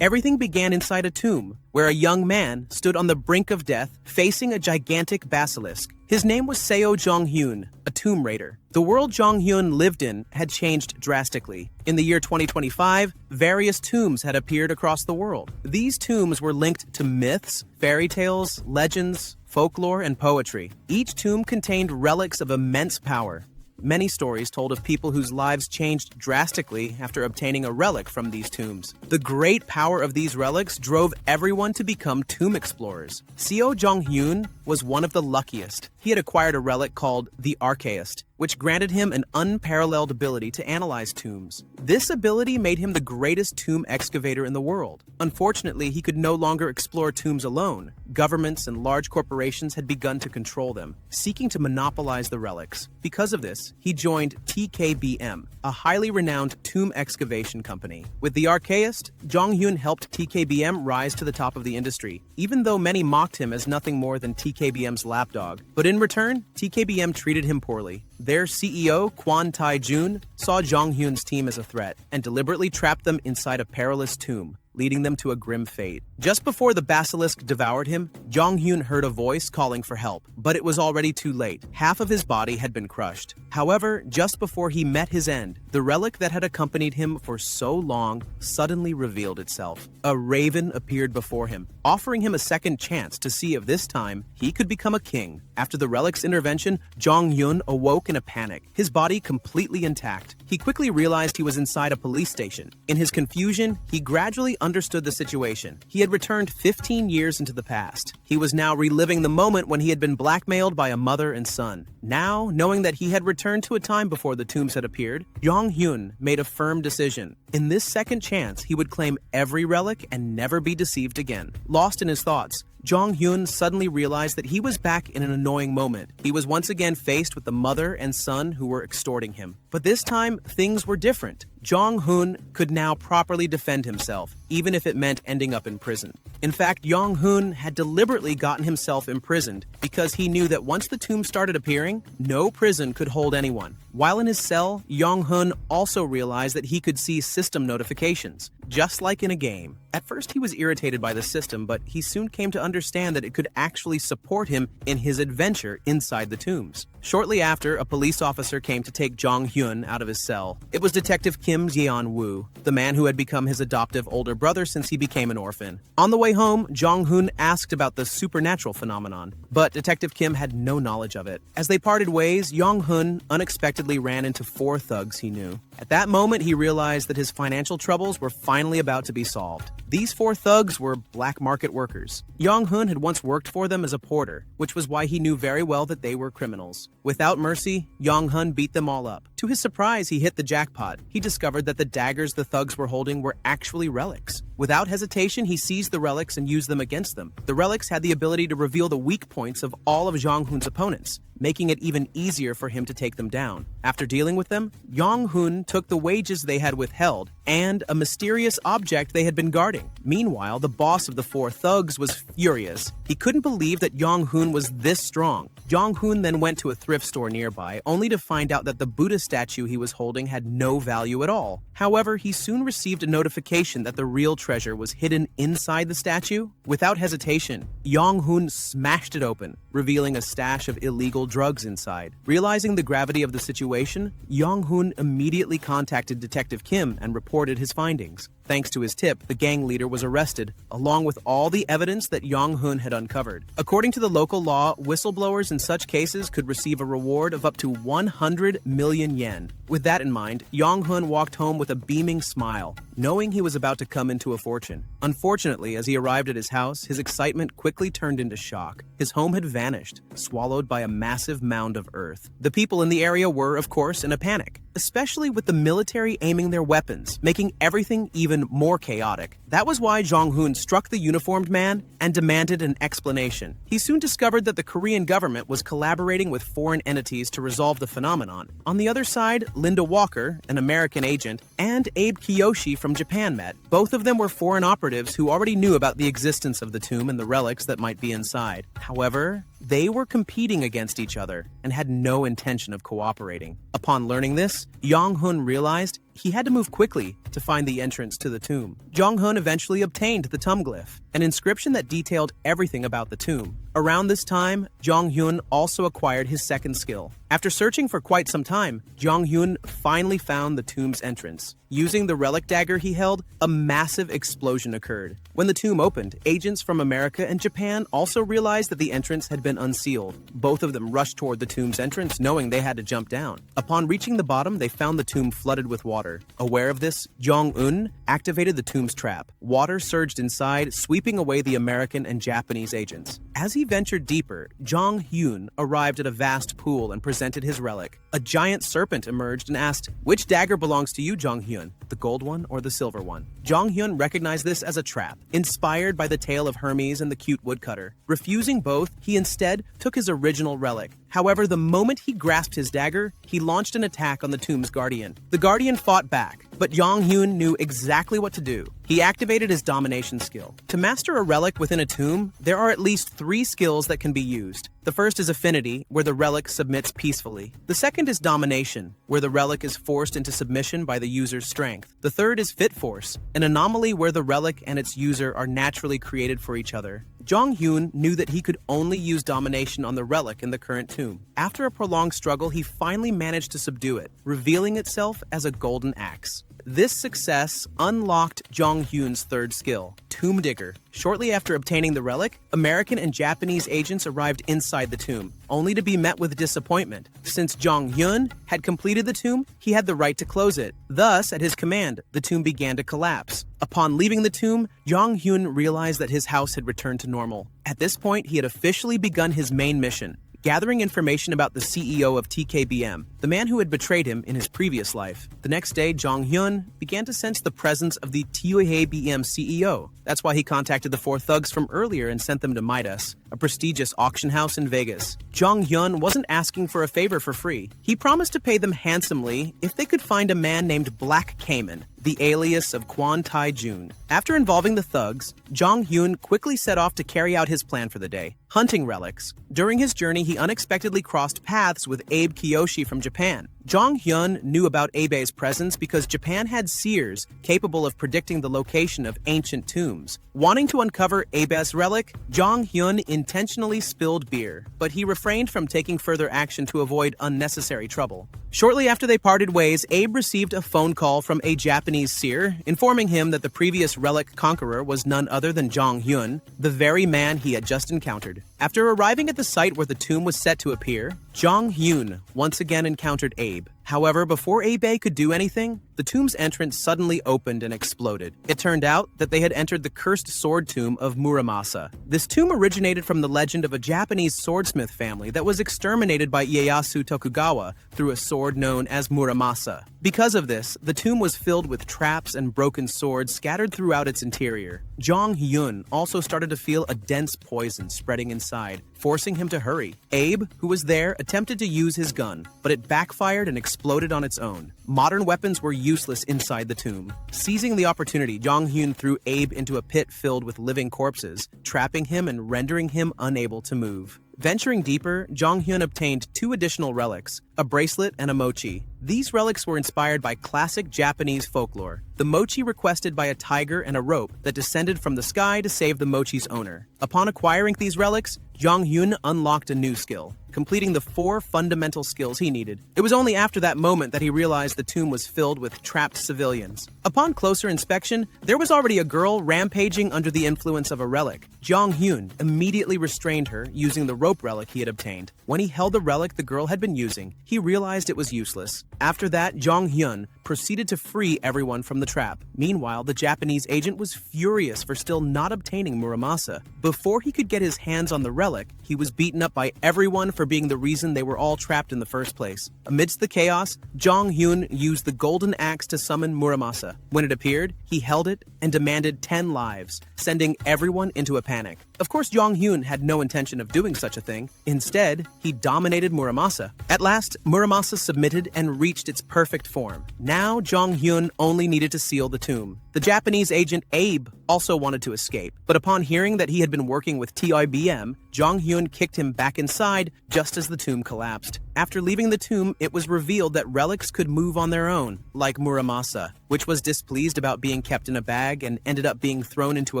Everything began inside a tomb, where a young man stood on the brink of death, facing a gigantic basilisk. His name was Seo Jong-hyun, a tomb raider. The world Jong-hyun lived in had changed drastically. In the year 2025, various tombs had appeared across the world. These tombs were linked to myths, fairy tales, legends, folklore, and poetry. Each tomb contained relics of immense power. Many stories told of people whose lives changed drastically after obtaining a relic from these tombs. The great power of these relics drove everyone to become tomb explorers. Seo Jong-hyun was one of the luckiest. He had acquired a relic called the Archaist, which granted him an unparalleled ability to analyze tombs. This ability made him the greatest tomb excavator in the world. Unfortunately, he could no longer explore tombs alone. Governments and large corporations had begun to control them, seeking to monopolize the relics. Because of this, he joined TKBM, a highly renowned tomb excavation company. With the Archaist, Jong-hyun helped TKBM rise to the top of the industry, even though many mocked him as nothing more than TKBM's lapdog. But in return, TKBM treated him poorly. Their CEO, Kwon Tae-jun, saw Jong-hyun's team as a threat and deliberately trapped them inside a perilous tomb, leading them to a grim fate. Just before the basilisk devoured him, Jong-hyun heard a voice calling for help, but it was already too late. Half of his body had been crushed. However, just before he met his end, the relic that had accompanied him for so long suddenly revealed itself. A raven appeared before him, offering him a second chance to see if this time he could become a king. After the relic's intervention, Jong-hyun awoke in a panic, his body completely intact. He quickly realized he was inside a police station. In his confusion, he gradually understood the situation. He had returned 15 years into the past. He was now reliving the moment when he had been blackmailed by a mother and son. Now, knowing that he had returned to a time before the tombs had appeared, Jong-hyun made a firm decision. In this second chance, he would claim every relic and never be deceived again. Lost in his thoughts, Jong-hyun suddenly realized that he was back in an annoying moment. He was once again faced with the mother and son who were extorting him. But this time, things were different. Jong-hyun could now properly defend himself, even if it meant ending up in prison. In fact, Jong-hyun had deliberately gotten himself imprisoned because he knew that once the tombs started appearing, no prison could hold anyone. While in his cell, Jong-hyun also realized that he could see system notifications, just like in a game. At first, he was irritated by the system, but he soon came to understand that it could actually support him in his adventure inside the tombs. Shortly after, a police officer came to take Jong-hyun out of his cell. It was Detective Kim Jeon-woo, the man who had become his adoptive older brother since he became an orphan. On the way home, Jong-hyun asked about the supernatural phenomenon, but Detective Kim had no knowledge of it. As they parted ways, Jong-hyun unexpectedly ran into 4 thugs he knew. At that moment, he realized that his financial troubles were finally about to be solved. These 4 thugs were black market workers. Jong-hyun had once worked for them as a porter, which was why he knew very well that they were criminals. Without mercy, Jong-hyun beat them all up. To his surprise, he hit the jackpot. He discovered that the daggers the thugs were holding were actually relics. Without hesitation, he seized the relics and used them against them. The relics had the ability to reveal the weak points of all of Jong-hyun's opponents, making it even easier for him to take them down. After dealing with them, Jong-hyun took the wages they had withheld and a mysterious object they had been guarding. Meanwhile, the boss of the 4 thugs was furious. He couldn't believe that Jong-hyun was this strong. Jong-hyun then went to a thrift store nearby, only to find out that the Buddha statue he was holding had no value at all. However, he soon received a notification that the real treasure was hidden inside the statue. Without hesitation, Jong-hyun smashed it open, revealing a stash of illegal drugs inside. Realizing the gravity of the situation, Jong-hyun immediately contacted Detective Kim and reported his findings. Thanks to his tip, the gang leader was arrested, along with all the evidence that Jong-hyun had uncovered. According to the local law, whistleblowers in such cases could receive a reward of up to 100 million yen. With that in mind, Jong-hyun walked home with a beaming smile, knowing he was about to come into a fortune. Unfortunately, as he arrived at his house, his excitement quickly turned into shock. His home had vanished, swallowed by a massive mound of earth. The people in the area were, of course, in a panic, especially with the military aiming their weapons, making everything even more chaotic. That was why Jong-hyun struck the uniformed man and demanded an explanation. He soon discovered that the Korean government was collaborating with foreign entities to resolve the phenomenon. On the other side, Linda Walker, an American agent, and Abe Kiyoshi from Japan met. Both of them were foreign operatives who already knew about the existence of the tomb and the relics that might be inside. However, they were competing against each other and had no intention of cooperating. Upon learning this, Jong-hyun realized he had to move quickly to find the entrance to the tomb. Jong-hun eventually obtained the tomb glyph, an inscription that detailed everything about the tomb. Around this time, Jong-hyun also acquired his second skill. After searching for quite some time, Jong-hyun finally found the tomb's entrance. Using the relic dagger he held, a massive explosion occurred. When the tomb opened, agents from America and Japan also realized that the entrance had been unsealed. Both of them rushed toward the tomb's entrance, knowing they had to jump down. Upon reaching the bottom, they found the tomb flooded with water. Aware of this, Jong-un activated the tomb's trap. Water surged inside, sweeping away the American and Japanese agents. As he ventured deeper, Jong-hyun arrived at a vast pool and presented his relic. A giant serpent emerged and asked, "Which dagger belongs to you, Jong-hyun? The gold one or the silver one?" Jong-hyun recognized this as a trap, inspired by the tale of Hermes and the cute woodcutter. Refusing both, he instead took his original relic. However, the moment he grasped his dagger, he launched an attack on the tomb's guardian. The guardian fought back, but Jong-hyun knew exactly what to do. He activated his domination skill. To master a relic within a tomb, there are at least 3 skills that can be used. The first is affinity, where the relic submits peacefully. The second is domination, where the relic is forced into submission by the user's strength. The third is fit force, an anomaly where the relic and its user are naturally created for each other. Jong-hyun knew that he could only use domination on the relic in the current tomb. After a prolonged struggle, he finally managed to subdue it, revealing itself as a golden axe. This success unlocked Jong-hyun's third skill, Tomb Digger. Shortly after obtaining the relic, American and Japanese agents arrived inside the tomb, only to be met with disappointment. Since Jong-hyun had completed the tomb, he had the right to close it. Thus, at his command, the tomb began to collapse. Upon leaving the tomb, Jong-hyun realized that his house had returned to normal. At this point, he had officially begun his main mission, gathering information about the CEO of TKBM, the man who had betrayed him in his previous life. The next day, Jong-hyun began to sense the presence of the TKBM CEO. That's why he contacted the 4 thugs from earlier and sent them to Midas, a prestigious auction house in Vegas. Jong-hyun wasn't asking for a favor for free. He promised to pay them handsomely if they could find a man named Black Cayman, the alias of Kwon Tae-jun. After involving the thugs, Jong-hyun quickly set off to carry out his plan for the day, hunting relics. During his journey, he unexpectedly crossed paths with Abe Kiyoshi from Japan. Jong-hyun knew about Abe's presence because Japan had seers capable of predicting the location of ancient tombs. Wanting to uncover Abe's relic, Jong-hyun intentionally spilled beer, but he refrained from taking further action to avoid unnecessary trouble. Shortly after they parted ways, Abe received a phone call from a Japanese seer, informing him that the previous relic conqueror was none other than Jong-hyun, the very man he had just encountered. After arriving at the site where the tomb was set to appear, Jong-hyun once again encountered Abe. However, before Abe could do anything, the tomb's entrance suddenly opened and exploded. It turned out that they had entered the cursed sword tomb of Muramasa. This tomb originated from the legend of a Japanese swordsmith family that was exterminated by Ieyasu Tokugawa through a sword known as Muramasa. Because of this, the tomb was filled with traps and broken swords scattered throughout its interior. Jong-hyun also started to feel a dense poison spreading inside, forcing him to hurry. Abe, who was there, attempted to use his gun, but it backfired and exploded on its own. Modern weapons were useless inside the tomb. Seizing the opportunity, Jong-hyun threw Abe into a pit filled with living corpses, trapping him and rendering him unable to move. Venturing deeper, Jong-hyun obtained 2 additional relics, a bracelet and a mochi. These relics were inspired by classic Japanese folklore. The mochi requested by a tiger and a rope that descended from the sky to save the mochi's owner. Upon acquiring these relics, Jong-hyun unlocked a new skill, completing the 4 fundamental skills he needed. It was only after that moment that he realized the tomb was filled with trapped civilians. Upon closer inspection, there was already a girl rampaging under the influence of a relic. Jong-hyun immediately restrained her using the rope relic he had obtained. When he held the relic the girl had been using, he realized it was useless. After that, Jong-hyun proceeded to free everyone from the trap. Meanwhile, the Japanese agent was furious for still not obtaining Muramasa. Before he could get his hands on the relic, he was beaten up by everyone for being the reason they were all trapped in the first place. Amidst the chaos, Jong-hyun used the golden axe to summon Muramasa. When it appeared, he held it and demanded 10 lives, sending everyone into a panic. Of course, Jong-hyun had no intention of doing such a thing. Instead, he dominated Muramasa. At last, Muramasa submitted and reached its perfect form. Now, Jong-hyun only needed to seal the tomb. The Japanese agent Abe also wanted to escape, but upon hearing that he had been working with TIBM, Jong Hyun kicked him back inside just as the tomb collapsed. After leaving the tomb, it was revealed that relics could move on their own, like Muramasa, which was displeased about being kept in a bag and ended up being thrown into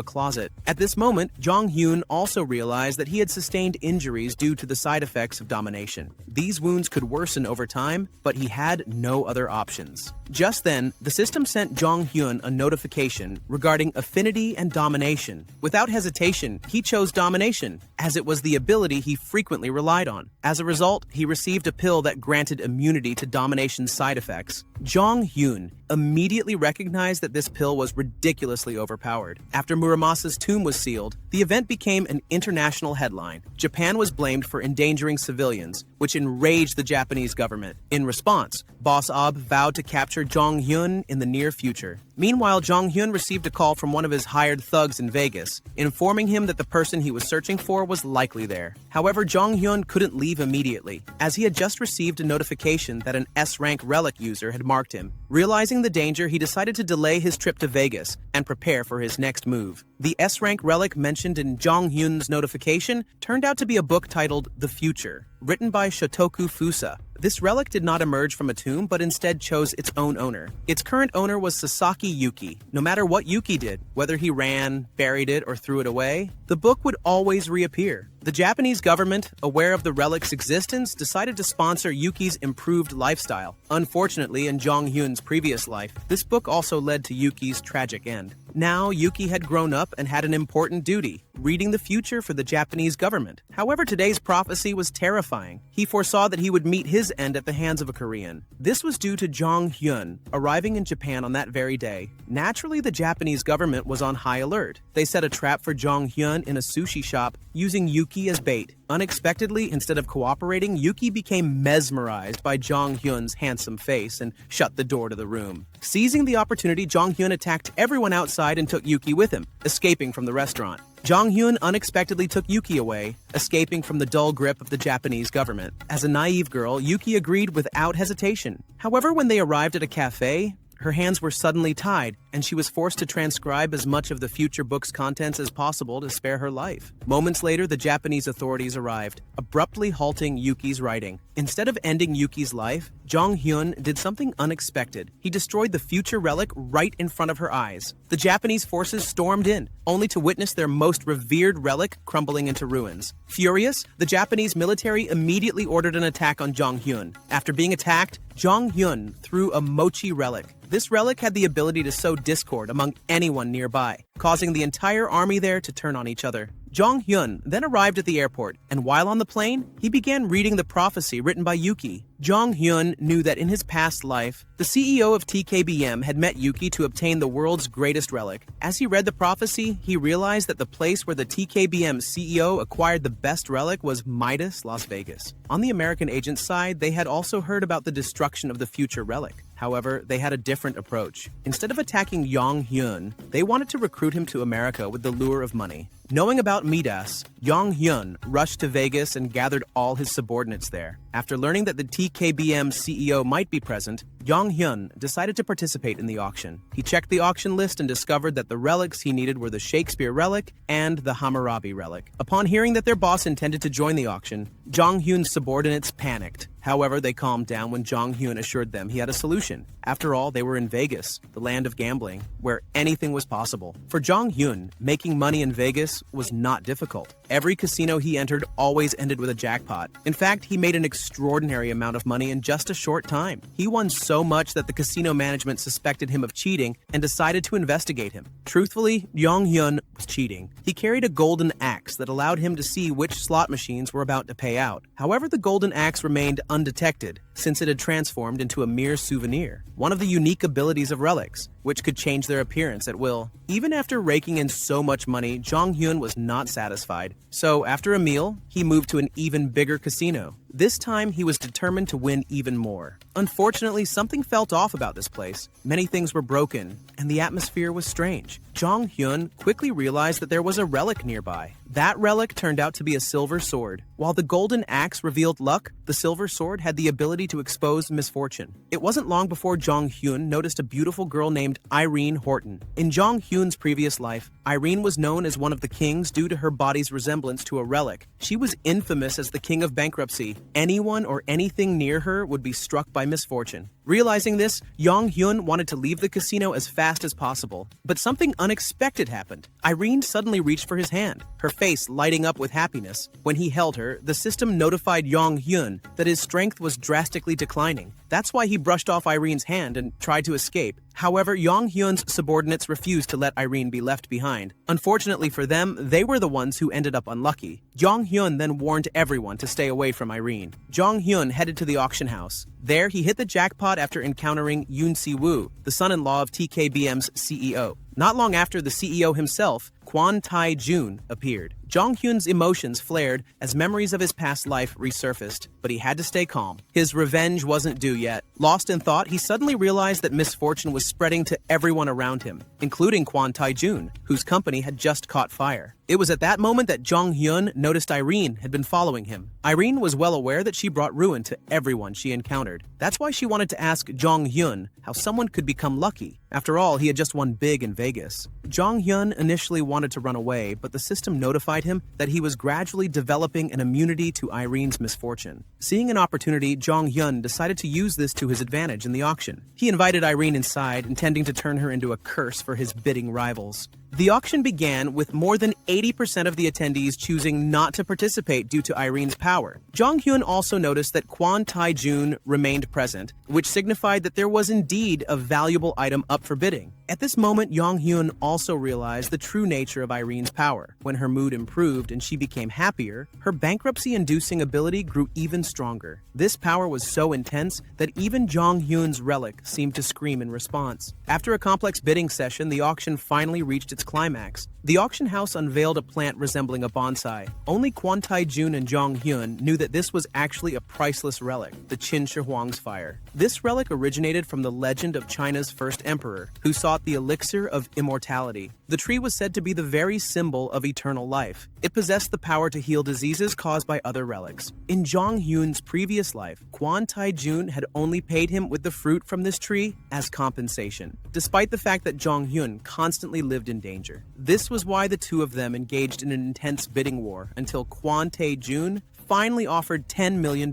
a closet. At this moment, Jong Hyun also realized that he had sustained injuries due to the side effects of domination. These wounds could worsen over time, but he had no other options. Just then, the system sent Jong Hyun a notification regarding affinity and domination. Without hesitation, he chose domination, as it was the ability he frequently relied on. As a result, he received a pill that granted immunity to domination's side effects. Jong Hyun immediately recognized that this pill was ridiculously overpowered. After Muramasa's tomb was sealed, the event became an international headline. Japan was blamed for endangering civilians, which enraged the Japanese government. In response, Boss Ob vowed to capture Jong Hyun in the near future. Meanwhile, Jong Hyun received a call from one of his hired thugs in Vegas, informing him that the person he was searching for was likely there. However, Jong Hyun couldn't leave immediately, as he had just received a notification that an S-rank Relic user had marked him. Realizing the danger, he decided to delay his trip to Vegas and prepare for his next move. The S-rank Relic mentioned in Jong Hyun's notification turned out to be a book titled The Future, written by Shotoku Fusa. This relic did not emerge from a tomb, but instead chose its own owner. Its current owner was Sasaki Yuki. No matter what Yuki did, whether he ran, buried it, or threw it away, the book would always reappear. The Japanese government, aware of the relic's existence, decided to sponsor Yuki's improved lifestyle. Unfortunately, in Jong Hyun's previous life, this book also led to Yuki's tragic end. Now, Yuki had grown up and had an important duty, reading the future for the Japanese government. However, today's prophecy was terrifying. He foresaw that he would meet his end at the hands of a Korean. This was due to Jong Hyun arriving in Japan on that very day. Naturally, the Japanese government was on high alert. They set a trap for Jong Hyun in a sushi shop, using Yuki as bait. Unexpectedly, instead of cooperating, Yuki became mesmerized by Jong Hyun's handsome face and shut the door to the room. Seizing the opportunity, Jong Hyun attacked everyone outside and took Yuki with him, escaping from the restaurant. Jong Hyun unexpectedly took Yuki away, escaping from the dull grip of the Japanese government. As a naive girl, Yuki agreed without hesitation. However, when they arrived at a cafe, her hands were suddenly tied, and she was forced to transcribe as much of the future book's contents as possible to spare her life. Moments later, the Japanese authorities arrived, abruptly halting Yuki's writing. Instead of ending Yuki's life, Jong Hyun did something unexpected. He destroyed the future relic right in front of her eyes. The Japanese forces stormed in, only to witness their most revered relic crumbling into ruins. Furious, the Japanese military immediately ordered an attack on Jong Hyun. After being attacked, Jong Hyun threw a mochi relic. This relic had the ability to sow discord among anyone nearby, causing the entire army there to turn on each other. Jong Hyun then arrived at the airport, and while on the plane, he began reading the prophecy written by Yuki. Jong Hyun knew that in his past life, the CEO of TKBM had met Yuki to obtain the world's greatest relic. As he read the prophecy, he realized that the place where the TKBM CEO acquired the best relic was Midas, Las Vegas. On the American agent's side, they had also heard about the destruction of the future relic. However, they had a different approach. Instead of attacking Jong Hyun, they wanted to recruit him to America with the lure of money. Knowing about Midas, Jong Hyun rushed to Vegas and gathered all his subordinates there. After learning that the TKBM CEO might be present, Jong Hyun decided to participate in the auction. He checked the auction list and discovered that the relics he needed were the Shakespeare relic and the Hammurabi relic. Upon hearing that their boss intended to join the auction, Jong Hyun's subordinates panicked. However, they calmed down when Jong Hyun assured them he had a solution. After all, they were in Vegas, the land of gambling, where anything was possible. For Jong Hyun, making money in Vegas was not difficult. Every casino he entered always ended with a jackpot. In fact, he made an extraordinary amount of money in just a short time. He won so much that the casino management suspected him of cheating and decided to investigate him. Truthfully, Jong Hyun was cheating. He carried a golden axe that allowed him to see which slot machines were about to pay out. However, the golden axe remained undetected, since it had transformed into a mere souvenir, one of the unique abilities of relics, which could change their appearance at will. Even after raking in so much money, Jong Hyun was not satisfied. So, after a meal, he moved to an even bigger casino. This time, he was determined to win even more. Unfortunately, something felt off about this place. Many things were broken, and the atmosphere was strange. Jong Hyun quickly realized that there was a relic nearby. That relic turned out to be a silver sword. While the golden axe revealed luck, the silver sword had the ability to expose misfortune. It wasn't long before Jong Hyun noticed a beautiful girl named Irene Horton. In Jong Hyun's previous life, Irene was known as one of the kings due to her body's resemblance to a relic. She was infamous as the king of bankruptcy. Anyone or anything near her would be struck by misfortune. Realizing this, Jong Hyun wanted to leave the casino as fast as possible. But something unexpected happened. Irene suddenly reached for his hand, her face lighting up with happiness. When he held her, the system notified Jong Hyun that his strength was drastically declining. That's why he brushed off Irene's hand and tried to escape. However, Jong Hyun's subordinates refused to let Irene be left behind. Unfortunately for them, they were the ones who ended up unlucky. Jong Hyun then warned everyone to stay away from Irene. Jong Hyun headed to the auction house. There, he hit the jackpot after encountering Yoon Si-woo, the son-in-law of TKBM's CEO. Not long after, the CEO himself, Kwon Tae-jun, appeared. Jong Hyun's emotions flared as memories of his past life resurfaced, but he had to stay calm. His revenge wasn't due yet. Lost in thought, he suddenly realized that misfortune was spreading to everyone around him, including Kwon Tae-jun, whose company had just caught fire. It was at that moment that Jong Hyun noticed Irene had been following him. Irene was well aware that she brought ruin to everyone she encountered. That's why she wanted to ask Jong Hyun how someone could become lucky. After all, he had just won big in Vegas. Jong Hyun initially wanted to run away, but the system notified him that he was gradually developing an immunity to Irene's misfortune. Seeing an opportunity, Jong Hyun decided to use this to his advantage in the auction. He invited Irene inside, intending to turn her into a curse for his bidding rivals. The auction began with more than 80% of the attendees choosing not to participate due to Irene's power. Jong Hyun also noticed that Kwon Tae-jun remained present, which signified that there was indeed a valuable item up for bidding. At this moment, Jong Hyun also realized the true nature of Irene's power. When her mood improved and she became happier, her bankruptcy-inducing ability grew even stronger. This power was so intense that even Jong Hyun's relic seemed to scream in response. After a complex bidding session, the auction finally reached its climax. The auction house unveiled a plant resembling a bonsai. Only Kwon Tae-jun and Jong Hyun knew that this was actually a priceless relic, the Qin Shi Huang's fire. This relic originated from the legend of China's first emperor, who sought the elixir of immortality. The tree was said to be the very symbol of eternal life. It possessed the power to heal diseases caused by other relics. In Jong Hyun's previous life, Kwon Tae-jun had only paid him with the fruit from this tree as compensation, despite the fact that Jong Hyun constantly lived in danger. This was why the two of them engaged in an intense bidding war until Kwon Tae-jun finally offered $10 million.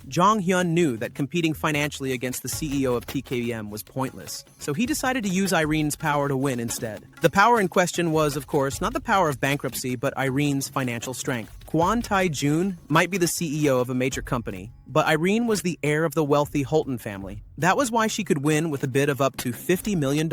Jong Hyun knew that competing financially against the CEO of TKBM was pointless, so he decided to use Irene's power to win instead. The power in question was, of course, not the power of bankruptcy, but Irene's financial strength. Kwon Tae-jun might be the CEO of a major company, but Irene was the heir of the wealthy Holton family. That was why she could win with a bid of up to $50 million.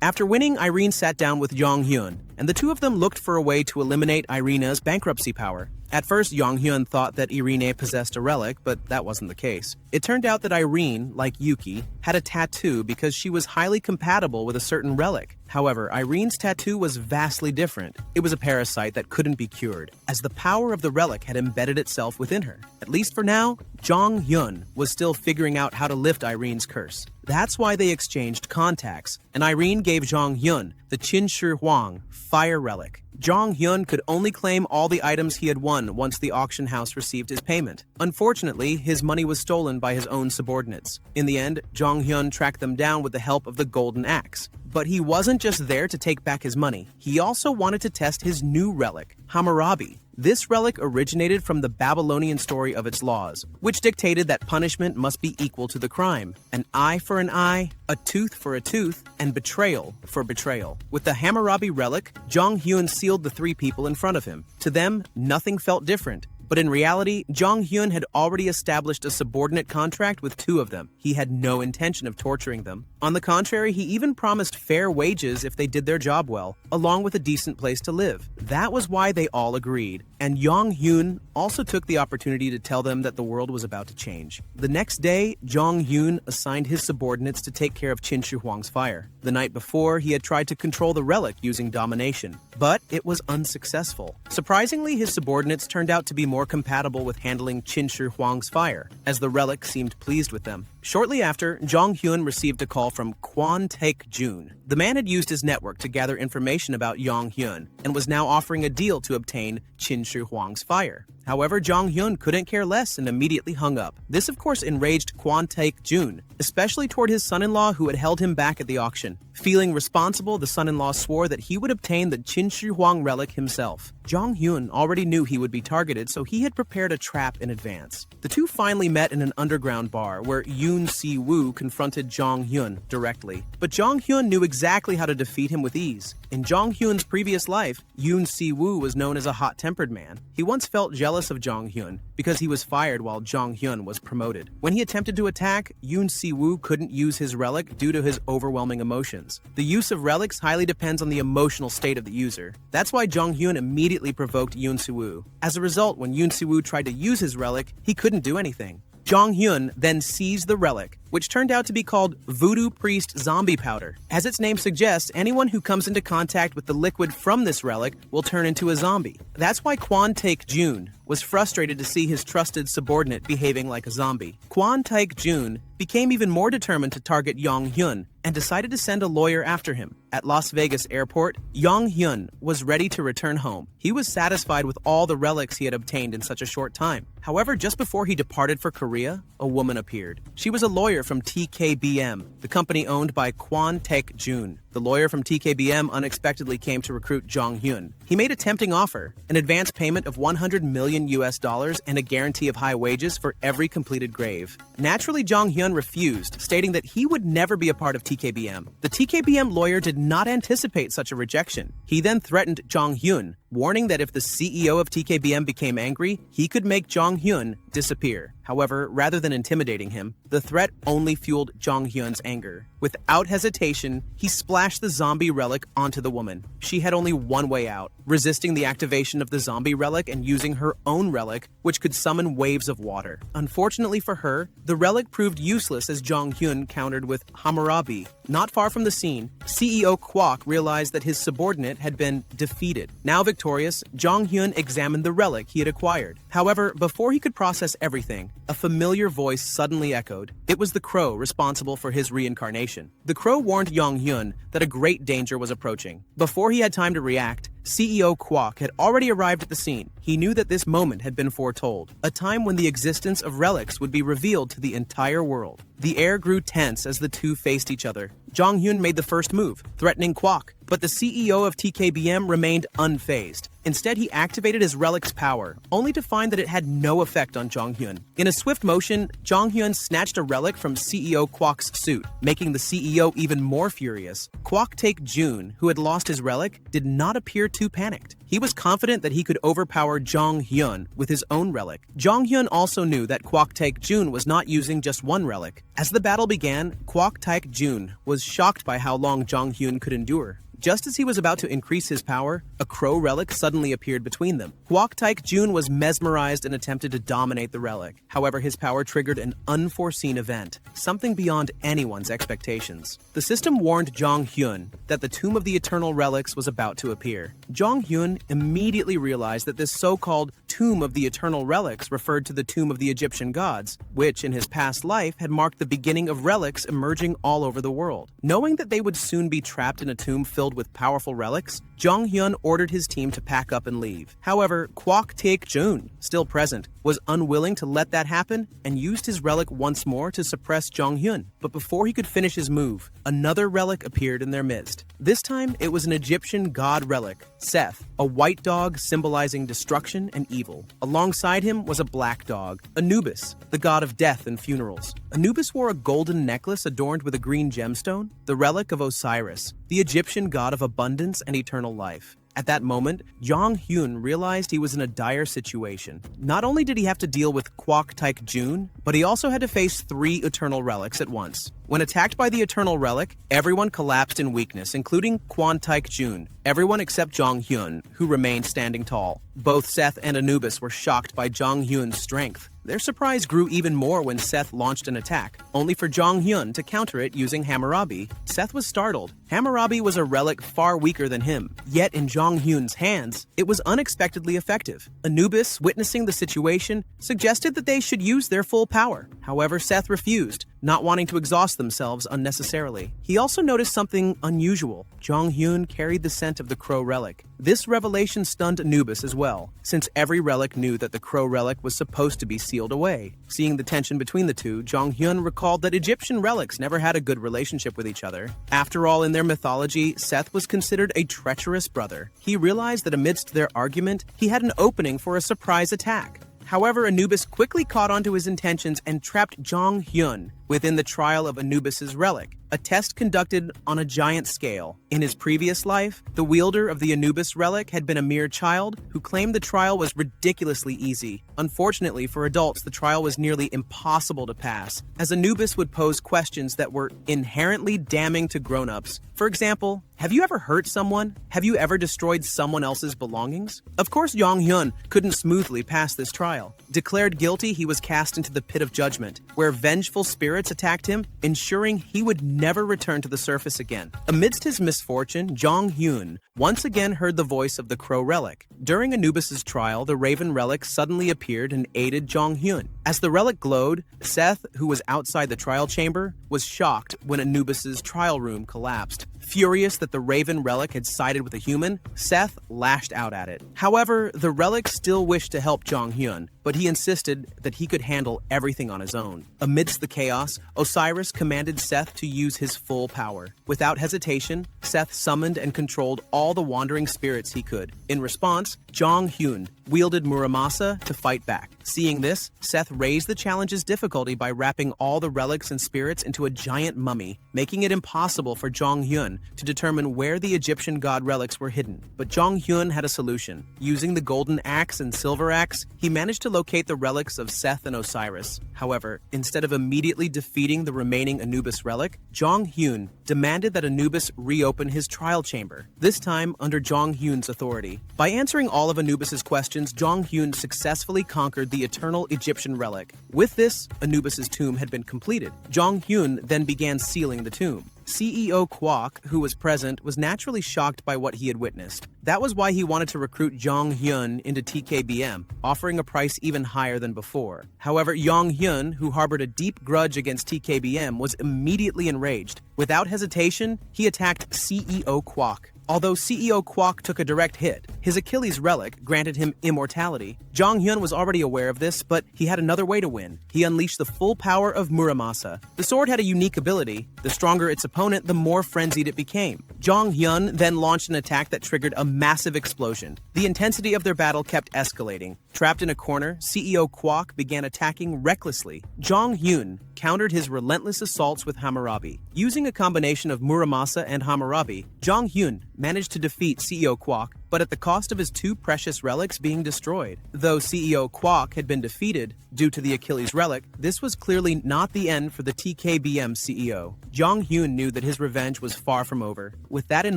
After winning, Irene sat down with Jong Hyun, and the two of them looked for a way to eliminate Irene's bankruptcy power. At first, Jong Hyun thought that Irene possessed a relic, but that wasn't the case. It turned out that Irene, like Yuki, had a tattoo because she was highly compatible with a certain relic. However, Irene's tattoo was vastly different. It was a parasite that couldn't be cured, as the power of the relic had embedded itself within her. At least for now, Jong Hyun was still figuring out how to lift Irene's curse. That's why they exchanged contacts, and Irene gave Jong Hyun the Qin Shi Huang fire relic. Jong Hyun could only claim all the items he had won once the auction house received his payment. Unfortunately, his money was stolen by his own subordinates. In the end, Jong Hyun tracked them down with the help of the golden axe. But he wasn't just there to take back his money. He also wanted to test his new relic, Hammurabi. This relic originated from the Babylonian story of its laws, which dictated that punishment must be equal to the crime. An eye for an eye, a tooth for a tooth, and betrayal for betrayal. With the Hammurabi relic, Jong Hyun sealed the three people in front of him. To them, nothing felt different. But in reality, Jong Hyun had already established a subordinate contract with two of them. He had no intention of torturing them. On the contrary, he even promised fair wages if they did their job well, along with a decent place to live. That was why they all agreed. And Jong Hyun also took the opportunity to tell them that the world was about to change. The next day, Jong Hyun assigned his subordinates to take care of Qin Shi Huang's fire. The night before, he had tried to control the relic using domination, but it was unsuccessful. Surprisingly, his subordinates turned out to be more more compatible with handling Qin Shi Huang's fire, as the relic seemed pleased with them. Shortly after, Zhang Hyun received a call from Kwon Taek-jun. The man had used his network to gather information about Zhang Hyun and was now offering a deal to obtain Qin Shi Huang's fire. However, Zhang Hyun couldn't care less and immediately hung up. This, of course, enraged Kwon Taek-jun, especially toward his son-in-law who had held him back at the auction. Feeling responsible, the son-in-law swore that he would obtain the Qin Shi Huang relic himself. Zhang Hyun already knew he would be targeted, so he had prepared a trap in advance. The two finally met in an underground bar where Yoon Si-woo confronted Zhang Hyun directly. But Zhang Hyun knew exactly how to defeat him with ease. In Zhang Hyun's previous life, Yoon Si-woo was known as a hot-tempered man. He once felt jealous of Zhang Hyun because he was fired while Zhang Hyun was promoted. When he attempted to attack, Yoon Si-woo couldn't use his relic due to his overwhelming emotions. The use of relics highly depends on the emotional state of the user. That's why Zhang Hyun immediately provoked Yoon Si-woo. As a result, when Yoon Si-woo tried to use his relic, he couldn't do anything. Zhang Hyun then seized the relic, which turned out to be called Voodoo Priest Zombie Powder. As its name suggests, anyone who comes into contact with the liquid from this relic will turn into a zombie. That's why Kwon Taek-jun was frustrated to see his trusted subordinate behaving like a zombie. Kwon Taek-jun became even more determined to target Zhang Hyun and decided to send a lawyer after him. At Las Vegas airport, Zhang Hyun was ready to return home. He was satisfied with all the relics he had obtained in such a short time. However, just before he departed for Korea, a woman appeared. She was a lawyer from TKBM, the company owned by Kwon Taek-jun. The lawyer from TKBM unexpectedly came to recruit Zhang Hyun. He made a tempting offer, an advance payment of $100 million and a guarantee of high wages for every completed grave. Naturally, Zhang Hyun refused, stating that he would never be a part of TKBM. The TKBM lawyer did not anticipate such a rejection. He then threatened Zhang Hyun, warning that if the CEO of TKBM became angry, he could make Zhang Hyun disappear. However, rather than intimidating him, the threat only fueled Zhang Hyun's anger. Without hesitation, he splashed the zombie relic onto the woman. She had only one way out, resisting the activation of the zombie relic and using her own relic, which could summon waves of water. Unfortunately for her, the relic proved useless as Zhang Hyun countered with Hammurabi. Not far from the scene, CEO Kwok realized that his subordinate had been defeated. Now victorious, Zhang Hyun examined the relic he had acquired. However, before he could process everything, a familiar voice suddenly echoed. It was the crow responsible for his reincarnation. The crow warned Zhang Hyun that a great danger was approaching. Before he had time to react, CEO Kwok had already arrived at the scene. He knew that this moment had been foretold, a time when the existence of relics would be revealed to the entire world. The air grew tense as the two faced each other. Zhang Hyun made the first move, threatening Kwok, but the CEO of TKBM remained unfazed. Instead, he activated his relic's power, only to find that it had no effect on Zhang Hyun. In a swift motion, Zhang Hyun snatched a relic from CEO Kwok's suit, making the CEO even more furious. Kwok Taek-jun, who had lost his relic, did not appear too panicked. He was confident that he could overpower Zhang Hyun with his own relic. Zhang Hyun also knew that Kwok Taek-jun was not using just one relic. As the battle began, Kwok Taek-jun was shocked by how long Zhang Hyun could endure. Just as he was about to increase his power, a crow relic suddenly appeared between them. Kwok Taek-jun was mesmerized and attempted to dominate the relic. However, his power triggered an unforeseen event, something beyond anyone's expectations. The system warned Zhang Hyun that the Tomb of the Eternal Relics was about to appear. Zhang Hyun immediately realized that this so-called Tomb of the Eternal Relics referred to the Tomb of the Egyptian gods, which in his past life had marked the beginning of relics emerging all over the world. Knowing that they would soon be trapped in a tomb filled with powerful relics, Zhang Hyun ordered his team to pack up and leave. However, Kwok Taek-jun, still present, was unwilling to let that happen and used his relic once more to suppress Zhang Hyun. But before he could finish his move, another relic appeared in their midst. This time, it was an Egyptian god relic, Seth, a white dog symbolizing destruction and evil. Alongside him was a black dog, Anubis, the god of death and funerals. Anubis wore a golden necklace adorned with a green gemstone, the relic of Osiris, the Egyptian god of abundance and eternal life. At that moment, Zhang Hyun realized he was in a dire situation. Not only did he have to deal with Kwok Taek-jun, but he also had to face 3 eternal relics at once. When attacked by the eternal relic, everyone collapsed in weakness, including Kwon Taek-jun. Everyone except Zhang Hyun, who remained standing tall. Both Seth and Anubis were shocked by Zhang Hyun's strength. Their surprise grew even more when Seth launched an attack, only for Jong Hyun to counter it using Hammurabi. Seth was startled. Hammurabi was a relic far weaker than him, yet in Jong Hyun's hands, it was unexpectedly effective. Anubis, witnessing the situation, suggested that they should use their full power. However, Seth refused, not wanting to exhaust themselves unnecessarily. He also noticed something unusual. Jong Hyun carried the scent of the crow relic. This revelation stunned Anubis as well, since every relic knew that the crow relic was supposed to be sealed away. Seeing the tension between the two, Jong Hyun recalled that Egyptian relics never had a good relationship with each other. After all, in their mythology, Seth was considered a treacherous brother. He realized that amidst their argument, he had an opening for a surprise attack. However, Anubis quickly caught on to his intentions and trapped Jong Hyun within the trial of Anubis's relic, a test conducted on a giant scale. In his previous life, the wielder of the Anubis relic had been a mere child who claimed the trial was ridiculously easy. Unfortunately for adults, the trial was nearly impossible to pass, as Anubis would pose questions that were inherently damning to grown-ups. For example, have you ever hurt someone? Have you ever destroyed someone else's belongings? Of course, Jong Hyun couldn't smoothly pass this trial. Declared guilty, he was cast into the pit of judgment, where vengeful spirits attacked him, ensuring he would never return to the surface again. Amidst his misfortune, Jong Hyun once again heard the voice of the crow relic. During Anubis's trial, the raven relic suddenly appeared and aided Jong Hyun. As the relic glowed, Seth, who was outside the trial chamber, was shocked when Anubis's trial room collapsed. Furious that the raven relic had sided with a human, Seth lashed out at it. However, the relic still wished to help Jong Hyun, but he insisted that he could handle everything on his own. Amidst the chaos, Osiris commanded Seth to use his full power. Without hesitation, Seth summoned and controlled all the wandering spirits he could. In response, Jong Hyun wielded Muramasa to fight back. Seeing this, Seth raised the challenge's difficulty by wrapping all the relics and spirits into a giant mummy, making it impossible for Jong Hyun to determine where the Egyptian god relics were hidden. But Jong Hyun had a solution. Using the golden axe and silver axe, he managed to locate the relics of Seth and Osiris. However, instead of immediately defeating the remaining Anubis relic, Jong Hyun demanded that Anubis reopen his trial chamber, this time under Jong Hyun's authority. By answering all of Anubis's questions, Jong Hyun successfully conquered the eternal Egyptian relic. With this, Anubis's tomb had been completed. Jong Hyun then began sealing the tomb. CEO Kwok, who was present, was naturally shocked by what he had witnessed. That was why he wanted to recruit Jong Hyun into TKBM, offering a price even higher than before. However, Jong Hyun, who harbored a deep grudge against TKBM, was immediately enraged. Without hesitation, he attacked CEO Kwok. Although CEO Kwok took a direct hit, his Achilles relic granted him immortality. Jong Hyun was already aware of this, but he had another way to win. He unleashed the full power of Muramasa. The sword had a unique ability. The stronger its opponent, the more frenzied it became. Jong Hyun then launched an attack that triggered a massive explosion. The intensity of their battle kept escalating. Trapped in a corner, CEO Kwok began attacking recklessly. Jong Hyun countered his relentless assaults with Hammurabi. Using a combination of Muramasa and Hammurabi, Jong Hyun managed to defeat CEO Kwok, but at the cost of his two precious relics being destroyed. Though CEO Kwok had been defeated due to the Achilles relic, this was clearly not the end for the TKBM CEO. Jong Hyun knew that his revenge was far from over. With that in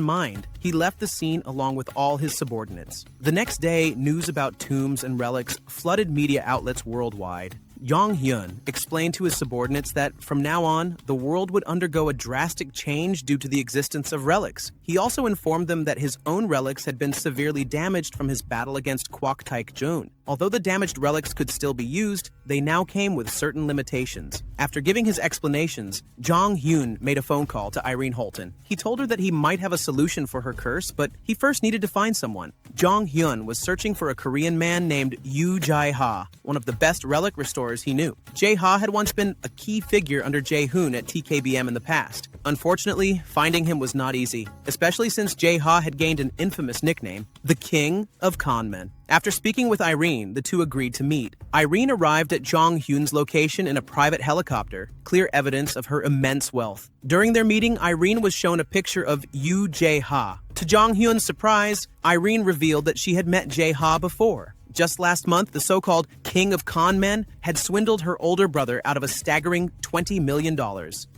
mind, he left the scene along with all his subordinates. The next day, news about tombs and relics flooded media outlets worldwide. Jong Hyun explained to his subordinates that from now on, the world would undergo a drastic change due to the existence of relics. He also informed them that his own relics had been severely damaged from his battle against Kwok Taek Joon. Although the damaged relics could still be used, they now came with certain limitations. After giving his explanations, Jong Hyun made a phone call to Irene Holton. He told her that he might have a solution for her curse, but he first needed to find someone. Jong Hyun was searching for a Korean man named Yoo Jae-ha, one of the best relic restorers he knew. Jae-ha had once been a key figure under Jae-hoon at TKBM in the past. Unfortunately, finding him was not easy, especially since Jae-ha had gained an infamous nickname, the King of Conmen. After speaking with Irene, the two agreed to meet. Irene arrived at Jong Hyun's location in a private helicopter, clear evidence of her immense wealth. During their meeting, Irene was shown a picture of Yoo Jae-ha. To Jong Hyun's surprise, Irene revealed that she had met Jae-ha before. Just last month, the so-called King of Con Men had swindled her older brother out of a staggering $20 million,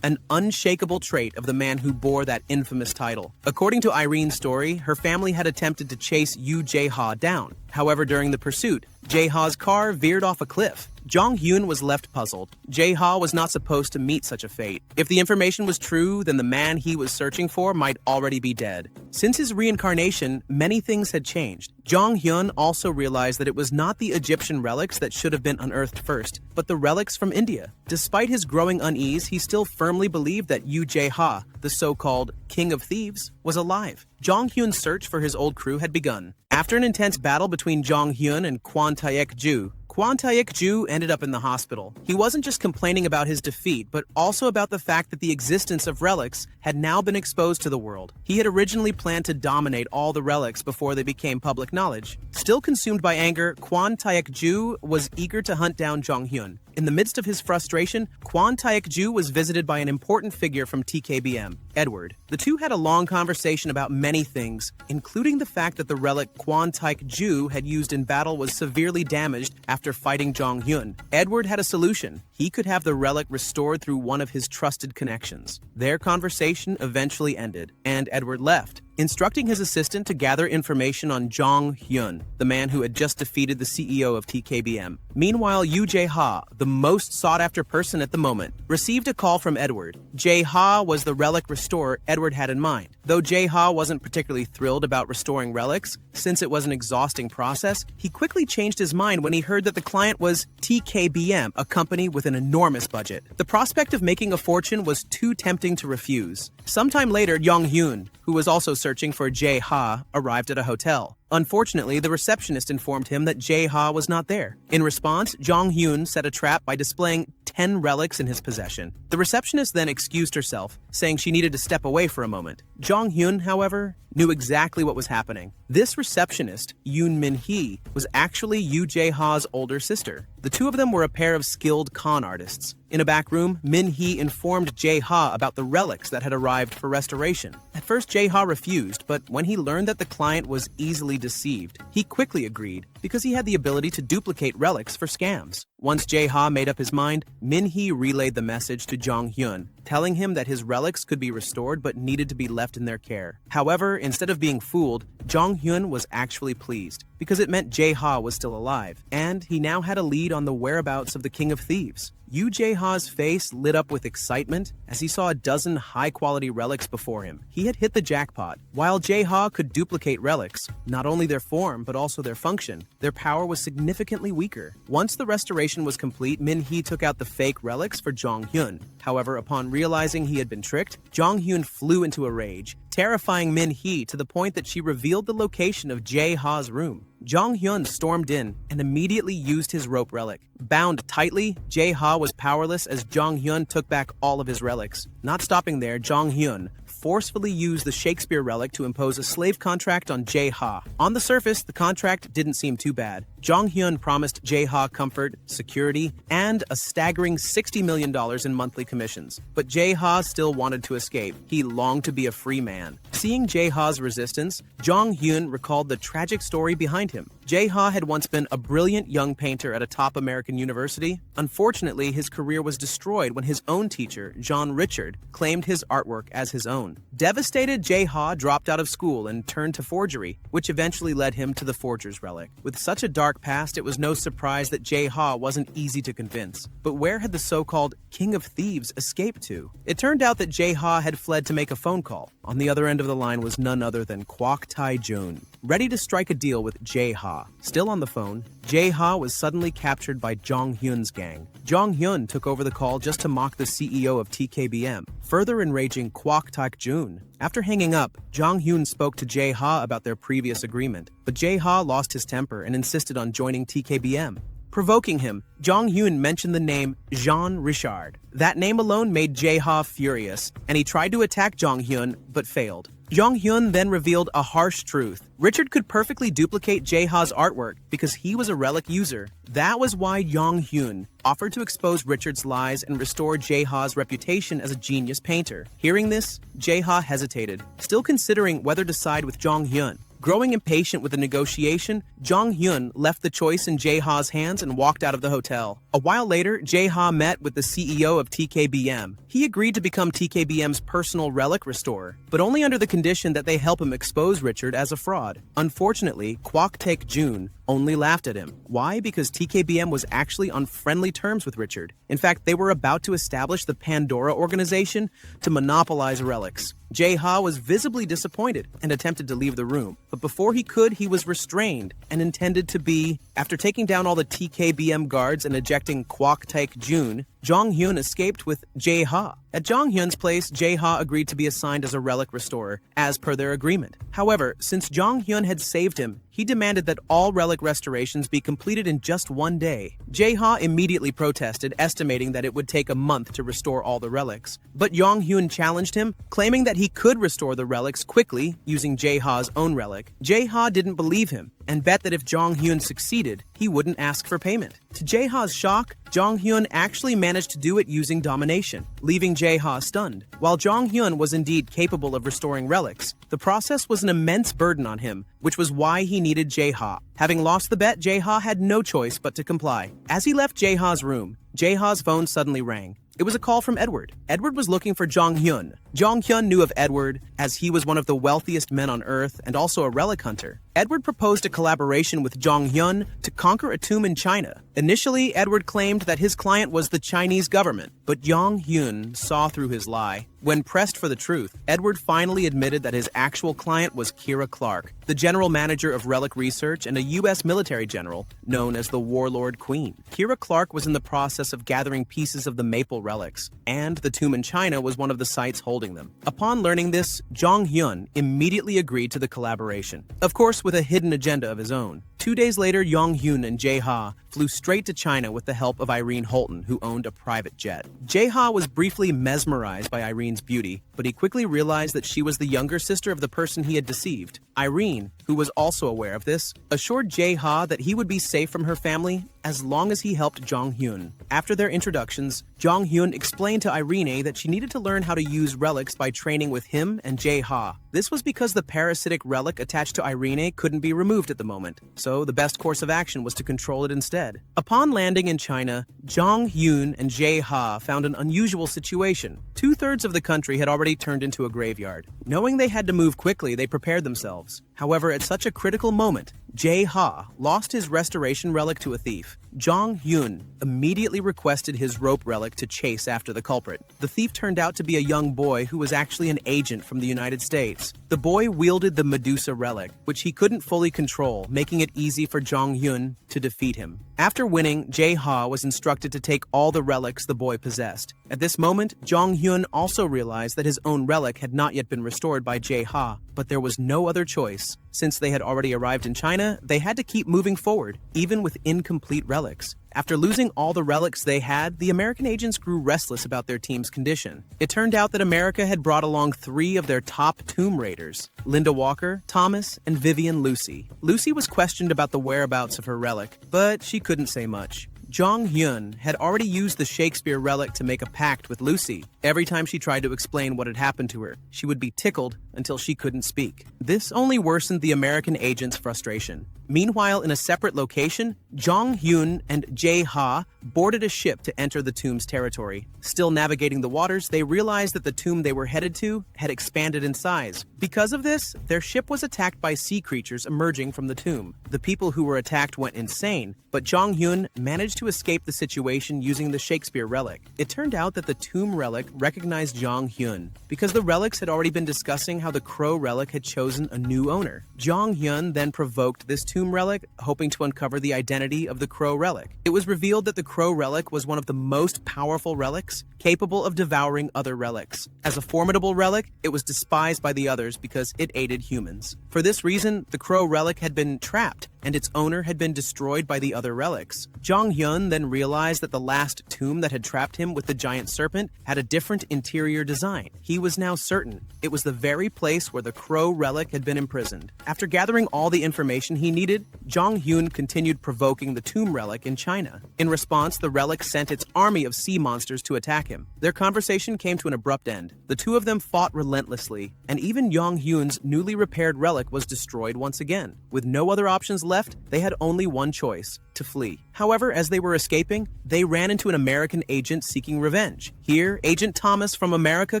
an unshakable trait of the man who bore that infamous title. According to Irene's story, her family had attempted to chase Yoo Jae-ha down. However, during the pursuit, Jae-ha's car veered off a cliff. Jong Hyun was left puzzled. Jae-ha was not supposed to meet such a fate. If the information was true, then the man he was searching for might already be dead. Since his reincarnation, many things had changed. Jong Hyun also realized that it was not the Egyptian relics that should have been unearthed first, but the relics from India. Despite his growing unease, he still firmly believed that Yu Jae-ha, the so-called King of Thieves, was alive. Jong Hyun's search for his old crew had begun. After an intense battle between Jong Hyun and Kwon Taek-ju, Kwon Taek-ju ended up in the hospital. He wasn't just complaining about his defeat, but also about the fact that the existence of relics had now been exposed to the world. He had originally planned to dominate all the relics before they became public knowledge. Still consumed by anger, Kwon Taek-ju was eager to hunt down Jong Hyun. In the midst of his frustration, Kwon Taek-ju was visited by an important figure from TKBM, Edward. The two had a long conversation about many things, including the fact that the relic Kwon Taek-ju had used in battle was severely damaged after fighting Jong Hyun. Edward had a solution. He could have the relic restored through one of his trusted connections. Their conversation eventually ended, and Edward left, instructing his assistant to gather information on Jong Hyun, the man who had just defeated the CEO of TKBM. Meanwhile, Yu Jae-ha, the most sought-after person at the moment, received a call from Edward. Jae-ha was the relic restorer Edward had in mind. Though Jae-ha wasn't particularly thrilled about restoring relics, since it was an exhausting process, he quickly changed his mind when he heard that the client was TKBM, a company with an enormous budget. The prospect of making a fortune was too tempting to refuse. Sometime later, Jong Hyun, who was also searching for Jae-ha, arrived at a hotel. Unfortunately, the receptionist informed him that Jae-ha was not there. In response, Jong Hyun set a trap by displaying 10 relics in his possession. The receptionist then excused herself, saying she needed to step away for a moment. Jong Hyun, however, knew exactly what was happening. This receptionist, Yoon Min-hee, was actually Yu Jae-ha's older sister. The two of them were a pair of skilled con artists. In a back room, Min-hee informed Jae-ha about the relics that had arrived for restoration. At first, Jae-ha refused, but when he learned that the client was easily deceived, he quickly agreed, because he had the ability to duplicate relics for scams. Once Jae-ha made up his mind, Min-hee relayed the message to Jong Hyun, telling him that his relics could be restored but needed to be left in their care. However, instead of being fooled, Jong Hyun was actually pleased, because it meant Jae-ha was still alive, and he now had a lead on the whereabouts of the King of Thieves. Yu Jae-ha's face lit up with excitement as he saw a dozen high-quality relics before him. He had hit the jackpot. While Jae-ha could duplicate relics, not only their form but also their function, their power was significantly weaker. Once the restoration was complete, Min-hee took out the fake relics for Jong Hyun. However, upon realizing he had been tricked, Jong Hyun flew into a rage, terrifying Min-hee to the point that she revealed the location of Jae-ha's room. Jong Hyun stormed in and immediately used his rope relic. Bound tightly, Jae-ha was powerless as Jong Hyun took back all of his relics. Not stopping there, Jong Hyun forcefully used the Shakespeare relic to impose a slave contract on Jae-ha. On the surface, the contract didn't seem too bad. Jong Hyun promised Jae-ha comfort, security, and a staggering $60 million in monthly commissions. But Jae-ha still wanted to escape. He longed to be a free man. Seeing Jae-ha's resistance, Jong Hyun recalled the tragic story behind him. Jae-ha had once been a brilliant young painter at a top American university. Unfortunately, his career was destroyed when his own teacher, John Richard, claimed his artwork as his own. Devastated, Jae-ha dropped out of school and turned to forgery, which eventually led him to the forger's relic. With such a dark past, it was no surprise that Jae-ha wasn't easy to convince. But where had the so-called King of Thieves escaped to? It turned out that Jae-ha had fled to make a phone call. On the other end of the line was none other than Kwok Tae-joon, ready to strike a deal with Jae-ha. Still on the phone, Jae-ha was suddenly captured by Jong Hyun's gang. Jong Hyun took over the call just to mock the CEO of TKBM, further enraging Kwok Taek-joon. After hanging up, Jong Hyun spoke to Jae-ha about their previous agreement, but Jae-ha lost his temper and insisted on joining TKBM. Provoking him, Jong Hyun mentioned the name Jean Richard. That name alone made Jae-ha furious, and he tried to attack Jong Hyun, but failed. Jong Hyun then revealed a harsh truth. Richard could perfectly duplicate Jae-ha's artwork because he was a relic user. That was why Jong Hyun offered to expose Richard's lies and restore Jae-ha's reputation as a genius painter. Hearing this, Jae-ha hesitated, still considering whether to side with Jong Hyun. Growing impatient with the negotiation, Jong Hyun left the choice in Jae-ha's hands and walked out of the hotel. A while later, Jae-ha met with the CEO of TKBM. He agreed to become TKBM's personal relic restorer, but only under the condition that they help him expose Richard as a fraud. Unfortunately, Kwok Taek-joon, only laughed at him. Why? Because TKBM was actually on friendly terms with Richard. In fact, they were about to establish the Pandora organization to monopolize relics. Jae-ha was visibly disappointed and attempted to leave the room. But before he could, he was restrained and intended to be... After taking down all the TKBM guards and ejecting Kwok Taek-jun, Jong-hyun escaped with Jae-ha. At Jong-hyun's place, Jae-ha agreed to be assigned as a relic restorer, as per their agreement. However, since Jong-hyun had saved him, he demanded that all relic restorations be completed in just one day. Jae-ha immediately protested, estimating that it would take a month to restore all the relics. But Jong-hyun challenged him, claiming that he could restore the relics quickly using Jae-ha's own relic. Jae-ha didn't believe him and bet that if Jong-hyun succeeded, he wouldn't ask for payment. To Jae-ha's shock, Jong-hyun actually managed to do it using domination, leaving Jae-ha stunned. While Jong-hyun was indeed capable of restoring relics, the process was an immense burden on him, which was why he needed Jae-ha. Having lost the bet, Jae-ha had no choice but to comply. As he left Jae-ha's room, Jae-ha's phone suddenly rang. It was a call from Edward. Edward was looking for Jong-hyun. Jong-hyun knew of Edward as he was one of the wealthiest men on Earth and also a relic hunter. Edward proposed a collaboration with Jong-hyun to conquer a tomb in China. Initially, Edward claimed that his client was the Chinese government, but Jong-hyun saw through his lie. When pressed for the truth, Edward finally admitted that his actual client was Kira Clark, the general manager of relic research and a U.S. military general known as the Warlord Queen. Kira Clark was in the process of gathering pieces of the maple relics, and the tomb in China was one of the sites holding them. Upon learning this, Jong-hyun immediately agreed to the collaboration, of course with a hidden agenda of his own. 2 days later, Jong-hyun and Jae-ha flew straight to China with the help of Irene Holton, who owned a private jet. Jae-ha was briefly mesmerized by Irene's beauty, but he quickly realized that she was the younger sister of the person he had deceived. Irene, who was also aware of this, assured Jae-ha that he would be safe from her family as long as he helped Jong-hyun. After their introductions, Jong-hyun explained to Irene that she needed to learn how to use relics by training with him and Jae-ha. This was because the parasitic relic attached to Irene couldn't be removed at the moment, so the best course of action was to control it instead. Upon landing in China, Jong-hyun and Jae-ha found an unusual situation. 2/3 of the country had already turned into a graveyard. Knowing they had to move quickly, they prepared themselves. However, at such a critical moment, Jae-ha lost his restoration relic to a thief. Jong-hyun immediately requested his rope relic to chase after the culprit. The thief turned out to be a young boy who was actually an agent from the United States. The boy wielded the Medusa relic, which he couldn't fully control, making it easy for Jong-hyun to defeat him. After winning, Jae-ha was instructed to take all the relics the boy possessed. At this moment, Jong-hyun also realized that his own relic had not yet been restored by Jae-ha, but there was no other choice. Since they had already arrived in China, they had to keep moving forward, even with incomplete relics. After losing all the relics they had, the American agents grew restless about their team's condition. It turned out that America had brought along 3 of their top tomb raiders, Linda Walker, Thomas, and Vivian Lucy. Lucy was questioned about the whereabouts of her relic, but she couldn't say much. Jong-hyun had already used the Shakespeare relic to make a pact with Lucy. Every time she tried to explain what had happened to her, she would be tickled until she couldn't speak. This only worsened the American agent's frustration. Meanwhile, in a separate location, Jong-hyun and Jae-ha boarded a ship to enter the tomb's territory. Still navigating the waters, they realized that the tomb they were headed to had expanded in size. Because of this, their ship was attacked by sea creatures emerging from the tomb. The people who were attacked went insane, but Jong-hyun managed to escape the situation using the Shakespeare relic. It turned out that the tomb relic recognized Jong-hyun because the relics had already been discussing how the crow relic had chosen a new owner. Jong-hyun then provoked this tomb relic, hoping to uncover the identity of the crow relic. It was revealed that the crow relic was one of the most powerful relics, capable of devouring other relics. As a formidable relic, it was despised by the others because it aided humans. For this reason, the crow relic had been trapped, and its owner had been destroyed by the other relics. Jong-hyun then realized that the last tomb that had trapped him with the giant serpent had a different interior design. He was now certain it was the very place where the crow relic had been imprisoned. After gathering all the information he needed, Jong-hyun continued provoking the tomb relic in China. In response, the relic sent its army of sea monsters to attack him. Their conversation came to an abrupt end. The two of them fought relentlessly, and even Jong-hyun's newly repaired relic was destroyed once again. With no other options left, they had only one choice: to flee. However, as they were escaping, they ran into an American agent seeking revenge. Here, Agent Thomas from America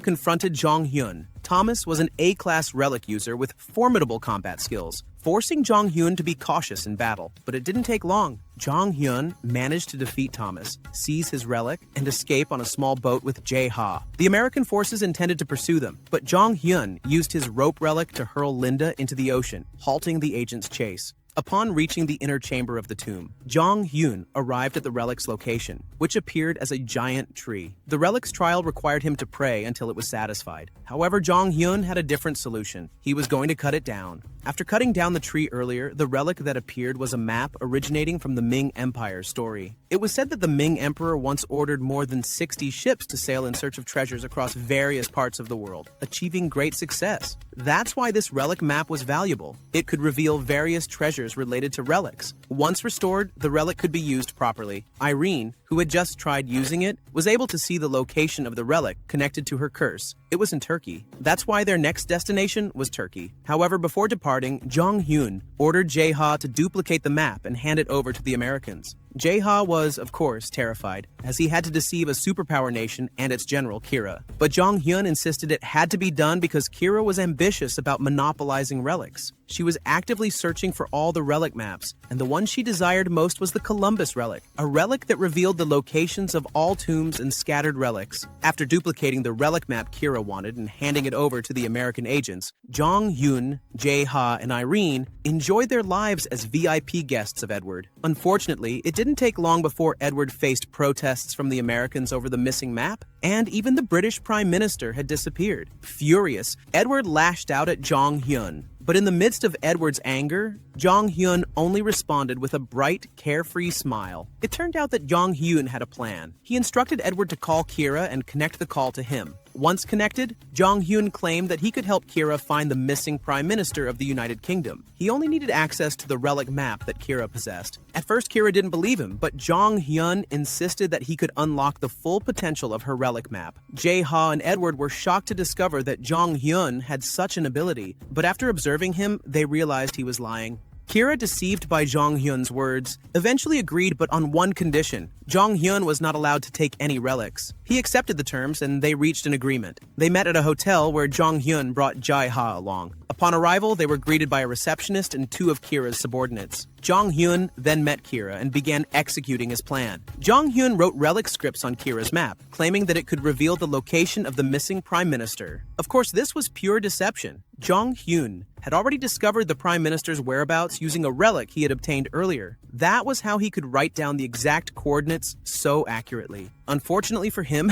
confronted Jong Hyun. Thomas was an A-class relic user with formidable combat skills, forcing Jong Hyun to be cautious in battle. But it didn't take long. Jong Hyun managed to defeat Thomas, seize his relic, and escape on a small boat with Jae-ha. The American forces intended to pursue them, but Jong Hyun used his rope relic to hurl Linda into the ocean, halting the agent's chase. Upon reaching the inner chamber of the tomb, Jong Hyun arrived at the relic's location, which appeared as a giant tree. The relic's trial required him to pray until it was satisfied. However, Jong Hyun had a different solution. He was going to cut it down. After cutting down the tree earlier, the relic that appeared was a map originating from the Ming Empire's story. It was said that the Ming Emperor once ordered more than 60 ships to sail in search of treasures across various parts of the world, achieving great success. That's why this relic map was valuable. It could reveal various treasures related to relics. Once restored, the relic could be used properly. Irene, who had just tried using it, was able to see the location of the relic connected to her curse. It was in Turkey. That's why their next destination was Turkey. However, before departing, Jong Hyun ordered Jae-ha to duplicate the map and hand it over to the Americans. Jae-ha was, of course, terrified, as he had to deceive a superpower nation and its general, Kira. But Jong Hyun insisted it had to be done because Kira was ambitious about monopolizing relics. She was actively searching for all the relic maps, and the one she desired most was the Columbus relic, a relic that revealed the locations of all tombs and scattered relics. After duplicating the relic map Kira wanted and handing it over to the American agents, Jong Hyun, Jae-ha, and Irene enjoyed their lives as VIP guests of Edward. Unfortunately, it didn't take long before Edward faced protests from the Americans over the missing map, and even the British Prime Minister had disappeared. Furious, Edward lashed out at Jong Hyun. But in the midst of Edward's anger, Jong Hyun only responded with a bright, carefree smile. It turned out that Jong Hyun had a plan. He instructed Edward to call Kira and connect the call to him. Once connected, Jong Hyun claimed that he could help Kira find the missing Prime Minister of the United Kingdom. He only needed access to the relic map that Kira possessed. At first, Kira didn't believe him, but Jong Hyun insisted that he could unlock the full potential of her relic map. Jae-ha and Edward were shocked to discover that Jong Hyun had such an ability, but after observing him, they realized he was lying. Kira, deceived by Jong Hyun's words, eventually agreed, but on one condition. Jong Hyun was not allowed to take any relics. He accepted the terms and they reached an agreement. They met at a hotel where Jong Hyun brought Jae-ha along. Upon arrival, they were greeted by a receptionist and two of Kira's subordinates. Jong Hyun then met Kira and began executing his plan. Jong Hyun wrote relic scripts on Kira's map, claiming that it could reveal the location of the missing prime minister. Of course, this was pure deception. Jong Hyun had already discovered the prime minister's whereabouts using a relic he had obtained earlier. That was how he could write down the exact coordinates so accurately. Unfortunately for him,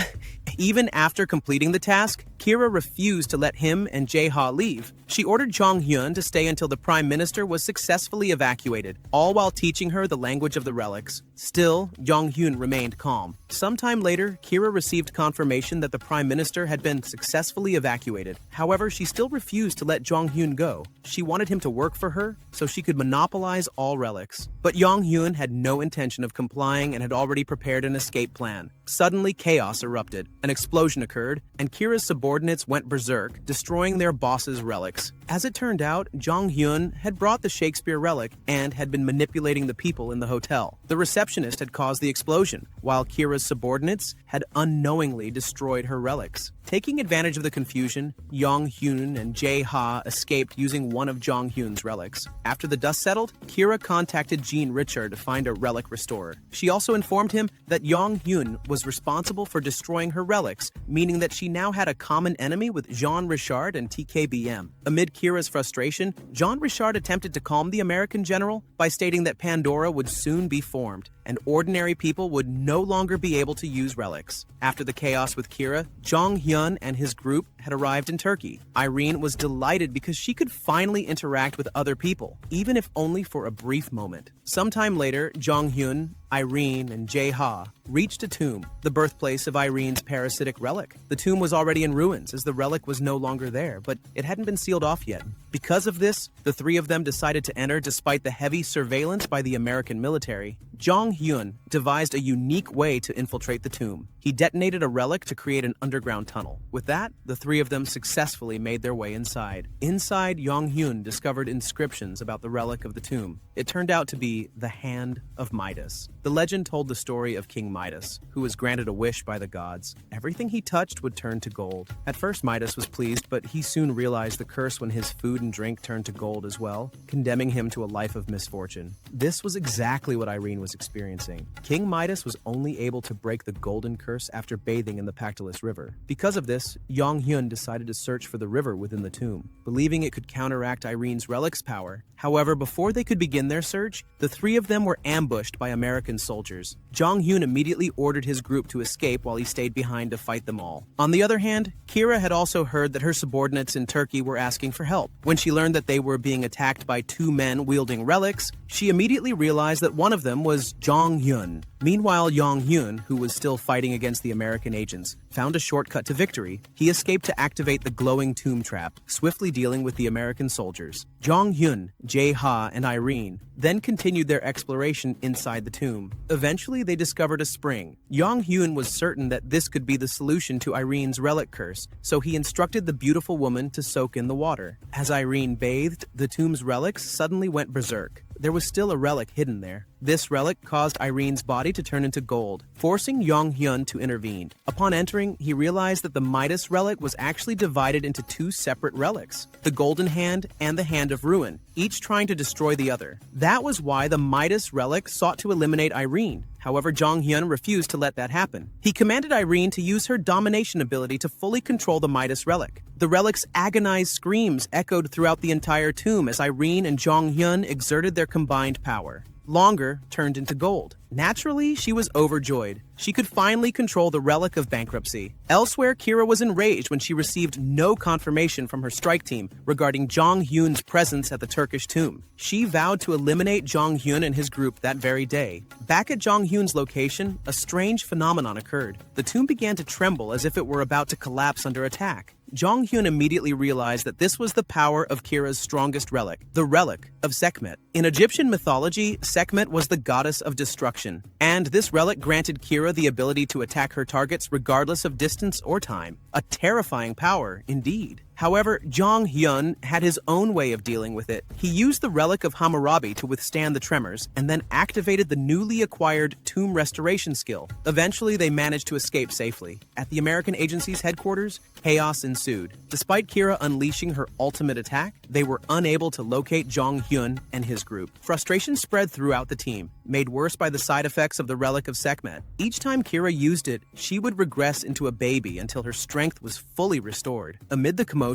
even after completing the task, Kira refused to let him and Jae-ha leave. She ordered Jong Hyun to stay until the prime minister was successfully evacuated, all while teaching her the language of the relics. Still, Jong Hyun remained calm. Sometime later, Kira received confirmation that the prime minister had been successfully evacuated. However, she still refused to let Jong Hyun go. She wanted him to work for her so she could monopolize all relics. But Jong Hyun had no intention of complying and had already prepared an escape plan. Suddenly, chaos erupted. An explosion occurred, and Kira's subordinates went berserk, destroying their boss's relics. As it turned out, Jong Hyun had brought the Shakespeare relic and had been manipulating the people in the hotel. The receptionist had caused the explosion, while Kira's subordinates had unknowingly destroyed her relics. Taking advantage of the confusion, Jong Hyun and Jae-ha escaped using one of Jong Hyun's relics. After the dust settled, Kira contacted Jean Richard to find a relic restorer. She also informed him that Jong Hyun was responsible for destroying her relics, meaning that she now had a common enemy with Jean Richard and TKBM. Amid Kira's frustration, Jean Richard attempted to calm the American general by stating that Pandora would soon be formed, and ordinary people would no longer be able to use relics. After the chaos with Kira, Jong Hyun and his group had arrived in Turkey. Irene was delighted because she could finally interact with other people, even if only for a brief moment. Sometime later, Jong Hyun, Irene, and Jae-ha reached a tomb, the birthplace of Irene's parasitic relic. The tomb was already in ruins as the relic was no longer there, but it hadn't been sealed off yet. Because of this, the three of them decided to enter despite the heavy surveillance by the American military. Jong Hyun devised a unique way to infiltrate the tomb. He detonated a relic to create an underground tunnel. With that, the three of them successfully made their way inside. Inside, Yong-hyun discovered inscriptions about the relic of the tomb. It turned out to be the Hand of Midas. The legend told the story of King Midas, who was granted a wish by the gods. Everything he touched would turn to gold. At first, Midas was pleased, but he soon realized the curse when his food and drink turned to gold as well, condemning him to a life of misfortune. This was exactly what Irene was experiencing. King Midas was only able to break the golden curse after bathing in the Pactolus River. Because of this, Yong-hyun decided to search for the river within the tomb, believing it could counteract Irene's relic's power. However, before they could begin their search, the three of them were ambushed by American soldiers. Jong-hyun immediately ordered his group to escape while he stayed behind to fight them all. On the other hand, Kira had also heard that her subordinates in Turkey were asking for help. When she learned that they were being attacked by two men wielding relics, she immediately realized that one of them was Jong-hyun. Meanwhile, Yong-hyun, who was still fighting against the American agents, found a shortcut to victory. He escaped to activate the glowing tomb trap, swiftly dealing with the American soldiers. Jong-hyun, Jae-ha, and Irene then continued their exploration inside the tomb. Eventually, they discovered a spring. Yong-hyun was certain that this could be the solution to Irene's relic curse, so he instructed the beautiful woman to soak in the water. As Irene bathed, the tomb's relics suddenly went berserk. There was still a relic hidden there. This relic caused Irene's body to turn into gold, forcing Yong-hyun to intervene. Upon entering, he realized that the Midas relic was actually divided into two separate relics, the Golden Hand and the Hand of Ruin, each trying to destroy the other. That was why the Midas relic sought to eliminate Irene. However, Jong-hyun refused to let that happen. He commanded Irene to use her domination ability to fully control the Midas relic. The relic's agonized screams echoed throughout the entire tomb as Irene and Jong-hyun exerted their combined power. Longer turned into gold. Naturally, she was overjoyed. She could finally control the relic of bankruptcy. Elsewhere, Kira was enraged when she received no confirmation from her strike team regarding Jong-hyun's presence at the Turkish tomb. She vowed to eliminate Jong-hyun and his group that very day. Back at Jong-hyun's location, a strange phenomenon occurred. The tomb began to tremble as if it were about to collapse under attack. Jong-hyun immediately realized that this was the power of Kira's strongest relic, the Relic of Sekhmet. In Egyptian mythology, Sekhmet was the goddess of destruction, and this relic granted Kira the ability to attack her targets regardless of distance or time. A terrifying power, indeed. However, Jong-hyun had his own way of dealing with it. He used the Relic of Hammurabi to withstand the tremors, and then activated the newly acquired tomb restoration skill. Eventually, they managed to escape safely. At the American agency's headquarters, chaos ensued. Despite Kira unleashing her ultimate attack, they were unable to locate Jong-hyun and his group. Frustration spread throughout the team, made worse by the side effects of the Relic of Sekhmet. Each time Kira used it, she would regress into a baby until her strength was fully restored. Amid the commotion,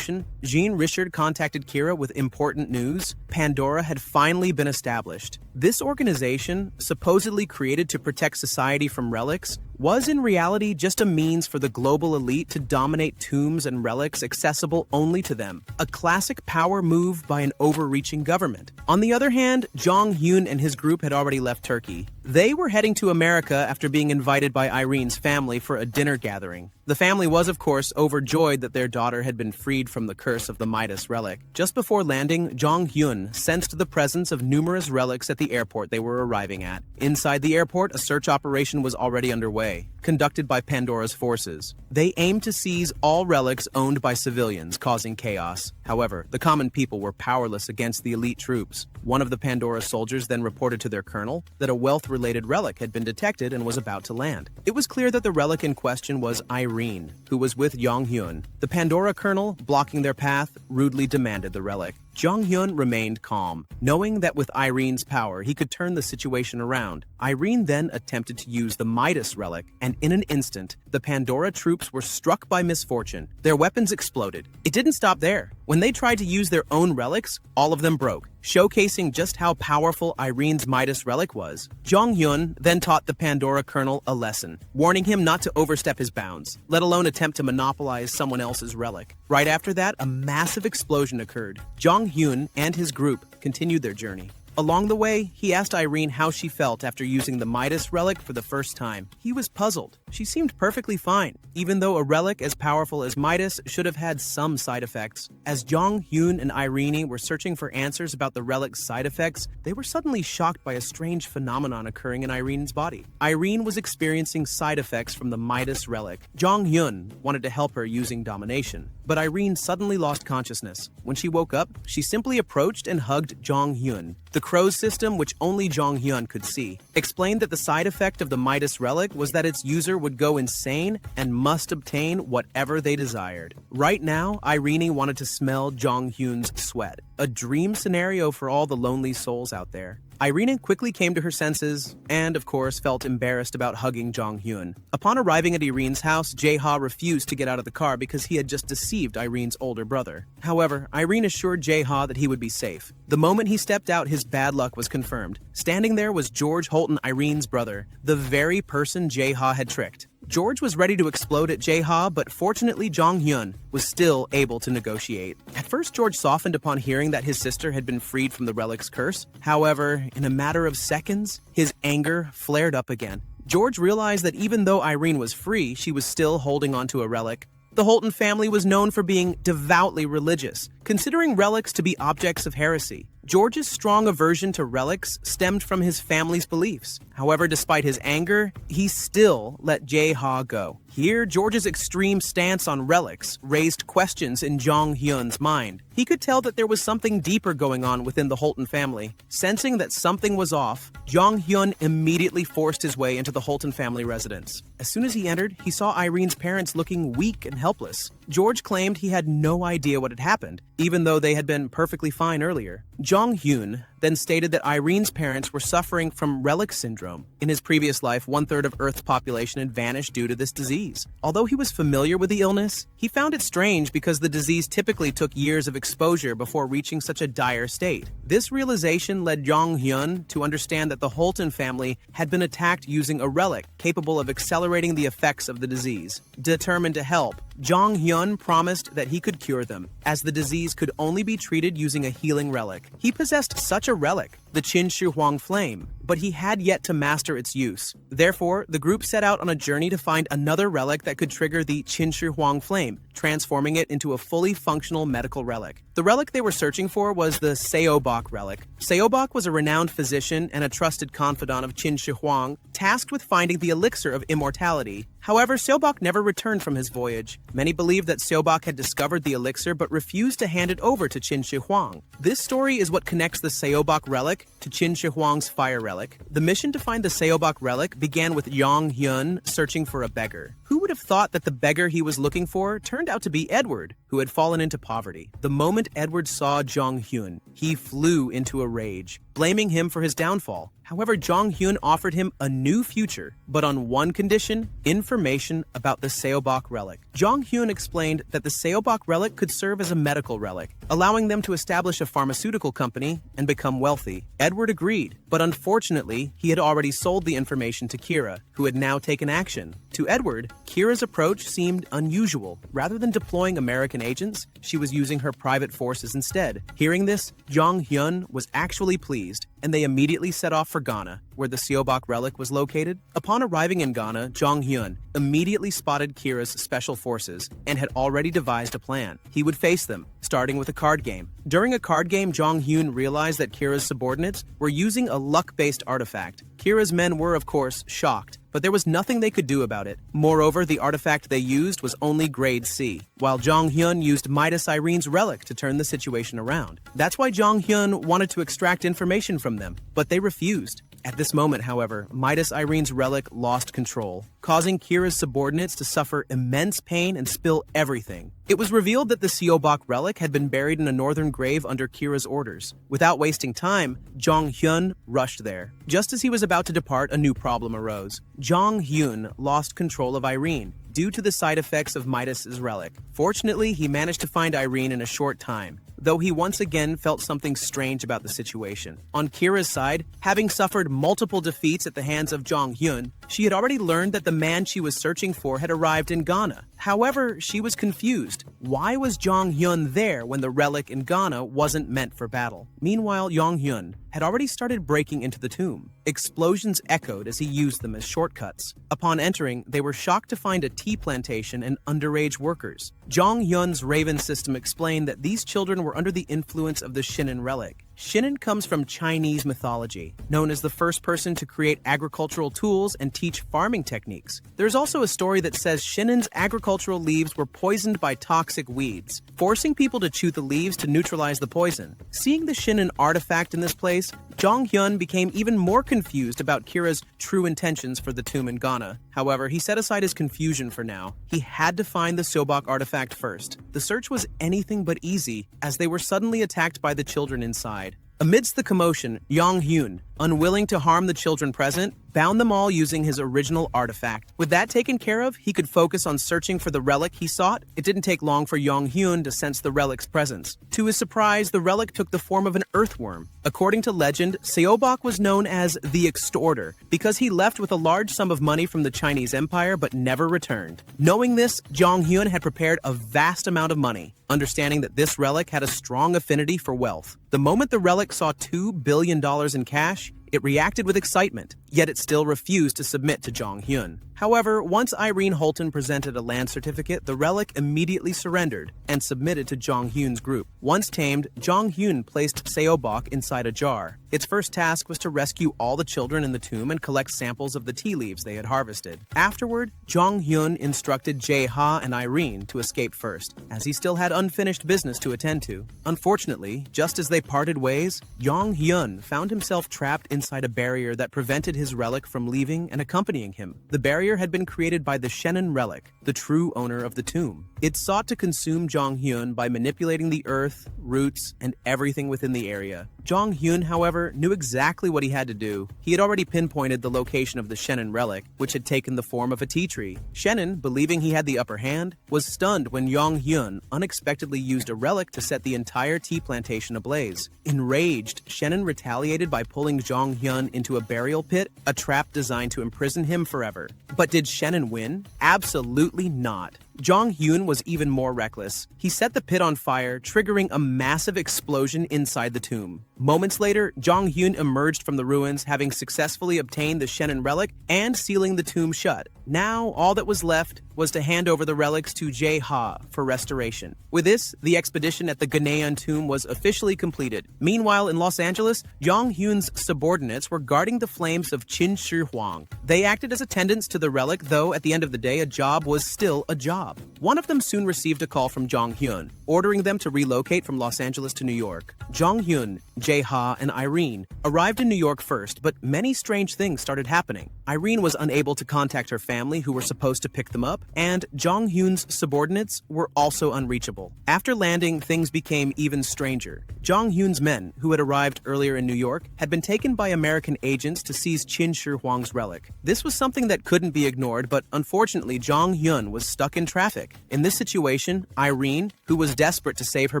Jean Richard contacted Kira with important news. Pandora had finally been established. This organization, supposedly created to protect society from relics, was in reality just a means for the global elite to dominate tombs and relics accessible only to them. A classic power move by an overreaching government. On the other hand, Jong-hyun and his group had already left Turkey. They were heading to America after being invited by Irene's family for a dinner gathering. The family was, of course, overjoyed that their daughter had been freed from the curse of the Midas relic. Just before landing, Jong-hyun sensed the presence of numerous relics at the airport they were arriving at. Inside the airport, a search operation was already underway, conducted by Pandora's forces. They aimed to seize all relics owned by civilians, causing chaos. However, the common people were powerless against the elite troops. One of the Pandora soldiers then reported to their colonel that a wealth-related relic had been detected and was about to land. It was clear that the relic in question was Irene, who was with Jong-hyun. The Pandora colonel, blocking their path, rudely demanded the relic. Jong-hyun remained calm, knowing that with Irene's power, he could turn the situation around. Irene then attempted to use the Midas relic, and in an instant, the Pandora troops were struck by misfortune. Their weapons exploded. It didn't stop there. When they tried to use their own relics, all of them broke, showcasing just how powerful Irene's Midas relic was. Jong-hyun then taught the Pandora colonel a lesson, warning him not to overstep his bounds, let alone attempt to monopolize someone else's relic. Right after that, a massive explosion occurred. Jong-hyun and his group continued their journey. Along the way, he asked Irene how she felt after using the Midas relic for the first time. He was puzzled. She seemed perfectly fine, even though a relic as powerful as Midas should have had some side effects. As Jong Hyun and Irene were searching for answers about the relic's side effects, they were suddenly shocked by a strange phenomenon occurring in Irene's body. Irene was experiencing side effects from the Midas relic. Jong Hyun wanted to help her using domination, but Irene suddenly lost consciousness. When she woke up, she simply approached and hugged Jong Hyun. The crow's system, which only Jong Hyun could see, explained that the side effect of the Midas relic was that its user would go insane and must obtain whatever they desired. Right now, Irene wanted to smell Jong Hyun's sweat, a dream scenario for all the lonely souls out there. Irene quickly came to her senses and, of course, felt embarrassed about hugging Jong Hyun. Upon arriving at Irene's house, Jae-ha refused to get out of the car because he had just deceived Irene's older brother. However, Irene assured Jae-ha that he would be safe. The moment he stepped out, his bad luck was confirmed. Standing there was George Holton, Irene's brother, the very person Jae-ha had tricked. George was ready to explode at Jae-ha, but fortunately Jong Hyun was still able to negotiate. At first, George softened upon hearing that his sister had been freed from the relic's curse. However, in a matter of seconds, his anger flared up again. George realized that even though Irene was free, she was still holding onto a relic. The Holton family was known for being devoutly religious, considering relics to be objects of heresy. George's strong aversion to relics stemmed from his family's beliefs. However, despite his anger, he still let Jae-ha go. Here, George's extreme stance on relics raised questions in Jong Hyun's mind. He could tell that there was something deeper going on within the Holton family. Sensing that something was off, Jong Hyun immediately forced his way into the Holton family residence. As soon as he entered, he saw Irene's parents looking weak and helpless. George claimed he had no idea what had happened, even though they had been perfectly fine earlier. Jong Hyun then stated that Irene's parents were suffering from Relic syndrome. In his previous life, 1/3 of Earth's population had vanished due to this disease. Although he was familiar with the illness, he found it strange because the disease typically took years of exposure before reaching such a dire state. This realization led Jong Hyun to understand that the Holton family had been attacked using a relic capable of accelerating the effects of the disease. Determined to help, Jong Hyun promised that he could cure them, as the disease could only be treated using a healing relic. He possessed such a relic, the Qin Shi Huang Flame, but he had yet to master its use. Therefore, the group set out on a journey to find another relic that could trigger the Qin Shi Huang Flame, transforming it into a fully functional medical relic. The relic they were searching for was the Seobach relic. Seobach was a renowned physician and a trusted confidant of Qin Shi Huang, tasked with finding the elixir of immortality. However, Seobach never returned from his voyage. Many believe that Seobach had discovered the elixir but refused to hand it over to Qin Shi Huang. This story is what connects the Seobach relic to Qin Shi Huang's fire relic. The mission to find the Seobach relic began with Jong Hyun searching for a beggar. Who would have thought that the beggar he was looking for turned out to be Edward, who had fallen into poverty? The moment Edward saw Jong Hyun, he flew into a rage, blaming him for his downfall. However, Jong Hyun offered him a new future, but on one condition: information about the Seobach relic. Jong Hyun explained that the Seobach relic could serve as a medical relic, allowing them to establish a pharmaceutical company and become wealthy. Edward agreed, but unfortunately, he had already sold the information to Kira, who had now taken action. To Edward, Kira's approach seemed unusual. Rather than deploying American agents, she was using her private forces instead. Hearing this, Jong Hyun was actually pleased, and they immediately set off for Ghana, where the Seobach relic was located. Upon arriving in Ghana, Jong Hyun immediately spotted Kira's special forces and had already devised a plan. He would face them, starting with a card game. During a card game, Jong Hyun realized that Kira's subordinates were using a luck-based artifact. Kira's men were, of course, shocked, but there was nothing they could do about it. Moreover, the artifact they used was only grade C, while Jong Hyun used Midas Irene's relic to turn the situation around. That's why Jong Hyun wanted to extract information from them, but they refused. At this moment, however, Midas Irene's relic lost control, causing Kira's subordinates to suffer immense pain and spill everything. It was revealed that the Seobach relic had been buried in a northern grave under Kira's orders. Without wasting time, Jong Hyun rushed there. Just as he was about to depart, a new problem arose. Jong Hyun lost control of Irene due to the side effects of Midas's relic. Fortunately, he managed to find Irene in a short time, though he once again felt something strange about the situation. On Kira's side, having suffered multiple defeats at the hands of Jong Hyun, She had already learned that the man she was searching for had arrived in Ghana. However, she was confused. Why was Jong Hyun there when the relic in Ghana wasn't meant for battle? Meanwhile, Jong Hyun had already started breaking into the tomb. Explosions echoed as he used them as shortcuts. Upon entering, they were shocked to find a tea plantation and underage workers. Jong Hyun's Raven system explained that these children were under the influence of the Shinan relic. Shinan comes from Chinese mythology, known as the first person to create agricultural tools and teach farming techniques. There's also a story that says Shinan's agricultural leaves were poisoned by toxic weeds, forcing people to chew the leaves to neutralize the poison. Seeing the Shinan artifact in this place, Jong Hyun became even more confused about Kira's true intentions for the tomb in Ghana. However, he set aside his confusion for now. He had to find the Seobach artifact first. The search was anything but easy, as they were suddenly attacked by the children inside. Amidst the commotion, Jong Hyun, unwilling to harm the children present, bound them all using his original artifact. With that taken care of, he could focus on searching for the relic he sought. It didn't take long for Jong Hyun to sense the relic's presence. To his surprise, the relic took the form of an earthworm. According to legend, Seobach was known as the Extorter because he left with a large sum of money from the Chinese Empire but never returned. Knowing this, Jong Hyun had prepared a vast amount of money, understanding that this relic had a strong affinity for wealth. The moment the relic saw $2 billion in cash, it reacted with excitement, yet it still refused to submit to Jong Hyun. However, once Irene Holton presented a land certificate, the relic immediately surrendered and submitted to Jong Hyun's group. Once tamed, Jong Hyun placed Seobach inside a jar. Its first task was to rescue all the children in the tomb and collect samples of the tea leaves they had harvested. Afterward, Jong Hyun instructed Jae-ha and Irene to escape first, as he still had unfinished business to attend to. Unfortunately, just as they parted ways, Jong Hyun found himself trapped inside a barrier that prevented his relic from leaving and accompanying him. The barrier had been created by the Shinan relic, the true owner of the tomb. It sought to consume Jong Hyun by manipulating the earth, roots, and everything within the area. Jong Hyun, however, knew exactly what he had to do. He had already pinpointed the location of the Shinan relic, which had taken the form of a tea tree. Shinan, believing he had the upper hand, was stunned when Jong Hyun unexpectedly used a relic to set the entire tea plantation ablaze. Enraged, Shinan retaliated by pulling Jong Hyun into a burial pit, a trap designed to imprison him forever. But did Shinan win? Absolutely not. Jong Hyun was even more reckless. He set the pit on fire, triggering a massive explosion inside the tomb. Moments later, Jong Hyun emerged from the ruins, having successfully obtained the Shinan relic and sealing the tomb shut. Now, all that was left was to hand over the relics to Jae-ha for restoration. With this, the expedition at the Ghanaian tomb was officially completed. Meanwhile, in Los Angeles, Jong Hyun's subordinates were guarding the flames of Qin Shi Huang. They acted as attendants to the relic, though at the end of the day, a job was still a job. One of them soon received a call from Jong Hyun, ordering them to relocate from Los Angeles to New York. Jong Hyun, Jae-ha, and Irene arrived in New York first, but many strange things started happening. Irene was unable to contact her family, who were supposed to pick them up, and Jong Hyun's subordinates were also unreachable. After landing, things became even stranger. Jong Hyun's men, who had arrived earlier in New York, had been taken by American agents to seize Qin Shi Huang's relic. This was something that couldn't be ignored, but unfortunately, Jong Hyun was stuck in traffic. In this situation, Irene, who was desperate to save her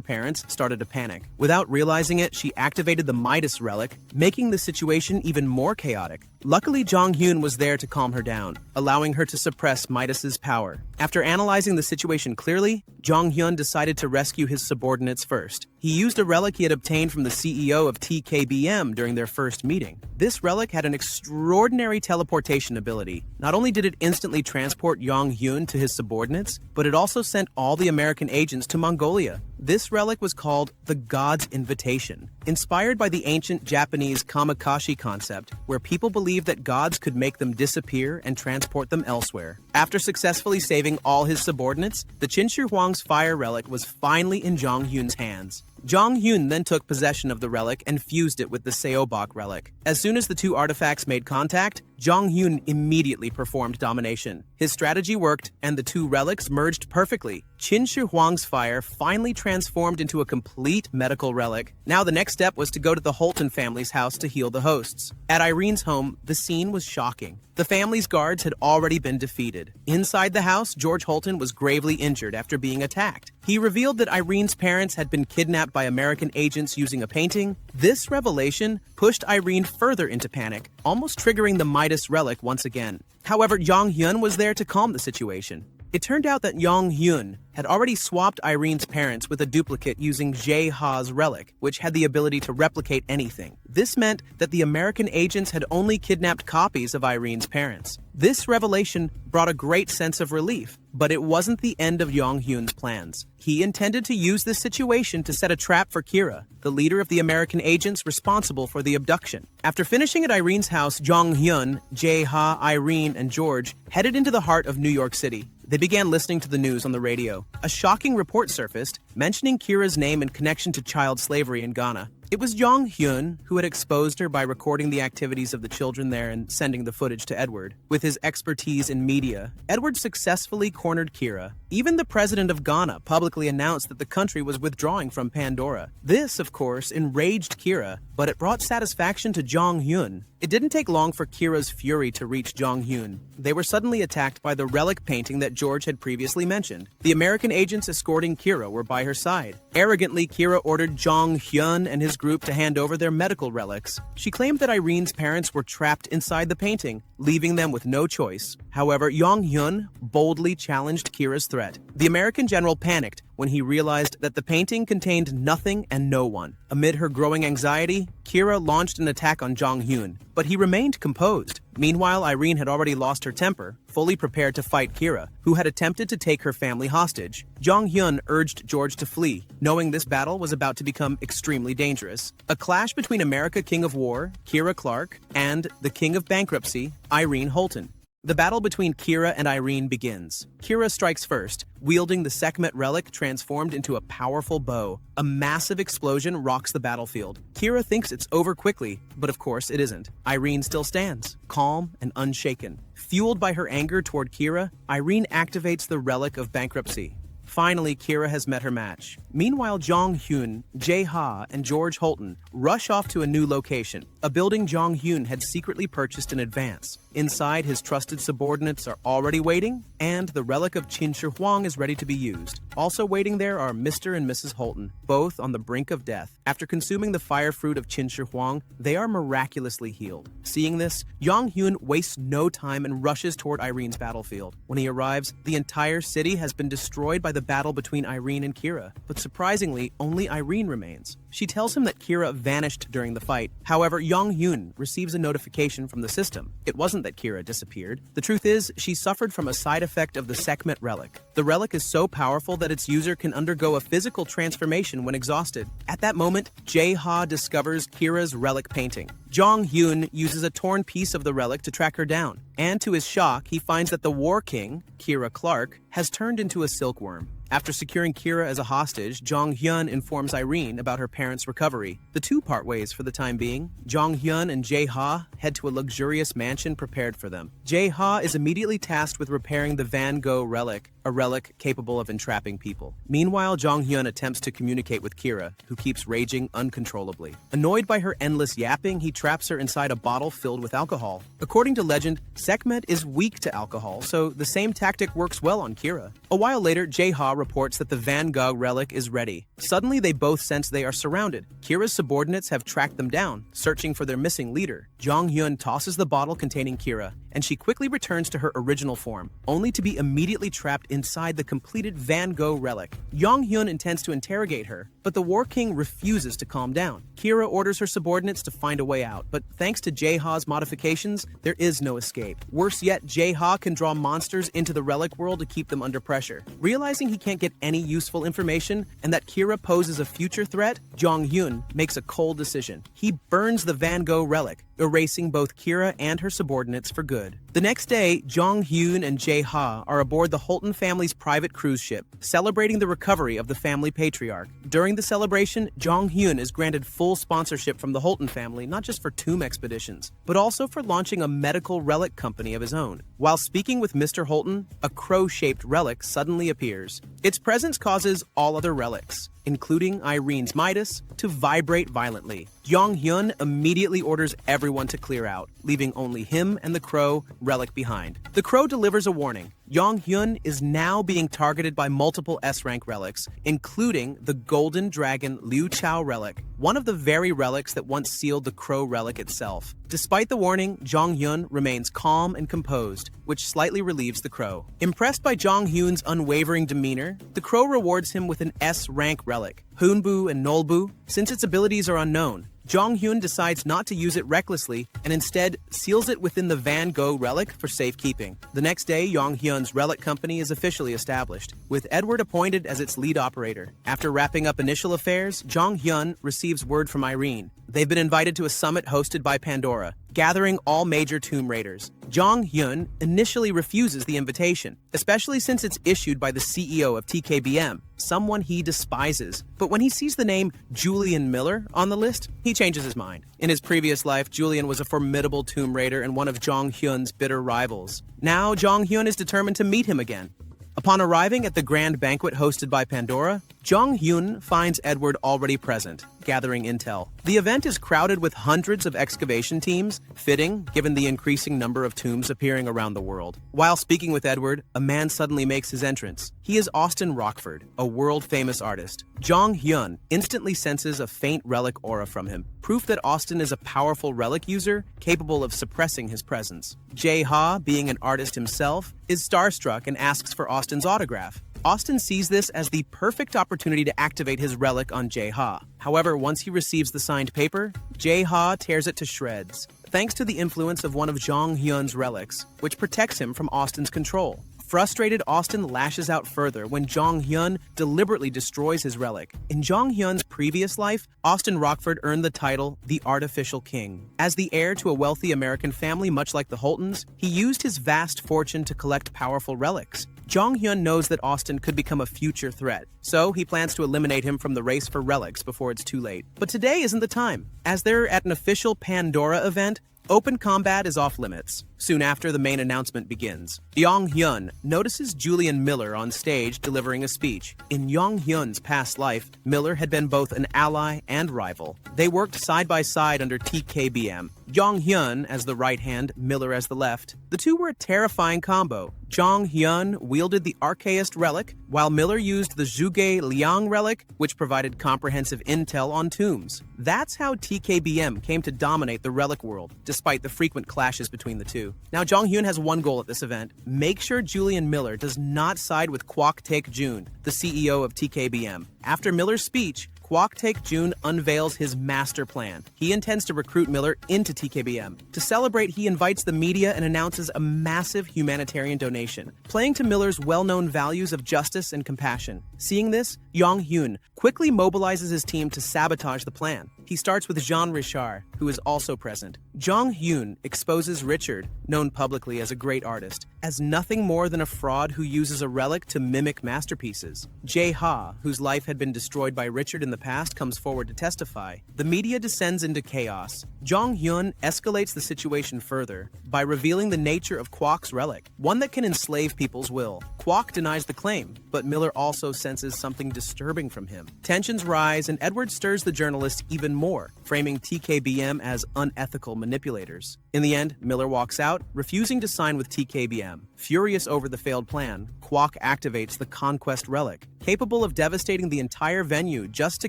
parents, started to panic. Without realizing it, she activated the Midas relic, making the situation even more chaotic. Luckily, Jong Hyun was there to calm her down, allowing her to suppress Midas's power. After analyzing the situation clearly, Jong Hyun decided to rescue his subordinates first. He used a relic he had obtained from the CEO of TKBM during their first meeting. This relic had an extraordinary teleportation ability. Not only did it instantly transport Jong Hyun to his subordinates, but it also sent all the American agents to Mongolia. This relic was called the God's Invitation, inspired by the ancient Japanese kamikaze concept, where people believed that gods could make them disappear and transport them elsewhere. After successfully saving all his subordinates, the Qin Shi Huang's fire relic was finally in Jong Hyun's hands. Jong Hyun then took possession of the relic and fused it with the Seobach relic. As soon as the two artifacts made contact, Jong Hyun immediately performed domination. His strategy worked, and the two relics merged perfectly. Qin Shi Huang's fire finally transformed into a complete medical relic. Now the next step was to go to the Holton family's house to heal the hosts. At Irene's home, the scene was shocking. The family's guards had already been defeated. Inside the house, George Holton was gravely injured after being attacked. He revealed that Irene's parents had been kidnapped discovered by American agents using a painting, this revelation pushed Irene further into panic, almost triggering the Midas relic once again. However, Jong Hyun was there to calm the situation. It turned out that Jong Hyun had already swapped Irene's parents with a duplicate using Jae Ha's relic, which had the ability to replicate anything. This meant that the American agents had only kidnapped copies of Irene's parents. This revelation brought a great sense of relief, but it wasn't the end of Jong Hyun's plans. He intended to use this situation to set a trap for Kira, the leader of the American agents responsible for the abduction. After finishing at Irene's house, Jong Hyun, Jae Ha, Irene, and George headed into the heart of New York City. They began listening to the news on the radio. A shocking report surfaced, mentioning Kira's name in connection to child slavery in Ghana. It was Jong Hyun who had exposed her by recording the activities of the children there and sending the footage to Edward. With his expertise in media, Edward successfully cornered Kira. Even the president of Ghana publicly announced that the country was withdrawing from Pandora. This, of course, enraged Kira, but it brought satisfaction to Jong Hyun. It didn't take long for Kira's fury to reach Jong Hyun. They were suddenly attacked by the relic painting that George had previously mentioned. The American agents escorting Kira were by her side. Arrogantly, Kira ordered Jong Hyun and his group to hand over their medical relics. She claimed that Irene's parents were trapped inside the painting, leaving them with no choice. However, Jong Hyun boldly challenged Kira's threat. The American general panicked when he realized that the painting contained nothing and no one. Amid her growing anxiety, Kira launched an attack on Jong Hyun, but he remained composed. Meanwhile, Irene had already lost her temper, fully prepared to fight Kira, who had attempted to take her family hostage. Jong Hyun urged George to flee, knowing this battle was about to become extremely dangerous. A clash between America King of War, Kira Clark, and the King of Bankruptcy, Irene Holton. The battle between Kira and Irene begins. Kira strikes first, wielding the Sekhmet relic transformed into a powerful bow. A massive explosion rocks the battlefield. Kira thinks it's over quickly, but of course it isn't. Irene still stands, calm and unshaken. Fueled by her anger toward Kira, Irene activates the Relic of Bankruptcy. Finally, Kira has met her match. Meanwhile, Jong Hyun, Jae Ha, and George Holton rush off to a new location, a building Jong Hyun had secretly purchased in advance. Inside, his trusted subordinates are already waiting, and the relic of Qin Shi Huang is ready to be used. Also waiting there are Mr. and Mrs. Holton, both on the brink of death. After consuming the fire fruit of Qin Shi Huang, they are miraculously healed. Seeing this, Jong Hyun wastes no time and rushes toward Irene's battlefield. When he arrives, the entire city has been destroyed by the battle between Irene and Kira, but surprisingly, only Irene remains. She tells him that Kira vanished during the fight. However, Jong Hyun receives a notification from the system. It wasn't that Kira disappeared. The truth is, she suffered from a side effect of the Sekhmet relic. The relic is so powerful that its user can undergo a physical transformation when exhausted. At that moment, Jae Ha discovers Kira's relic painting. Jong Hyun uses a torn piece of the relic to track her down, and to his shock, he finds that the War King, Kira Clark, has turned into a silkworm. After securing Kira as a hostage, Jong Hyun informs Irene about her parents' recovery. The two part ways for the time being. Jong Hyun and Jae Ha head to a luxurious mansion prepared for them. Jae Ha is immediately tasked with repairing the Van Gogh relic, a relic capable of entrapping people. Meanwhile, Jong Hyun attempts to communicate with Kira, who keeps raging uncontrollably. Annoyed by her endless yapping, he traps her inside a bottle filled with alcohol. According to legend, Sekhmet is weak to alcohol, so the same tactic works well on Kira. A while later, Jae Ha reports that the Van Gogh relic is ready. Suddenly, they both sense they are surrounded. Kira's subordinates have tracked them down, searching for their missing leader. Jong Hyun tosses the bottle containing Kira, and she quickly returns to her original form, only to be immediately trapped inside the completed Van Gogh relic. Jong Hyun intends to interrogate her, but the War King refuses to calm down. Kira orders her subordinates to find a way out, but thanks to Jae Ha's modifications, there is no escape. Worse yet, Jae Ha can draw monsters into the relic world to keep them under pressure. Realizing he can't get any useful information, and that Kira poses a future threat, Jong Hyun makes a cold decision. He burns the Van Gogh relic, erasing both Kira and her subordinates for good. The next day, Jong Hyun and Jae Ha are aboard the Holton family's private cruise ship, celebrating the recovery of the family patriarch. During the celebration, Jong Hyun is granted full sponsorship from the Holton family, not just for tomb expeditions, but also for launching a medical relic company of his own. While speaking with Mr. Holton, a crow-shaped relic suddenly appears. Its presence causes all other relics, including Irene's Midas, to vibrate violently. Jong Hyun immediately orders everyone to clear out, leaving only him and the crow relic behind. The crow delivers a warning. Jong Hyun is now being targeted by multiple S-rank relics, including the Golden Dragon Liu Chao relic, one of the very relics that once sealed the Crow relic itself. Despite the warning, Jong Hyun remains calm and composed, which slightly relieves the Crow. Impressed by Jong Hyun's unwavering demeanor, the Crow rewards him with an S-rank relic, Hoonbu and Nolbu. Since its abilities are unknown, Jong Hyun decides not to use it recklessly and instead seals it within the Van Gogh relic for safekeeping. The next day, Jong Hyun's relic company is officially established, with Edward appointed as its lead operator. After wrapping up initial affairs, Jong Hyun receives word from Irene. They've been invited to a summit hosted by Pandora, gathering all major Tomb Raiders. Jong Hyun initially refuses the invitation, especially since it's issued by the CEO of TKBM, someone he despises. But when he sees the name Julian Miller on the list, he changes his mind. In his previous life, Julian was a formidable Tomb Raider and one of Jong Hyun's bitter rivals. Now, Jong Hyun is determined to meet him again. Upon arriving at the grand banquet hosted by Pandora, Jong Hyun finds Edward already present, gathering intel. The event is crowded with hundreds of excavation teams, fitting given the increasing number of tombs appearing around the world. While speaking with Edward, a man suddenly makes his entrance. He is Austin Rockford, a world-famous artist. Jong Hyun instantly senses a faint relic aura from him, proof that Austin is a powerful relic user capable of suppressing his presence. Jae Ha, being an artist himself, is starstruck and asks for Austin's autograph. Austin sees this as the perfect opportunity to activate his relic on Jae Ha. However, once he receives the signed paper, Jae Ha tears it to shreds, thanks to the influence of one of Jong Hyun's relics, which protects him from Austin's control. Frustrated, Austin lashes out further when Jong Hyun deliberately destroys his relic. In Jong Hyun's previous life, Austin Rockford earned the title the Artificial King. As the heir to a wealthy American family much like the Holtons, he used his vast fortune to collect powerful relics. Jong Hyun knows that Austin could become a future threat, so he plans to eliminate him from the race for relics before it's too late. But today isn't the time. As they're at an official Pandora event, open combat is off limits. Soon after, the main announcement begins. Jong Hyun notices Julian Miller on stage delivering a speech. In Jong Hyun's past life, Miller had been both an ally and rival. They worked side by side under TKBM. Jong Hyun as the right hand, Miller as the left. The two were a terrifying combo. Jong Hyun wielded the Archaist relic, while Miller used the Zhuge Liang relic, which provided comprehensive intel on tombs. That's how TKBM came to dominate the relic world, despite the frequent clashes between the two. Now, Jong Hyun has one goal at this event. Make sure Julian Miller does not side with Kwok Taek-jun, the CEO of TKBM. After Miller's speech, Kwok Taek-jun unveils his master plan. He intends to recruit Miller into TKBM. To celebrate, he invites the media and announces a massive humanitarian donation, playing to Miller's well-known values of justice and compassion. Seeing this, Jong Hyun quickly mobilizes his team to sabotage the plan. He starts with Jean Richard, who is also present. Jong Hyun exposes Richard, known publicly as a great artist, as nothing more than a fraud who uses a relic to mimic masterpieces. Jae Ha, whose life had been destroyed by Richard in the past, comes forward to testify. The media descends into chaos. Jong Hyun escalates the situation further by revealing the nature of Kwok's relic, one that can enslave people's will. Kwok denies the claim, but Miller also senses something disturbing from him. Tensions rise, and Edward stirs the journalists even more, framing TKBM as unethical manipulators. In the end, Miller walks out, refusing to sign with TKBM. Furious over the failed plan, Kwok activates the Conquest relic, capable of devastating the entire venue just to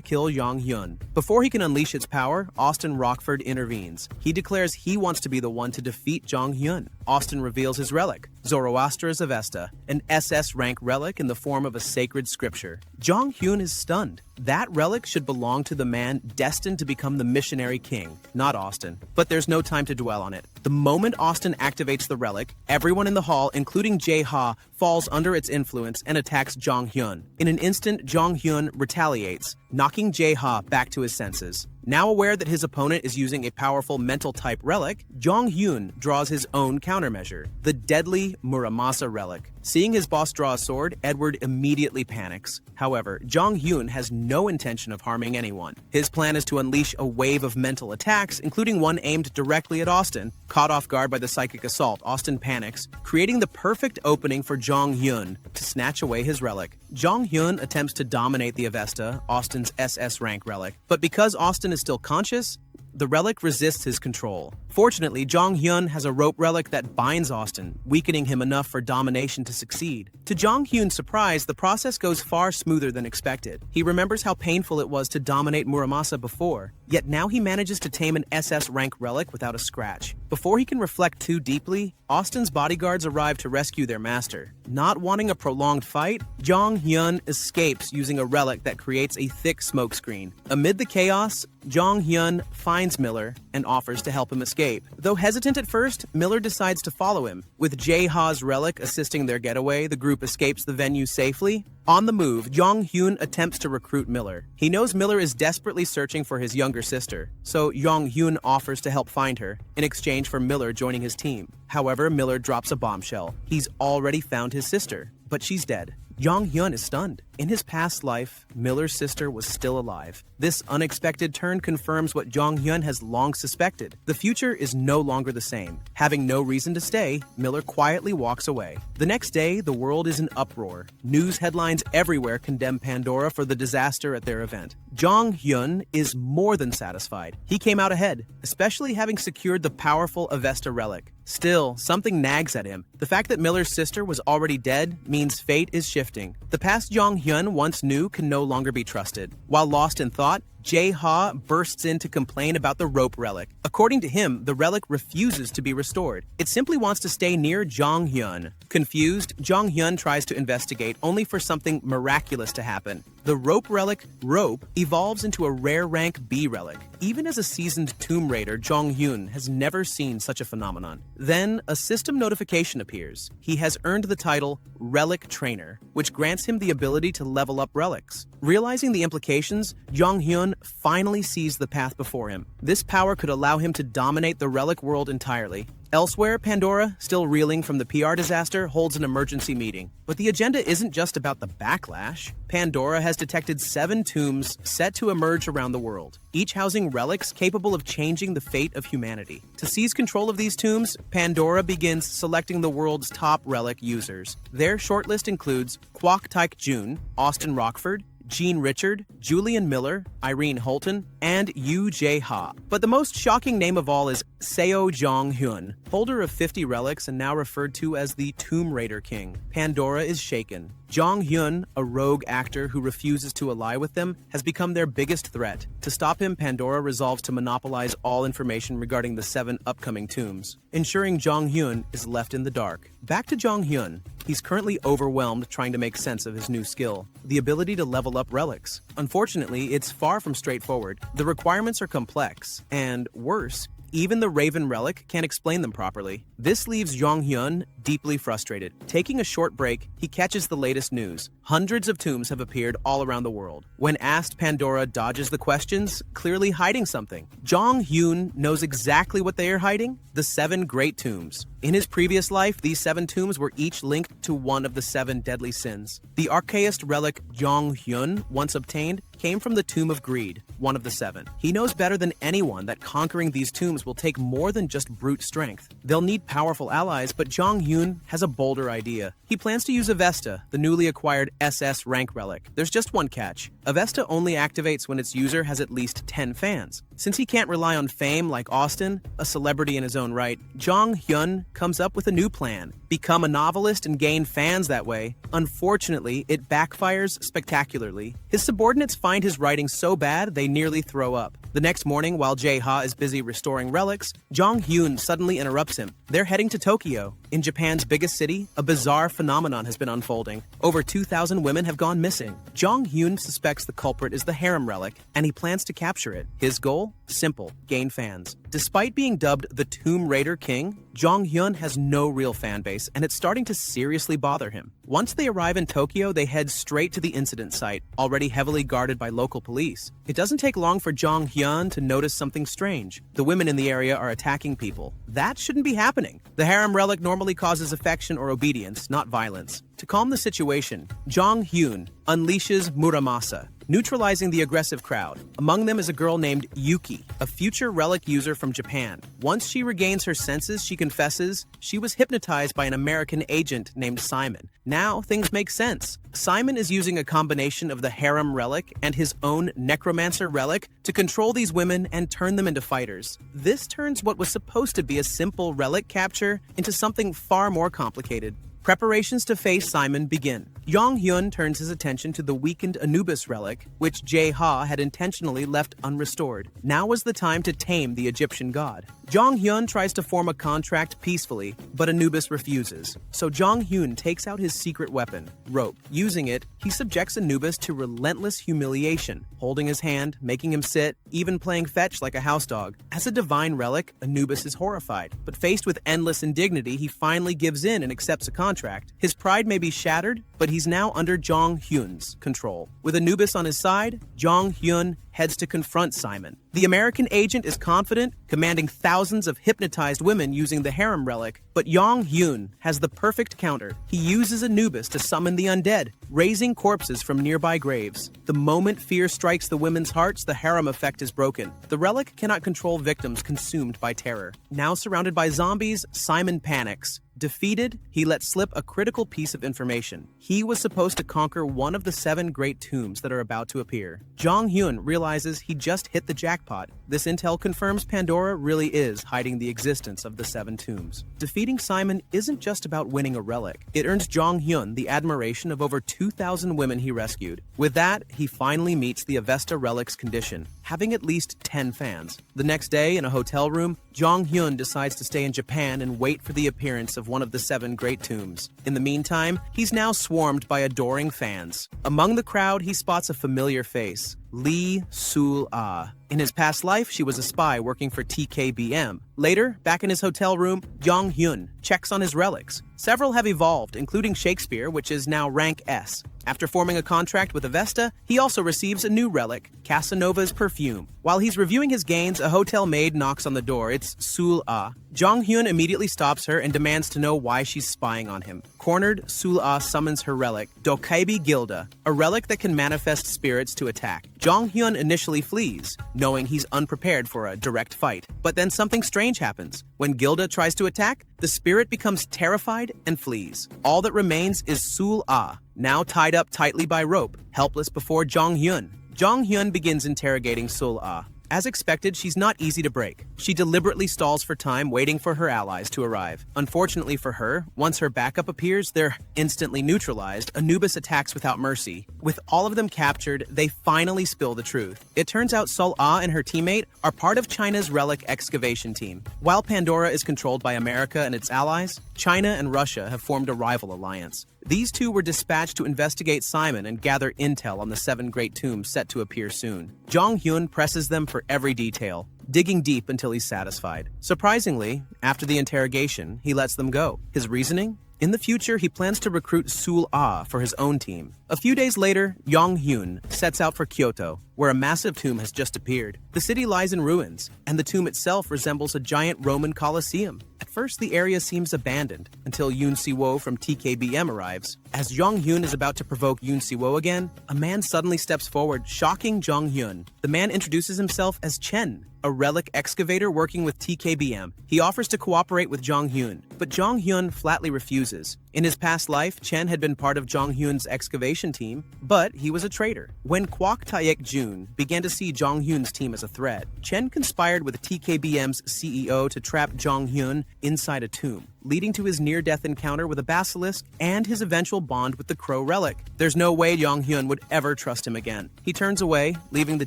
kill Jong Hyun. Before he can unleash its power, Austin Rockford intervenes. He declares he wants to be the one to defeat Jong Hyun. Austin reveals his relic, Zoroaster's Avesta, an SS rank relic in the form of a sacred scripture. Jong Hyun is stunned. That relic should belong to the man destined to become the missionary king, not Austin. But there's no time to dwell on it. The moment Austin activates the relic, everyone in the hall, including Jae Ha, falls under its influence and attacks Jong Hyun. In an instant, Jong Hyun retaliates, knocking Jae Ha back to his senses. Now aware that his opponent is using a powerful mental-type relic, Jong Hyun draws his own countermeasure, the deadly Muramasa relic. Seeing his boss draw a sword, Edward immediately panics. However, Jong Hyun has no intention of harming anyone. His plan is to unleash a wave of mental attacks, including one aimed directly at Austin. Caught off guard by the psychic assault, Austin panics, creating the perfect opening for Jong Hyun to snatch away his relic. Jong Hyun attempts to dominate the Avesta, Austin's SS rank relic, but because Austin is still conscious, the relic resists his control. Fortunately, Jong Hyun has a rope relic that binds Austin, weakening him enough for domination to succeed. To Jong Hyun's surprise, the process goes far smoother than expected. He remembers how painful it was to dominate Muramasa before, yet now he manages to tame an SS rank relic without a scratch. Before he can reflect too deeply, Austin's bodyguards arrive to rescue their master. Not wanting a prolonged fight, Jong Hyun escapes using a relic that creates a thick smokescreen. Amid the chaos, Jong Hyun finds Miller and offers to help him escape. Though hesitant at first, Miller decides to follow him. With Jae-ha's relic assisting their getaway, the group escapes the venue safely. On the move, Jong Hyun attempts to recruit Miller. He knows Miller is desperately searching for his younger sister, so Jong Hyun offers to help find her, in exchange for Miller joining his team. However, Miller drops a bombshell. He's already found his sister, but she's dead. Jong Hyun is stunned. In his past life, Miller's sister was still alive. This unexpected turn confirms what Jong Hyun has long suspected. The future is no longer the same. Having no reason to stay, Miller quietly walks away. The next day, the world is in uproar. News headlines everywhere condemn Pandora for the disaster at their event. Jong Hyun is more than satisfied. He came out ahead, especially having secured the powerful Avesta relic. Still, something nags at him. The fact that Miller's sister was already dead means fate is shifting. The past Jong Hyun once knew can no longer be trusted. While lost in thought, Jae-ha bursts in to complain about the rope relic. According to him, the relic refuses to be restored. It simply wants to stay near Jong Hyun. Confused, Jong Hyun tries to investigate, only for something miraculous to happen. The rope relic, Rope, evolves into a rare rank B relic. Even as a seasoned tomb raider, Jong Hyun has never seen such a phenomenon. Then, a system notification appears. He has earned the title Relic Trainer, which grants him the ability to level up relics. Realizing the implications, Jong Hyun finally sees the path before him. This power could allow him to dominate the relic world entirely. Elsewhere, Pandora, still reeling from the PR disaster, holds an emergency meeting. But the agenda isn't just about the backlash. Pandora has detected 7 tombs set to emerge around the world, each housing relics capable of changing the fate of humanity. To seize control of these tombs, Pandora begins selecting the world's top relic users. Their shortlist includes Kwok Taek-jun, Austin Rockford, Jean Richard, Julian Miller, Irene Holton, and Yu Jae-ha. But the most shocking name of all is Seo Jong Hyun, holder of 50 relics and now referred to as the Tomb Raider King. Pandora is shaken. Jong Hyun, a rogue actor who refuses to ally with them, has become their biggest threat. To stop him, Pandora resolves to monopolize all information regarding the 7 upcoming tombs, ensuring Jong Hyun is left in the dark. Back to Jong Hyun. He's currently overwhelmed trying to make sense of his new skill, the ability to level up relics. Unfortunately, it's far from straightforward. The requirements are complex, and worse, even the Raven relic can't explain them properly. This leaves Jong Hyun deeply frustrated. Taking a short break, he catches the latest news. Hundreds of tombs have appeared all around the world. When asked, Pandora dodges the questions, clearly hiding something. Jong Hyun knows exactly what they are hiding: the 7 great tombs. In his previous life, these 7 tombs were each linked to one of the 7 deadly sins. The archaist relic Jong Hyun once obtained came from the Tomb of Greed, one of the 7. He knows better than anyone that conquering these tombs will take more than just brute strength. They'll need powerful allies, but Jong Hyun has a bolder idea. He plans to use Avesta, the newly acquired SS rank relic. There's just one catch. Avesta only activates when its user has at least 10 fans. Since he can't rely on fame like Austin, a celebrity in his own right, Jong Hyun comes up with a new plan: become a novelist and gain fans that way. Unfortunately, it backfires spectacularly. His subordinates find his writing so bad they nearly throw up. The next morning, while Jae-ha is busy restoring relics, Jong Hyun suddenly interrupts him. They're heading to Tokyo. In Japan's biggest city, a bizarre phenomenon has been unfolding. Over 2,000 women have gone missing. Jong Hyun suspects the culprit is the harem relic, and he plans to capture it. His goal? Simple: gain fans. Despite being dubbed the Tomb Raider King, Jong Hyun has no real fan base, and it's starting to seriously bother him. Once they arrive in Tokyo, they head straight to the incident site, already heavily guarded by local police. It doesn't take long for Jong Hyun to notice something strange. The women in the area are attacking people. That shouldn't be happening. The harem relic normally causes affection or obedience, not violence. To calm the situation, Jong Hyun unleashes Muramasa, neutralizing the aggressive crowd. Among them is a girl named Yuki, a future relic user from Japan. Once she regains her senses, she confesses she was hypnotized by an American agent named Simon. Now things make sense. Simon is using a combination of the haram relic and his own necromancer relic to control these women and turn them into fighters. This turns what was supposed to be a simple relic capture into something far more complicated. Preparations to face Simon begin. Jong Hyun turns his attention to the weakened Anubis relic, which Jae-ha had intentionally left unrestored. Now was the time to tame the Egyptian god. Jong Hyun tries to form a contract peacefully, but Anubis refuses. So Jong Hyun takes out his secret weapon, rope. Using it, he subjects Anubis to relentless humiliation, holding his hand, making him sit, even playing fetch like a house dog. As a divine relic, Anubis is horrified, but faced with endless indignity, he finally gives in and accepts a contract. His pride may be shattered, but he's now under Jong Hyun's control. With Anubis on his side, Jong Hyun heads to confront Simon. The American agent is confident, commanding thousands of hypnotized women using the harem relic, but Jong Hyun has the perfect counter. He uses Anubis to summon the undead, raising corpses from nearby graves. The moment fear strikes the women's hearts, the harem effect is broken. The relic cannot control victims consumed by terror. Now surrounded by zombies, Simon panics. Defeated, he let slip a critical piece of information. He was supposed to conquer one of the 7 great tombs that are about to appear. Jong Hyun realizes he just hit the jackpot. This intel confirms Pandora really is hiding the existence of the 7 tombs. Defeating Simon isn't just about winning a relic. It earns Jong Hyun the admiration of over 2,000 women he rescued. With that, he finally meets the Avesta relic's condition, having at least 10 fans. The next day, in a hotel room, Jong Hyun decides to stay in Japan and wait for the appearance of one of the 7 great tombs. In the meantime, he's now swarmed by adoring fans. Among the crowd, he spots a familiar face, Lee Sul-ah. In his past life, she was a spy working for TKBM. Later, back in his hotel room, Jong Hyun checks on his relics. Several have evolved, including Shakespeare, which is now rank S. After forming a contract with Avesta, he also receives a new relic, Casanova's perfume. While he's reviewing his gains, a hotel maid knocks on the door. It's Sul-ah. Jong Hyun immediately stops her and demands to know why she's spying on him. Cornered, Sul-ah summons her relic, Dokaibi Gilda, a relic that can manifest spirits to attack. Jong Hyun initially flees, knowing he's unprepared for a direct fight. But then something strange happens. When Gilda tries to attack, the spirit becomes terrified and flees. All that remains is Sul-ah, now tied up tightly by rope, helpless before Jong Hyun. Jong Hyun begins interrogating Sul-ah. As expected, she's not easy to break. She deliberately stalls for time, waiting for her allies to arrive. Unfortunately for her, once her backup appears, they're instantly neutralized. Anubis attacks without mercy. With all of them captured, they finally spill the truth. It turns out Sul-ah and her teammate are part of China's Relic excavation team. While Pandora is controlled by America and its allies, China and Russia have formed a rival alliance. These two were dispatched to investigate Simon and gather intel on the 7 great tombs set to appear soon. Jong Hyun presses them for every detail, digging deep until he's satisfied. Surprisingly, after the interrogation, he lets them go. His reasoning? In the future, he plans to recruit Sul-ah for his own team. A few days later, Jong Hyun sets out for Kyoto, where a massive tomb has just appeared. The city lies in ruins, and the tomb itself resembles a giant Roman Colosseum. At first, the area seems abandoned, until Yoon Si-wo from TKBM arrives. As Jong Hyun is about to provoke Yoon Si-wo again, a man suddenly steps forward, shocking Jong Hyun. The man introduces himself as Chen, a relic excavator working with TKBM. He offers to cooperate with Jong Hyun, but Jong Hyun flatly refuses. In his past life, Chen had been part of Jong Hyun's excavation team, but he was a traitor. When Kwok Taek-jun began to see Jong Hyun's team as a threat, Chen conspired with TKBM's CEO to trap Jong Hyun inside a tomb, leading to his near-death encounter with a basilisk and his eventual bond with the Crow Relic. There's no way Jong Hyun would ever trust him again. He turns away, leaving the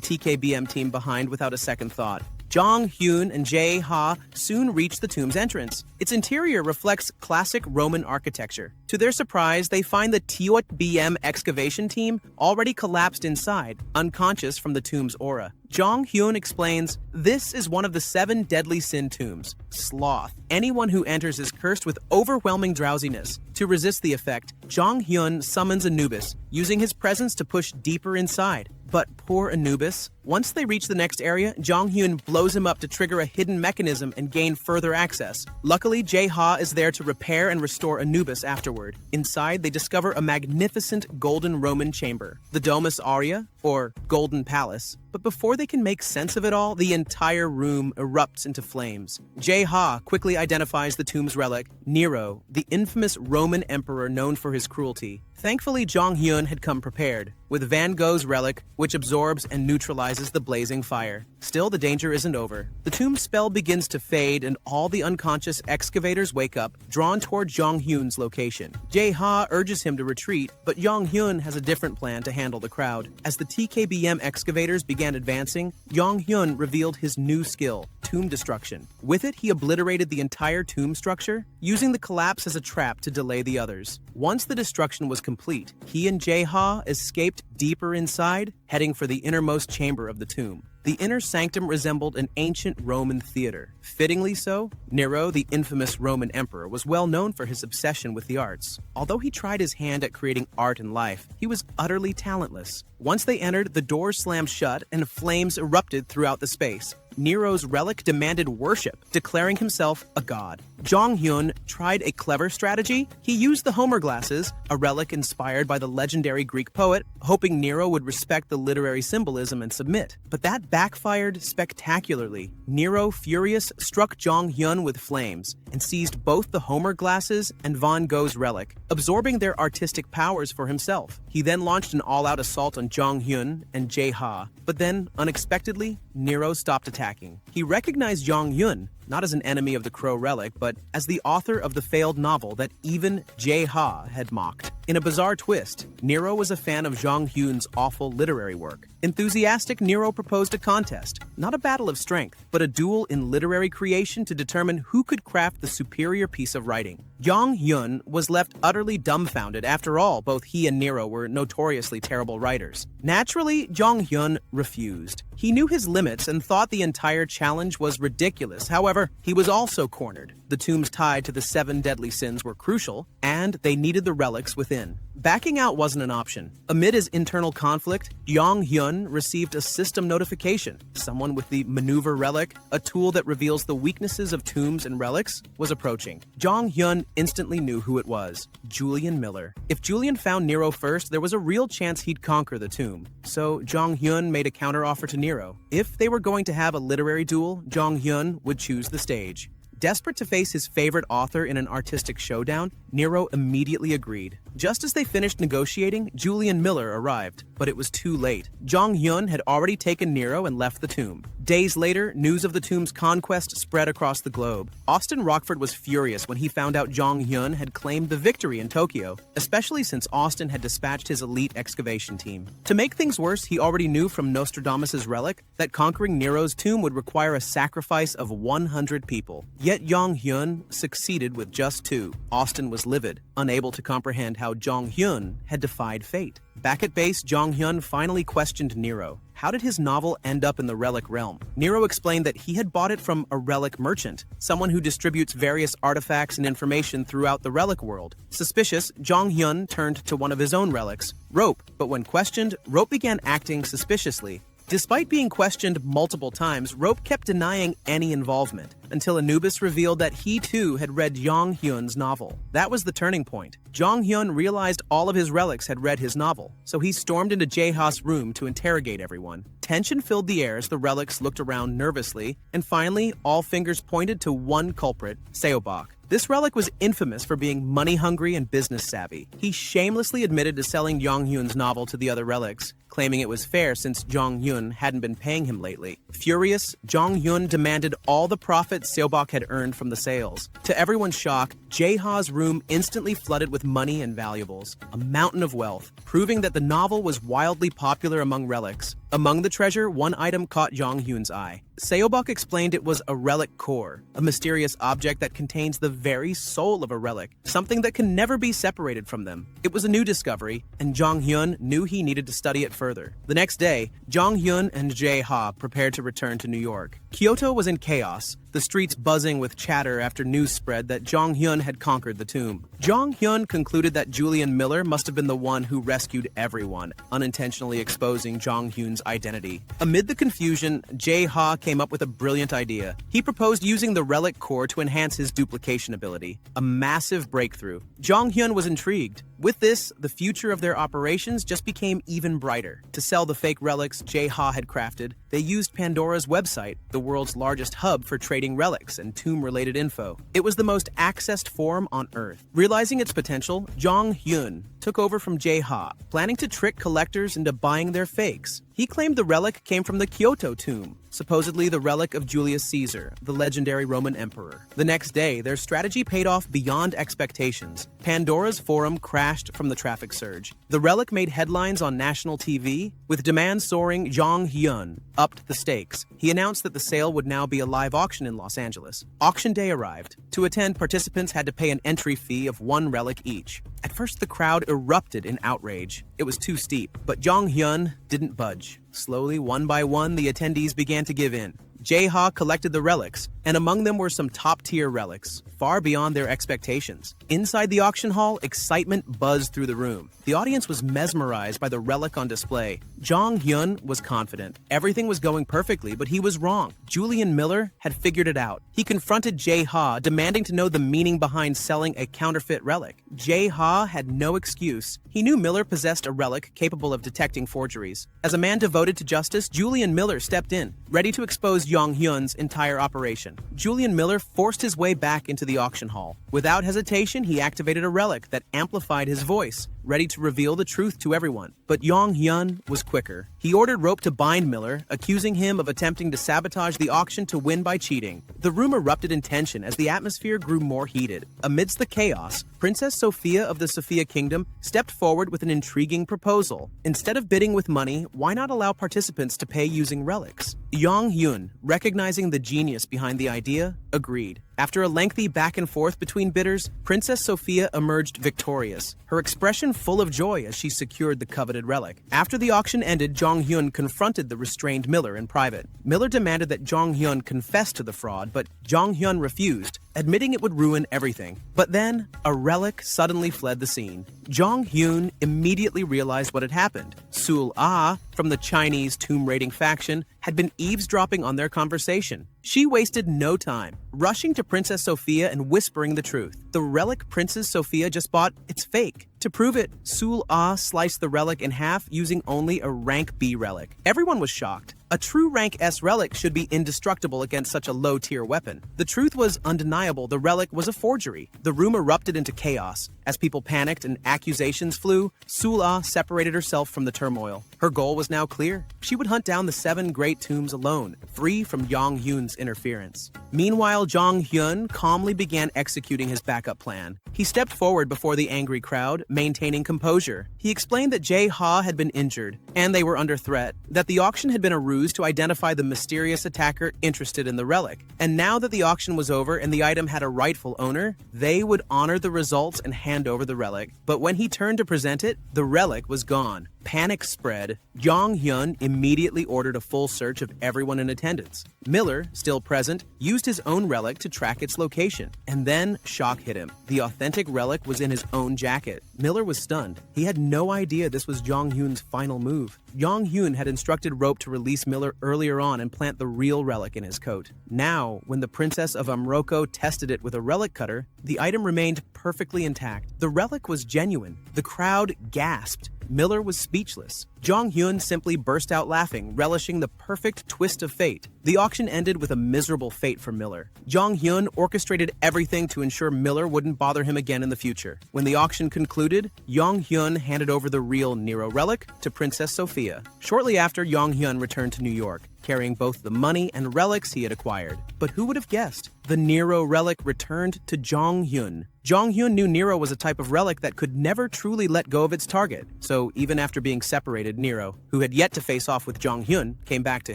TKBM team behind without a second thought. Jong Hyun and Jae-ha soon reach the tomb's entrance. Its interior reflects classic Roman architecture. To their surprise, they find the TKBM excavation team already collapsed inside, unconscious from the tomb's aura. Jong Hyun explains, "This is one of the 7 deadly sin tombs, sloth. Anyone who enters is cursed with overwhelming drowsiness. To resist the effect, Jong Hyun summons Anubis, using his presence to push deeper inside. But poor Anubis. Once they reach the next area, Jong Hyun blows him up to trigger a hidden mechanism and gain further access. Luckily, Jae-ha is there to repair and restore Anubis afterward. Inside, they discover a magnificent golden Roman chamber, the Domus Aurea, or Golden Palace. But before they can make sense of it all, the entire room erupts into flames. Jae-ha quickly identifies the tomb's relic, Nero, the infamous Roman emperor known for his cruelty. Thankfully, Jong Hyun had come prepared, with Van Gogh's relic, which absorbs and neutralizes the blazing fire. Still, the danger isn't over. The tomb's spell begins to fade, and all the unconscious excavators wake up, drawn toward Jong Hyun's location. Jae-ha urges him to retreat, but Jong Hyun has a different plan to handle the crowd. As the TKBM excavators began advancing, Jong Hyun revealed his new skill, tomb destruction. With it, he obliterated the entire tomb structure, using the collapse as a trap to delay the others. Once the destruction was complete, he and Jae-ha escaped deeper inside, heading for the innermost chamber of the tomb. The inner sanctum resembled an ancient Roman theater. Fittingly so, Nero, the infamous Roman emperor, was well known for his obsession with the arts. Although he tried his hand at creating art and life, he was utterly talentless. Once they entered, the doors slammed shut and flames erupted throughout the space. Nero's relic demanded worship, declaring himself a god. Jong Hyun tried a clever strategy. He used the Homer glasses, a relic inspired by the legendary Greek poet, hoping Nero would respect the literary symbolism and submit. But that backfired spectacularly. Nero, furious, struck Jong Hyun with flames and seized both the Homer glasses and Van Gogh's relic, absorbing their artistic powers for himself. He then launched an all-out assault on Jong Hyun and Jae-ha, but then, unexpectedly, Nero stopped attacking. He recognized Jong Hyun, not as an enemy of the Crow relic, but as the author of the failed novel that even Jae-ha had mocked. In a bizarre twist, Nero was a fan of Jong Hyun's awful literary work. Enthusiastic, Nero proposed a contest, not a battle of strength, but a duel in literary creation to determine who could craft the superior piece of writing. Jong Hyun was left utterly dumbfounded. After all, both he and Nero were notoriously terrible writers. Naturally, Jong Hyun refused. He knew his limits and thought the entire challenge was ridiculous. However, he was also cornered. The tombs tied to the 7 deadly sins were crucial, and they needed the relics within. Backing out wasn't an option. Amid his internal conflict, Jong Hyun received a system notification. Someone with the maneuver relic, a tool that reveals the weaknesses of tombs and relics, was approaching. Jong Hyun instantly knew who it was: Julian Miller. If Julian found Nero first, there was a real chance he'd conquer the tomb. So Jong Hyun made a counteroffer to Nero. If they were going to have a literary duel, Jong Hyun would choose the stage. Desperate to face his favorite author in an artistic showdown, Nero immediately agreed. Just as they finished negotiating, Julian Miller arrived, but it was too late. Jong Hyun had already taken Nero and left the tomb. Days later, news of the tomb's conquest spread across the globe. Austin Rockford was furious when he found out Jong Hyun had claimed the victory in Tokyo, especially since Austin had dispatched his elite excavation team. To make things worse, he already knew from Nostradamus' relic that conquering Nero's tomb would require a sacrifice of 100 people. Yet Jong Hyun succeeded with just 2. Austin was livid, unable to comprehend how Jong Hyun had defied fate. Back at base, Jong Hyun finally questioned Nero. How did his novel end up in the relic realm? Nero explained that he had bought it from a relic merchant, someone who distributes various artifacts and information throughout the relic world. Suspicious, Jong Hyun turned to one of his own relics, rope, but when questioned, Rope began acting suspiciously. Despite being questioned multiple times, Rope kept denying any involvement, until Anubis revealed that he too had read Jong Hyun's novel. That was the turning point. Jong Hyun realized all of his relics had read his novel, so he stormed into Jae-ha's room to interrogate everyone. Tension filled the air as the relics looked around nervously, and finally, all fingers pointed to one culprit, Seobach. This relic was infamous for being money-hungry and business-savvy. He shamelessly admitted to selling Jong Hyun's novel to the other relics, claiming it was fair since Jong Hyun hadn't been paying him lately. Furious, Jong Hyun demanded all the profit Seobach had earned from the sales. To everyone's shock, Jae-ha's room instantly flooded with money and valuables, a mountain of wealth, proving that the novel was wildly popular among relics. Among the treasure, one item caught Jong Hyun's eye. Seobach explained it was a relic core, a mysterious object that contains the very soul of a relic, something that can never be separated from them. It was a new discovery, and Jong Hyun knew he needed to study it further. The next day, Jong Hyun and Jae-ha prepared to return to New York. Kyoto was in chaos, the streets buzzing with chatter after news spread that Jong Hyun had conquered the tomb. Jong Hyun concluded that Julian Miller must have been the one who rescued everyone, unintentionally exposing Jong Hyun's identity. Amid the confusion, Jae Ha came up with a brilliant idea. He proposed using the Relic core to enhance his duplication ability, a massive breakthrough. Jong Hyun was intrigued. With this, the future of their operations just became even brighter. To sell the fake relics Jae Ha had crafted, they used Pandora's website, the world's largest hub for trading relics and tomb-related info. It was the most accessed forum on Earth. Realizing its potential, Jong Hyun took over from Jae Ha, planning to trick collectors into buying their fakes. He claimed the relic came from the Kyoto tomb, supposedly the relic of Julius Caesar, the legendary Roman emperor. The next day, their strategy paid off beyond expectations. Pandora's forum crashed from the traffic surge. The relic made headlines on national TV, with demand soaring. Jong Hyun upped the stakes. He announced that the sale would now be a live auction in Los Angeles. Auction day arrived. To attend, participants had to pay an entry fee of 1 relic each. At first, the crowd erupted in outrage. It was too steep, but Jong Hyun didn't budge. Slowly, one by one, the attendees began to give in. Jae Ha collected the relics, and among them were some top-tier relics, far beyond their expectations. Inside the auction hall, excitement buzzed through the room. The audience was mesmerized by the relic on display. Jong Hyun was confident. Everything was going perfectly, but he was wrong. Julian Miller had figured it out. He confronted Jae Ha, demanding to know the meaning behind selling a counterfeit relic. Jae Ha had no excuse. He knew Miller possessed a relic capable of detecting forgeries. As a man devoted to justice, Julian Miller stepped in, ready to expose Jong Hyun's entire operation. Julian Miller forced his way back into the auction hall. Without hesitation, he activated a relic that amplified his voice, ready to reveal the truth to everyone. But Jong Hyun was quicker. He ordered rope to bind Miller, accusing him of attempting to sabotage the auction to win by cheating. The room erupted in tension as the atmosphere grew more heated. Amidst the chaos, Princess Sophia of the Sophia Kingdom stepped forward with an intriguing proposal. Instead of bidding with money, why not allow participants to pay using relics? Jong Hyun, recognizing the genius behind the idea, agreed. After a lengthy back and forth between bidders, Princess Sophia emerged victorious, her expression full of joy as she secured the coveted relic. After the auction ended, Jong Hyun confronted the restrained Miller in private. Miller demanded that Jong Hyun confess to the fraud, but Jong Hyun refused, admitting it would ruin everything. But then, a relic suddenly fled the scene. Jong Hyun immediately realized what had happened. Sul Ah, from the Chinese tomb-raiding faction, had been eavesdropping on their conversation. She wasted no time, rushing to Princess Sophia and whispering the truth. The relic Princess Sophia just bought, it's fake. To prove it, Sul Ah sliced the relic in half using only a rank B relic. Everyone was shocked. A true rank S relic should be indestructible against such a low-tier weapon. The truth was undeniable. The relic was a forgery. The room erupted into chaos. As people panicked and accusations flew, Sul Ah separated herself from the turmoil. Her goal was now clear. She would hunt down the 7 great tombs alone, free from Jong Hyun's interference. Meanwhile, Jong Hyun calmly began executing his backup plan. He stepped forward before the angry crowd, maintaining composure. He explained that Jae Ha had been injured, and they were under threat, that the auction had been a ruse to identify the mysterious attacker interested in the relic. And now that the auction was over and the item had a rightful owner, they would honor the results and hand over the relic. But when he turned to present it, the relic was gone. Panic spread. Jong Hyun immediately ordered a full search of everyone in attendance. Miller, still present, used his own relic to track its location. And then shock hit him. The authentic relic was in his own jacket. Miller was stunned. He had no idea this was Jong Hyun's final move. Jong Hyun had instructed Rope to release Miller earlier on and plant the real relic in his coat. Now, when the Princess of Amroko tested it with a relic cutter, the item remained perfectly intact. The relic was genuine. The crowd gasped. Miller was speechless. Jong Hyun simply burst out laughing, relishing the perfect twist of fate. The auction ended with a miserable fate for Miller. Jong Hyun orchestrated everything to ensure Miller wouldn't bother him again in the future. When the auction concluded, Jong Hyun handed over the real Nero relic to Princess Sophia. Shortly after, Jong Hyun returned to New York, carrying both the money and relics he had acquired. But who would have guessed? The Nero relic returned to Jong Hyun. Jong Hyun knew Nero was a type of relic that could never truly let go of its target. So even after being separated, Nero, who had yet to face off with Jong Hyun, came back to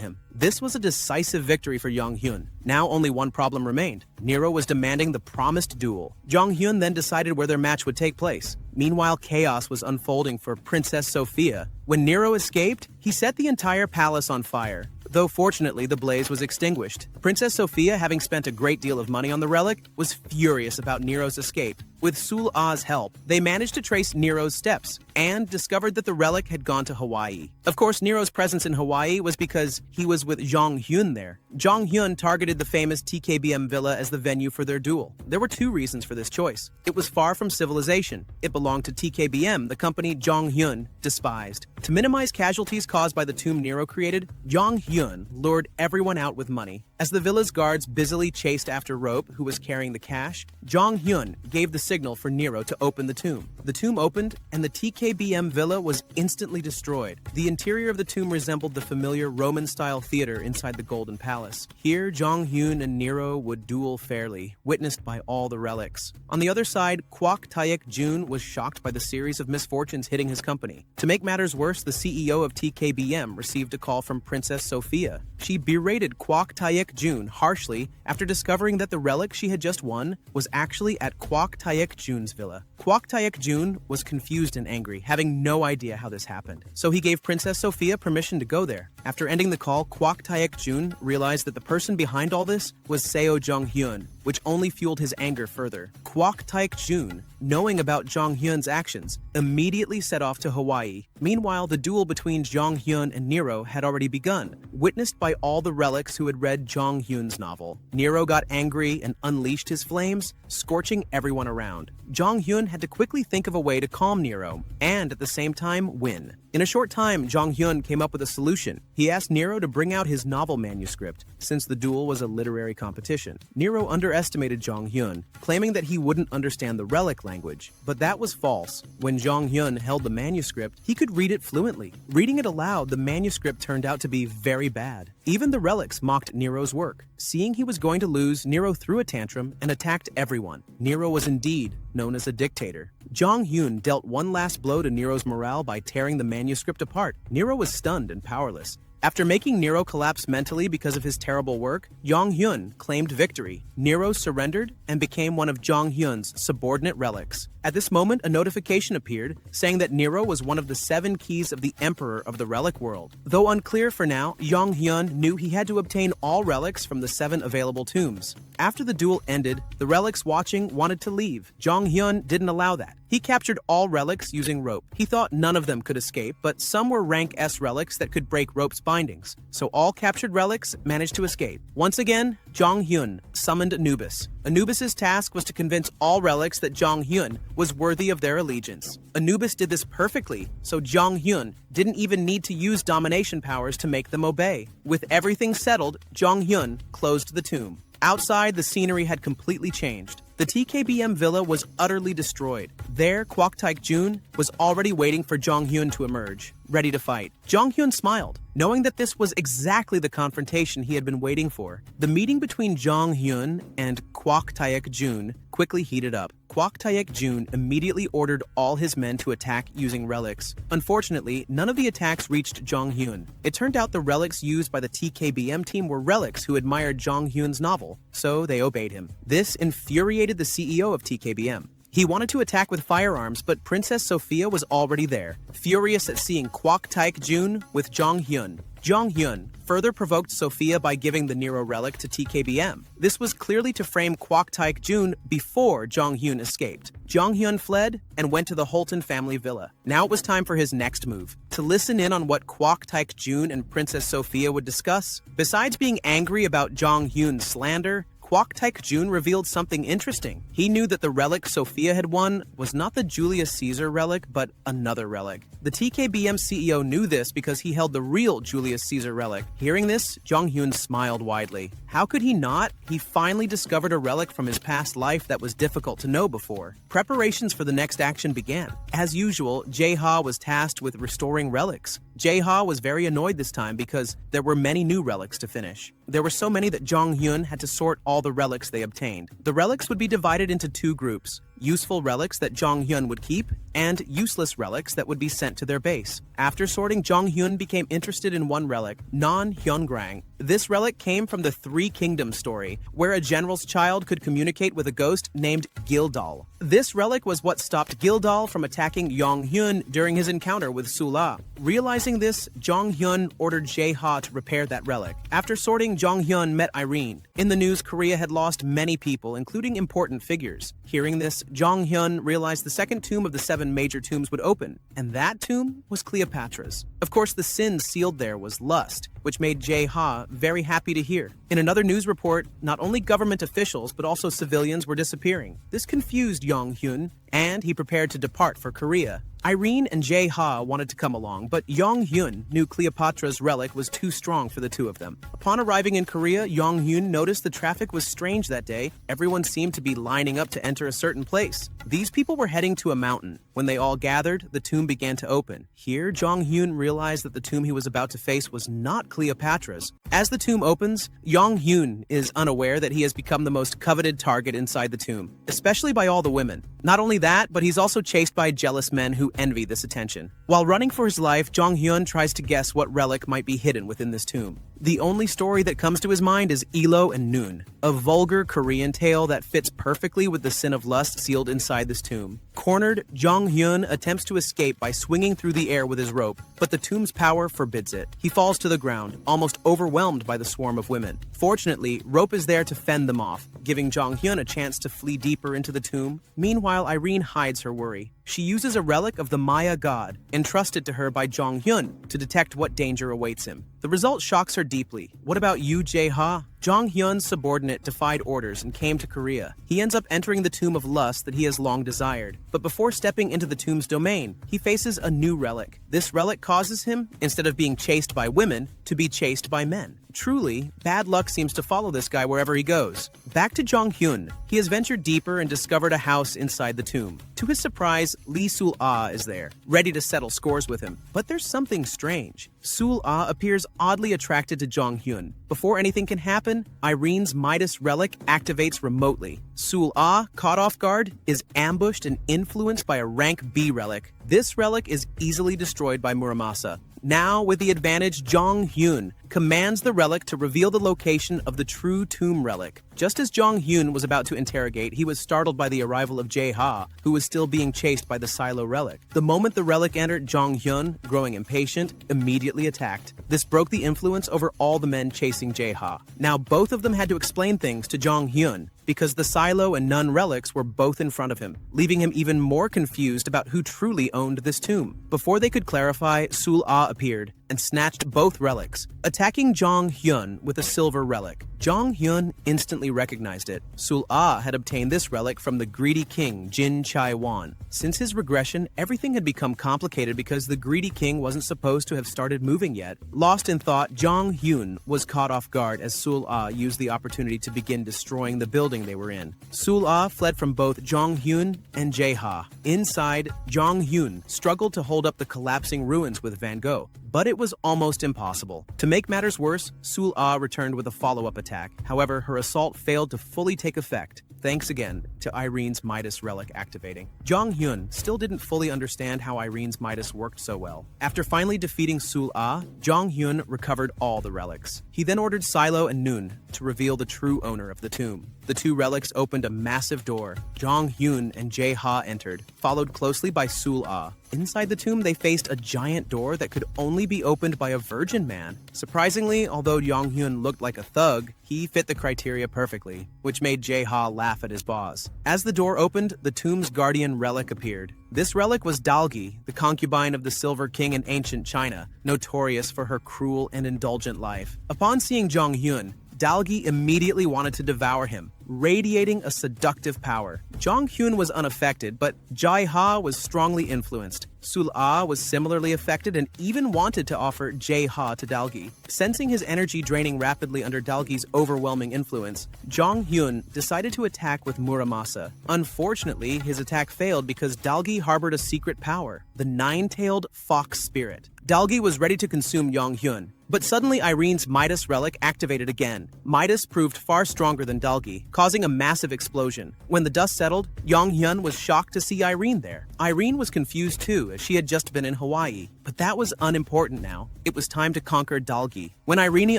him. This was a decisive victory for Jong Hyun. Now only one problem remained. Nero was demanding the promised duel. Jong Hyun then decided where their match would take place. Meanwhile, chaos was unfolding for Princess Sophia. When Nero escaped, he set the entire palace on fire. though fortunately the blaze was extinguished. Princess Sophia, having spent a great deal of money on the relic, was furious about Nero's escape. With Sul-Ah's help, they managed to trace Nero's steps and discovered that the relic had gone to Hawaii. Of course, Nero's presence in Hawaii was because he was with Jong Hyun there. Jong Hyun targeted the famous TKBM villa as the venue for their duel. There were two reasons for this choice. It was far from civilization. It belonged to TKBM, the company Jong Hyun despised. To minimize casualties caused by the tomb Nero created, Jong Hyun lured everyone out with money. As the villa's guards busily chased after Rope, who was carrying the cash, Jong Hyun gave the signal for Nero to open the tomb. The tomb opened, and the TKBM villa was instantly destroyed. The interior of the tomb resembled the familiar Roman-style theater inside the Golden Palace. Here, Jong Hyun and Nero would duel fairly, witnessed by all the relics. On the other side, Kwok Taek Jun was shocked by the series of misfortunes hitting his company. To make matters worse, the CEO of TKBM received a call from Princess Sophia. She berated Kwok Taek Jun harshly after discovering that the relic she had just won was actually at Kwok Taek Jun's villa. Kwok Taek Jun was confused and angry, having no idea how this happened. So he gave Princess Sophia permission to go there. After ending the call, Kwok Taek Jun realized that the person behind all this was Seo Jong Hyun, which only fueled his anger further. Kwok Taek Jun, knowing about Jong Hyun's actions, immediately set off to Hawaii. Meanwhile, the duel between Jong Hyun and Nero had already begun, witnessed by all the relics who had read Jong Hyun's novel. Nero got angry and unleashed his flames, scorching everyone around. Jong Hyun had to quickly think of a way to calm Nero, and at the same time, win. In a short time, Jong Hyun came up with a solution. He asked Nero to bring out his novel manuscript, since the duel was a literary competition. Nero underestimated Jong Hyun, claiming that he wouldn't understand the relic language. But that was false. When Jong Hyun held the manuscript, he could read it fluently. Reading it aloud, the manuscript turned out to be very bad. Even the relics mocked Nero's work. Seeing he was going to lose, Nero threw a tantrum and attacked everyone. Nero was indeed known as a dictator. Jong Hyun dealt one last blow to Nero's morale by tearing the manuscript apart. Nero was stunned and powerless. After making Nero collapse mentally because of his terrible work, Jong Hyun claimed victory. Nero surrendered and became one of Jong Hyun's subordinate relics. At this moment, a notification appeared saying that Nero was one of the 7 keys of the Emperor of the Relic World. Though unclear for now, Jong Hyun knew he had to obtain all relics from the 7 available tombs. After the duel ended, the relics watching wanted to leave. Jong Hyun didn't allow that. He captured all relics using rope. He thought none of them could escape, but some were rank S relics that could break rope's bindings. So all captured relics managed to escape. Once again, Jong Hyun summoned Anubis. Anubis's task was to convince all relics that Jong Hyun was worthy of their allegiance. Anubis did this perfectly, so Jong Hyun didn't even need to use domination powers to make them obey. With everything settled, Jong Hyun closed the tomb. Outside, the scenery had completely changed. The TKBM villa was utterly destroyed. There, Kwok Taek Jun was already waiting for Jong Hyun to emerge, ready to fight. Jong Hyun smiled, knowing that this was exactly the confrontation he had been waiting for. The meeting between Jong Hyun and Kwok Taek Jun quickly heated up. Kwok Taek Jun immediately ordered all his men to attack using relics. Unfortunately, none of the attacks reached Jong Hyun. It turned out the relics used by the TKBM team were relics who admired Jong Hyun's novel, so they obeyed him. This infuriated the CEO of TKBM. He wanted to attack with firearms, but Princess Sophia was already there, furious at seeing Kwok Taek Jun with Jong Hyun. Jong Hyun further provoked Sophia by giving the Nero relic to TKBM. This was clearly to frame Kwok Taek Jun before Jong Hyun escaped. Jong Hyun fled and went to the Holton family villa. Now it was time for his next move, to listen in on what Kwok Taek Jun and Princess Sophia would discuss. Besides being angry about Jong Hyun's slander, Kwok Taek Jun revealed something interesting. He knew that the relic Sophia had won was not the Julius Caesar relic, but another relic. The TKBM CEO knew this because he held the real Julius Caesar relic. Hearing this, Jong Hyun smiled widely. How could he not? He finally discovered a relic from his past life that was difficult to know before. Preparations for the next action began. As usual, Jae-ha was tasked with restoring relics. Jae-ha was very annoyed this time because there were many new relics to finish. There were so many that Jong Hyun had to sort all the relics they obtained. The relics would be divided into 2 groups. useful relics that Jong Hyun would keep, and useless relics that would be sent to their base. After sorting, Jong Hyun became interested in one relic, Non Hyungrang. This relic came from the Three Kingdoms story, where a general's child could communicate with a ghost named Gildal. This relic was what stopped Gildal from attacking Jong Hyun during his encounter with Sula. Realizing this, Jong Hyun ordered Jae-ha to repair that relic. After sorting, Jong Hyun met Irene. In the news, Korea had lost many people, including important figures. Hearing this, Jong Hyun realized the second tomb of the 7 major tombs would open, and that tomb was Cleopatra's. Of course, the sin sealed there was lust, which made Jae-ha very happy to hear. In another news report, not only government officials but also civilians were disappearing. This confused Jong Hyun, and he prepared to depart for Korea. Irene and Jae-ha wanted to come along, but Jong Hyun knew Cleopatra's relic was too strong for the two of them. Upon arriving in Korea, Jong Hyun noticed the traffic was strange that day. Everyone seemed to be lining up to enter a certain place. These people were heading to a mountain. When they all gathered, the tomb began to open. Here, Jong Hyun realized that the tomb he was about to face was not Cleopatra's. As the tomb opens, Jong Hyun is unaware that he has become the most coveted target inside the tomb, especially by all the women. Not only that, but he's also chased by jealous men who envy this attention. While running for his life, Jong Hyun tries to guess what relic might be hidden within this tomb. The only story that comes to his mind is Ilo and Noon, a vulgar Korean tale that fits perfectly with the sin of lust sealed inside this tomb. Cornered, Jong Hyun attempts to escape by swinging through the air with his rope, but the tomb's power forbids it. He falls to the ground, almost overwhelmed by the swarm of women. Fortunately, rope is there to fend them off, giving Jong Hyun a chance to flee deeper into the tomb. Meanwhile, Irene hides her worry. She uses a relic of the Maya god, entrusted to her by Jong Hyun, to detect what danger awaits him. The result shocks her deeply. What about you, Jae-ha? Jong Hyun's subordinate defied orders and came to Korea. He ends up entering the tomb of lust that he has long desired. But before stepping into the tomb's domain, he faces a new relic. This relic causes him, instead of being chased by women, to be chased by men. Truly, bad luck seems to follow this guy wherever he goes. Back to Jong Hyun. He has ventured deeper and discovered a house inside the tomb. To his surprise, Lee Sul-ah is there, ready to settle scores with him. But there's something strange. Sul-ah appears oddly attracted to Jong Hyun. Before anything can happen, Irene's Midas relic activates remotely. Sul-ah, caught off guard, is ambushed and influenced by a rank B relic. This relic is easily destroyed by Muramasa. Now, with the advantage, Jong Hyun commands the relic to reveal the location of the true tomb relic. Just as Jong Hyun was about to interrogate, he was startled by the arrival of Jae-ha, who was still being chased by the silo relic. The moment the relic entered, Jong Hyun, growing impatient, immediately attacked. This broke the influence over all the men chasing Jae-ha. Now both of them had to explain things to Jong Hyun, because the silo and nun relics were both in front of him, leaving him even more confused about who truly owned this tomb. Before they could clarify, Sul-ah appeared and snatched both relics, attacking Jong Hyun with a silver relic. Jong Hyun instantly recognized it. Sul-ah had obtained this relic from the greedy king, Jin Chai-wan. Since his regression, everything had become complicated because the greedy king wasn't supposed to have started moving yet. Lost in thought, Jong Hyun was caught off guard as Sul-ah used the opportunity to begin destroying the building they were in. Sul-ah fled from both Jong Hyun and Jae-ha. Inside, Jong Hyun struggled to hold up the collapsing ruins with Van Gogh, but it was almost impossible. To make matters worse, Sul-ah returned with a follow-up attack. However, her assault failed to fully take effect, thanks again to Irene's Midas relic activating. Jong Hyun still didn't fully understand how Irene's Midas worked so well. After finally defeating Sul-ah, Jong Hyun recovered all the relics. He then ordered Silo and Noon to reveal the true owner of the tomb. The two relics opened a massive door. Jong Hyun and Jae-ha entered, followed closely by Sul-ah. Inside the tomb, they faced a giant door that could only be opened by a virgin man. Surprisingly, although Jong Hyun looked like a thug, he fit the criteria perfectly, which made Jae-ha laugh at his boss. As the door opened, the tomb's guardian relic appeared. This relic was Dalgi, the concubine of the Silver King in ancient China, notorious for her cruel and indulgent life. Upon seeing Jong Hyun, Dalgi immediately wanted to devour him, radiating a seductive power. Jong Hyun was unaffected, but Jae-ha was strongly influenced. Sul-ah was similarly affected and even wanted to offer Jae-ha to Dalgi. Sensing his energy draining rapidly under Dalgi's overwhelming influence, Jong Hyun decided to attack with Muramasa. Unfortunately, his attack failed because Dalgi harbored a secret power, the nine-tailed fox spirit. Dalgi was ready to consume Jong Hyun, but suddenly Irene's Midas relic activated again. Midas proved far stronger than Dalgi, causing a massive explosion. When the dust settled, Yong Hyun was shocked to see Irene there. Irene was confused too, as she had just been in Hawaii. But that was unimportant now. It was time to conquer Dalgi. When Irene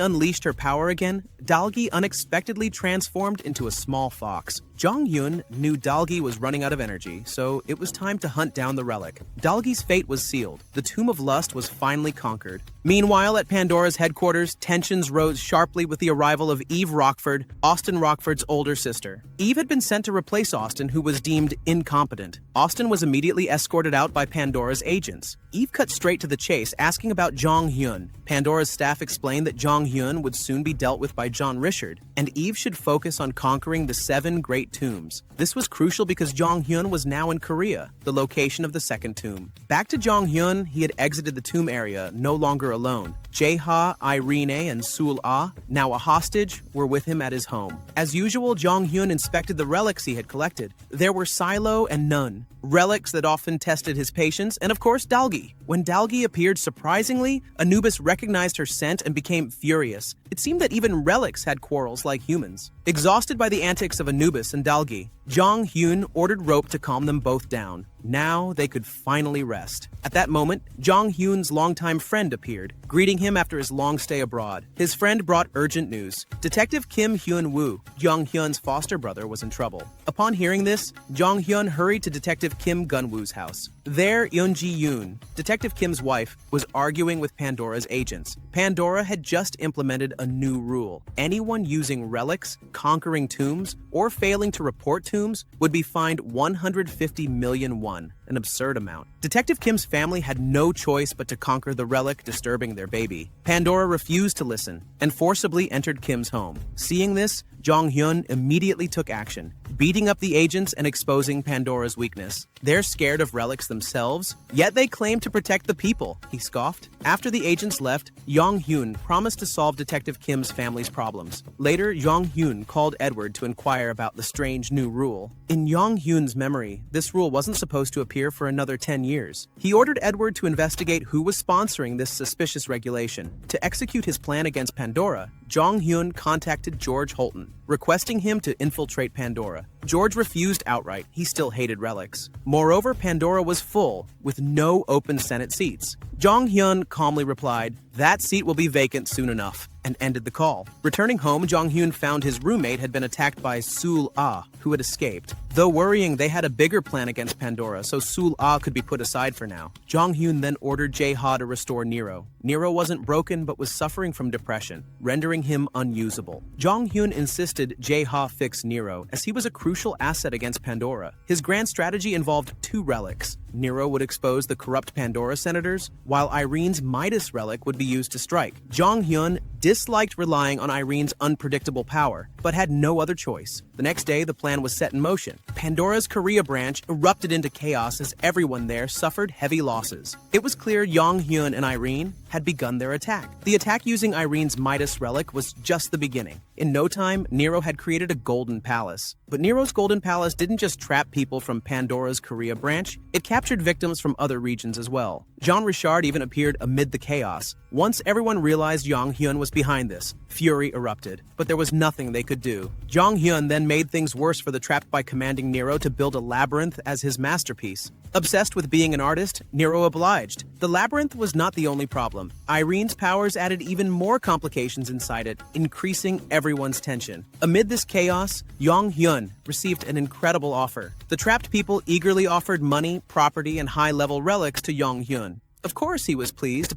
unleashed her power again, Dalgi unexpectedly transformed into a small fox. Jong Hyun knew Dalgi was running out of energy, so it was time to hunt down the relic. Dalgi's fate was sealed. The Tomb of Lust was finally conquered. Meanwhile, at Pandora's headquarters, tensions rose sharply with the arrival of Eve Rockford, Austin Rockford's older sister. Eve had been sent to replace Austin, who was deemed incompetent. Austin was immediately escorted out by Pandora's agents. Eve cut straight to the chase, asking about Jong Hyun. Pandora's staff explained that Jong Hyun would soon be dealt with by John Richard, and Eve should focus on conquering the 7 great tombs. This was crucial because Jong Hyun was now in Korea, the location of the second tomb. Back to Jong Hyun, he had exited the tomb area, no longer alone. Jae-ha, Irene, and Sul-ah, now a hostage, were with him at his home. As usual, Jong Hyun inspected the relics he had collected. There were Silo and Nun, relics that often tested his patience, and of course Dalgi. When Dalgi appeared surprisingly, Anubis recognized her scent and became furious. It seemed that even relics had quarrels like humans. Exhausted by the antics of Anubis and Dalgi, Jong Hyun ordered Rope to calm them both down. Now they could finally rest. At that moment, Jong Hyun's longtime friend appeared, greeting him after his long stay abroad. His friend brought urgent news. Detective Kim Hyun-woo, Jong Hyun's foster brother, was in trouble. Upon hearing this, Jong Hyun hurried to Detective Kim Gun-woo's house. There, Yeon-ji-yoon, Detective Kim's wife, was arguing with Pandora's agents. Pandora had just implemented a new rule. Anyone using relics, conquering tombs, or failing to report tombs would be fined 150 million won, an absurd amount. Detective Kim's family had no choice but to conquer the relic disturbing their baby. Pandora refused to listen and forcibly entered Kim's home. Seeing this, Jong Hyun immediately took action, beating up the agents and exposing Pandora's weakness. They're scared of relics themselves, yet they claim to protect the people, he scoffed. After the agents left, Jong Hyun promised to solve Detective Kim's family's problems. Later, Jong Hyun called Edward to inquire about the strange new rule. In Jong Hyun's memory, this rule wasn't supposed to appear for another 10 years. He ordered Edward to investigate who was sponsoring this suspicious regulation. To execute his plan against Pandora, Jong Hyun contacted George Holton, requesting him to infiltrate Pandora. George refused outright. He still hated relics. Moreover, Pandora was full, with no open Senate seats. Jong Hyun calmly replied, "That seat will be vacant soon enough," and ended the call. Returning home, Jong Hyun found his roommate had been attacked by Sul-ah, who had escaped. Though worrying, they had a bigger plan against Pandora, so Sul-ah could be put aside for now. Jong Hyun then ordered Jae-ha to restore Nero. Nero wasn't broken, but was suffering from depression, rendering him unusable. Jong Hyun insisted Jae-ha fix Nero, as he was a crucial asset against Pandora. His grand strategy involved 2 relics. Nero would expose the corrupt Pandora senators, while Irene's Midas relic would be used to strike. Jong Hyun disliked relying on Irene's unpredictable power, but had no other choice. The next day, the plan was set in motion. Pandora's Korea branch erupted into chaos as everyone there suffered heavy losses. It was clear Jong Hyun and Irene had begun their attack. The attack using Irene's Midas relic was just the beginning. In no time, Nero had created a golden palace. But Nero's golden palace didn't just trap people from Pandora's Korea branch, it captured victims from other regions as well. Jean Richard even appeared amid the chaos. Once everyone realized Jong Hyun was behind this, fury erupted. But there was nothing they could do. Jong Hyun then made things worse for the trapped by commanding Nero to build a labyrinth as his masterpiece. Obsessed with being an artist, Nero obliged. The labyrinth was not the only problem. Irene's powers added even more complications inside it, increasing everyone's tension. Amid this chaos, Jong Hyun received an incredible offer. The trapped people eagerly offered money, property, and high-level relics to Jong Hyun. Of course he was pleased,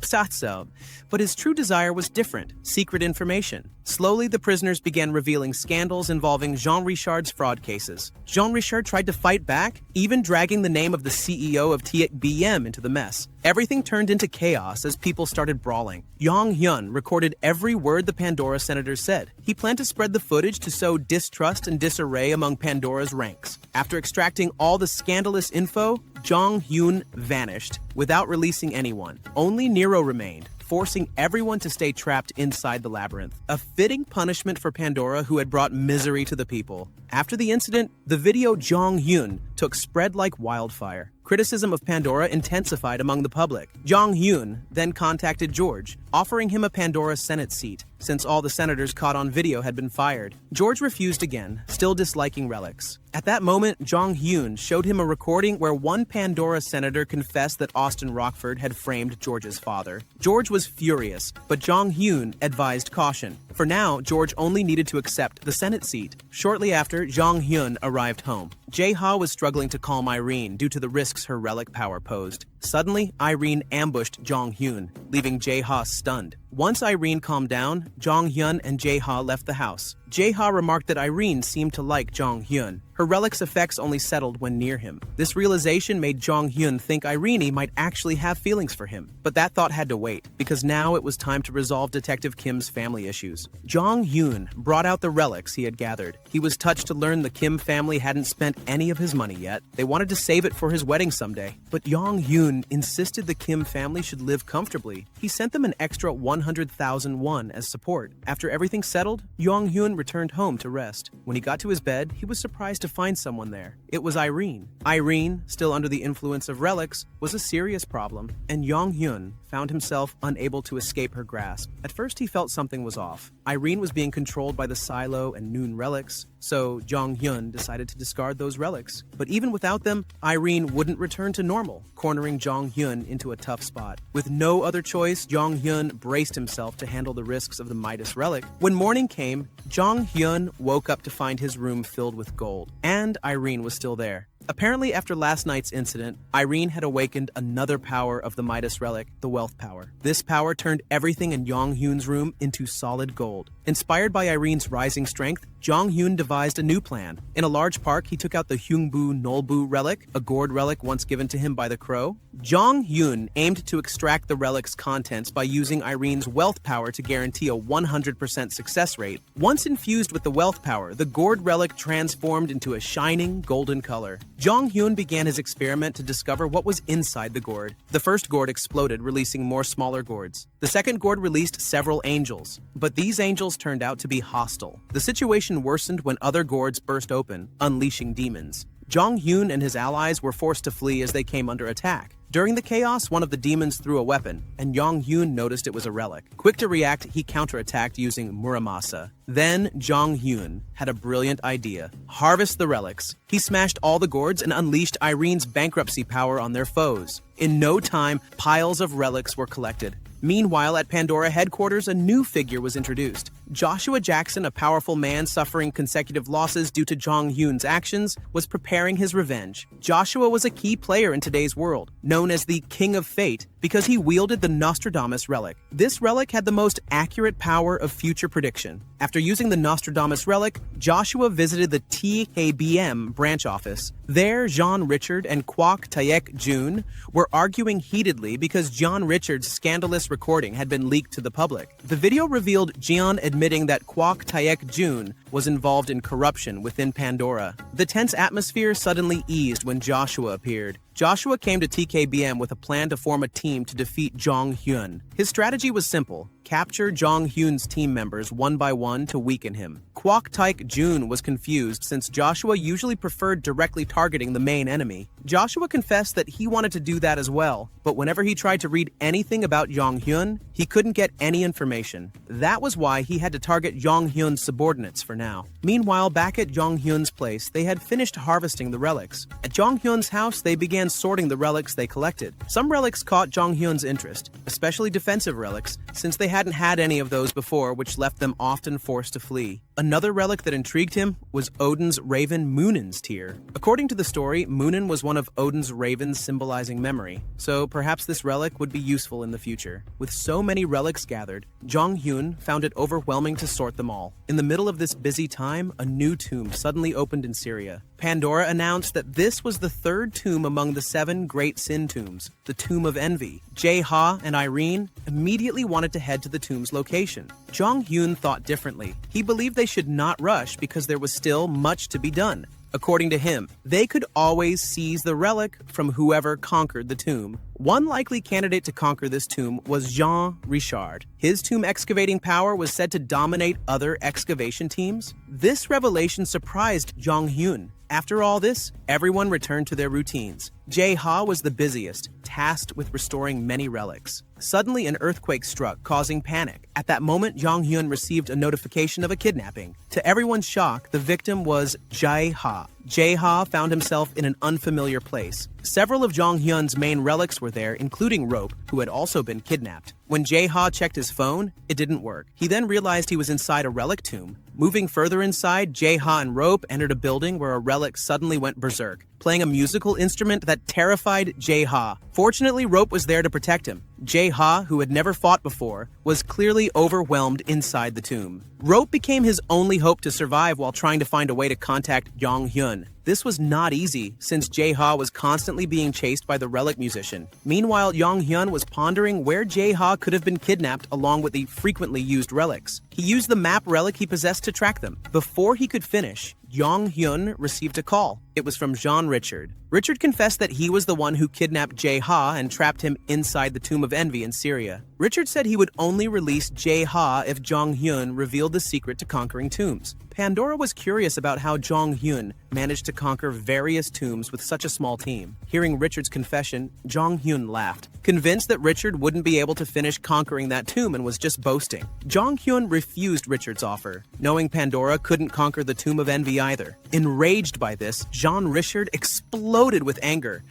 but his true desire was different: secret information. Slowly, the prisoners began revealing scandals involving Jean Richard's fraud cases. Jean Richard tried to fight back, even dragging the name of the CEO of Tiek BM into the mess. Everything turned into chaos as people started brawling. Jong Hyun recorded every word the Pandora senators said. He planned to spread the footage to sow distrust and disarray among Pandora's ranks. After extracting all the scandalous info, Jong Hyun vanished without releasing anyone. Only Nero remained, forcing everyone to stay trapped inside the labyrinth. A fitting punishment for Pandora, who had brought misery to the people. After the incident, the video Jong Hyun took spread like wildfire. Criticism of Pandora intensified among the public. Jong Hyun then contacted George, offering him a Pandora Senate seat, since all the senators caught on video had been fired. George refused again, still disliking relics. At that moment, Jong Hyun showed him a recording where one Pandora senator confessed that Austin Rockford had framed George's father. George was furious, but Jong Hyun advised caution. For now, George only needed to accept the Senate seat. Shortly after, Jong Hyun arrived home. Jae-ha was struggling to calm Irene due to the risks her relic power posed. Suddenly, Irene ambushed Jong Hyun, leaving Jae-ha stunned. Once Irene calmed down, Jong Hyun and Jae-ha left the house. Jae-ha remarked that Irene seemed to like Jong Hyun. Her relic's effects only settled when near him. This realization made Jong Hyun think Irene might actually have feelings for him. But that thought had to wait, because now it was time to resolve Detective Kim's family issues. Jong Hyun brought out the relics he had gathered. He was touched to learn the Kim family hadn't spent any of his money yet. They wanted to save it for his wedding someday. But Jong Hyun insisted the Kim family should live comfortably. He sent them an extra 100,000 won as support. After everything settled, Jong Hyun returned home to rest. When he got to his bed, he was surprised to find someone there. It was Irene. Irene, still under the influence of relics, was a serious problem, and Jong Hyun found himself unable to escape her grasp. At first, he felt something was off. Irene was being controlled by the Silo and Noon relics, so Jong Hyun decided to discard those relics. But even without them, Irene wouldn't return to normal, cornering Jong Hyun into a tough spot. With no other choice, Jong Hyun braced himself to handle the risks of the Midas relic. When morning came, Jong Hyun woke up to find his room filled with gold, and Irene was still there. Apparently, after last night's incident, Irene had awakened another power of the Midas relic, the wealth power. This power turned everything in Jong Hyun's room into solid gold. Inspired by Irene's rising strength, Jong Hyun devised a new plan. In a large park, he took out the Hyungbu Nolbu relic, a gourd relic once given to him by the crow. Jong Hyun aimed to extract the relic's contents by using Irene's wealth power to guarantee a 100% success rate. Once infused with the wealth power, the gourd relic transformed into a shining golden color. Jong Hyun began his experiment to discover what was inside the gourd. The first gourd exploded, releasing more smaller gourds. The second gourd released several angels, but these angels turned out to be hostile. The situation worsened when other gourds burst open, unleashing demons. Jong Hyun and his allies were forced to flee as they came under attack. During the chaos, one of the demons threw a weapon, and Jong Hyun noticed it was a relic. Quick to react, he counterattacked using Muramasa. Then, Jong Hyun had a brilliant idea. Harvest the relics. He smashed all the gourds and unleashed Irene's bankruptcy power on their foes. In no time, piles of relics were collected. Meanwhile, at Pandora headquarters, a new figure was introduced. Joshua Jackson, a powerful man suffering consecutive losses due to Jong Hyun's actions, was preparing his revenge. Joshua was a key player in today's world, known as the King of Fate, because he wielded the Nostradamus relic. This relic had the most accurate power of future prediction. After using the Nostradamus relic, Joshua visited the TKBM branch office. There, Jean Richard and Kwok Taek Jun were arguing heatedly because John Richard's scandalous recording had been leaked to the public. The video revealed Jeon admitting that Kwok Taek Jun was involved in corruption within Pandora. The tense atmosphere suddenly eased when Joshua appeared. Joshua came to TKBM with a plan to form a team to defeat Jong Hyun. His strategy was simple: capture Jong Hyun's team members one by one to weaken him. Kwok Taek Jun was confused since Joshua usually preferred directly targeting the main enemy. Joshua confessed that he wanted to do that as well, but whenever he tried to read anything about Jong Hyun, he couldn't get any information. That was why he had to target Jong Hyun's subordinates for now. Meanwhile, back at Jong Hyun's place, they had finished harvesting the relics. At Jong Hyun's house, they began sorting the relics they collected. Some relics caught Jong Hyun's interest, especially defensive relics, since they hadn't had any of those before, which left them often forced to flee. Another relic that intrigued him was Odin's raven Munen's tear. According to the story, Munen was one of Odin's ravens symbolizing memory, so perhaps this relic would be useful in the future. With so many relics gathered, Jong Hyun found it overwhelming to sort them all. In the middle of this busy time, a new tomb suddenly opened in Syria. Pandora announced that this was the third tomb among the 7 great sin tombs, the Tomb of Envy. Jae-ha and Irene immediately wanted to head to the tomb's location. Jong Hyun thought differently. He believed they should not rush because there was still much to be done. According to him, they could always seize the relic from whoever conquered the tomb. One likely candidate to conquer this tomb was Jean Richard. His tomb excavating power was said to dominate other excavation teams. This revelation surprised Jong Hyun. After all this, everyone returned to their routines. Jae-ha was the busiest, tasked with restoring many relics. Suddenly, an earthquake struck, causing panic. At that moment, Jong-hyun received a notification of a kidnapping. To everyone's shock, the victim was Jae-ha. Jae-ha found himself in an unfamiliar place. Several of Jong-hyun's main relics were there, including Rope, who had also been kidnapped. When Jae-ha checked his phone, it didn't work. He then realized he was inside a relic tomb. Moving further inside, Jae-ha and Rope entered a building where a relic suddenly went berserk, playing a musical instrument that terrified Jae-ha. Fortunately, Rope was there to protect him. Jae-ha, who had never fought before, was clearly overwhelmed inside the tomb. Rope became his only hope to survive while trying to find a way to contact Jong-hyun. This was not easy, since Jae-ha was constantly being chased by the relic musician. Meanwhile, Jong-hyun was pondering where Jae-ha could have been kidnapped along with the frequently used relics. He used the map relic he possessed to track them. Before he could finish, Jong-hyun received a call. It was from Jean Richard. Richard confessed that he was the one who kidnapped Jae-ha and trapped him inside the Tomb of Envy in Syria. Richard said he would only release Jae-ha if Jong-hyun revealed the secret to conquering tombs. Pandora was curious about how Jong-hyun managed to conquer various tombs with such a small team. Hearing Richard's confession, Jong-hyun laughed, convinced that Richard wouldn't be able to finish conquering that tomb and was just boasting. Jong-hyun refused Richard's offer, knowing Pandora couldn't conquer the Tomb of Envy either. Enraged by this, Jean Richard exploded with anger.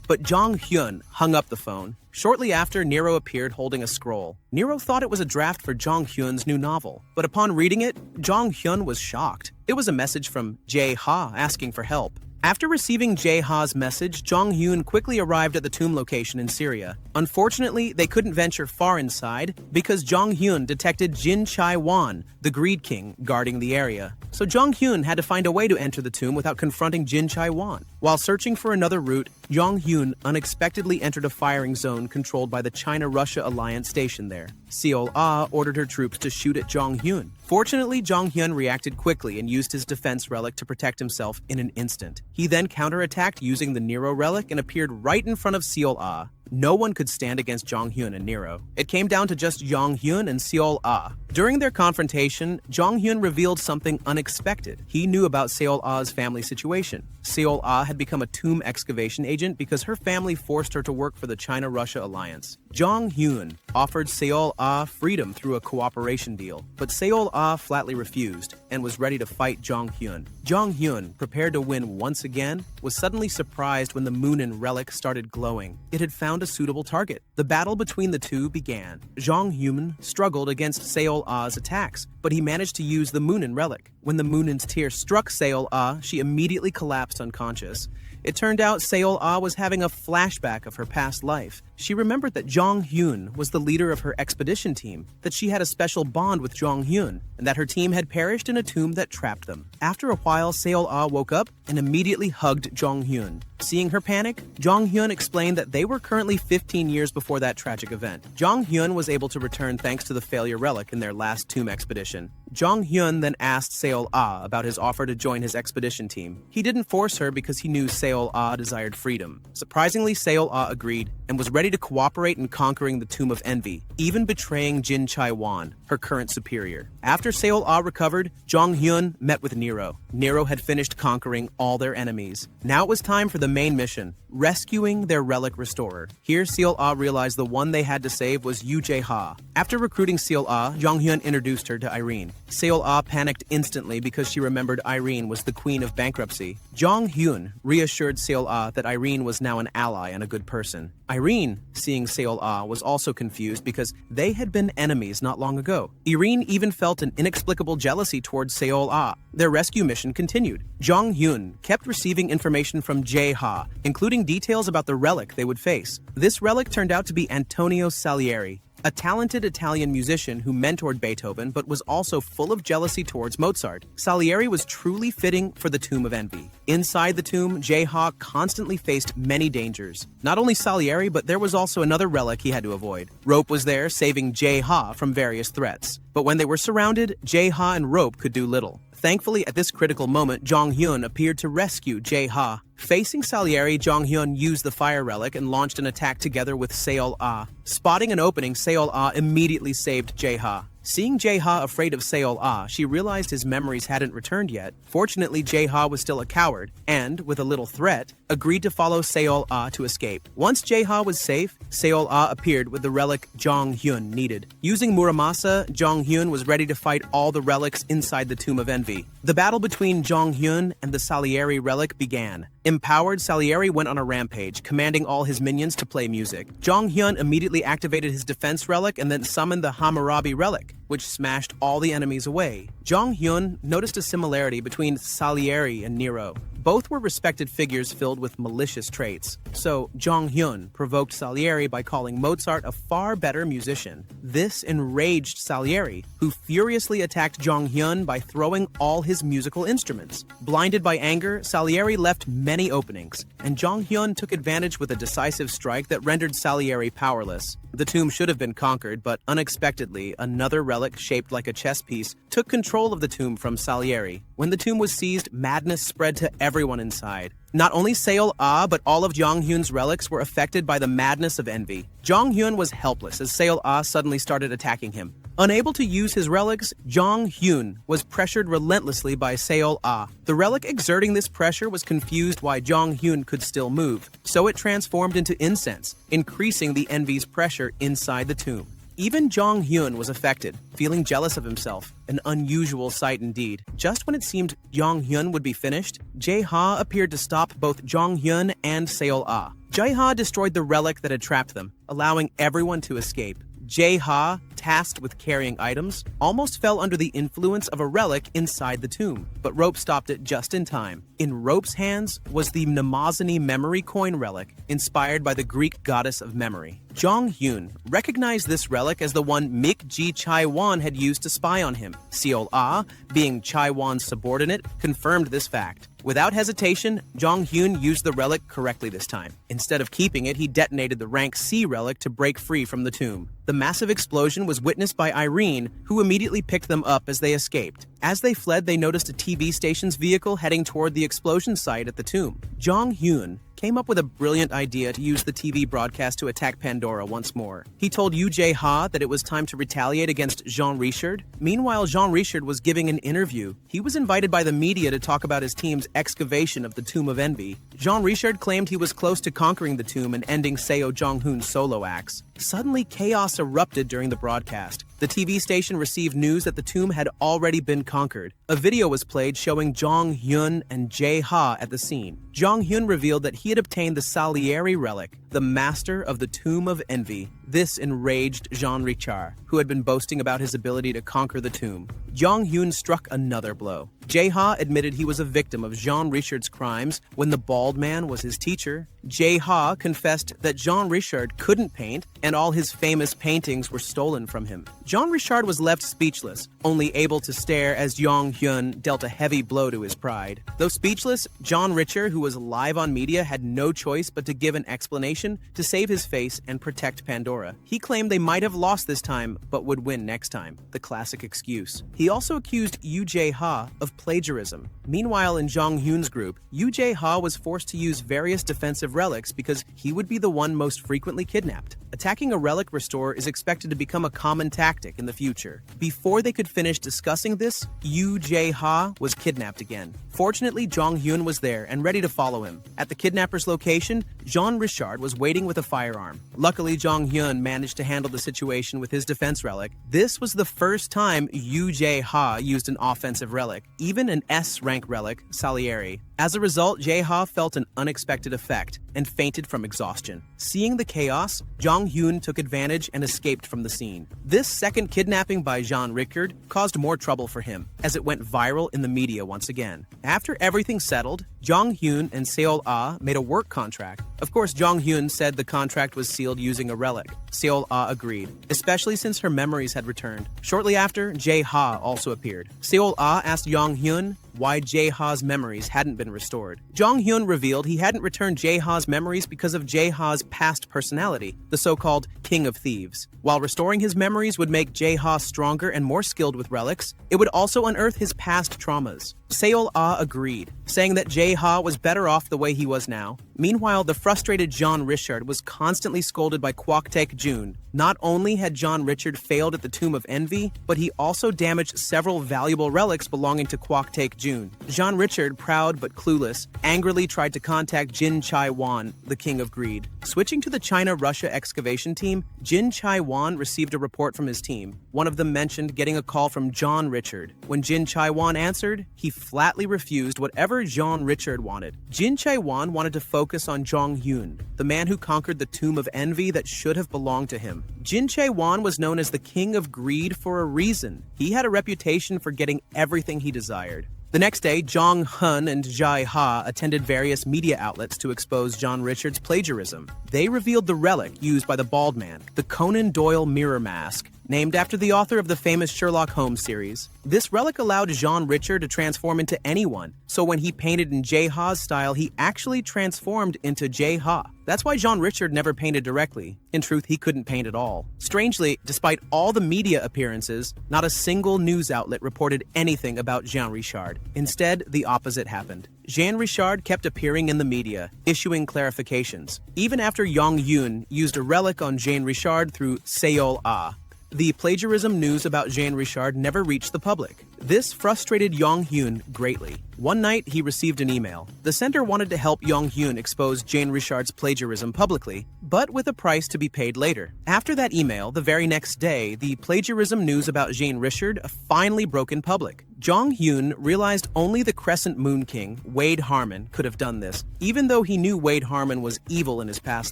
But Jong-hyun hung up the phone. Shortly after, Nero appeared holding a scroll. Nero thought it was a draft for Jong-hyun's new novel, but upon reading it, Jong-hyun was shocked. It was a message from Jae-ha asking for help. After receiving Jae-ha's message, Jong-hyun quickly arrived at the tomb location in Syria. Unfortunately, they couldn't venture far inside because Jong-hyun detected Jin Chai-won, the Greed King, guarding the area. So Jong-hyun had to find a way to enter the tomb without confronting Jin Chai-won. While searching for another route, Jong-hyun unexpectedly entered a firing zone controlled by the China-Russia alliance stationed there. Seol-ah ordered her troops to shoot at Jong-hyun. Fortunately, Jong-hyun reacted quickly and used his defense relic to protect himself in an instant. He then counterattacked using the Nero relic and appeared right in front of Seol-ah. No one could stand against Jong-hyun and Nero. It came down to just Jong-hyun and Seol-ah. During their confrontation, Jong-hyun revealed something unexpected. He knew about Seol-ah's family situation. Seol-ah had become a tomb excavation agent because her family forced her to work for the China-Russia alliance. Jong-hyun offered Seol-ah freedom through a cooperation deal, but Seol-ah flatly refused and was ready to fight Jong-hyun. Jong-hyun, prepared to win once again, was suddenly surprised when the Moonin relic started glowing. It had found a suitable target. The battle between the two began. Jong-hyun struggled against Seol-ah's attacks, but he managed to use the Moonin relic. When the Moonin's tear struck Seol-ah, she immediately collapsed unconscious. It turned out Seol-ah was having a flashback of her past life. She remembered that Jong-hyun was the leader of her expedition team, that she had a special bond with Jong-hyun, and that her team had perished in a tomb that trapped them. After a while, Seol-ah woke up and immediately hugged Jong-hyun. Seeing her panic, Jong-hyun explained that they were currently 15 years before that tragic event. Jong-hyun was able to return thanks to the failure relic in their last tomb expedition. Jong-hyun then asked Seol-ah about his offer to join his expedition team. He didn't force her because he knew Seol-ah desired freedom. Surprisingly, Seol-ah agreed and was ready to cooperate in conquering the Tomb of Envy, even betraying Jin Chai-won, her current superior. After Seol-ah recovered, Jong-hyun met with Nero. Nero had finished conquering all their enemies. Now it was time for the main mission, rescuing their relic restorer. Here, Seol-ah realized the one they had to save was Yu Jae-ha. After recruiting Seol-ah, Jong-hyun introduced her to Irene. Seol-ah panicked instantly because she remembered Irene was the queen of bankruptcy. Jong-hyun reassured Seol-ah that Irene was now an ally and a good person. Irene, seeing Seol-ah, was also confused because they had been enemies not long ago. Irene even felt an inexplicable jealousy towards Seol-ah. Their rescue mission continued. Jong-hyun kept receiving information from Jae-ha, including details about the relic they would face. This relic turned out to be Antonio Salieri, a talented Italian musician who mentored Beethoven but was also full of jealousy towards Mozart. Salieri was truly fitting for the Tomb of Envy. Inside the tomb, Jae-ha constantly faced many dangers. Not only Salieri, but there was also another relic he had to avoid. Rope was there, saving Jae-ha from various threats. But when they were surrounded, Jae-ha and Rope could do little. Thankfully, at this critical moment, Jong-hyun appeared to rescue Jae-ha. Facing Salieri, Jong-hyun used the fire relic and launched an attack together with Seol-ah. Spotting an opening, Seol-ah immediately saved Jae-ha. Seeing Jae-ha afraid of Seol-ah, she realized his memories hadn't returned yet. Fortunately, Jae-ha was still a coward and, with a little threat, agreed to follow Seol-ah to escape. Once Jae-ha was safe, Seol-ah appeared with the relic Jong-hyun needed. Using Muramasa, Jong-hyun was ready to fight all the relics inside the Tomb of Envy. The battle between Jong-hyun and the Salieri relic began. Empowered, Salieri went on a rampage, commanding all his minions to play music. Jong-hyun immediately activated his defense relic and then summoned the Hammurabi relic, which smashed all the enemies away. Jong-hyun noticed a similarity between Salieri and Nero. Both were respected figures filled with malicious traits. So, Jong-hyun provoked Salieri by calling Mozart a far better musician. This enraged Salieri, who furiously attacked Jong-hyun by throwing all his musical instruments. Blinded by anger, Salieri left many openings, and Jong-hyun took advantage with a decisive strike that rendered Salieri powerless. The tomb should have been conquered, but unexpectedly, another relic shaped like a chess piece took control of the tomb from Salieri. When the tomb was seized, madness spread to everyone inside. Not only Seol-ah, but all of Jong-hyun's relics were affected by the madness of envy. Jong-hyun was helpless as Seol-ah suddenly started attacking him. Unable to use his relics, Jong-hyun was pressured relentlessly by Seol-ah. The relic exerting this pressure was confused why Jong-hyun could still move, so it transformed into incense, increasing the envy's pressure inside the tomb. Even Jong-hyun was affected, feeling jealous of himself, an unusual sight indeed. Just when it seemed Jong-hyun would be finished, Jae-ha appeared to stop both Jong-hyun and Seol-ah. Jae-ha destroyed the relic that had trapped them, allowing everyone to escape. Jae-ha, tasked with carrying items, almost fell under the influence of a relic inside the tomb, but Rope stopped it just in time. In Rope's hands was the Mnemosyne memory coin relic, inspired by the Greek goddess of memory. Jong-hyun recognized this relic as the one Mik-ji Chai-won had used to spy on him. Seol-ah, being Chai-won's subordinate, confirmed this fact. Without hesitation, Jong-hyun used the relic correctly this time. Instead of keeping it, he detonated the rank C relic to break free from the tomb. The massive explosion was witnessed by Irene, who immediately picked them up as they escaped. As they fled, they noticed a TV station's vehicle heading toward the explosion site at the tomb. Jong-hyun came up with a brilliant idea to use the TV broadcast to attack Pandora once more. He told Yu Jae-ha that it was time to retaliate against Jean Richard. Meanwhile, Jean Richard was giving an interview. He was invited by the media to talk about his team's excavation of the Tomb of Envy. Jean Richard claimed he was close to conquering the tomb and ending Seo Jong-hoon's solo acts. Suddenly, chaos erupted during the broadcast. The TV station received news that the tomb had already been conquered. A video was played showing Jong-hyun and Jae-ha at the scene. Jong-hyun revealed that he had obtained the Salieri relic, the master of the Tomb of Envy. This enraged Jean Richard, who had been boasting about his ability to conquer the tomb. Jong-hyun struck another blow. Jae-ha admitted he was a victim of Jean Richard's crimes when the bald man was his teacher. Jae-ha confessed that Jean Richard couldn't paint and all his famous paintings were stolen from him. Jean Richard was left speechless, only able to stare as Jong-hyun dealt a heavy blow to his pride. Though speechless, Jean Richard, who was live on media, had no choice but to give an explanation to save his face and protect Pandora. He claimed they might have lost this time, but would win next time, the classic excuse. He also accused Yu Jae-ha of plagiarism. Meanwhile, in Jong-hyun's group, Yu Jae-ha was forced to use various defensive relics because he would be the one most frequently kidnapped. Attacking a relic restorer is expected to become a common tactic in the future. Before they could finish discussing this, Yu Jae-ha was kidnapped again. Fortunately, Jong-hyun was there and ready to follow him. At the kidnapper's location, Jean Richard was waiting with a firearm. Luckily, Jong-hyun managed to handle the situation with his defense relic. This was the first time Yu Jae-ha used an offensive relic, even an S-rank relic, Salieri. As a result, Jae-ha felt an unexpected effect and fainted from exhaustion. Seeing the chaos, Jong-hyun took advantage and escaped from the scene. This second kidnapping by Jean Richard caused more trouble for him, as it went viral in the media once again. After everything settled, Jong-hyun and Seol-ah made a work contract. Of course, Jong-hyun said the contract was sealed using a relic. Seol-ah agreed, especially since her memories had returned. Shortly after, Jae-ha also appeared. Seol-ah asked Jong-hyun why Jae-ha's memories hadn't been restored. Jong-hyun revealed he hadn't returned Jae-ha's memories because of Jae-ha's past personality, the so-called King of Thieves. While restoring his memories would make Jae-ha stronger and more skilled with relics, it would also unearth his past traumas. Seobach agreed, saying that Jae-ha was better off the way he was now. Meanwhile, the frustrated Jean Richard was constantly scolded by Kwok-taek-jun. Not only had Jean Richard failed at the Tomb of Envy, but he also damaged several valuable relics belonging to Kwok-taek-jun. Jean Richard, proud but clueless, angrily tried to contact Jin Chai-wan, the King of Greed. Switching to the China-Russia excavation team, Jin Chai-wan received a report from his team. One of them mentioned getting a call from Jean Richard. When Jin Chai-wan answered, he flatly refused whatever Jean Richard wanted. Jin Chai-wan wanted to focus on Jong Hyun, the man who conquered the Tomb of Envy that should have belonged to him. Jin Chai-wan was known as the King of Greed for a reason. He had a reputation for getting everything he desired. The next day, Jong Hun and Jae-ha attended various media outlets to expose John Richard's plagiarism. They revealed the relic used by the bald man, the Conan Doyle mirror mask, named after the author of the famous Sherlock Holmes series. This relic allowed Jean Richard to transform into anyone, so when he painted in Jae-ha's style, he actually transformed into Jae-ha. That's why Jean Richard never painted directly. In truth, he couldn't paint at all. Strangely, despite all the media appearances, not a single news outlet reported anything about Jean Richard. Instead, the opposite happened. Jean Richard kept appearing in the media, issuing clarifications, even after Yong Yoon used a relic on Jean Richard through Seobach. The plagiarism news about Jean Richard never reached the public. This frustrated Yong Hyun greatly. One night, he received an email. The center wanted to help Yong Hyun expose Jean Richard's plagiarism publicly, but with a price to be paid later. After that email, the very next day, the plagiarism news about Jean Richard finally broke in public. Jong Hyun realized only the Crescent Moon King, Wade Harmon, could have done this. Even though he knew Wade Harmon was evil in his past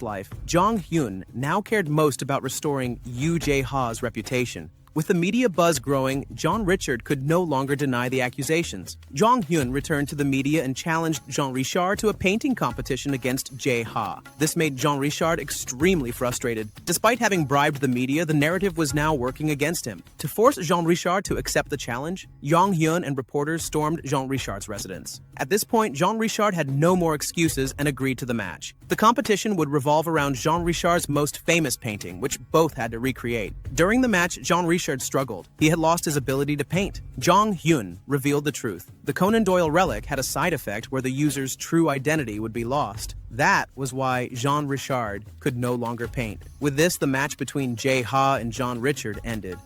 life, Jong Hyun now cared most about restoring Yu Jae-ha's reputation. With the media buzz growing, Jean Richard could no longer deny the accusations. Jong Hyun returned to the media and challenged Jean Richard to a painting competition against Jae-ha. This made Jean Richard extremely frustrated. Despite having bribed the media, the narrative was now working against him. To force Jean Richard to accept the challenge, Yong Hyun and reporters stormed Jean Richard's residence. At this point, Jean Richard had no more excuses and agreed to the match. The competition would revolve around Jean Richard's most famous painting, which both had to recreate. During the match, Jean Richard struggled. He had lost his ability to paint. Jong Hyun revealed the truth. The Conan Doyle relic had a side effect where the user's true identity would be lost. That was why Jean Richard could no longer paint. With this, the match between Jae-ha and Jean Richard ended.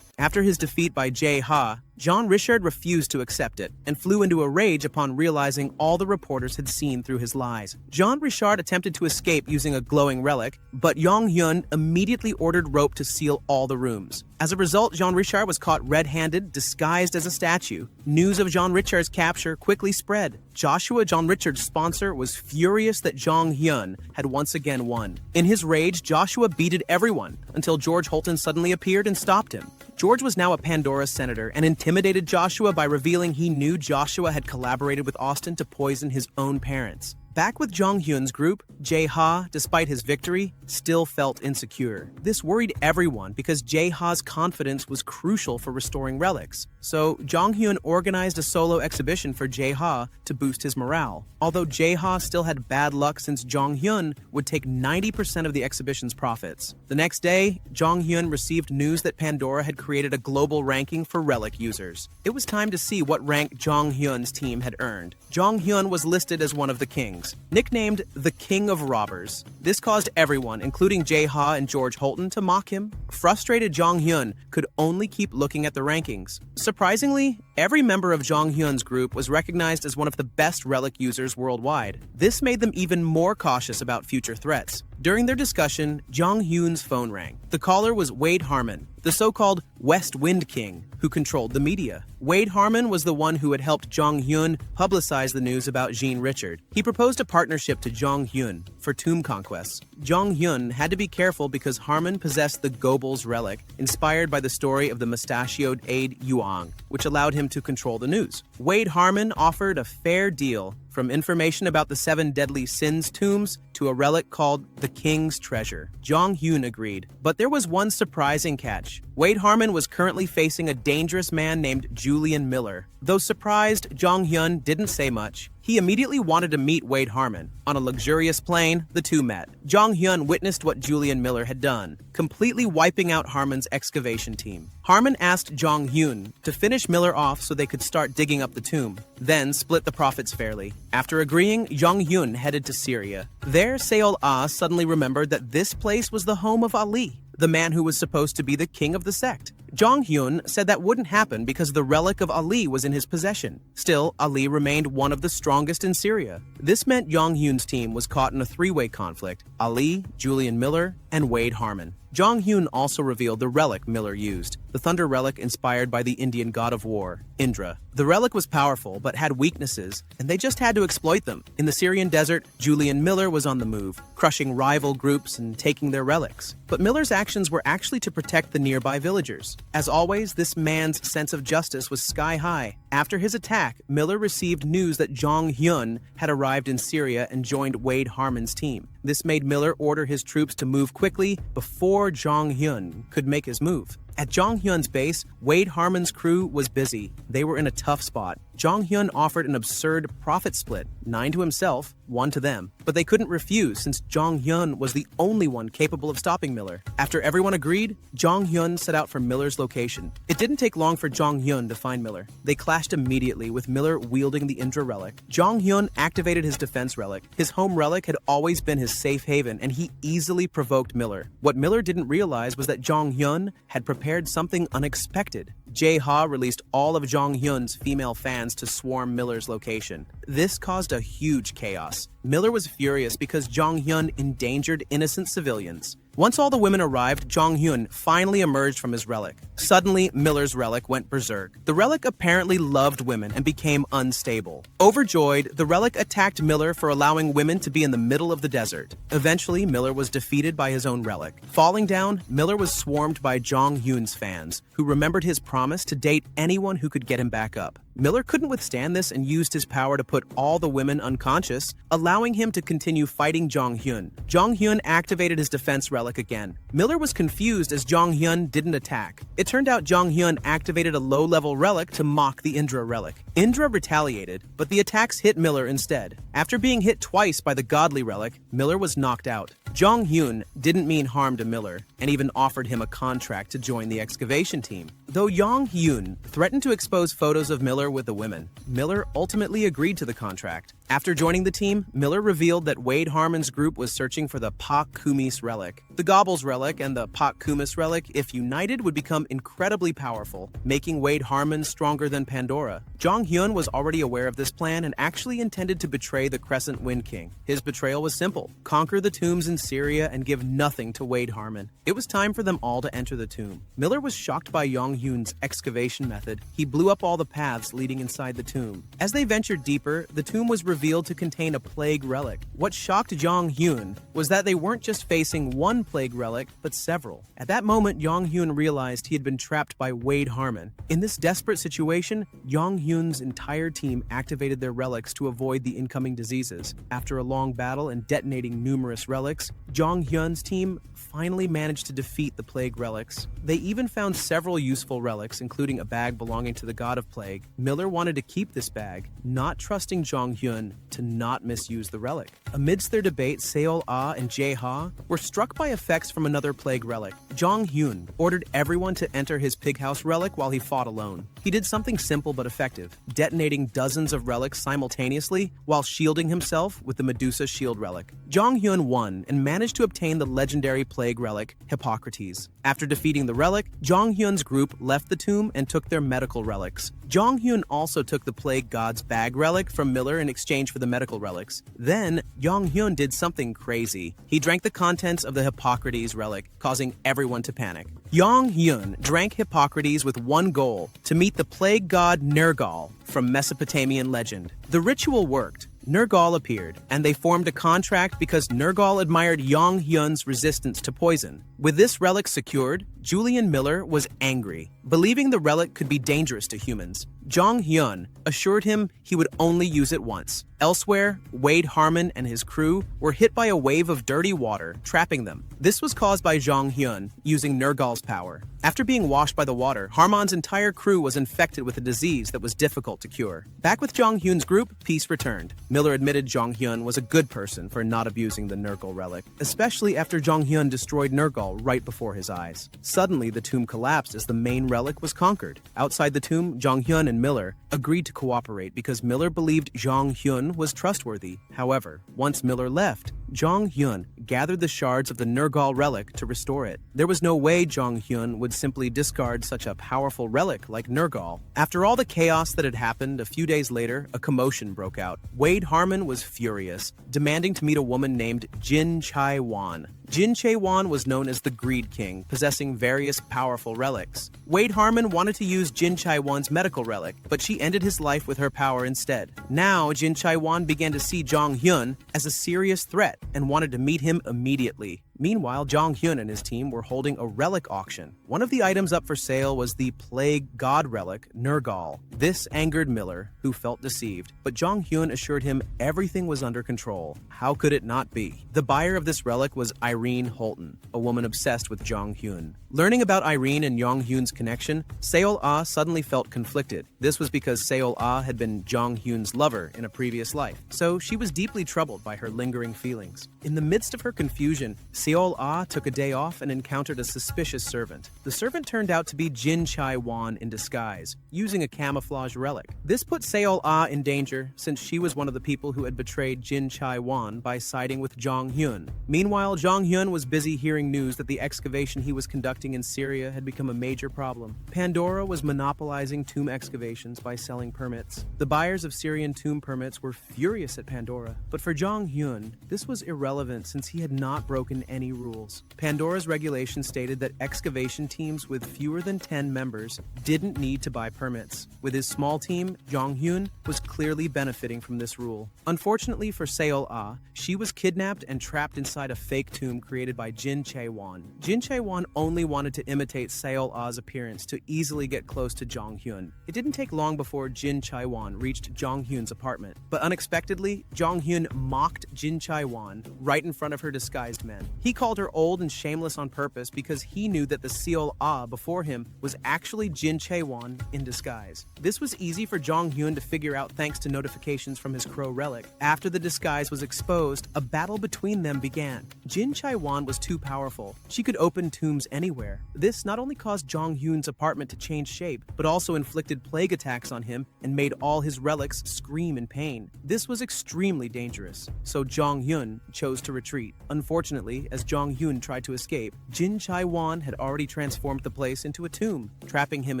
After his defeat by Jae-ha, Jean Richard refused to accept it and flew into a rage upon realizing all the reporters had seen through his lies. Jean Richard attempted to escape using a glowing relic, but Yong Hyun immediately ordered rope to seal all the rooms. As a result, Jean Richard was caught red-handed, disguised as a statue. News of Jean Richard's capture quickly spread. Joshua, Jean Richard's sponsor, was furious that Jong Hyun had once again won. In his rage, Joshua beated everyone until George Holton suddenly appeared and stopped him. George was now a Pandora senator and intimidated Joshua by revealing he knew Joshua had collaborated with Austin to poison his own parents. Back with Jong Hyun's group, Jae-ha, despite his victory, still felt insecure. This worried everyone because Jae-ha's confidence was crucial for restoring relics. So, Jong Hyun organized a solo exhibition for Jae-ha to boost his morale. Although Jae-ha still had bad luck since Jong Hyun would take 90% of the exhibition's profits. The next day, Jong Hyun received news that Pandora had created a global ranking for relic users. It was time to see what rank Jong Hyun's team had earned. Jong Hyun was listed as one of the kings, nicknamed the King of Robbers. This caused everyone, including Jae-ha and George Holton, to mock him. Frustrated, Jong Hyun could only keep looking at the rankings. Surprisingly, every member of Jong Hyun's group was recognized as one of the best relic users worldwide. This made them even more cautious about future threats. During their discussion, Jong Hyun's phone rang. The caller was Wade Harmon, the so-called West Wind King, who controlled the media. Wade Harmon was the one who had helped Jong Hyun publicize the news about Jean Richard. He proposed a partnership to Jong Hyun for tomb conquests. Jong Hyun had to be careful because Harmon possessed the Goebbels relic, inspired by the story of the mustachioed aide Yuang, which allowed him to control the news. Wade Harmon offered a fair deal, from information about the 7 deadly sins tombs to to a relic called the King's Treasure. Jong Hyun agreed, but there was one surprising catch. Wade Harmon was currently facing a dangerous man named Julian Miller. Though surprised, Jong Hyun didn't say much. He immediately wanted to meet Wade Harmon. On a luxurious plane, the two met. Jong Hyun witnessed what Julian Miller had done, completely wiping out Harmon's excavation team. Harmon asked Jong Hyun to finish Miller off so they could start digging up the tomb, then split the profits fairly. After agreeing, Jong Hyun headed to Syria. There, Seobach suddenly remembered that this place was the home of Ali, the man who was supposed to be the king of the sect. Jong Hyun said that wouldn't happen because the relic of Ali was in his possession. Still, Ali remained one of the strongest in Syria. This meant Jong Hyun's team was caught in a three-way conflict: Ali, Julian Miller, and Wade Harmon. Jong Hyun also revealed the relic Miller used, the thunder relic inspired by the Indian god of war, Indra. The relic was powerful but had weaknesses, and they just had to exploit them. In the Syrian desert, Julian Miller was on the move, crushing rival groups and taking their relics. But Miller's actions were actually to protect the nearby villagers. As always, this man's sense of justice was sky high. After his attack, Miller received news that Jong Hyun had arrived in Syria and joined Wade Harmon's team. This made Miller order his troops to move quickly before Jong Hyun could make his move. At Jong Hyun's base, Wade Harmon's crew was busy. They were in a tough spot. Jong Hyun offered an absurd profit split, 9 to himself, 1 to them. But they couldn't refuse since Jong Hyun was the only one capable of stopping Miller. After everyone agreed, Jong Hyun set out for Miller's location. It didn't take long for Jong Hyun to find Miller. They clashed immediately with Miller wielding the Indra relic. Jong Hyun activated his defense relic. His home relic had always been his safe haven, and he easily provoked Miller. What Miller didn't realize was that Jong Hyun had prepared something unexpected. Jae-ha released all of Jong Hyun's female fans to swarm Miller's location. This caused a huge chaos. Miller was furious because Jong Hyun endangered innocent civilians. Once all the women arrived, Jong Hyun finally emerged from his relic. Suddenly, Miller's relic went berserk. The relic apparently loved women and became unstable. Overjoyed, the relic attacked Miller for allowing women to be in the middle of the desert. Eventually, Miller was defeated by his own relic. Falling down, Miller was swarmed by Jong Hyun's fans, who remembered his promise to date anyone who could get him back up. Miller couldn't withstand this and used his power to put all the women unconscious, allowing him to continue fighting Jong Hyun. Jong Hyun activated his defense relic again. Miller was confused as Jong Hyun didn't attack. It turned out Jong Hyun activated a low-level relic to mock the Indra relic. Indra retaliated, but the attacks hit Miller instead. After being hit twice by the godly relic, Miller was knocked out. Jong Hyun didn't mean harm to Miller, and even offered him a contract to join the excavation team. Though Jong Hyun threatened to expose photos of Miller with the women, Miller ultimately agreed to the contract. After joining the team, Miller revealed that Wade Harmon's group was searching for the Pak Kumis relic. The Gobbles relic and the Pak Kumis relic, if united, would become incredibly powerful, making Wade Harmon stronger than Pandora. Jong Hyun was already aware of this plan and actually intended to betray the Crescent Wind King. His betrayal was simple: conquer the tombs in Syria and give nothing to Wade Harmon. It was time for them all to enter the tomb. Miller was shocked by Jong Hyun's excavation method. He blew up all the paths leading inside the tomb. As they ventured deeper, the tomb was revealed to contain a plague relic. What shocked Jong Hyun was that they weren't just facing one plague relic, but several. At that moment, Jong Hyun realized he had been trapped by Wade Harmon. In this desperate situation, Jong Hyun's entire team activated their relics to avoid the incoming diseases. After a long battle and detonating numerous relics, Jong Hyun's team finally managed to defeat the plague relics. They even found several useful relics, including a bag belonging to the god of plague. Miller wanted to keep this bag, not trusting Jong Hyun to not misuse the relic. Amidst their debate, Seol-ah and Jae-ha were struck by effects from another plague relic. Jong Hyun ordered everyone to enter his pig house relic while he fought alone. He did something simple but effective, detonating dozens of relics simultaneously while shielding himself with the Medusa shield relic. Jong Hyun won and managed to obtain the legendary plague relic, Hippocrates. After defeating the relic, Jong Hyun's group left the tomb and took their medical relics. Jong Hyun also took the plague god's bag relic from Miller in exchange for the medical relics. Then, Jong Hyun did something crazy. He drank the contents of the Hippocrates relic, causing everyone to panic. Jong Hyun drank Hippocrates with one goal: to meet the plague god Nergal from Mesopotamian legend. The ritual worked. Nergal appeared, and they formed a contract because Nergal admired Jong Hyun's resistance to poison. With this relic secured, Julian Miller was angry, believing the relic could be dangerous to humans. Jong Hyun assured him he would only use it once. Elsewhere, Wade Harmon and his crew were hit by a wave of dirty water, trapping them. This was caused by Jong Hyun using Nergal's power. After being washed by the water, Harmon's entire crew was infected with a disease that was difficult to cure. Back with Jong Hyun's group, peace returned. Miller admitted Jong Hyun was a good person for not abusing the Nergal relic, especially after Jong Hyun destroyed Nergal right before his eyes. Suddenly, the tomb collapsed as the main relic was conquered. Outside the tomb, Jong Hyun and Miller agreed to cooperate because Miller believed Jong Hyun was trustworthy. However, once Miller left, Jong Hyun gathered the shards of the Nergal relic to restore it. There was no way Jong Hyun would simply discard such a powerful relic like Nergal. After all the chaos that had happened, a few days later, a commotion broke out. Wade Harmon was furious, demanding to meet a woman named Jin Chae-won. Jin Chae-won was known as the Greed King, possessing various powerful relics. Wade Harmon wanted to use Jin Chae-won's medical relic, but she ended his life with her power instead. Now, Jin Chae-won began to see Jong Hyun as a serious threat and wanted to meet him immediately. Meanwhile, Jong Hyun and his team were holding a relic auction. One of the items up for sale was the plague god relic, Nergal. This angered Miller, who felt deceived, but Jong Hyun assured him everything was under control. How could it not be? The buyer of this relic was Irene Holton, a woman obsessed with Jong Hyun. Learning about Irene and Jong Hyun's connection, Seol-ah suddenly felt conflicted. This was because Seol-ah had been Jong Hyun's lover in a previous life, so she was deeply troubled by her lingering feelings. In the midst of her confusion, Seol-ah took a day off and encountered a suspicious servant. The servant turned out to be Jin Chae-won in disguise, using a camouflage relic. This put Seol-ah in danger since she was one of the people who had betrayed Jin Chae-won by siding with Jong Hyun. Meanwhile, Jong Hyun was busy hearing news that the excavation he was conducting in Syria had become a major problem. Pandora was monopolizing tomb excavations by selling permits. The buyers of Syrian tomb permits were furious at Pandora, but for Jong Hyun, this was irrelevant since he had not broken any rules. Pandora's regulation stated that excavation teams with fewer than 10 members didn't need to buy permits. With his small team, Jong Hyun was clearly benefiting from this rule. Unfortunately for Seol-ah, she was kidnapped and trapped inside a fake tomb created by Jin Chae-won. Jin Chae-won only wanted to imitate Seol-ah's appearance to easily get close to Jong Hyun. It didn't take long before Jin Chae-won reached Jong Hyun's apartment, but unexpectedly, Jong Hyun mocked Jin Chae-won right in front of her disguised men. He called her old and shameless on purpose because he knew that the Seol-ah before him was actually Jin Chae-won in disguise. This was easy for Jong Hyun to figure out thanks to notifications from his crow relic. After the disguise was exposed, a battle between them began. Jin Chae-won was too powerful. She could open tombs anywhere. This not only caused Jong Hyun's apartment to change shape, but also inflicted plague attacks on him and made all his relics scream in pain. This was extremely dangerous, so Jong Hyun chose to retreat. Unfortunately, as Jong Hyun tried to escape, Jin Chae-won had already transformed the place into a tomb, trapping him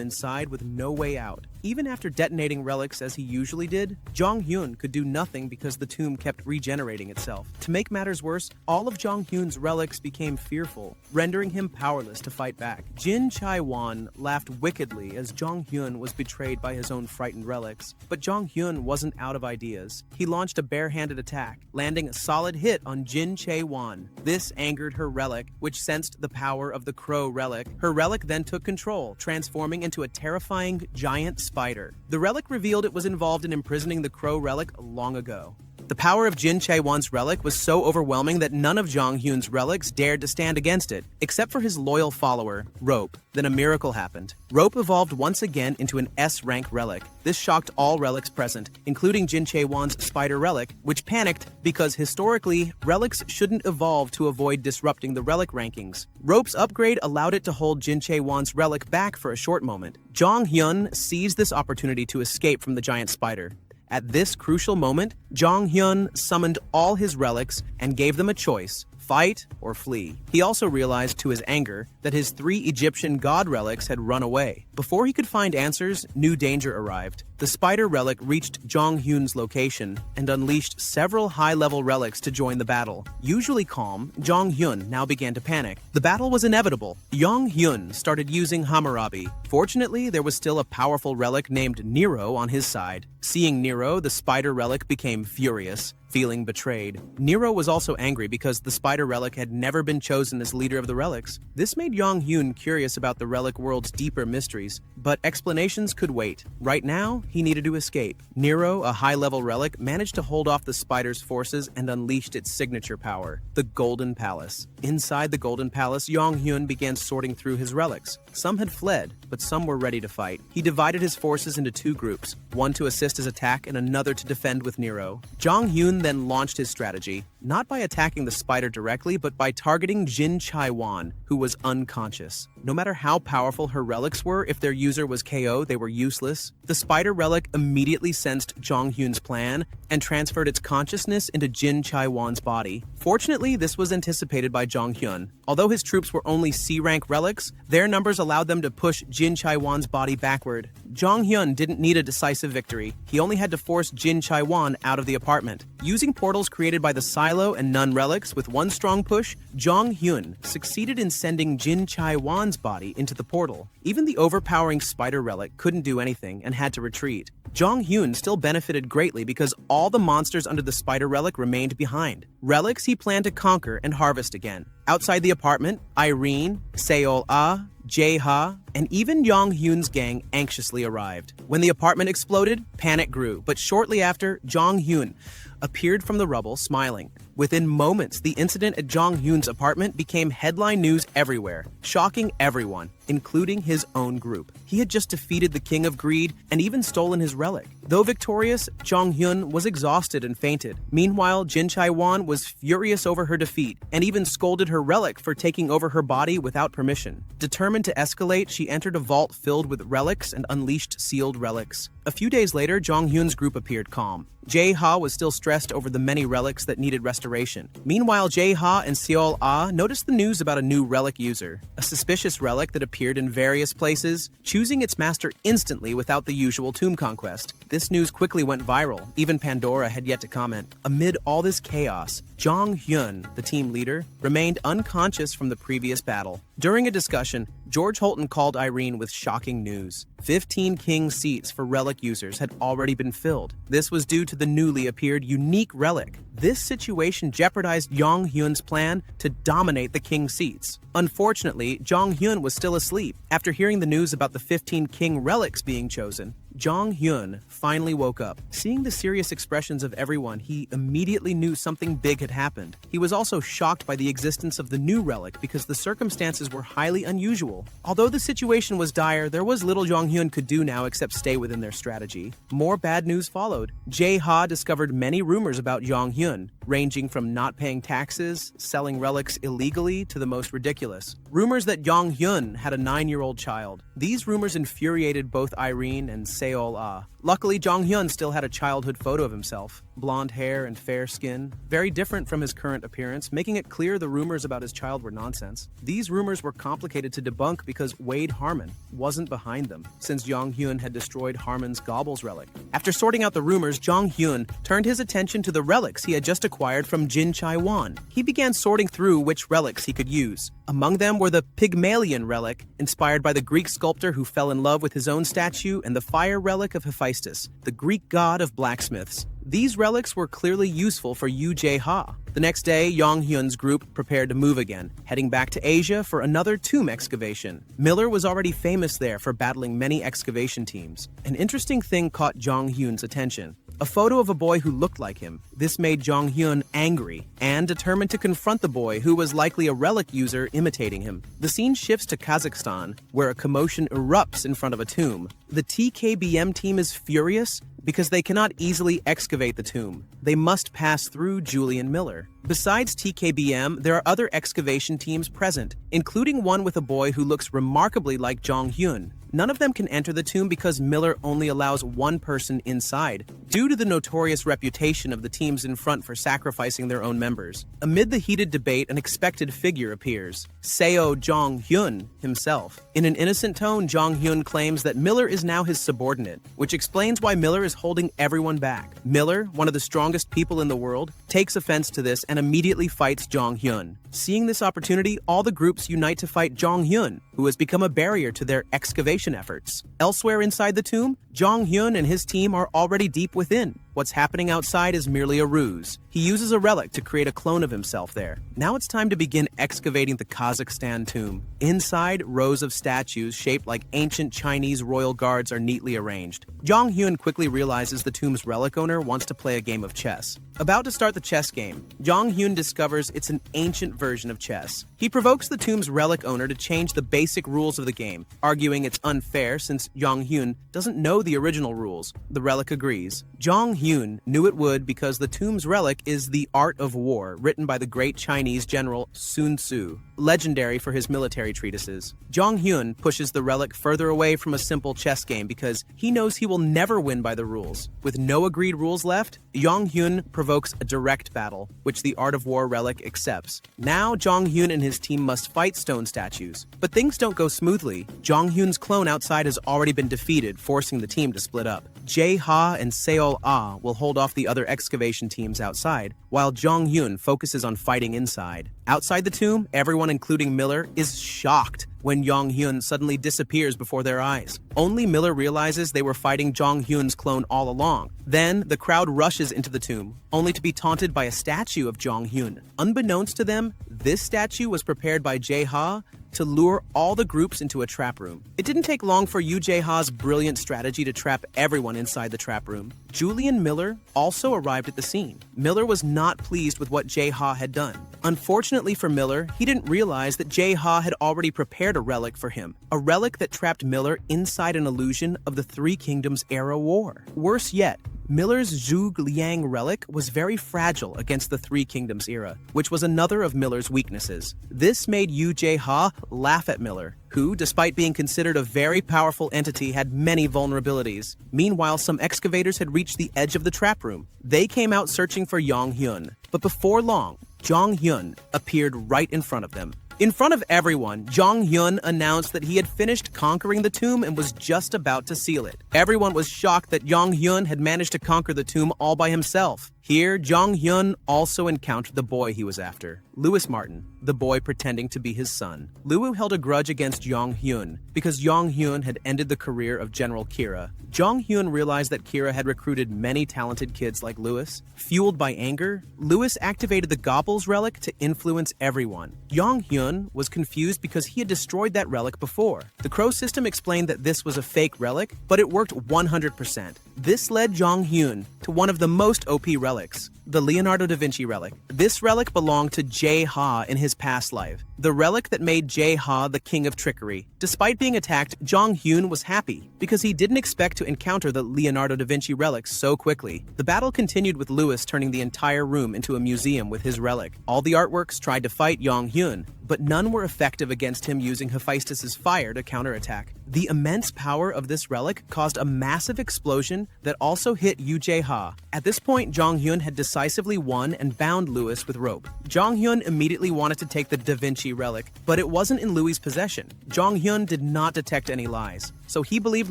inside with no way out. Even after detonating relics as he usually did, Jong Hyun could do nothing because the tomb kept regenerating itself. To make matters worse, all of Jong Hyun's relics became fearful, rendering him powerless to fight back. Jin Chae-won laughed wickedly as Jong Hyun was betrayed by his own frightened relics. But Jong Hyun wasn't out of ideas. He launched a barehanded attack, landing a solid hit on Jin Chae-won. This angered her relic, which sensed the power of the crow relic. Her relic then took control, transforming into a terrifying giant spider. The relic revealed it was involved in imprisoning the crow relic long ago. The power of Jin Chae-won's relic was so overwhelming that none of Jong Hyun's relics dared to stand against it, except for his loyal follower, Rope. Then a miracle happened. Rope evolved once again into an S-rank relic. This shocked all relics present, including Jin Chae-won's spider relic, which panicked because historically, relics shouldn't evolve to avoid disrupting the relic rankings. Rope's upgrade allowed it to hold Jin Chae-won's relic back for a short moment. Jong Hyun seized this opportunity to escape from the giant spider. At this crucial moment, Jong Hyun summoned all his relics and gave them a choice: fight or flee. He also realized to his anger that his 3 Egyptian god relics had run away. Before he could find answers, new danger arrived. the spider relic reached Jong Hyun's location and unleashed several high-level relics to join the battle. Usually calm, Jong Hyun now began to panic. The battle was inevitable. Jong Hyun started using Hammurabi. Fortunately, there was still a powerful relic named Nero on his side. Seeing Nero, the spider relic became furious, feeling betrayed. Nero was also angry because the spider relic had never been chosen as leader of the relics. This made Jong Hyun curious about the relic world's deeper mysteries, but explanations could wait. Right now, he needed to escape. Nero, a high-level relic, managed to hold off the spider's forces and unleashed its signature power, the Golden Palace. Inside the Golden Palace, Jong Hyun began sorting through his relics. Some had fled, but some were ready to fight. He divided his forces into two groups, one to assist his attack and another to defend with Nero. Jong Hyun then launched his strategy, not by attacking the spider directly, but by targeting Jin Chai-wan, who was unconscious. No matter how powerful her relics were, if their user was KO, they were useless. The spider relic immediately sensed Jong Hyun's plan and transferred its consciousness into Jin Chai-wan's body. Fortunately, this was anticipated by Jong Hyun. Although his troops were only C-rank relics, their numbers allowed them to push Jin Chai-wan's body backward. Jong Hyun didn't need a decisive victory. He only had to force Jin Chai-wan out of the apartment. Using portals created by the Silo and Nun relics with one strong push, Jong Hyun succeeded in sending Jin Chai-wan's body into the portal. Even the overpowering spider relic couldn't do anything and had to retreat. Jong Hyun still benefited greatly because all the monsters under the spider relic remained behind. Relics he planned to conquer and harvest again. Outside the apartment, Irene, Seol-ah, Jae-ha, and even Jong Hyun's gang anxiously arrived. When the apartment exploded, panic grew, but shortly after, Jong Hyun appeared from the rubble smiling. Within moments, the incident at Jong Hyun's apartment became headline news everywhere, shocking everyone, including his own group. He had just defeated the King of Greed and even stolen his relic. Though victorious, Jong Hyun was exhausted and fainted. Meanwhile, Jin Chai-wan was furious over her defeat and even scolded her relic for taking over her body without permission. Determined to escalate, she entered a vault filled with relics and unleashed sealed relics. A few days later, Jong Hyun's group appeared calm. Jae-ha was still stressed over the many relics that needed restoration. Meanwhile, Jae-ha and Seol-ah noticed the news about a new relic user, a suspicious relic that appeared in various places, choosing its master instantly without the usual tomb conquest. This news quickly went viral. Even Pandora had yet to comment. Amid all this chaos, Jong Hyun, the team leader, remained unconscious from the previous battle. During a discussion, George Holton called Irene with shocking news. 15 king seats for relic users had already been filled. This was due to the newly appeared unique relic. This situation jeopardized Jong Hyun's plan to dominate the king seats. Unfortunately, Jong Hyun was still asleep. After hearing the news about the 15 king relics being chosen, Jong Hyun finally woke up. Seeing the serious expressions of everyone, he immediately knew something big had happened. He was also shocked by the existence of the new relic because the circumstances were highly unusual. Although the situation was dire, there was little Jong Hyun could do now except stay within their strategy. More bad news followed. Jae-ha discovered many rumors about Jong Hyun, ranging from not paying taxes, selling relics illegally, to the most ridiculous. Rumors that Jong Hyun had a 9-year-old child. These rumors infuriated both Irene and Seol-ah. Luckily, Jong Hyun still had a childhood photo of himself. Blonde hair and fair skin, very different from his current appearance, making it clear the rumors about his child were nonsense. These rumors were complicated to debunk because Wade Harmon wasn't behind them, since Jong Hyun had destroyed Harmon's Gobble's relic. After sorting out the rumors, Jong Hyun turned his attention to the relics he had just acquired from Jin Chai-wan. He began sorting through which relics he could use. Among them were the Pygmalion relic, inspired by the Greek sculptor who fell in love with his own statue, and the fire relic of Hephaestus, the Greek god of blacksmiths. These relics were clearly useful for Yu Jae-ha. The next day, Jong Hyun's group prepared to move again, heading back to Asia for another tomb excavation. Miller was already famous there for battling many excavation teams. An interesting thing caught Jong Hyun's attention. A photo of a boy who looked like him. This made Jong Hyun angry and determined to confront the boy, who was likely a relic user imitating him. The scene shifts to Kazakhstan, where a commotion erupts in front of a tomb. The TKBM team is furious because they cannot easily excavate the tomb. They must pass through Julian Miller. Besides TKBM, there are other excavation teams present, including one with a boy who looks remarkably like Jong Hyun. None of them can enter the tomb because Miller only allows one person inside, due to the notorious reputation of the teams in front for sacrificing their own members. Amid the heated debate, an expected figure appears, Seo Jong Hyun himself. In an innocent tone, Jong Hyun claims that Miller is now his subordinate, which explains why Miller is holding everyone back. Miller, one of the strongest people in the world, takes offense to this and immediately fights Jong Hyun. Seeing this opportunity, all the groups unite to fight Jong Hyun, who has become a barrier to their excavation efforts. Elsewhere inside the tomb, Jong Hyun and his team are already deep within. What's happening outside is merely a ruse. He uses a relic to create a clone of himself there. Now it's time to begin excavating the Kazakhstan tomb. Inside, rows of statues shaped like ancient Chinese royal guards are neatly arranged. Jong Hyun quickly realizes the tomb's relic owner wants to play a game of chess. About to start the chess game, Jong Hyun discovers it's an ancient version of chess. He provokes the tomb's relic owner to change the basic rules of the game, arguing it's unfair since Jong Hyun doesn't know the original rules. The relic agrees. Jong Hyun knew it would because the tomb's relic is The Art of War, written by the great Chinese general Sun Tzu, legendary for his military treatises. Jong Hyun pushes the relic further away from a simple chess game because he knows he will never win by the rules. With no agreed rules left, Jong Hyun provokes a direct battle, which the Art of War relic accepts. Now, Jong Hyun and his team must fight stone statues. But things don't go smoothly. Jong Hyun's clone outside has already been defeated, forcing the team to split up. Jae-ha and Seol-ah will hold off the other excavation teams outside, while Jong Hyun focuses on fighting inside. Outside the tomb, everyone, including Miller, is shocked when Jong Hyun suddenly disappears before their eyes. Only Miller realizes they were fighting Jong Hyun's clone all along. Then, the crowd rushes into the tomb, only to be taunted by a statue of Jong Hyun. Unbeknownst to them, this statue was prepared by Jae-ha to lure all the groups into a trap room. It didn't take long for Yoo Jae-ha's brilliant strategy to trap everyone inside the trap room. Julian Miller also arrived at the scene. Miller was not pleased with what Jae-ha had done. Unfortunately for Miller, he didn't realize that Jae-ha had already prepared a relic for him, a relic that trapped Miller inside an illusion of the Three Kingdoms era war. Worse yet, Miller's Zhuge Liang relic was very fragile against the Three Kingdoms era, which was another of Miller's weaknesses. This made Yoo Jae-ha laugh at Miller, who, despite being considered a very powerful entity, had many vulnerabilities. Meanwhile, some excavators had reached the edge of the trap room. They came out searching for Jong Hyun, but before long, Jong Hyun appeared right in front of them. In front of everyone, Jong Hyun announced that he had finished conquering the tomb and was just about to seal it. Everyone was shocked that Jong Hyun had managed to conquer the tomb all by himself. Here, Jong Hyun also encountered the boy he was after, Louis Martin, the boy pretending to be his son. Louis held a grudge against Jong Hyun because Jong Hyun had ended the career of General Kira. Jong Hyun realized that Kira had recruited many talented kids like Louis. Fueled by anger, Louis activated the Gobble's relic to influence everyone. Jong Hyun was confused because he had destroyed that relic before. The Crow system explained that this was a fake relic, but it worked 100%. This led Jong Hyun to one of the most OP relics, the Leonardo da Vinci relic. This relic belonged to Jae-ha in his past life, the relic that made Jae-ha the king of trickery. Despite being attacked, Jong Hyun was happy because he didn't expect to encounter the Leonardo da Vinci relic so quickly. The battle continued with Louis turning the entire room into a museum with his relic. All the artworks tried to fight Jong Hyun, but none were effective against him using Hephaestus's fire to counterattack. The immense power of this relic caused a massive explosion that also hit Yoo Jae-ha. At this point, Jong Hyun had decisively won and bound Louis with rope. Jong Hyun immediately wanted to take the Da Vinci relic, but it wasn't in Louis' possession. Jong Hyun did not detect any lies, so he believed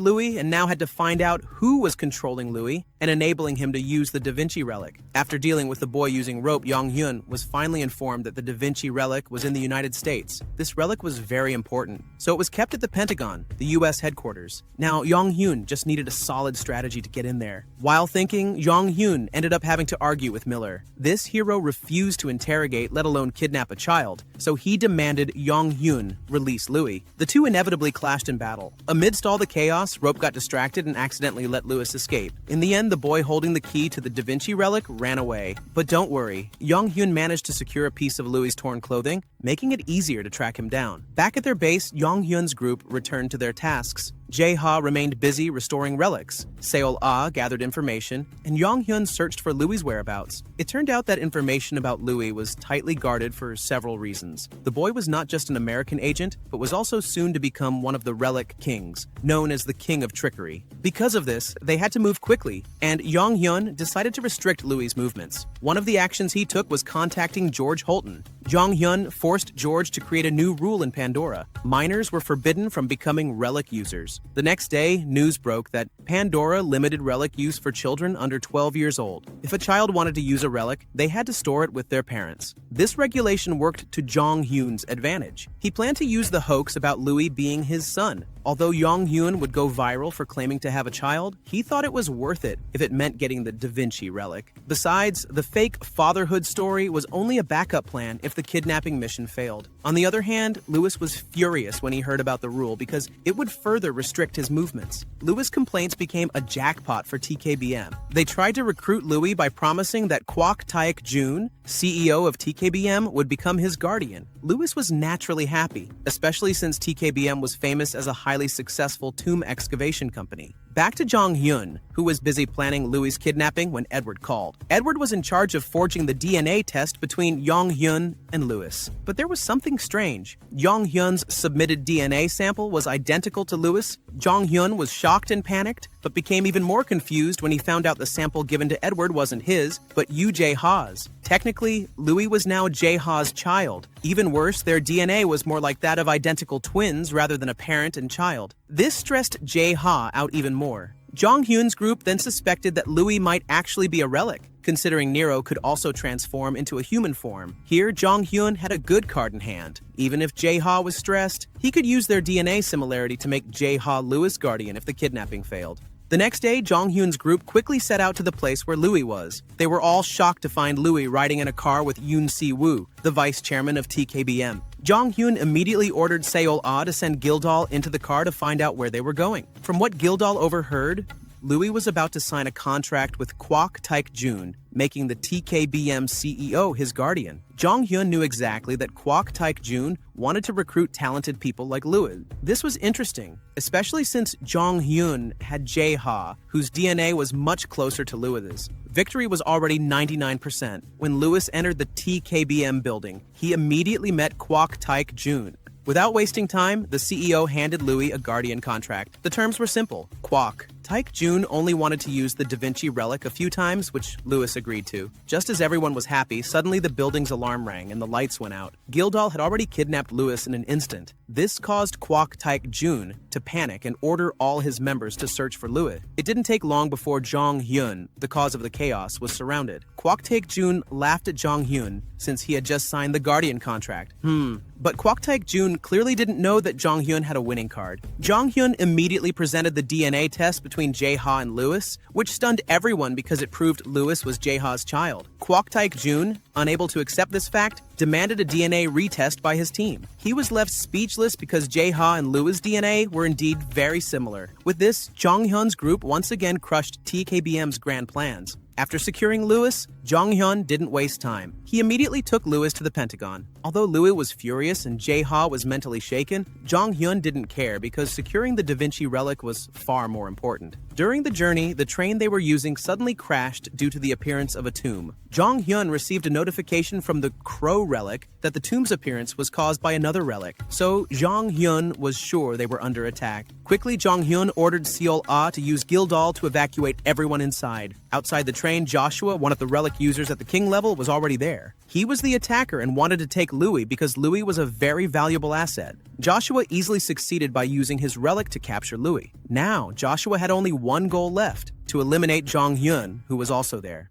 Louis and now had to find out who was controlling Louis and enabling him to use the Da Vinci relic. After dealing with the boy using rope, Jong Hyun was finally informed that the Da Vinci relic was in the United States. This relic was very important, so it was kept at the Pentagon, the US headquarters. Now, Jong Hyun just needed a solid strategy to get in there. While thinking, Jong Hyun ended up having to argue with Miller. This hero refused to interrogate, let alone kidnap a child, so he demanded Jong Hyun release Louis. The two inevitably clashed in battle. Amidst all the chaos, Rope got distracted and accidentally let Louis escape. In the end, the boy holding the key to the Da Vinci relic ran away. But don't worry, Jong Hyun managed to secure a piece of Louis' torn clothing, making it easier to track him down. Back at their base, Jong Hyun's group returned to their tasks. Jae-ha remained busy restoring relics. Seol-ah gathered information, and Yong-hyun searched for Louis's whereabouts. It turned out that information about Louis was tightly guarded for several reasons. The boy was not just an American agent, but was also soon to become one of the Relic Kings, known as the King of Trickery. Because of this, they had to move quickly, and Yong-hyun decided to restrict Louis's movements. One of the actions he took was contacting George Holton. Yong-hyun forced George to create a new rule in Pandora. Minors were forbidden from becoming relic users. The next day, news broke that Pandora limited relic use for children under 12 years old. If a child wanted to use a relic, they had to store it with their parents. This regulation worked to Jong-hyun's advantage. He planned to use the hoax about Louis being his son. Although Yong-hyun would go viral for claiming to have a child, he thought it was worth it if it meant getting the Da Vinci relic. Besides, the fake fatherhood story was only a backup plan if the kidnapping mission failed. On the other hand, Louis was furious when he heard about the rule because it would further restrict his movements. Louis' complaints became a jackpot for TKBM. They tried to recruit Louis by promising that Kwok Taek-jun, CEO of TKBM, would become his guardian. Louis was naturally happy, especially since TKBM was famous as a highly successful tomb excavation company. Back to Jong-hyun, who was busy planning Louis' kidnapping when Edward called. Edward was in charge of forging the DNA test between Yong-hyun and Louis. But there was something strange. Yong-hyun's submitted DNA sample was identical to Louis. Jong-hyun was shocked and panicked, but became even more confused when he found out the sample given to Edward wasn't his, but Yu Jae-ha's. Technically, Louis was now Jae-ha's child. Even worse, their DNA was more like that of identical twins rather than a parent and child. This stressed Jae-ha out even more. Jong-hyun's group then suspected that Louis might actually be a relic, considering Nero could also transform into a human form. Here, Jong-hyun had a good card in hand. Even if Jae-ha was stressed, he could use their DNA similarity to make Jae-ha Louis' guardian if the kidnapping failed. The next day, Jong-hyun's group quickly set out to the place where Louis was. They were all shocked to find Louis riding in a car with Yoon Si-woo, the vice chairman of TKBM. Jong-hyun immediately ordered Seol-ah to send Gildal into the car to find out where they were going. From what Gildal overheard, Louis was about to sign a contract with Kwok Taek-jun, making the TKBM CEO his guardian. Jong-hyun knew exactly that Kwok Taek-jun wanted to recruit talented people like Louis. This was interesting, especially since Jong-hyun had Jae-ha, whose DNA was much closer to Louis's. Victory was already 99%. When Louis entered the TKBM building, he immediately met Kwok Taek-jun. Without wasting time, the CEO handed Louis a guardian contract. The terms were simple. Kwok Taek-jun only wanted to use the Da Vinci relic a few times, which Louis agreed to. Just as everyone was happy, suddenly the building's alarm rang and the lights went out. Gildal had already kidnapped Louis in an instant. This caused Kwok Taek-jun to panic and order all his members to search for Louis. It didn't take long before Jong-hyun, the cause of the chaos, was surrounded. Kwok Taek-jun laughed at Jong-hyun since he had just signed the guardian contract. But Kwok Taek-jun clearly didn't know that Jong-hyun had a winning card. Jong-hyun immediately presented the DNA test between Jae-ha and Louis, which stunned everyone because it proved Louis was Jae-ha's child. Kwok Taek-jun, unable to accept this fact, demanded a DNA retest by his team. He was left speechless because Jae-ha and Louis' DNA were indeed very similar. With this, Jong-hyun's group once again crushed TKBM's grand plans. After securing Louis, Jong-hyun didn't waste time. He immediately took Louis to the Pentagon. Although Louis was furious and Jae-ha was mentally shaken, Jong-hyun didn't care because securing the Da Vinci relic was far more important. During the journey, the train they were using suddenly crashed due to the appearance of a tomb. Jong-hyun received a notification from the Crow relic that the tomb's appearance was caused by another relic, so Jong-hyun was sure they were under attack. Quickly, Jong-hyun ordered Seol-ah to use Gildal to evacuate everyone inside. Outside the train, Joshua, one of the relic users at the king level, was already there. He was the attacker and wanted to take Louis because Louis was a very valuable asset. Joshua easily succeeded by using his relic to capture Louis. Now, Joshua had only one goal left: to eliminate Jong-hyun, who was also there.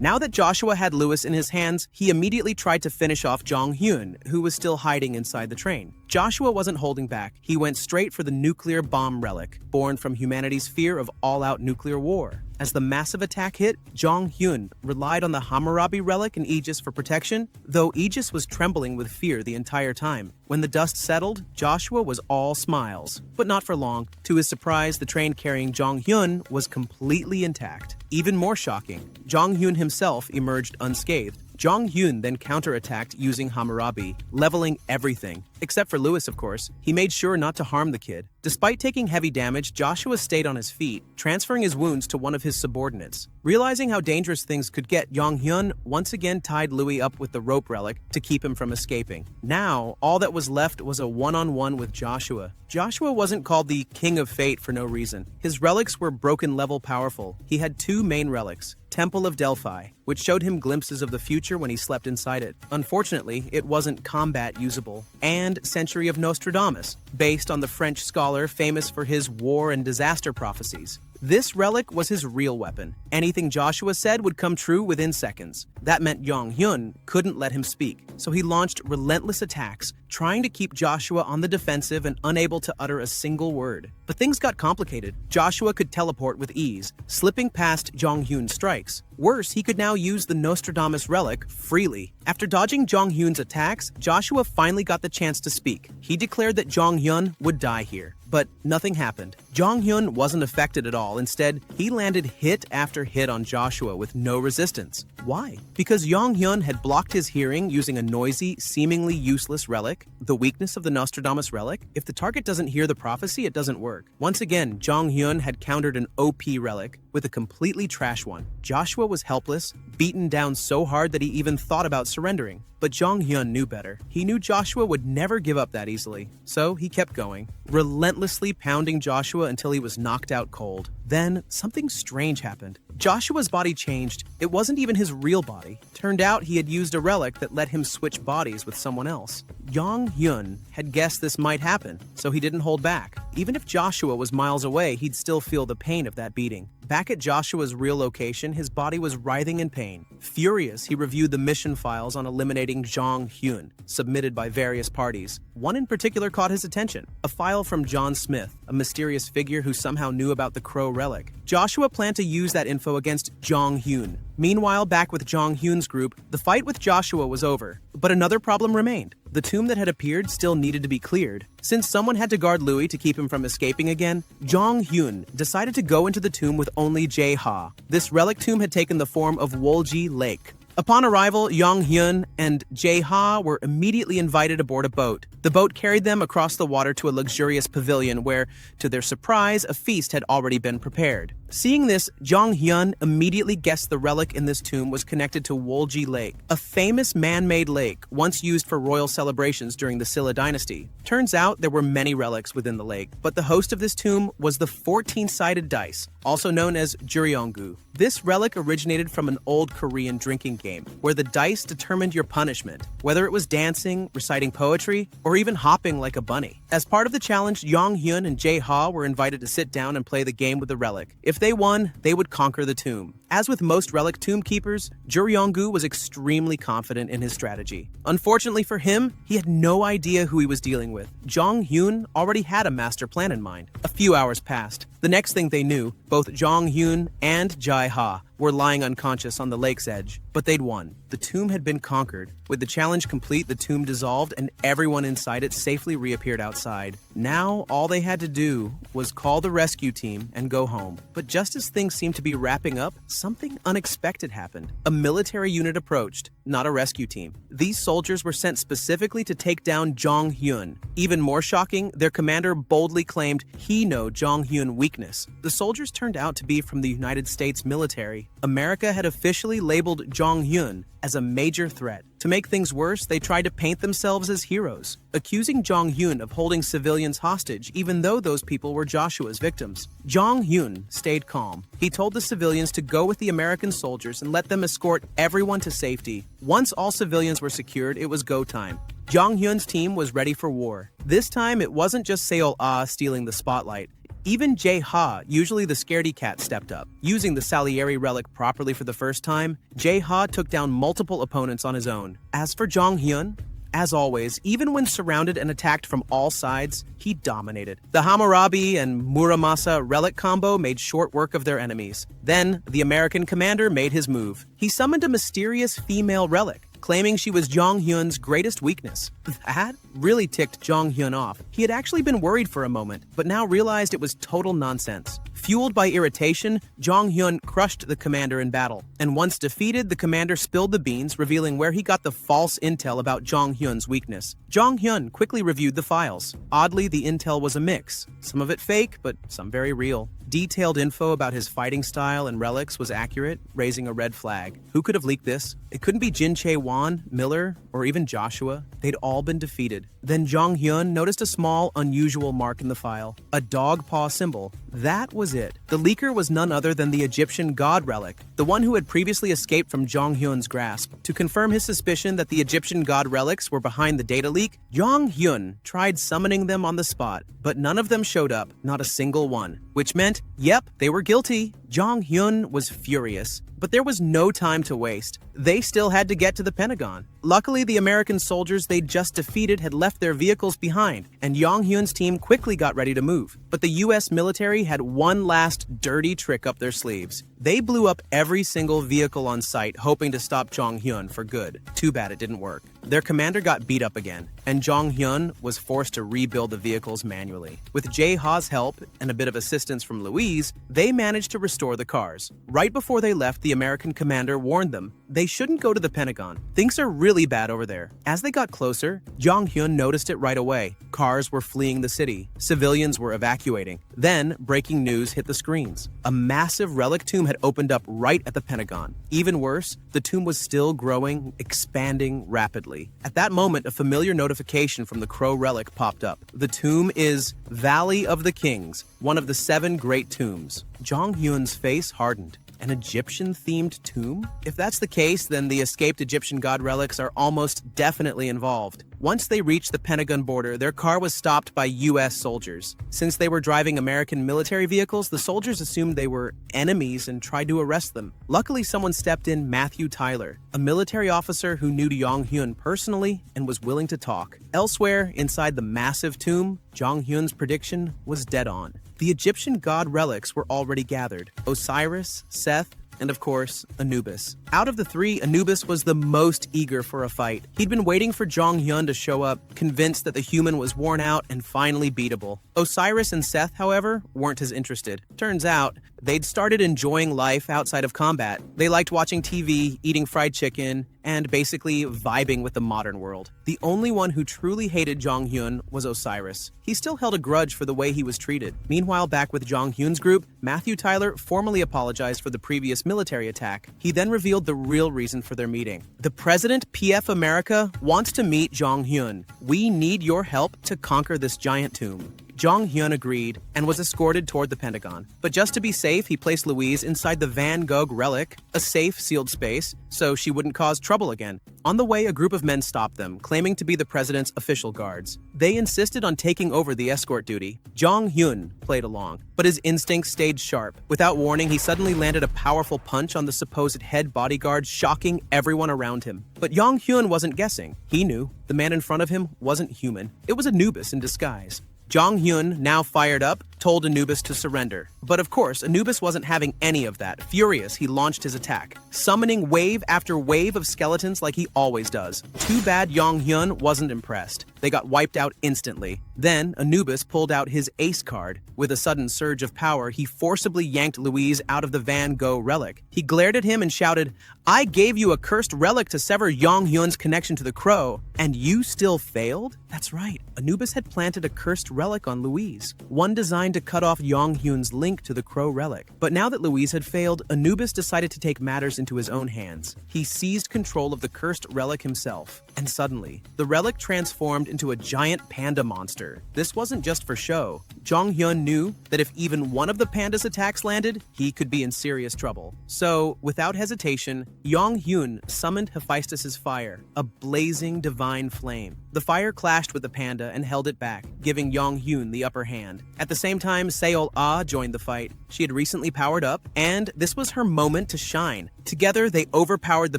Now that Joshua had Louis in his hands, he immediately tried to finish off Jong-hyun, who was still hiding inside the train. Joshua wasn't holding back. He went straight for the nuclear bomb relic, born from humanity's fear of all-out nuclear war. As the massive attack hit, Jong-hyun relied on the Hammurabi relic and Aegis for protection, though Aegis was trembling with fear the entire time. When the dust settled, Joshua was all smiles. But not for long. To his surprise, the train carrying Jong-hyun was completely intact. Even more shocking, Jong-hyun himself emerged unscathed. Jong-hyun then counterattacked using Hammurabi, leveling everything. Except for Louis, of course. He made sure not to harm the kid. Despite taking heavy damage, Joshua stayed on his feet, transferring his wounds to one of his subordinates. Realizing how dangerous things could get, Jong-hyun once again tied Louis up with the rope relic to keep him from escaping. Now, all that was left was a one-on-one with Joshua. Joshua wasn't called the King of Fate for no reason. His relics were broken-level powerful. He had two main relics, Temple of Delphi, which showed him glimpses of the future when he slept inside it. Unfortunately, it wasn't combat usable, and Century of Nostradamus, based on the French scholar famous for his war and disaster prophecies. This relic was his real weapon. Anything Joshua said would come true within seconds. That meant Jong-hyun couldn't let him speak, so he launched relentless attacks, trying to keep Joshua on the defensive and unable to utter a single word. But things got complicated. Joshua could teleport with ease, slipping past Jong-hyun's strikes. Worse, he could now use the Nostradamus relic freely. After dodging Jong-hyun's attacks, Joshua finally got the chance to speak. He declared that Jong-hyun would die here. But nothing happened. Jong-hyun wasn't affected at all. Instead, he landed hit after hit on Joshua with no resistance. Why? Because Jong-hyun had blocked his hearing using a noisy, seemingly useless relic. The weakness of the Nostradamus relic? If the target doesn't hear the prophecy, it doesn't work. Once again, Jong-hyun had countered an OP relic with a completely trash one. Joshua was helpless, beaten down so hard that he even thought about surrendering. But Jong-hyun knew better. He knew Joshua would never give up that easily, so he kept going, relentlessly pounding Joshua until he was knocked out cold. Then, something strange happened. Joshua's body changed. It wasn't even his real body. Turned out he had used a relic that let him switch bodies with someone else. Jong-hyun had guessed this might happen, so he didn't hold back. Even if Joshua was miles away, he'd still feel the pain of that beating. Back at Joshua's real location, his body was writhing in pain. Furious, he reviewed the mission files on eliminating Jong-hyun, submitted by various parties. One in particular caught his attention, a file from John Smith, a mysterious figure who somehow knew about the Crow relic. Joshua planned to use that info against Jong-hyun. Meanwhile, back with Jong-hyun's group, the fight with Joshua was over. But another problem remained. The tomb that had appeared still needed to be cleared. Since someone had to guard Louis to keep him from escaping again, Jong-hyun decided to go into the tomb with only Jae-ha. This relic tomb had taken the form of Wolji Lake. Upon arrival, Jong-hyun and Jae-ha were immediately invited aboard a boat. The boat carried them across the water to a luxurious pavilion where, to their surprise, a feast had already been prepared. Seeing this, Jong-hyun immediately guessed the relic in this tomb was connected to Wolji Lake, a famous man-made lake once used for royal celebrations during the Silla dynasty. Turns out there were many relics within the lake, but the host of this tomb was the 14-sided dice, also known as Juryeongu. This relic originated from an old Korean drinking game, where the dice determined your punishment, whether it was dancing, reciting poetry, or even hopping like a bunny. As part of the challenge, Jong-hyun and Jae-ha were invited to sit down and play the game with the relic. If they won, they would conquer the tomb. As with most relic tomb keepers, Juryeongu was extremely confident in his strategy. Unfortunately for him, he had no idea who he was dealing with. Jong-hyun already had a master plan in mind. A few hours passed. The next thing they knew, both Jong-hyun and Jae-ha were lying unconscious on the lake's edge, but they'd won. The tomb had been conquered. With the challenge complete, the tomb dissolved and everyone inside it safely reappeared outside. Now, all they had to do was call the rescue team and go home. But just as things seemed to be wrapping up, something unexpected happened. A military unit approached, not a rescue team. These soldiers were sent specifically to take down Jong-hyun. Even more shocking, their commander boldly claimed he knew Jong-hyun's weakness. The soldiers turned out to be from the United States military. America had officially labeled Jong-hyun as a major threat. To make things worse, they tried to paint themselves as heroes, accusing Jong-hyun of holding civilians hostage even though those people were Joshua's victims. Jong-hyun stayed calm. He told the civilians to go with the American soldiers and let them escort everyone to safety. Once all civilians were secured, it was go time. Jong-hyun's team was ready for war. This time, it wasn't just Seol-ah stealing the spotlight. Even Jae-ha, usually the scaredy cat, stepped up. Using the Salieri relic properly for the first time, Jae-ha took down multiple opponents on his own. As for Jong-hyun, as always, even when surrounded and attacked from all sides, he dominated. The Hammurabi and Muramasa relic combo made short work of their enemies. Then, the American commander made his move. He summoned a mysterious female relic, claiming she was Jong-hyun's greatest weakness. That really ticked Jong Hyun off. He had actually been worried for a moment, but now realized it was total nonsense. Fueled by irritation, Jong Hyun crushed the commander in battle. And once defeated, the commander spilled the beans, revealing where he got the false intel about Jong Hyun's weakness. Jong Hyun quickly reviewed the files. Oddly, the intel was a mix. Some of it fake, but some very real. Detailed info about his fighting style and relics was accurate, raising a red flag. Who could have leaked this? It couldn't be Jin Chae-won, Miller, or even Joshua. They'd all been defeated. Then Jong Hyun noticed a small, unusual mark in the file. A dog paw symbol. That was it. The leaker was none other than the Egyptian god relic, the one who had previously escaped from Jong Hyun's grasp. To confirm his suspicion that the Egyptian god relics were behind the data leak, Jong Hyun tried summoning them on the spot, but none of them showed up, not a single one. Which meant, yep, they were guilty. Jong Hyun was furious, but there was no time to waste. They still had to get to the Pentagon. Luckily, the American soldiers they'd just defeated had left their vehicles behind, and Jong Hyun's team quickly got ready to move. But the US military had one last dirty trick up their sleeves. They blew up every single vehicle on site, hoping to stop Jong Hyun for good. Too bad it didn't work. Their commander got beat up again, and Jong Hyun was forced to rebuild the vehicles manually. With Jae Ha's help and a bit of assistance from Louise, they managed to restore the cars. Right before they left, the American commander warned them they shouldn't go to the Pentagon. Things are really bad over there. As they got closer, Jong Hyun noticed it right away. Cars were fleeing the city. Civilians were evacuating. Then, breaking news hit the screens. A massive relic tomb had opened up right at the Pentagon. Even worse, the tomb was still growing, expanding rapidly. At that moment, a familiar notification from the Crow relic popped up. The tomb is Valley of the Kings, one of the 7 great tombs. Jong Hyun's face hardened. An Egyptian-themed tomb? If that's the case, then the escaped Egyptian god relics are almost definitely involved. Once they reached the Pentagon border, their car was stopped by US soldiers. Since they were driving American military vehicles, the soldiers assumed they were enemies and tried to arrest them. Luckily, someone stepped in, Matthew Tyler, a military officer who knew Jong Hyun personally and was willing to talk. Elsewhere, inside the massive tomb, Jong Hyun's prediction was dead on. The Egyptian god relics were already gathered: Osiris, Seth, and of course, Anubis. Out of the 3, Anubis was the most eager for a fight. He'd been waiting for Jong Hyun to show up, convinced that the human was worn out and finally beatable. Osiris and Seth, however, weren't as interested. Turns out, they'd started enjoying life outside of combat. They liked watching TV, eating fried chicken, and basically vibing with the modern world. The only one who truly hated Jong Hyun was Osiris. He still held a grudge for the way he was treated. Meanwhile, back with Jong Hyun's group, Matthew Tyler formally apologized for the previous military attack. He then revealed the real reason for their meeting. The President, PF America, wants to meet Jong Hyun. We need your help to conquer this giant tomb. Jong Hyun agreed and was escorted toward the Pentagon. But just to be safe, he placed Louise inside the Van Gogh relic, a safe, sealed space, so she wouldn't cause trouble again. On the way, a group of men stopped them, claiming to be the president's official guards. They insisted on taking over the escort duty. Jong Hyun played along, but his instincts stayed sharp. Without warning, he suddenly landed a powerful punch on the supposed head bodyguard, shocking everyone around him. But Jong Hyun wasn't guessing. He knew. The man in front of him wasn't human. It was Anubis in disguise. Jong Hyun, now fired up, told Anubis to surrender. But of course, Anubis wasn't having any of that. Furious, he launched his attack, summoning wave after wave of skeletons like he always does. Too bad Jong Hyun wasn't impressed. They got wiped out instantly. Then, Anubis pulled out his ace card. With a sudden surge of power, he forcibly yanked Louise out of the Van Gogh relic. He glared at him and shouted, "I gave you a cursed relic to sever Jong Hyun's connection to the crow, and you still failed?" That's right, Anubis had planted a cursed relic on Louise, one designed to cut off Jong Hyun's link to the crow relic. But now that Louise had failed, Anubis decided to take matters into his own hands. He seized control of the cursed relic himself, and suddenly, the relic transformed into a giant panda monster. This wasn't just for show. Jong Hyun knew that if even one of the panda's attacks landed, he could be in serious trouble. So, without hesitation, Jong Hyun summoned Hephaestus's fire, a blazing divine flame. The fire clashed with the panda and held it back, giving Jong Hyun the upper hand. At the same time, Seol Ah joined the fight. She had recently powered up, and this was her moment to shine. Together, they overpowered the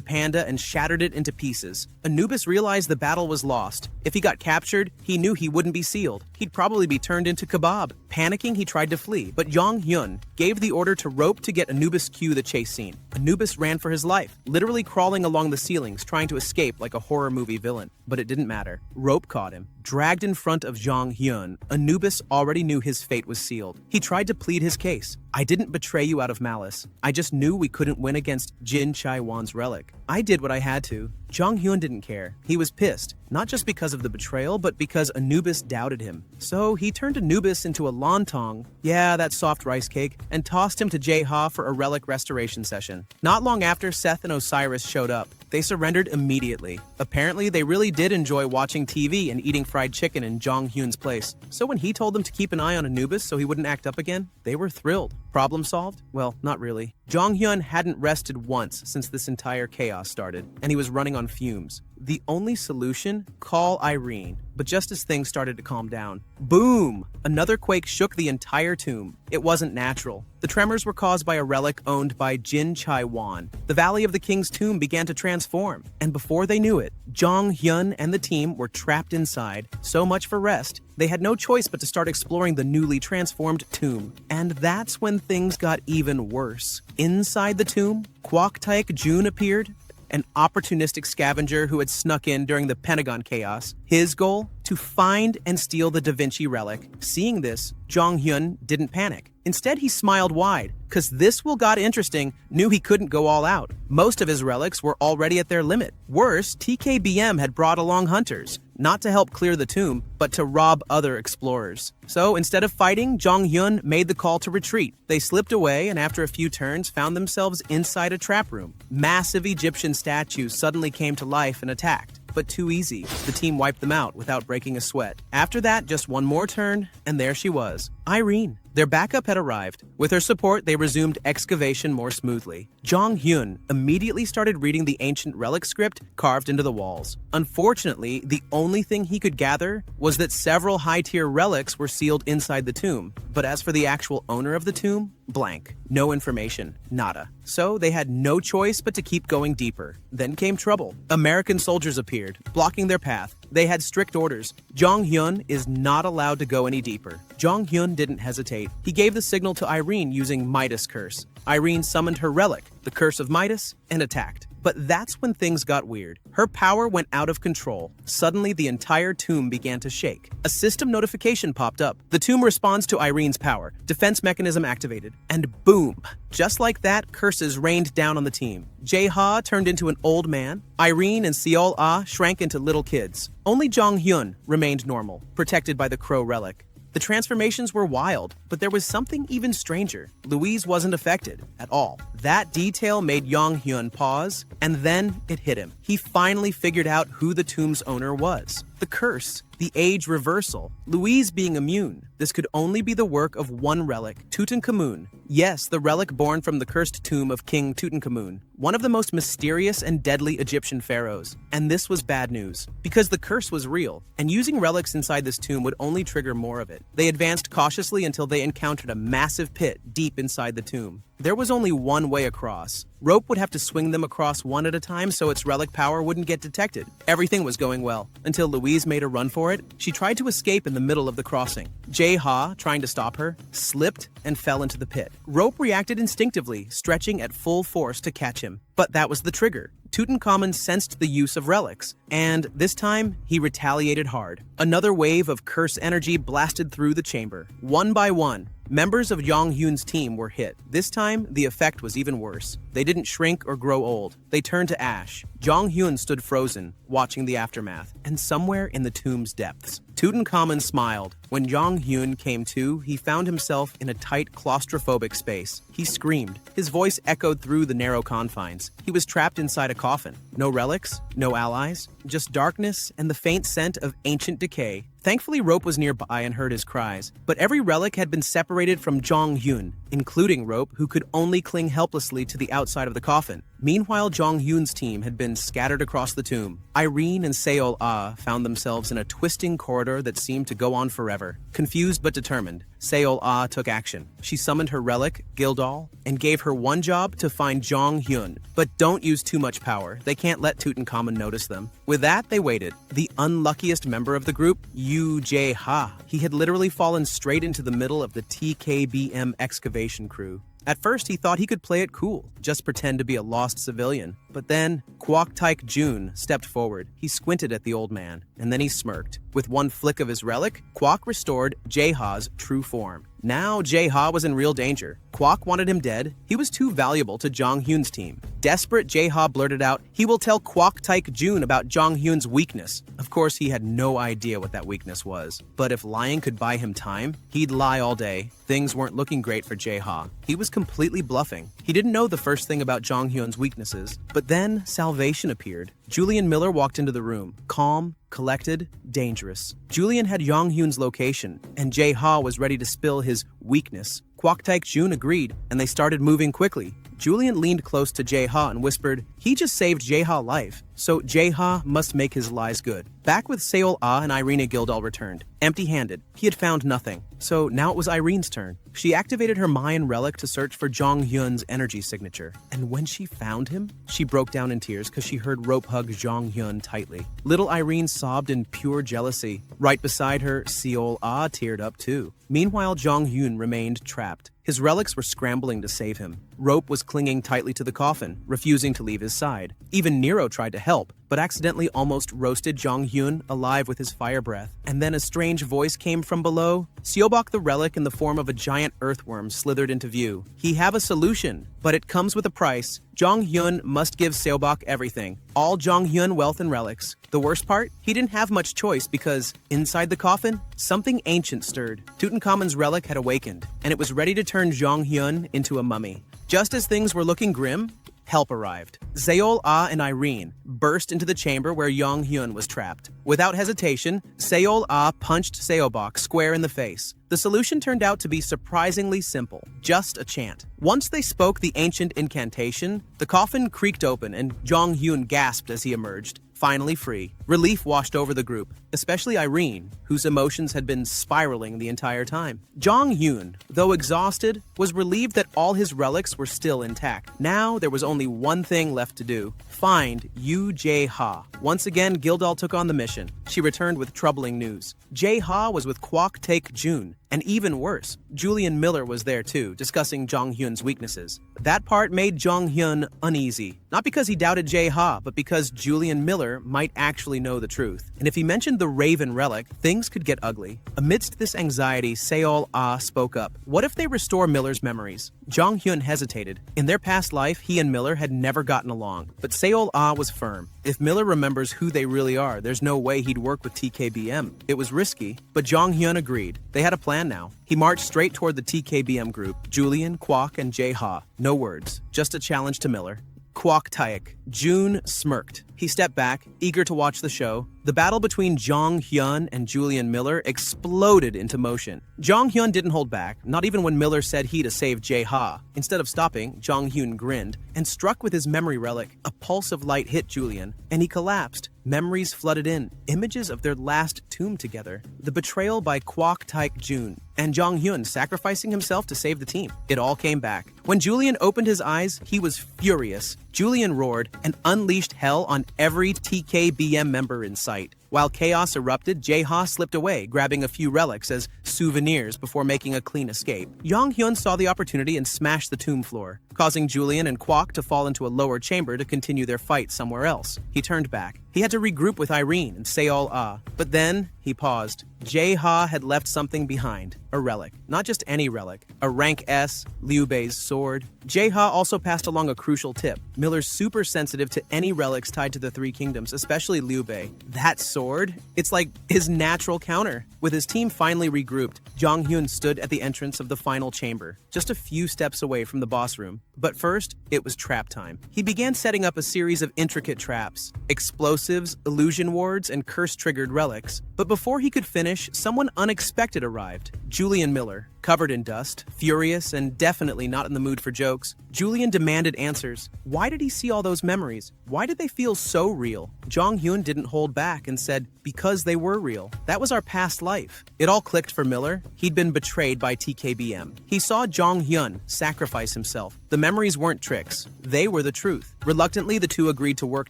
panda and shattered it into pieces. Anubis realized the battle was lost. If he got captured, he knew he wouldn't be sealed. He'd probably be turned into kebab. Panicking, he tried to flee, but Jong Hyun gave the order to rope to get Anubis cue the chase scene. Anubis ran for his life, literally crawling along the ceilings, trying to escape like a horror movie villain. But it didn't matter. Rope caught him. Dragged in front of Jong Hyun, Anubis already knew his fate was sealed. He tried to plead his case. I didn't betray you out of malice. I just knew we couldn't win against Jin Chai-won's relic. I did what I had to. Jong Hyun didn't care. He was pissed, not just because of the betrayal, but because Anubis doubted him. So he turned Anubis into a lontong, yeah, that soft rice cake, and tossed him to Jae-ha for a relic restoration session. Not long after, Seth and Osiris showed up. They surrendered immediately. Apparently, they really did enjoy watching TV and eating fried chicken in Jong Hyun's place. So when he told them to keep an eye on Anubis so he wouldn't act up again, they were thrilled. Problem solved? Well, not really. Jong Hyun hadn't rested once since this entire chaos started, and he was running on fumes. The only solution? Call Irene. But just as things started to calm down, boom! Another quake shook the entire tomb. It wasn't natural. The tremors were caused by a relic owned by Jin Chai-won. The Valley of the King's tomb began to transform, and before they knew it, Jong Hyun and the team were trapped inside. So much for rest. They had no choice but to start exploring the newly transformed tomb. And that's when things got even worse. Inside the tomb, Kwok Taek Jun appeared, an opportunistic scavenger who had snuck in during the Pentagon chaos. His goal? To find and steal the Da Vinci relic. Seeing this, Jong Hyun didn't panic. Instead, he smiled wide, cause this will got interesting, knew he couldn't go all out. Most of his relics were already at their limit. Worse, TKBM had brought along hunters, not to help clear the tomb, but to rob other explorers. So instead of fighting, Jong Hyun made the call to retreat. They slipped away and after a few turns found themselves inside a trap room. Massive Egyptian statues suddenly came to life and attacked. But too easy. The team wiped them out without breaking a sweat. After that, just one more turn, and there she was, Irene. Their backup had arrived. With her support, they resumed excavation more smoothly. Jong Hyun immediately started reading the ancient relic script carved into the walls. Unfortunately, the only thing he could gather was that several high-tier relics were sealed inside the tomb. But as for the actual owner of the tomb, blank. No information. Nada. So they had no choice but to keep going deeper. Then came trouble. American soldiers appeared, blocking their path. They had strict orders. Jong Hyun is not allowed to go any deeper. Jong Hyun didn't hesitate. He gave the signal to Irene using Midas curse. Irene summoned her relic, the curse of Midas, and attacked. But that's when things got weird. Her power went out of control. Suddenly, the entire tomb began to shake. A system notification popped up. The tomb responds to Irene's power. Defense mechanism activated. And boom! Just like that, curses rained down on the team. Jae-ha turned into an old man. Irene and Seol-ah shrank into little kids. Only Jong Hyun remained normal, protected by the crow relic. The transformations were wild, but there was something even stranger. Louise wasn't affected at all. That detail made Jong Hyun pause, and then it hit him. He finally figured out who the tomb's owner was. The curse, the age reversal, Louise being immune. This could only be the work of one relic, Tutankhamun. Yes, the relic born from the cursed tomb of King Tutankhamun, one of the most mysterious and deadly Egyptian pharaohs. And this was bad news, because the curse was real, and using relics inside this tomb would only trigger more of it. They advanced cautiously until they encountered a massive pit deep inside the tomb. There was only one way across. Rope would have to swing them across one at a time so its relic power wouldn't get detected. Everything was going well, until Louise made a run for it. She tried to escape in the middle of the crossing. Jae-ha, trying to stop her, slipped and fell into the pit. Rope reacted instinctively, stretching at full force to catch him. But that was the trigger. Tutankhamun sensed the use of relics, and this time, he retaliated hard. Another wave of curse energy blasted through the chamber. One by one, members of Jong Hyun's team were hit. This time, the effect was even worse. They didn't shrink or grow old. They turned to ash. Jong Hyun stood frozen, watching the aftermath, and somewhere in the tomb's depths, Tutankhamun smiled. When Jong Hyun came to, he found himself in a tight, claustrophobic space. He screamed. His voice echoed through the narrow confines. He was trapped inside a coffin. No relics, no allies, just darkness and the faint scent of ancient decay. Thankfully, Rope was nearby and heard his cries, but every relic had been separated from Jong Hyun, including Rope, who could only cling helplessly to the outside of the coffin. Meanwhile, Jong Hyun's team had been scattered across the tomb. Irene and Seol-ah found themselves in a twisting corridor corridor that seemed to go on forever. Confused but determined, Seol-ah took action. She summoned her relic, Gildal, and gave her one job to find Jong-hyun. But don't use too much power. They can't let Tutankhamun notice them. With that, they waited. The unluckiest member of the group, Yu Jae-ha. He had literally fallen straight into the middle of the TKBM excavation crew. At first, he thought he could play it cool, just pretend to be a lost civilian. But then, Kwok Taek Jun stepped forward. He squinted at the old man, and then he smirked. With one flick of his relic, Kwok restored Jae-ha's true form. Now, Jae-ha was in real danger. Kwok wanted him dead. He was too valuable to Jong-hyun's team. Desperate, Jae-ha blurted out, he will tell Kwok Taek Jun about Jong-hyun's weakness. Of course, he had no idea what that weakness was. But if lying could buy him time, he'd lie all day. Things weren't looking great for Jae-ha. He was completely bluffing. He didn't know the first thing about Jong-hyun's weaknesses. But then, salvation appeared. Julian Miller walked into the room, calm, collected, dangerous. Julian had Jong-hyun's location, and Jae-ha was ready to spill his weakness. Kwok Taek Jun agreed, and they started moving quickly. Julian leaned close to Jae-ha and whispered, he just saved Jae-ha's life, so Jae-ha must make his lies good. Back with Seol-ah and Irina Gildal returned, empty-handed. He had found nothing, so now it was Irene's turn. She activated her Mayan relic to search for Jong-hyun's energy signature, and when she found him, she broke down in tears because she heard Rope hug Jong-hyun tightly. Little Irene sobbed in pure jealousy. Right beside her, Seol-ah teared up too. Meanwhile, Jong-hyun remained trapped. His relics were scrambling to save him. Rope was clinging tightly to the coffin, refusing to leave his side. Even Nero tried to help, but accidentally almost roasted Jong-hyun alive with his fire breath. And then a strange voice came from below. Seobach the relic in the form of a giant earthworm slithered into view. He have a solution, but it comes with a price. Jong-hyun must give Seobach everything. All Jong-hyun wealth and relics. The worst part? He didn't have much choice because, inside the coffin, something ancient stirred. Tutankhamun's relic had awakened, and it was ready to turn Jong-hyun into a mummy. Just as things were looking grim, help arrived. Seol-ah and Irene burst into the chamber where Jong-hyun was trapped. Without hesitation, Seol-ah punched Seobach square in the face. The solution turned out to be surprisingly simple, just a chant. Once they spoke the ancient incantation, the coffin creaked open and Jong-hyun gasped as he emerged. Finally free. Relief washed over the group, especially Irene, whose emotions had been spiraling the entire time. Jong-hyun, though exhausted, was relieved that all his relics were still intact. Now there was only one thing left to do: find Yu Jae-ha. Once again, Gildal took on the mission. She returned with troubling news. Jae-ha was with Kwok Taek Jun, and even worse, Julian Miller was there too, discussing Jong-hyun's weaknesses. That part made Jong-hyun uneasy, not because he doubted Jae-ha, but because Julian Miller might actually know the truth. And if he mentioned the Raven relic, things could get ugly. Amidst this anxiety, Seol-ah spoke up. What if they restore Miller's memories? Jong-hyun hesitated. In their past life, he and Miller had never gotten along, but Seol-ah was firm. If Miller remembers who they really are, there's no way he'd work with TKBM. It was risky, but Jong-hyun agreed. They had a plan now. He marched straight toward the TKBM group, Julian, Kwok, and Jae-ha. No words, just a challenge to Miller. Kwok Taek Jun smirked. He stepped back, eager to watch the show. The battle between Jong-hyun and Julian Miller exploded into motion. Jong-hyun didn't hold back, not even when Miller said he to save Jae-ha. Instead of stopping, Jong-hyun grinned and struck with his memory relic. A pulse of light hit Julian, and he collapsed. Memories flooded in, images of their last tomb together. The betrayal by Kwok Taek Jun, and Jong-hyun sacrificing himself to save the team. It all came back. When Julian opened his eyes, he was furious. Julian roared and unleashed hell on every TKBM member in sight. While chaos erupted, Jae-ha slipped away, grabbing a few relics as souvenirs before making a clean escape. Jong-hyun saw the opportunity and smashed the tomb floor, causing Julian and Kwok to fall into a lower chamber to continue their fight somewhere else. He turned back. He had to regroup with Irene and Seol-ah, but then he paused. Jae-ha had left something behind, a relic. Not just any relic, a rank S, Liu Bei's sword. Jae-ha also passed along a crucial tip. Miller's super sensitive to any relics tied to the Three Kingdoms, especially Liu Bei. That sword, it's like his natural counter. With his team finally regrouped, Jong-hyun stood at the entrance of the final chamber, just a few steps away from the boss room. But first, it was trap time. He began setting up a series of intricate traps, explosives, illusion wards, and curse-triggered relics. But before he could finish, someone unexpected arrived. Julian Miller, covered in dust, furious, and definitely not in the mood for jokes. Julian demanded answers. Why did he see all those memories? Why did they feel so real? Jong-hyun didn't hold back and said, because they were real. That was our past life. It all clicked for Miller. He'd been betrayed by TKBM. He saw Jong-hyun sacrifice himself. The memories weren't tricks. They were the truth. Reluctantly, the two agreed to work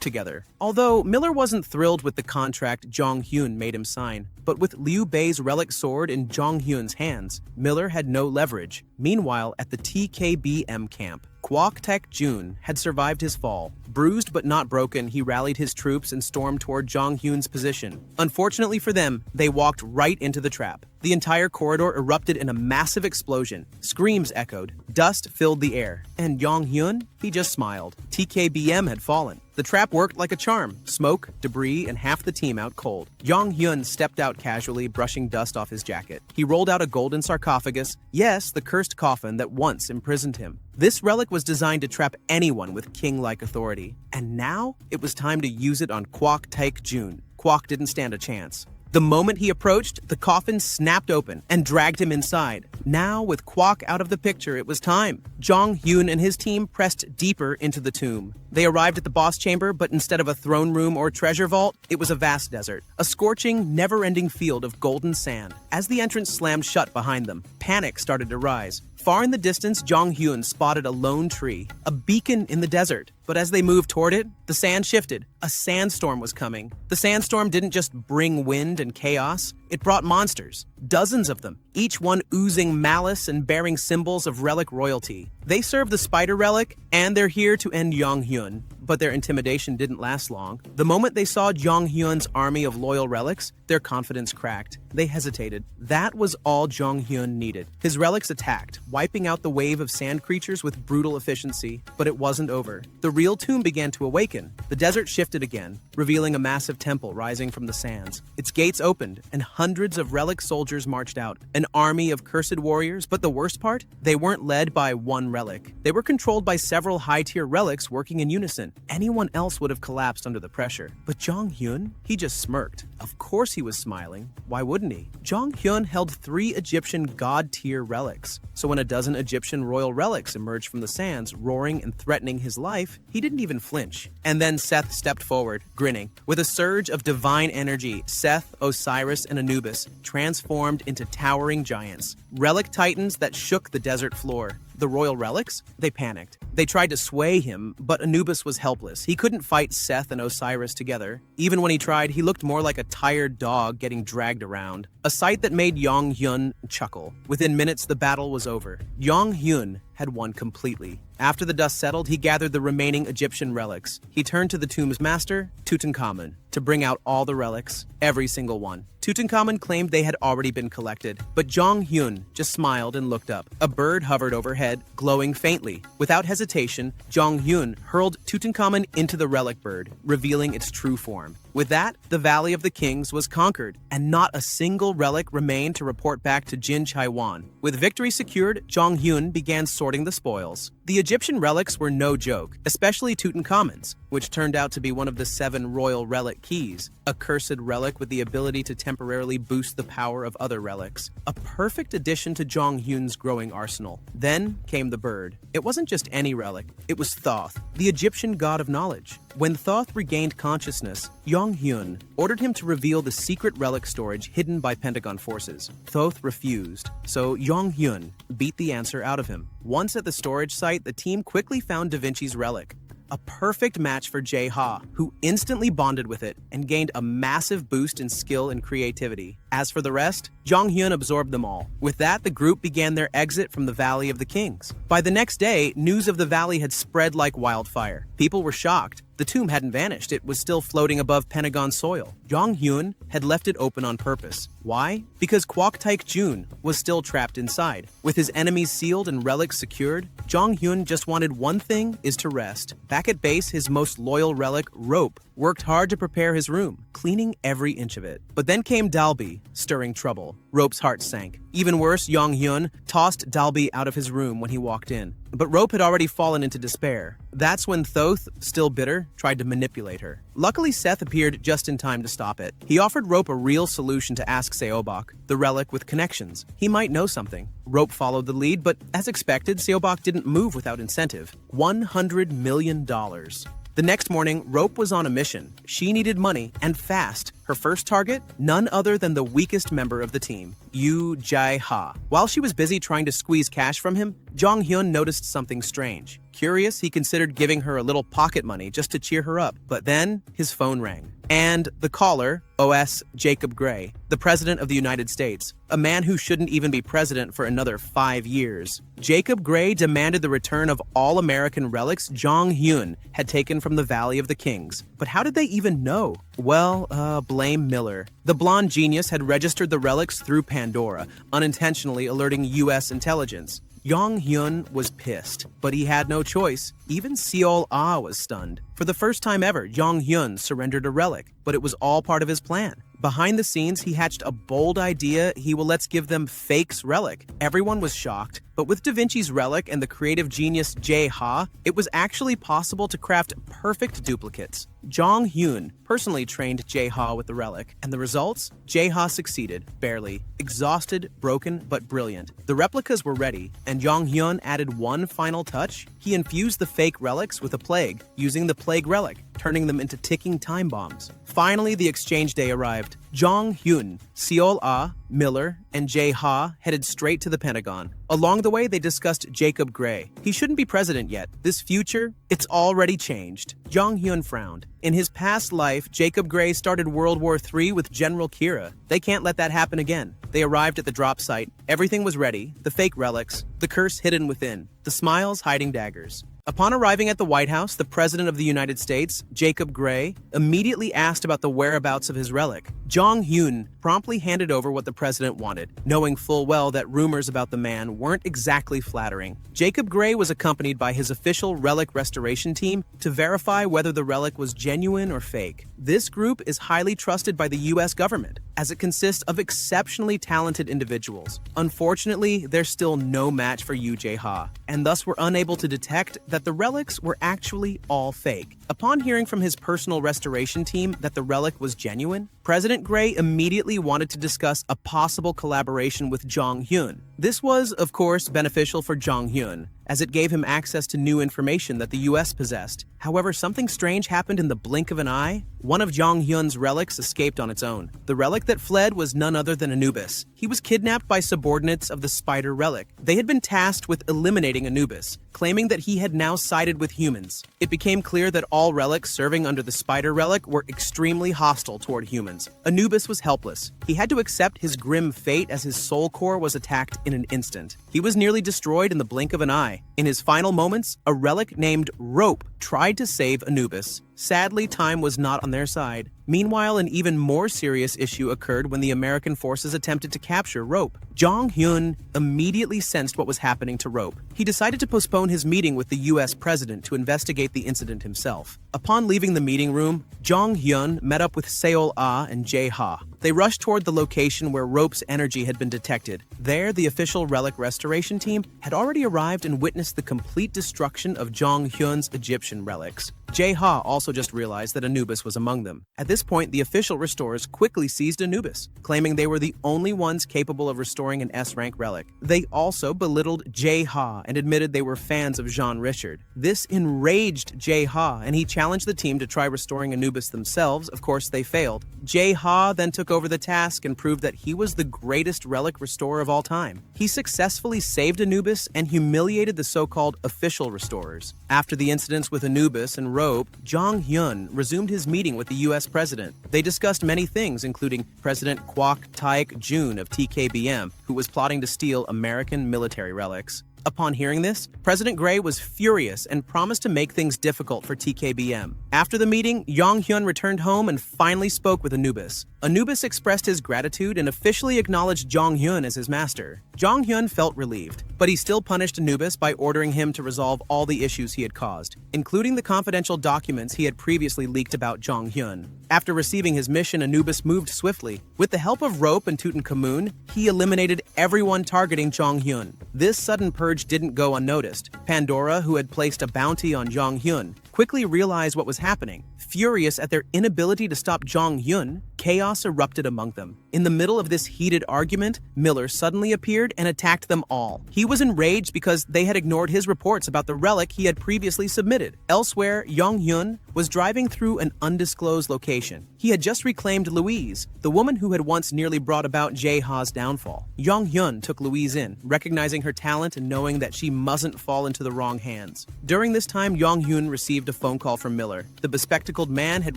together. Although Miller wasn't thrilled with the contract Jong-hyun made him sign. But with Liu Bei's relic sword in Jong-hyun's hands, Miller had no leverage. Meanwhile, at the TKBM camp, Kwok Taek-jun had survived his fall. Bruised but not broken, he rallied his troops and stormed toward Jong-hyun's position. Unfortunately for them, they walked right into the trap. The entire corridor erupted in a massive explosion. Screams echoed. Dust filled the air. And Jong-hyun? He just smiled. TKBM had fallen. The trap worked like a charm. Smoke, debris, and half the team out cold. Jong-hyun stepped out casually, brushing dust off his jacket. He rolled out a golden sarcophagus. Yes, the cursed coffin that once imprisoned him. This relic was designed to trap anyone with king-like authority. And now, it was time to use it on Kwok Taek-jun. Kwok didn't stand a chance. The moment he approached, the coffin snapped open and dragged him inside. Now, with Kwok out of the picture, it was time. Jong-hyun and his team pressed deeper into the tomb. They arrived at the boss chamber, but instead of a throne room or treasure vault, it was a vast desert. A scorching, never-ending field of golden sand. As the entrance slammed shut behind them, panic started to rise. Far in the distance, Jong-hyun spotted a lone tree, a beacon in the desert. But as they moved toward it, the sand shifted. A sandstorm was coming. The sandstorm didn't just bring wind and chaos, it brought monsters. Dozens of them, each one oozing malice and bearing symbols of relic royalty. They serve the spider relic, and they're here to end Jong-hyun. But their intimidation didn't last long. The moment they saw Jong-hyun's army of loyal relics, their confidence cracked. They hesitated. That was all Jong-hyun needed. His relics attacked, wiping out the wave of sand creatures with brutal efficiency. But it wasn't over. The real tomb began to awaken. The desert shifted again, revealing a massive temple rising from the sands. Its gates opened, and hundreds of relic soldiers marched out. An army of cursed warriors, but the worst part? They weren't led by one relic. They were controlled by several high-tier relics working in unison. Anyone else would have collapsed under the pressure. But Jong-hyun? He just smirked. Of course he was smiling. Why wouldn't he? Jong-hyun held 3 Egyptian god-tier relics. So when a dozen Egyptian royal relics emerged from the sands, roaring and threatening his life, he didn't even flinch. And then Seth stepped forward, grinning. With a surge of divine energy, Seth, Osiris, and Anubis transformed into towering giants. Relic titans that shook the desert floor. The royal relics? They panicked. They tried to sway him, but Anubis was helpless. He couldn't fight Seth and Osiris together. Even when he tried, he looked more like a tired dog getting dragged around. A sight that made Jong-hyun chuckle. Within minutes, the battle was over. Jong-hyun had won completely. After the dust settled, he gathered the remaining Egyptian relics. He turned to the tomb's master, Tutankhamun, to bring out all the relics, every single one. Tutankhamun claimed they had already been collected, but Jong-hyun just smiled and looked up. A bird hovered overhead, glowing faintly. Without hesitation, Jong-hyun hurled Tutankhamun into the relic bird, revealing its true form. With that, the Valley of the Kings was conquered, and not a single relic remained to report back to Jin Chaiwan. With victory secured, Jong-hyun began sorting the spoils. The Egyptian relics were no joke, especially Tutankhamun's, which turned out to be one of the 7 royal relic keys, a cursed relic with the ability to temporarily boost the power of other relics. A perfect addition to Jong-hyun's growing arsenal. Then came the bird. It wasn't just any relic, it was Thoth, the Egyptian god of knowledge. When Thoth regained consciousness, Jong-hyun ordered him to reveal the secret relic storage hidden by Pentagon forces. Thoth refused, so Jong-hyun beat the answer out of him. Once at the storage site, the team quickly found Da Vinci's relic. A perfect match for Jae-ha, who instantly bonded with it and gained a massive boost in skill and creativity. As for the rest, Jong-hyun absorbed them all. With that, the group began their exit from the Valley of the Kings. By the next day, news of the valley had spread like wildfire. People were shocked. The tomb hadn't vanished. It was still floating above Pentagon soil. Jong-hyun had left it open on purpose. Why? Because Kwok Taek-jun was still trapped inside. With his enemies sealed and relics secured, Jong-hyun just wanted one thing, is to rest. Back at base, his most loyal relic, Rope, worked hard to prepare his room, cleaning every inch of it. But then came Dalby, stirring trouble. Rope's heart sank. Even worse, Yong-hyun tossed Dalby out of his room when he walked in. But Rope had already fallen into despair. That's when Thoth, still bitter, tried to manipulate her. Luckily, Seth appeared just in time to stop it. He offered Rope a real solution to ask Seobach, the relic with connections. He might know something. Rope followed the lead, but as expected, Seobach didn't move without incentive. $100 million. The next morning, Rope was on a mission. She needed money, and fast. Her first target? None other than the weakest member of the team, Yoo Jae-ha. While she was busy trying to squeeze cash from him, Jong-hyun noticed something strange. Curious, he considered giving her a little pocket money just to cheer her up. But then, his phone rang. And the caller, O.S. Jacob Gray, the President of the United States, a man who shouldn't even be president for another 5 years. Jacob Gray demanded the return of all American relics Jong-hyun had taken from the Valley of the Kings. But how did they even know? Well, blame Miller. The blonde genius had registered the relics through Pandora, unintentionally alerting U.S. intelligence. Jong-hyun was pissed, but he had no choice. Even Seol-ah was stunned. For the first time ever, Jong-hyun surrendered a relic, but it was all part of his plan. Behind the scenes, he hatched a bold idea. Let's give them Fake's relic. Everyone was shocked, but with Da Vinci's relic and the creative genius Jae-ha, it was actually possible to craft perfect duplicates. Jong-hyun personally trained Jae-ha with the relic, and the results? Jae-ha succeeded, barely. Exhausted, broken, but brilliant. The replicas were ready, and Jong-hyun added one final touch. He infused the fake relics with a plague, using the plague relic, turning them into ticking time bombs. Finally, the exchange day arrived. Jong-hyun, Seol-ah, Miller, and Jae-ha headed straight to the Pentagon. Along the way, they discussed Jacob Gray. He shouldn't be president yet. This future, it's already changed. Jong-hyun frowned. In his past life, Jacob Gray started World War III with General Kira. They can't let that happen again. They arrived at the drop site. Everything was ready. The fake relics, the curse hidden within, the smiles hiding daggers. Upon arriving at the White House, the President of the United States, Jacob Gray, immediately asked about the whereabouts of his relic. Jong-hyun promptly handed over what the president wanted, knowing full well that rumors about the man weren't exactly flattering. Jacob Gray was accompanied by his official relic restoration team to verify whether the relic was genuine or fake. This group is highly trusted by the U.S. government, as it consists of exceptionally talented individuals. Unfortunately, they're still no match for Yoo Jae-ha, and thus were unable to detect that the relics were actually all fake. Upon hearing from his personal restoration team that the relic was genuine, President Gray immediately wanted to discuss a possible collaboration with Jong-hyun. This was, of course, beneficial for Jong-hyun, as it gave him access to new information that the U.S. possessed. However, something strange happened in the blink of an eye. One of Jong-hyun's relics escaped on its own. The relic that fled was none other than Anubis. He was kidnapped by subordinates of the Spider Relic. They had been tasked with eliminating Anubis, claiming that he had now sided with humans. It became clear that all relics serving under the Spider Relic were extremely hostile toward humans. Anubis was helpless. He had to accept his grim fate as his soul core was attacked in an instant. He was nearly destroyed in the blink of an eye. In his final moments, a relic named Rope tried to save Anubis. Sadly, time was not on their side. Meanwhile, an even more serious issue occurred when the American forces attempted to capture Rope. Jong-hyun immediately sensed what was happening to Rope. He decided to postpone his meeting with the U.S. president to investigate the incident himself. Upon leaving the meeting room, Jong-hyun met up with Seol-ah and Jae-ha. They rushed toward the location where Rope's energy had been detected. There, the official relic restoration team had already arrived and witnessed the complete destruction of Jong-hyun's Egyptian relics. Jae-ha also just realized that Anubis was among them. At this point, the official restorers quickly seized Anubis, claiming they were the only ones capable of restoring an S-rank relic. They also belittled Jae-ha and admitted they were fans of Jean Richard. This enraged Jae-ha, and he challenged the team to try restoring Anubis themselves. Of course, they failed. Jae-ha then took over the task and proved that he was the greatest relic restorer of all time. He successfully saved Anubis and humiliated the so-called official restorers. After the incidents with Anubis and Rope, Jong-hyun resumed his meeting with the U.S. president. They discussed many things, including President Kwok Taek-jun of TKBM, who was plotting to steal American military relics. Upon hearing this, President Gray was furious and promised to make things difficult for TKBM. After the meeting, Yong Hyun returned home and finally spoke with Anubis. Anubis expressed his gratitude and officially acknowledged Jong Hyun as his master. Jong Hyun felt relieved, but he still punished Anubis by ordering him to resolve all the issues he had caused, including the confidential documents he had previously leaked about Jong Hyun. After receiving his mission, Anubis moved swiftly. With the help of Rope and Tutankhamun, he eliminated everyone targeting Jong Hyun. This sudden purge didn't go unnoticed. Pandora, who had placed a bounty on Jong Hyun, quickly realized what was happening. Furious at their inability to stop Jong Hyun, chaos erupted among them. In the middle of this heated argument, Miller suddenly appeared and attacked them all. He was enraged because they had ignored his reports about the relic he had previously submitted. Elsewhere, Jong Hyun was driving through an undisclosed location. He had just reclaimed Louise, the woman who had once nearly brought about Jae-ha's downfall. Jong Hyun took Louise in, recognizing her talent and knowing that she mustn't fall into the wrong hands. During this time, Jong Hyun received a phone call from Miller. The bespectacled man had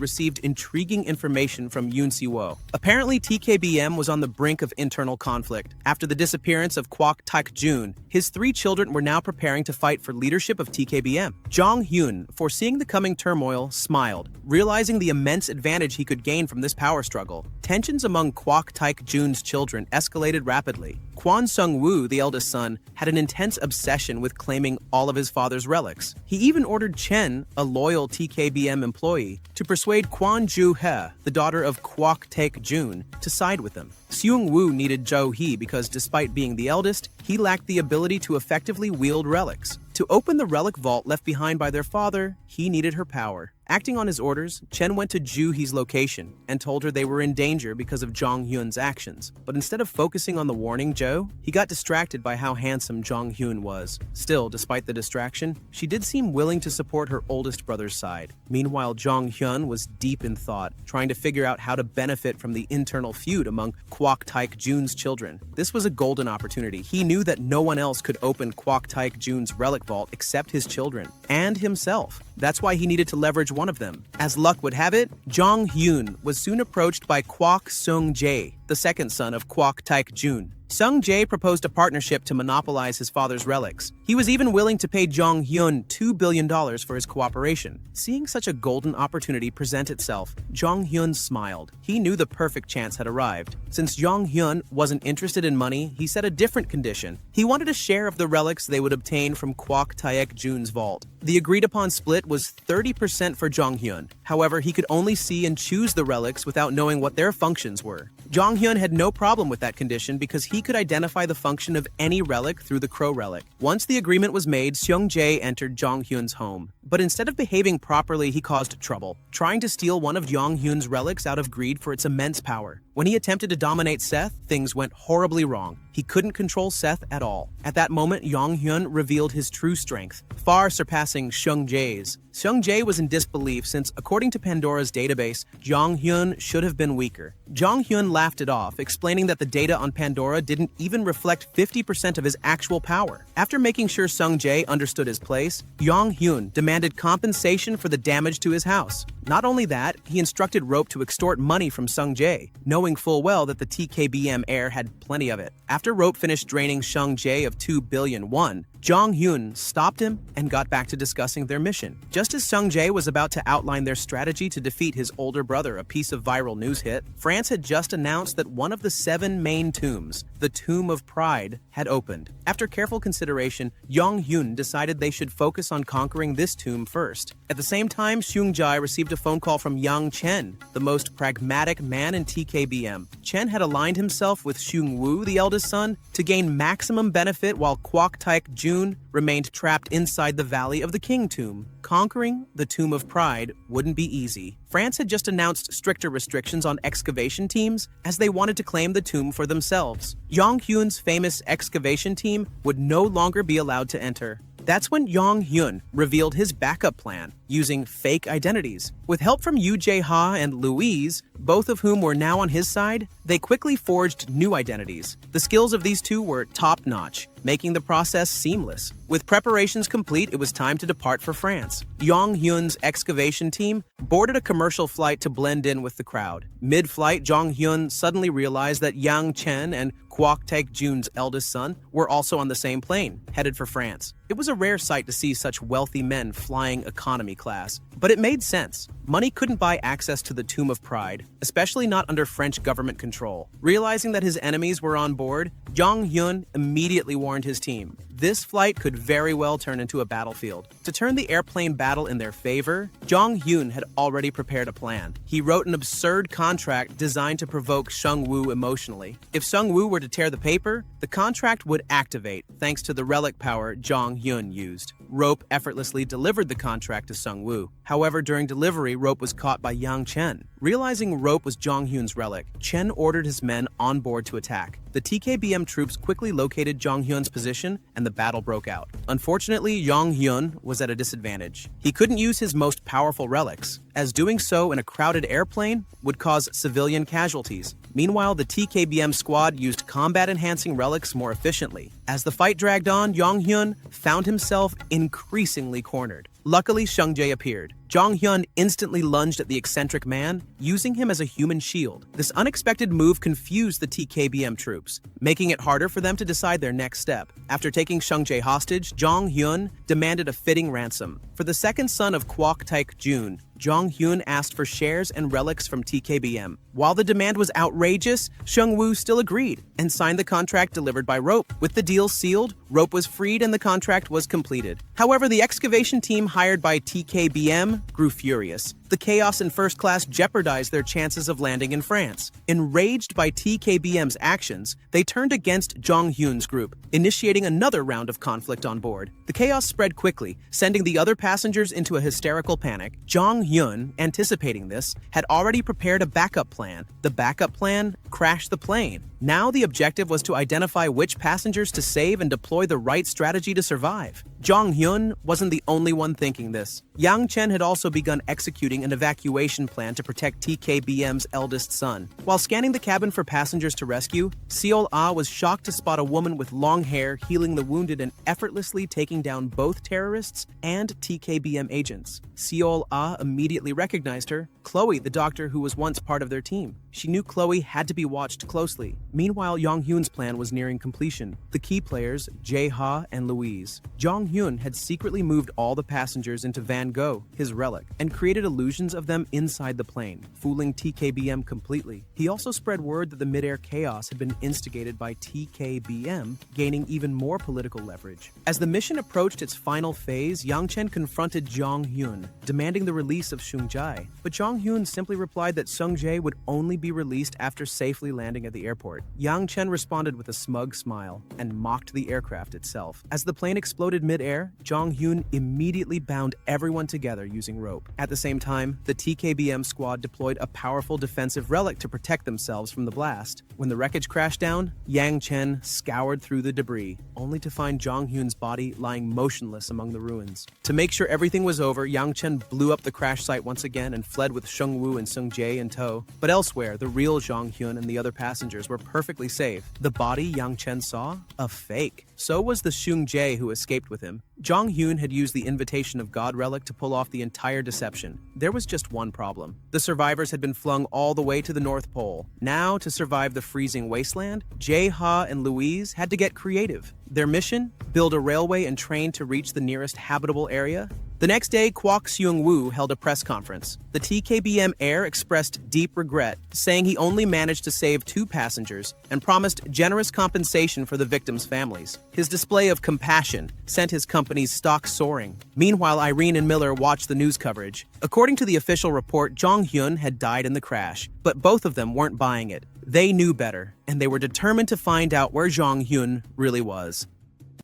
received intriguing information from Yoon Si-wo. Apparently, TKBM was on the brink of internal conflict. After the disappearance of Kwok Tak-jun, his 3 children were now preparing to fight for leadership of TKBM. Jong Hyun, foreseeing the coming turmoil, smiled, realizing the immense advantage he could gain from this power struggle. Tensions among Kwok Tak-jun's children escalated rapidly. Kwon Sung-woo, the eldest son, had an intense obsession with claiming all of his father's relics. He even ordered Chen, a loyal TKBM employee, to persuade Kwon Joo-hee, the daughter of Kwok Tak-jun, to side with them. Seung-woo needed Jo-hee because despite being the eldest, he lacked the ability to effectively wield relics. To open the relic vault left behind by their father, he needed her power. Acting on his orders, Chen went to Joo-hee's location and told her they were in danger because of Jong Hyun's actions. But instead of focusing on the warning Jo, he got distracted by how handsome Jong Hyun was. Still, despite the distraction, she did seem willing to support her oldest brother's side. Meanwhile, Jong Hyun was deep in thought, trying to figure out how to benefit from the internal feud among Kwok Tak-jun's children. This was a golden opportunity. He knew that no one else could open Kwok Tak-jun's relic vault except his children, and himself. That's why he needed to leverage one of them. As luck would have it, Jong Hyun was soon approached by Kwok Sung-jae, the second son of Kwok Tak-jun. Sung-jae proposed a partnership to monopolize his father's relics. He was even willing to pay Jong Hyun $2 billion for his cooperation. Seeing such a golden opportunity present itself, Jong Hyun smiled. He knew the perfect chance had arrived. Since Jong Hyun wasn't interested in money, he set a different condition. He wanted a share of the relics they would obtain from Kwok Tak-jun's vault. The agreed-upon split was 30% for Jong Hyun. However, he could only see and choose the relics without knowing what their functions were. Jong Hyun had no problem with that condition because he could identify the function of any relic through the Crow relic. Once the agreement was made, Seung-jae entered Jong Hyun's home. But instead of behaving properly, he caused trouble, trying to steal one of Jong Hyun's relics out of greed for its immense power. When he attempted to dominate Seth, things went horribly wrong. He couldn't control Seth at all. At that moment, Jong Hyun revealed his true strength, far surpassing Seung-jae's. Seung-jae was in disbelief since, according to Pandora's database, Jong Hyun should have been weaker. Jong Hyun laughed it off, explaining that the data on Pandora didn't even reflect 50% of his actual power. After making sure Seung-jae understood his place, Jong Hyun demanded compensation for the damage to his house. Not only that, he instructed Rope to extort money from Seung-jae, knowing full well that the TKBM heir had plenty of it. After Rope finished draining Seung-jae of 2 billion won, Jong Hyun stopped him and got back to discussing their mission. Just as Seung-jae was about to outline their strategy to defeat his older brother, a piece of viral news hit, France had just announced that one of the 7 main tombs, the Tomb of Pride, had opened. After careful consideration, Jong Hyun decided they should focus on conquering this tomb first. At the same time, Seung-jae received a phone call from Yang Chen, the most pragmatic man in TKBM. Chen had aligned himself with Seung-woo, the eldest son, to gain maximum benefit while Kwok Tak-jun remained trapped inside the Valley of the King tomb. Conquering the Tomb of Pride wouldn't be easy. France had just announced stricter restrictions on excavation teams as they wanted to claim the tomb for themselves. Jong Hyun's famous excavation team would no longer be allowed to enter. That's when Jong Hyun revealed his backup plan, using fake identities. With help from Yoo Jae-ha and Louise, both of whom were now on his side, they quickly forged new identities. The skills of these two were top-notch. making the process seamless. With preparations complete, it was time to depart for France. Jong Hyun's excavation team boarded a commercial flight to blend in with the crowd. Mid-flight, Jong Hyun suddenly realized that Yang Chen and Kwok Taek-jun's eldest son were also on the same plane, headed for France. It was a rare sight to see such wealthy men flying economy class, but it made sense. Money couldn't buy access to the Tomb of Pride, especially not under French government control. Realizing that his enemies were on board, Jong Hyun immediately warned his team. This flight could very well turn into a battlefield. To turn the airplane battle in their favor, Jong Hyun had already prepared a plan. He wrote an absurd contract designed to provoke Sung-woo emotionally. If Sung-woo were to tear the paper, the contract would activate thanks to the relic power Jong Hyun used. Rope effortlessly delivered the contract to Sung-woo. However, during delivery, Rope was caught by Yang Chen. Realizing Rope was Jong Hyun's relic, Chen ordered his men on board to attack. The TKBM troops quickly located Jong Hyun's position, and the battle broke out. Unfortunately, Jong Hyun was at a disadvantage. He couldn't use his most powerful relics, as doing so in a crowded airplane would cause civilian casualties. Meanwhile, the TKBM squad used combat-enhancing relics more efficiently. As the fight dragged on, Jong Hyun found himself increasingly cornered. Luckily, Sung Jae appeared. Jong Hyun instantly lunged at the eccentric man, using him as a human shield. This unexpected move confused the TKBM troops, making it harder for them to decide their next step. After taking Sung Jae hostage, Jong Hyun demanded a fitting ransom. For the second son of Kwok Taek-jun, Jong Hyun asked for shares and relics from TKBM. While the demand was outrageous, Sung-woo still agreed and signed the contract delivered by Rope. With the deal sealed, Rope was freed and the contract was completed. However, the excavation team hired by TKBM grew furious. The chaos in first class jeopardized their chances of landing in France. Enraged by TKBM's actions, they turned against Jong Hyun's group, initiating another round of conflict on board. The chaos spread quickly, sending the other passengers into a hysterical panic. Jong Hyun, anticipating this, had already prepared a backup plan. The backup plan crashed the plane. Now the objective was to identify which passengers to save and deploy the right strategy to survive. Jong Hyun wasn't the only one thinking this. Yang Chen had also begun executing an evacuation plan to protect TKBM's eldest son. While scanning the cabin for passengers to rescue, Seol-ah was shocked to spot a woman with long hair healing the wounded and effortlessly taking down both terrorists and TKBM agents. Seol-ah immediately recognized her, Chloe, the doctor who was once part of their team. She knew Chloe had to be watched closely. Meanwhile, Jong Hyun's plan was nearing completion. The key players, Jae-ha and Louise. Jong Hyun had secretly moved all the passengers into Van Gogh, his relic, and created illusions of them inside the plane, fooling TKBM completely. He also spread word that the mid-air chaos had been instigated by TKBM, gaining even more political leverage. As the mission approached its final phase, Yang Chen confronted Jong Hyun, demanding the release of Sung Jae. But Jong Hyun simply replied that Sung Jae would only be released after safely landing at the airport. Yang Chen responded with a smug smile and mocked the aircraft itself. As the plane exploded mid-air, Jong Hyun immediately bound everyone together using rope. At the same time, the TKBM squad deployed a powerful defensive relic to protect themselves from the blast. When the wreckage crashed down, Yang Chen scoured through the debris, only to find Jong Hyun's body lying motionless among the ruins. To make sure everything was over, Yang Chen blew up the crash site once again and fled with Sung-woo and Sung Jae in tow. But elsewhere, the real Jong Hyun and the other passengers were perfectly safe. The body Yang Chen saw? A fake. So was the Sung Jae who escaped with him. Jong Hyun had used the Invitation of God relic to pull off the entire deception. There was just one problem. The survivors had been flung all the way to the North Pole. Now, to survive the freezing wasteland, Jae-ha and Louise had to get creative. Their mission? Build a railway and train to reach the nearest habitable area? The next day, Kwok Seung-woo held a press conference. The TKBM heir expressed deep regret, saying he only managed to save 2 passengers and promised generous compensation for the victims' families. His display of compassion sent his company's stock soaring. Meanwhile, Irene and Miller watched the news coverage. According to the official report, Jong Hyun had died in the crash, but both of them weren't buying it. They knew better, and they were determined to find out where Jong Hyun really was.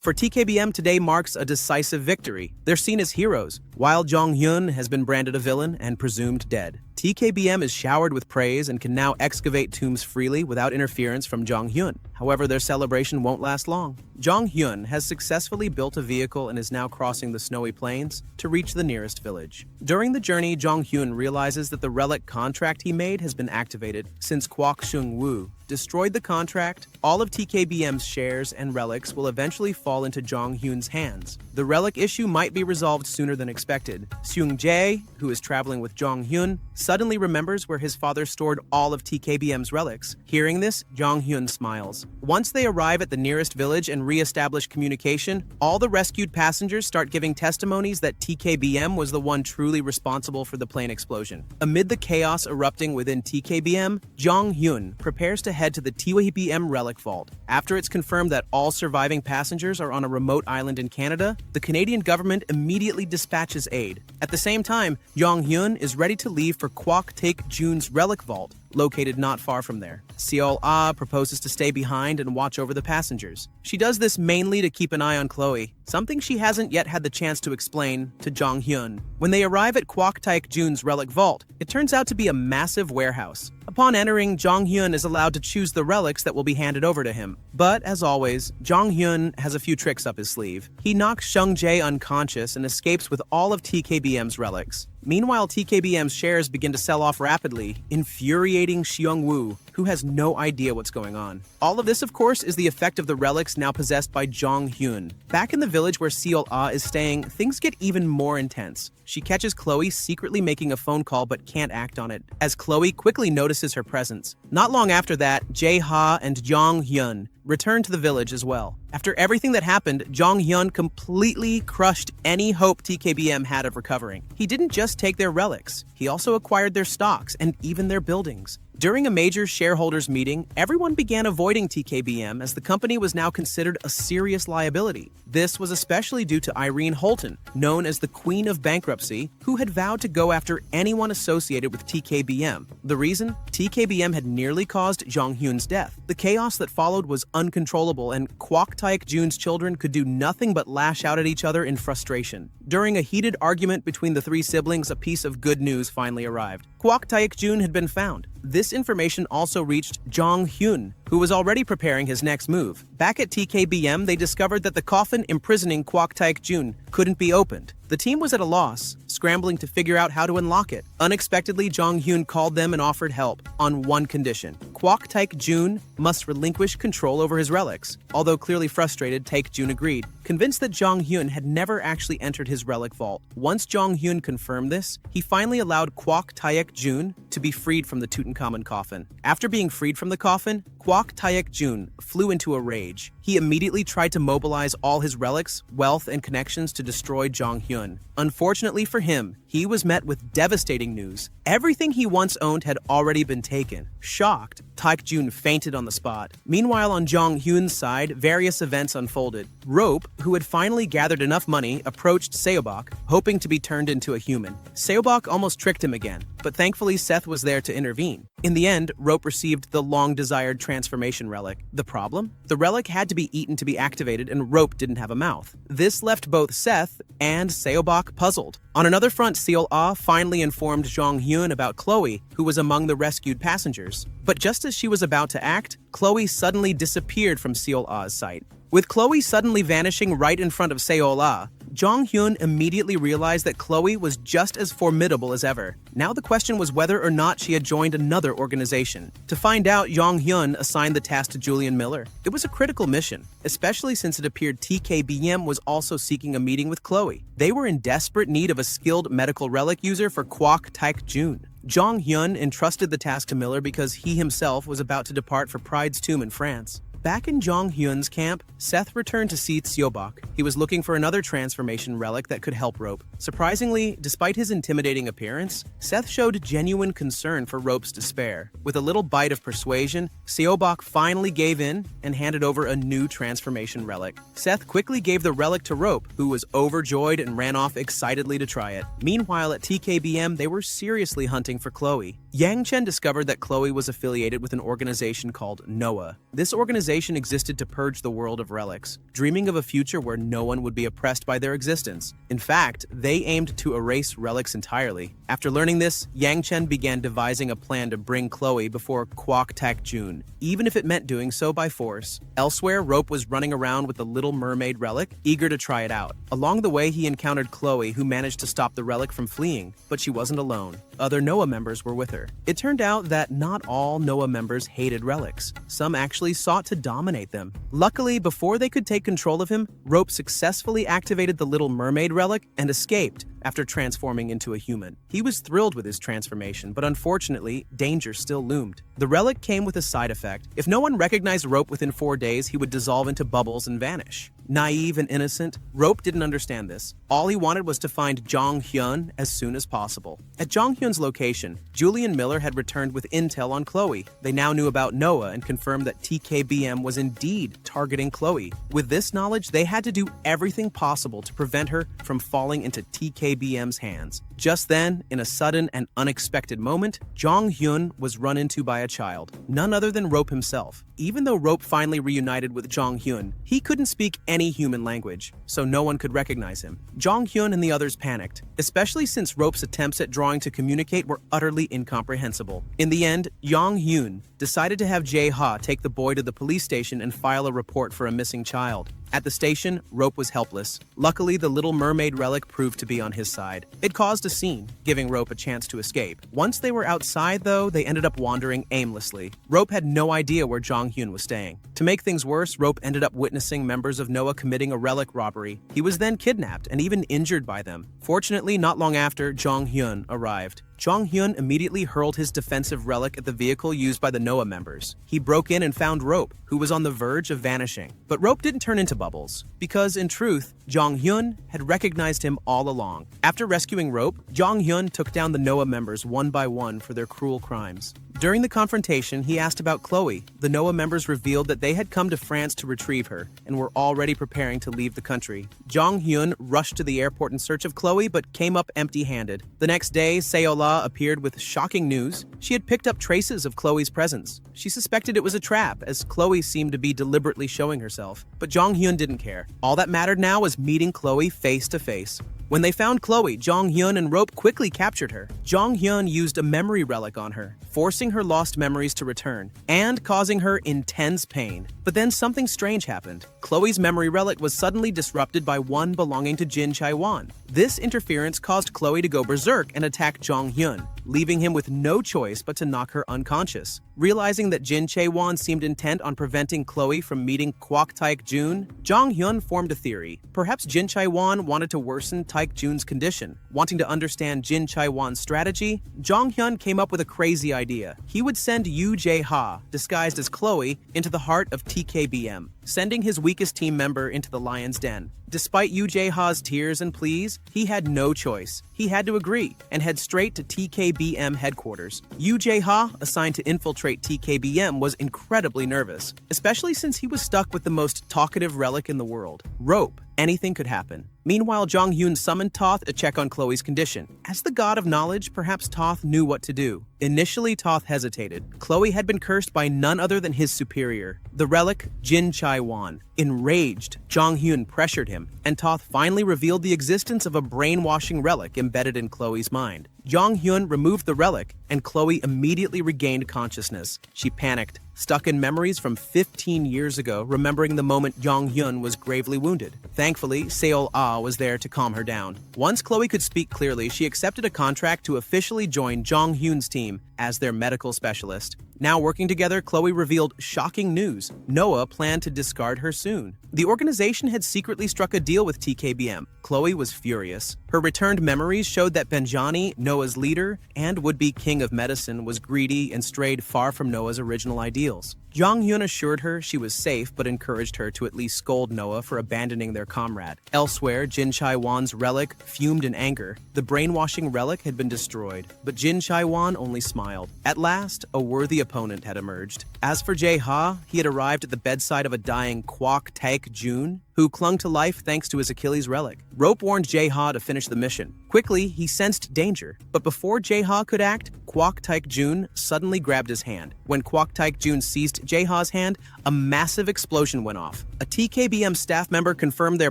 For TKBM, today marks a decisive victory. They're seen as heroes, while Jong Hyun has been branded a villain and presumed dead. TKBM is showered with praise and can now excavate tombs freely without interference from Jong Hyun. However, their celebration won't last long. Jong Hyun has successfully built a vehicle and is now crossing the snowy plains to reach the nearest village. During the journey, Jong Hyun realizes that the relic contract he made has been activated. Since Kwok Seung-woo destroyed the contract, all of TKBM's shares and relics will eventually fall into Jong Hyun's hands. The relic issue might be resolved sooner than expected. Seung-jae, who is traveling with Jong Hyun, suddenly remembers where his father stored all of TKBM's relics. Hearing this, Jong Hyun smiles. Once they arrive at the nearest village and re-establish communication, all the rescued passengers start giving testimonies that TKBM was the one truly responsible for the plane explosion. Amid the chaos erupting within TKBM, Jong Hyun prepares to head to the TKBM relic vault. After it's confirmed that all surviving passengers are on a remote island in Canada, the Canadian government immediately dispatches aid. At the same time, Jong Hyun is ready to leave for Kwok Taek-jun's relic vault, located not far from there. Seol-ah proposes to stay behind and watch over the passengers. She does this mainly to keep an eye on Chloe, something she hasn't yet had the chance to explain to Jong Hyun. When they arrive at Kwok Taek-jun's relic vault, it turns out to be a massive warehouse. Upon entering, Jong Hyun is allowed to choose the relics that will be handed over to him. But, as always, Jong Hyun has a few tricks up his sleeve. He knocks Seung-jae unconscious and escapes with all of TKBM's relics. Meanwhile, TKBM's shares begin to sell off rapidly, infuriating Seung-woo, who has no idea what's going on. All of this, of course, is the effect of the relics now possessed by Jong Hyun. Back in the village where Seol-ah is staying, things get even more intense. She catches Chloe secretly making a phone call but can't act on it, as Chloe quickly notices her presence. Not long after that, Jae-ha and Jong Hyun return to the village as well. After everything that happened, Jong Hyun completely crushed any hope TKBM had of recovering. He didn't just take their relics, he also acquired their stocks and even their buildings. During a major shareholders meeting, everyone began avoiding TKBM as the company was now considered a serious liability. This was especially due to Irene Holton, known as the Queen of Bankruptcy, who had vowed to go after anyone associated with TKBM. The reason? TKBM had nearly caused Jong Hyun's death. The chaos that followed was uncontrollable, and Kwok Taek-jun's children could do nothing but lash out at each other in frustration. During a heated argument between the three siblings, a piece of good news finally arrived. Kwok Taek-jun had been found. This information also reached Jong Hyun, who was already preparing his next move. Back at TKBM, they discovered that the coffin imprisoning Kwok Taek-jun couldn't be opened. The team was at a loss, scrambling to figure out how to unlock it. Unexpectedly, Jong Hyun called them and offered help, on one condition. Kwok Taek-jun must relinquish control over his relics. Although clearly frustrated, Taek-jun agreed, convinced that Jong Hyun had never actually entered his relic vault. Once Jong Hyun confirmed this, he finally allowed Kwok Taek-jun to be freed from the Tutankhamun coffin. After being freed from the coffin, Kwok Taek-jun flew into a rage. He immediately tried to mobilize all his relics, wealth, and connections to destroy Jong Hyun. Unfortunately for him, he was met with devastating news. Everything he once owned had already been taken. Shocked, Taek-jun fainted on the spot. Meanwhile, on Jong Hyun's side, various events unfolded. Rope, who had finally gathered enough money, approached Seobach, hoping to be turned into a human. Seobach almost tricked him again, but thankfully Seth was there to intervene. In the end, Rope received the long-desired transformation relic. The problem? The relic had to be eaten to be activated, and Rope didn't have a mouth. This left both Seth and Seobach puzzled. On another front, Seol-ah finally informed Jong Hyun about Chloe, who was among the rescued passengers. But just as she was about to act, Chloe suddenly disappeared from Seol-ah's sight. With Chloe suddenly vanishing right in front of Seol-ah, Jong Hyun immediately realized that Chloe was just as formidable as ever. Now the question was whether or not she had joined another organization. To find out, Jong Hyun assigned the task to Julian Miller. It was a critical mission, especially since it appeared TKBM was also seeking a meeting with Chloe. They were in desperate need of a skilled medical relic user for Kwok Taek-jun. Jong Hyun entrusted the task to Miller because he himself was about to depart for Pride's tomb in France. Back in Jong Hyun's camp, Seth returned to see Seobach. He was looking for another transformation relic that could help Rope. Surprisingly, despite his intimidating appearance, Seth showed genuine concern for Rope's despair. With a little bite of persuasion, Seobach finally gave in and handed over a new transformation relic. Seth quickly gave the relic to Rope, who was overjoyed and ran off excitedly to try it. Meanwhile, at TKBM, they were seriously hunting for Chloe. Yang Chen discovered that Chloe was affiliated with an organization called Noah. This organization existed to purge the world of relics, dreaming of a future where no one would be oppressed by their existence. In fact, they aimed to erase relics entirely. After learning this, Yang Chen began devising a plan to bring Chloe before Kwok Tak Jun, even if it meant doing so by force. Elsewhere, Rope was running around with the Little Mermaid relic, eager to try it out. Along the way, he encountered Chloe, who managed to stop the relic from fleeing, but she wasn't alone. Other Noah members were with her. It turned out that not all Noah members hated relics. Some actually sought to dominate them. Luckily, before they could take control of him, Rope successfully activated the Little Mermaid relic and escaped after transforming into a human. He was thrilled with his transformation, but unfortunately, danger still loomed. The relic came with a side effect. If no one recognized Rope within 4 days, he would dissolve into bubbles and vanish. Naive and innocent, Rope didn't understand this. All he wanted was to find Jong Hyun as soon as possible. At Jong Hyun's location, Julian Miller had returned with intel on Chloe. They now knew about Noah and confirmed that TKBM was indeed targeting Chloe. With this knowledge, they had to do everything possible to prevent her from falling into TKBM's hands. Just then, in a sudden and unexpected moment, Jong Hyun was run into by a child, none other than Rope himself. Even though Rope finally reunited with Jong Hyun, he couldn't speak any human language, so no one could recognize him. Jong Hyun and the others panicked, especially since Rope's attempts at drawing to communicate were utterly incomprehensible. In the end, Jong Hyun decided to have Jae Ha take the boy to the police station and file a report for a missing child. At the station, Rope was helpless. Luckily, the Little Mermaid relic proved to be on his side. It caused a scene, giving Rope a chance to escape. Once they were outside, though, they ended up wandering aimlessly. Rope had no idea where Jong Hyun was staying. To make things worse, Rope ended up witnessing members of Noah committing a relic robbery. He was then kidnapped and even injured by them. Fortunately, not long after, Jong Hyun arrived. Jong Hyun immediately hurled his defensive relic at the vehicle used by the Noah members. He broke in and found Rope, who was on the verge of vanishing. But Rope didn't turn into bubbles, because in truth, Jong Hyun had recognized him all along. After rescuing Rope, Jong Hyun took down the Noah members one by one for their cruel crimes. During the confrontation, he asked about Chloe. The Noah members revealed that they had come to France to retrieve her and were already preparing to leave the country. Jong Hyun rushed to the airport in search of Chloe but came up empty-handed. The next day, Seobach appeared with shocking news. She had picked up traces of Chloe's presence. She suspected it was a trap, as Chloe seemed to be deliberately showing herself. But Jong Hyun didn't care. All that mattered now was meeting Chloe face to face. When they found Chloe, Jong Hyun and Rope quickly captured her. Jong Hyun used a memory relic on her, forcing her lost memories to return, and causing her intense pain. But then something strange happened. Chloe's memory relic was suddenly disrupted by one belonging to Jin Chae-won. This interference caused Chloe to go berserk and attack Jong Hyun, leaving him with no choice but to knock her unconscious. Realizing that Jin Chae-won seemed intent on preventing Chloe from meeting Kwok Tak Jun, Jong Hyun formed a theory. Perhaps Jin Chae-won wanted to worsen Tak Jun's condition. Wanting to understand Jin Chae-won's strategy, Jong Hyun came up with a crazy idea. He would send Yoo Jae-ha, disguised as Chloe, into the heart of TKBM, sending his weakest team member into the lion's den. Despite Yoo Jae-ha's tears and pleas, he had no choice. He had to agree and head straight to TKBM headquarters. Yoo Jae-ha, assigned to infiltrate TKBM, was incredibly nervous, especially since he was stuck with the most talkative relic in the world, Rope. Anything could happen. Meanwhile, Jong Hyun summoned Toth to check on Chloe's condition. As the god of knowledge, perhaps Toth knew what to do. Initially, Toth hesitated. Chloe had been cursed by none other than his superior, the relic Jin Chae-won. Enraged, Jong Hyun pressured him, and Toth finally revealed the existence of a brainwashing relic embedded in Chloe's mind. Jong Hyun removed the relic, and Chloe immediately regained consciousness. She panicked, stuck in memories from 15 years ago, remembering the moment Jong Hyun was gravely wounded. Thankfully, Seol-ah was there to calm her down. Once Chloe could speak clearly, she accepted a contract to officially join Jong Hyun's team as their medical specialist. Now working together, Chloe revealed shocking news. Noah planned to discard her soon. The organization had secretly struck a deal with TKBM. Chloe was furious. Her returned memories showed that Benjani, Noah's leader and would-be king of medicine, was greedy and strayed far from Noah's original ideals. Jong Hyun assured her she was safe but encouraged her to at least scold Noah for abandoning their comrade. Elsewhere, Jin Chae-won's relic fumed in anger. The brainwashing relic had been destroyed, but Jin Chae-won only smiled. At last, a worthy opponent had emerged. As for Jae-ha, he had arrived at the bedside of a dying Kwok Tak Jun, who who clung to life thanks to his Achilles relic. Rope warned Jae-ha to finish the mission. Quickly, he sensed danger, but before Jae-ha could act, Kwok Taek-jun suddenly grabbed his hand. When Kwok Taek-jun seized Jae-ha's hand, a massive explosion went off. A TKBM staff member confirmed their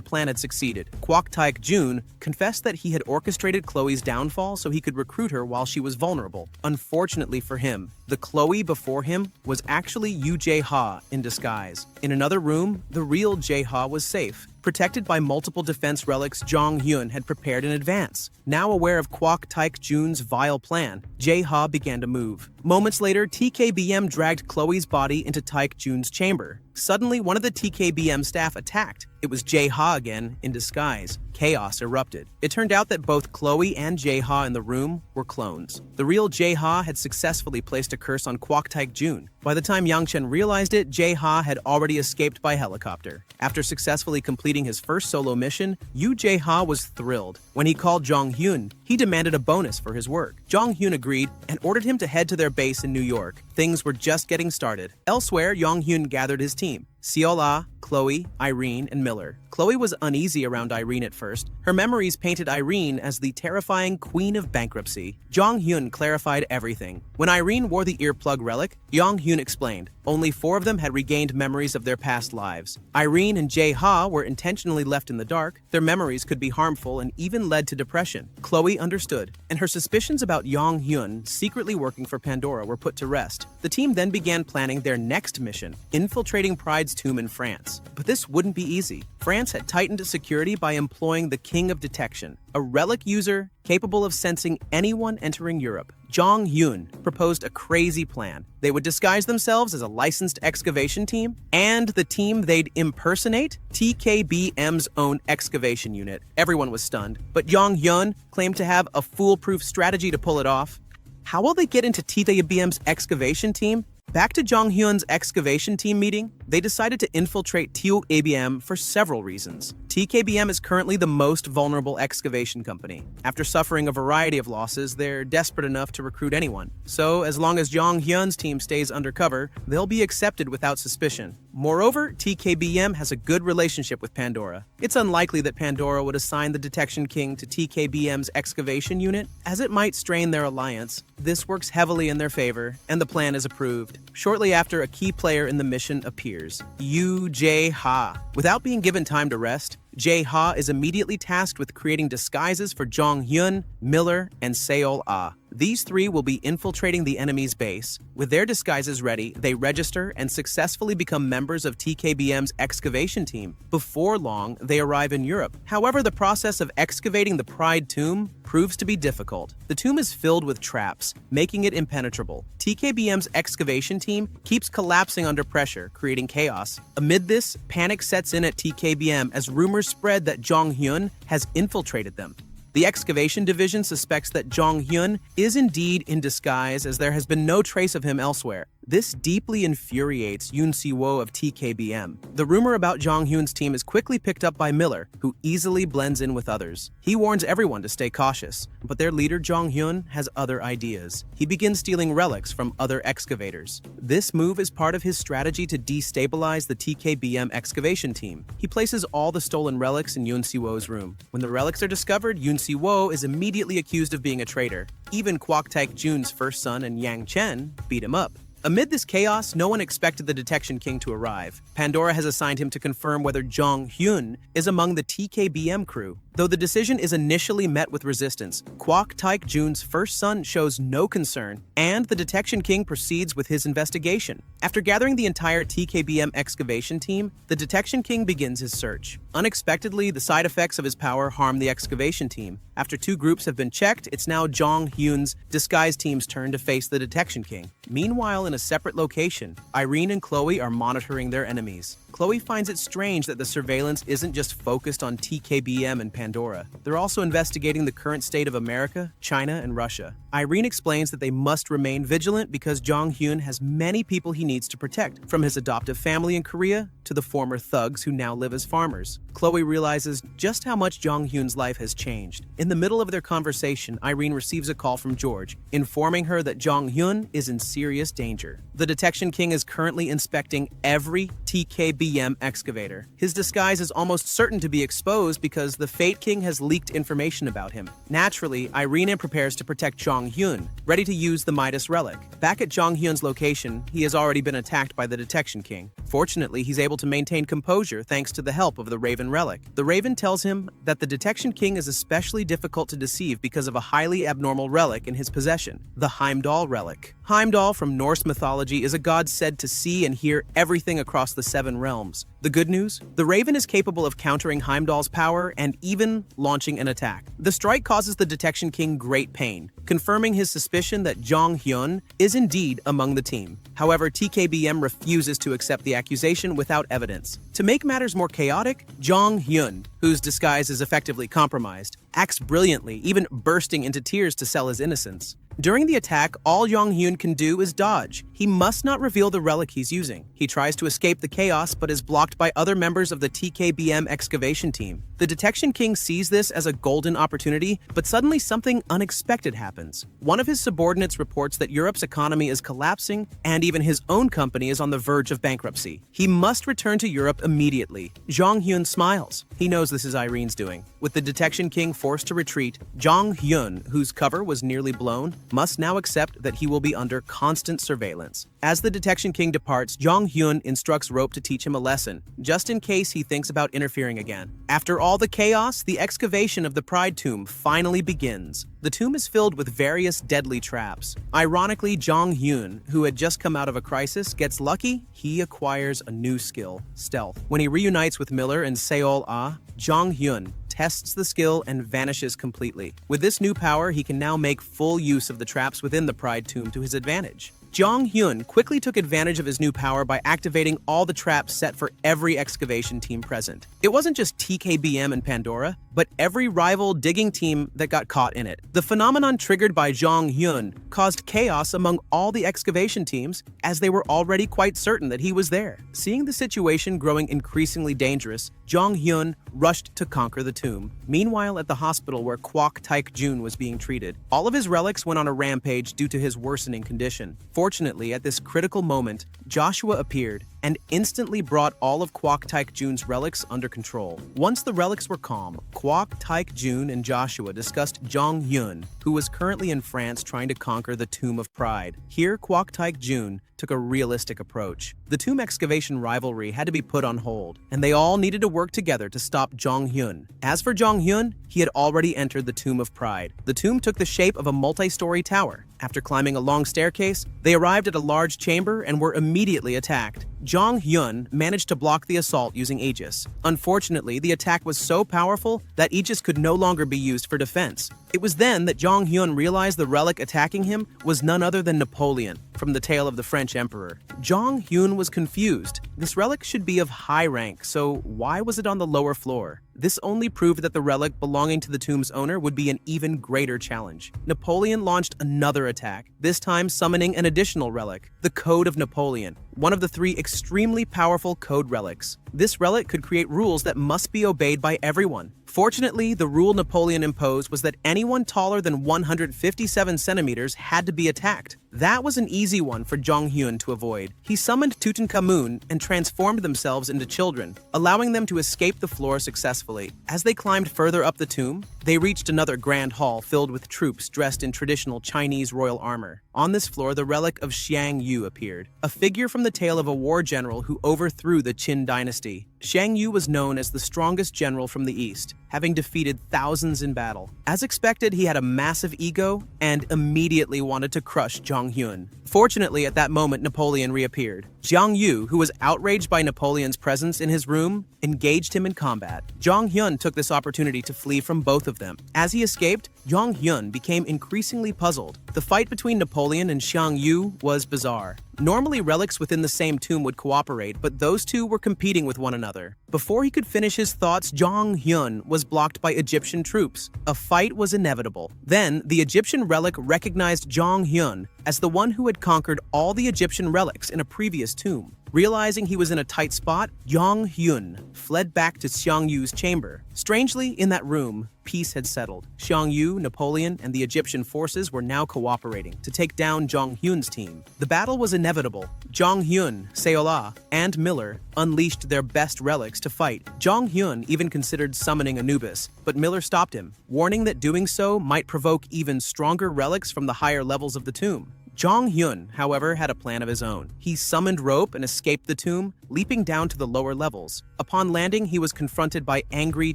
plan had succeeded. Kwok Taek-jun confessed that he had orchestrated Chloe's downfall so he could recruit her while she was vulnerable. Unfortunately for him, the Chloe before him was actually Yoo Jae-ha in disguise. In another room, the real Jae-ha was safe, protected by multiple defense relics Jong-hyun had prepared in advance. Now aware of Kwok Taek-jun's vile plan, Jae-ha began to move. Moments later, TKBM dragged Chloe's body into Taek-jun's chamber. Suddenly, one of the TKBM staff attacked. It was Jae-ha again, in disguise. Chaos erupted. It turned out that both Chloe and Jae-ha in the room were clones. The real Jae-ha had successfully placed a curse on Kwok Taek-jun. By the time Yang Chen realized it, Jae-ha had already escaped by helicopter. After successfully completing his first solo mission, Yoo Jae-ha was thrilled. When he called Jong-hyun, he demanded a bonus for his work. Jong-hyun agreed and ordered him to head to their base in New York. Things were just getting started. Elsewhere, Jong-hyun gathered his team: Seobach, Chloe, Irene, and Miller. Chloe was uneasy around Irene at first. Her memories painted Irene as the terrifying queen of bankruptcy. Jong-hyun clarified everything. When Irene wore the earplug relic, Jong-hyun explained. Only 4 of them had regained memories of their past lives. Irene and Jae-ha were intentionally left in the dark. Their memories could be harmful and even led to depression. Chloe understood, and her suspicions about Jong-hyun secretly working for Pandora were put to rest. The team then began planning their next mission, infiltrating Pride's tomb in France. But this wouldn't be easy. France had tightened security by employing the King of Detection, a relic user capable of sensing anyone entering Europe. Jong-hyun proposed a crazy plan. They would disguise themselves as a licensed excavation team, and the team they'd impersonate, TKBM's own excavation unit. Everyone was stunned, but Jong-hyun claimed to have a foolproof strategy to pull it off. How will they get into TKBM's excavation team? Back to Jong-hyun's excavation team meeting, they decided to infiltrate TKBM for several reasons. TKBM is currently the most vulnerable excavation company. After suffering a variety of losses, they're desperate enough to recruit anyone. So, as long as Jong-hyun's team stays undercover, they'll be accepted without suspicion. Moreover, TKBM has a good relationship with Pandora. It's unlikely that Pandora would assign the Detection King to TKBM's excavation unit, as it might strain their alliance. This works heavily in their favor, and the plan is approved. Shortly after, a key player in the mission appears: Yoo Jae-ha. Without being given time to rest, Jae-ha is immediately tasked with creating disguises for Jong-hyun, Miller, and Seol-ah. These 3 will be infiltrating the enemy's base. With their disguises ready, they register and successfully become members of TKBM's excavation team. Before long, they arrive in Europe. However, the process of excavating the Pride tomb proves to be difficult. The tomb is filled with traps, making it impenetrable. TKBM's excavation team keeps collapsing under pressure, creating chaos. Amid this, panic sets in at TKBM as rumors spread that Jong-hyun has infiltrated them. The excavation division suspects that Jong-hyun is indeed in disguise, as there has been no trace of him elsewhere. This deeply infuriates Yoon Si-wo of TKBM. The rumor about Jong-hyun's team is quickly picked up by Miller, who easily blends in with others. He warns everyone to stay cautious, but their leader Jong-hyun has other ideas. He begins stealing relics from other excavators. This move is part of his strategy to destabilize the TKBM excavation team. He places all the stolen relics in Yoon Si-wo's room. When the relics are discovered, Yoon Si-wo is immediately accused of being a traitor. Even Kwok Taek-jun's first son and Yang Chen beat him up. Amid this chaos, no one expected the Detection King to arrive. Pandora has assigned him to confirm whether Jong-hyun is among the TKBM crew. Though the decision is initially met with resistance, Kwok Taek-jun's first son shows no concern, and the Detection King proceeds with his investigation. After gathering the entire TKBM excavation team, the Detection King begins his search. Unexpectedly, the side effects of his power harm the excavation team. After 2 groups have been checked, it's now Jong-hyun's disguise team's turn to face the Detection King. Meanwhile, in a separate location, Irene and Chloe are monitoring their enemies. Chloe finds it strange that the surveillance isn't just focused on TKBM and Pandora. They're also investigating the current state of America, China, and Russia. Irene explains that they must remain vigilant because Jong-hyun has many people he needs to protect, from his adoptive family in Korea to the former thugs who now live as farmers. Chloe realizes just how much Jong-hyun's life has changed. In the middle of their conversation, Irene receives a call from George, informing her that Jong-hyun is in serious danger. The Detection King is currently inspecting every TKBM excavator. His disguise is almost certain to be exposed because the Fate King has leaked information about him. Naturally, Irene prepares to protect Jong Hyun, ready to use the Midas relic. Back at Jong Hyun's location, he has already been attacked by the Detection King. Fortunately, he's able to maintain composure thanks to the help of the Raven relic. The Raven tells him that the Detection King is especially difficult to deceive because of a highly abnormal relic in his possession, the Heimdall relic. Heimdall from Norse mythology is a god said to see and hear everything across the 7 realms. The good news? The Raven is capable of countering Heimdall's power and even launching an attack. The strike causes the Detection King great pain, confirming his suspicion that Jong Hyun is indeed among the team. However, TKBM refuses to accept the accusation without evidence. To make matters more chaotic, Jong Hyun, whose disguise is effectively compromised, acts brilliantly, even bursting into tears to sell his innocence. During the attack, all Jong Hyun can do is dodge. He must not reveal the relic he's using. He tries to escape the chaos but is blocked by other members of the TKBM excavation team. The Detection King sees this as a golden opportunity, but suddenly something unexpected happens. One of his subordinates reports that Europe's economy is collapsing and even his own company is on the verge of bankruptcy. He must return to Europe immediately. Jong Hyun smiles. He knows this is Irene's doing. With the Detection King forced to retreat, Jong Hyun, whose cover was nearly blown, must now accept that he will be under constant surveillance. As the Detection King departs, Jong Hyun instructs Rope to teach him a lesson, just in case he thinks about interfering again. After all the chaos, the excavation of the Pride Tomb finally begins. The tomb is filled with various deadly traps. Ironically, Jong Hyun, who had just come out of a crisis, gets lucky. He acquires a new skill, stealth. When he reunites with Miller and Seol-ah, Jong Hyun tests the skill and vanishes completely. With this new power, he can now make full use of the traps within the Pride Tomb to his advantage. Jong Hyun quickly took advantage of his new power by activating all the traps set for every excavation team present. It wasn't just TKBM and Pandora, but every rival digging team that got caught in it. The phenomenon triggered by Jong Hyun caused chaos among all the excavation teams, as they were already quite certain that he was there. Seeing the situation growing increasingly dangerous, Jong Hyun rushed to conquer the tomb. Meanwhile, at the hospital where Kwok Taek-jun was being treated, all of his relics went on a rampage due to his worsening condition. Fortunately, at this critical moment, Joshua appeared and instantly brought all of Kwok Taek-jun's relics under control. Once the relics were calm, Kwok Taek-jun and Joshua discussed Jong Hyun, who was currently in France trying to conquer the Tomb of Pride. Here, Kwok Taek-jun took a realistic approach. The tomb excavation rivalry had to be put on hold, and they all needed to work together to stop Jong Hyun. As for Jong Hyun, he had already entered the Tomb of Pride. The tomb took the shape of a multi-story tower. After climbing a long staircase, they arrived at a large chamber and were immediately attacked. Jong Hyun managed to block the assault using Aegis. Unfortunately, the attack was so powerful that Aegis could no longer be used for defense. It was then that Jong Hyun realized the relic attacking him was none other than Napoleon, from the tale of the French emperor. Jong Hyun was confused. This relic should be of high rank, so why was it on the lower floor? This only proved that the relic belonging to the tomb's owner would be an even greater challenge. Napoleon launched another attack, this time summoning an additional relic, the Code of Napoleon, one of the 3 extremely powerful code relics. This relic could create rules that must be obeyed by everyone. Fortunately, the rule Napoleon imposed was that anyone taller than 157 centimeters had to be attacked. That was an easy one for Jong Hyun to avoid. He summoned Tutankhamun and transformed themselves into children, allowing them to escape the floor successfully. As they climbed further up the tomb, they reached another grand hall filled with troops dressed in traditional Chinese royal armor. On this floor, the relic of Xiang Yu appeared, a figure from the tale of a war general who overthrew the Qin dynasty. Xiang Yu was known as the strongest general from the East, having defeated thousands in battle. As expected, he had a massive ego and immediately wanted to crush Jong Hyun. Fortunately, at that moment, Napoleon reappeared. Xiang Yu, who was outraged by Napoleon's presence in his room, engaged him in combat. Jong Hyun took this opportunity to flee from both of them. As he escaped, Jong Hyun became increasingly puzzled. The fight between Napoleon and Xiang Yu was bizarre. Normally, relics within the same tomb would cooperate, but those two were competing with one another. Before he could finish his thoughts, Jong Hyun was blocked by Egyptian troops. A fight was inevitable. Then, the Egyptian relic recognized Jong Hyun as the one who had conquered all the Egyptian relics in a previous tomb. Realizing he was in a tight spot, Jong Hyun fled back to Xiang Yu's chamber. Strangely, in that room, peace had settled. Xiang Yu, Napoleon, and the Egyptian forces were now cooperating to take down Zhang Hyun's team. The battle was inevitable. Zhang Hyun, Seobach, and Miller unleashed their best relics to fight. Zhang Hyun even considered summoning Anubis, but Miller stopped him, warning that doing so might provoke even stronger relics from the higher levels of the tomb. Zhang Hyun, however, had a plan of his own. He summoned rope and escaped the tomb, leaping down to the lower levels. Upon landing, he was confronted by angry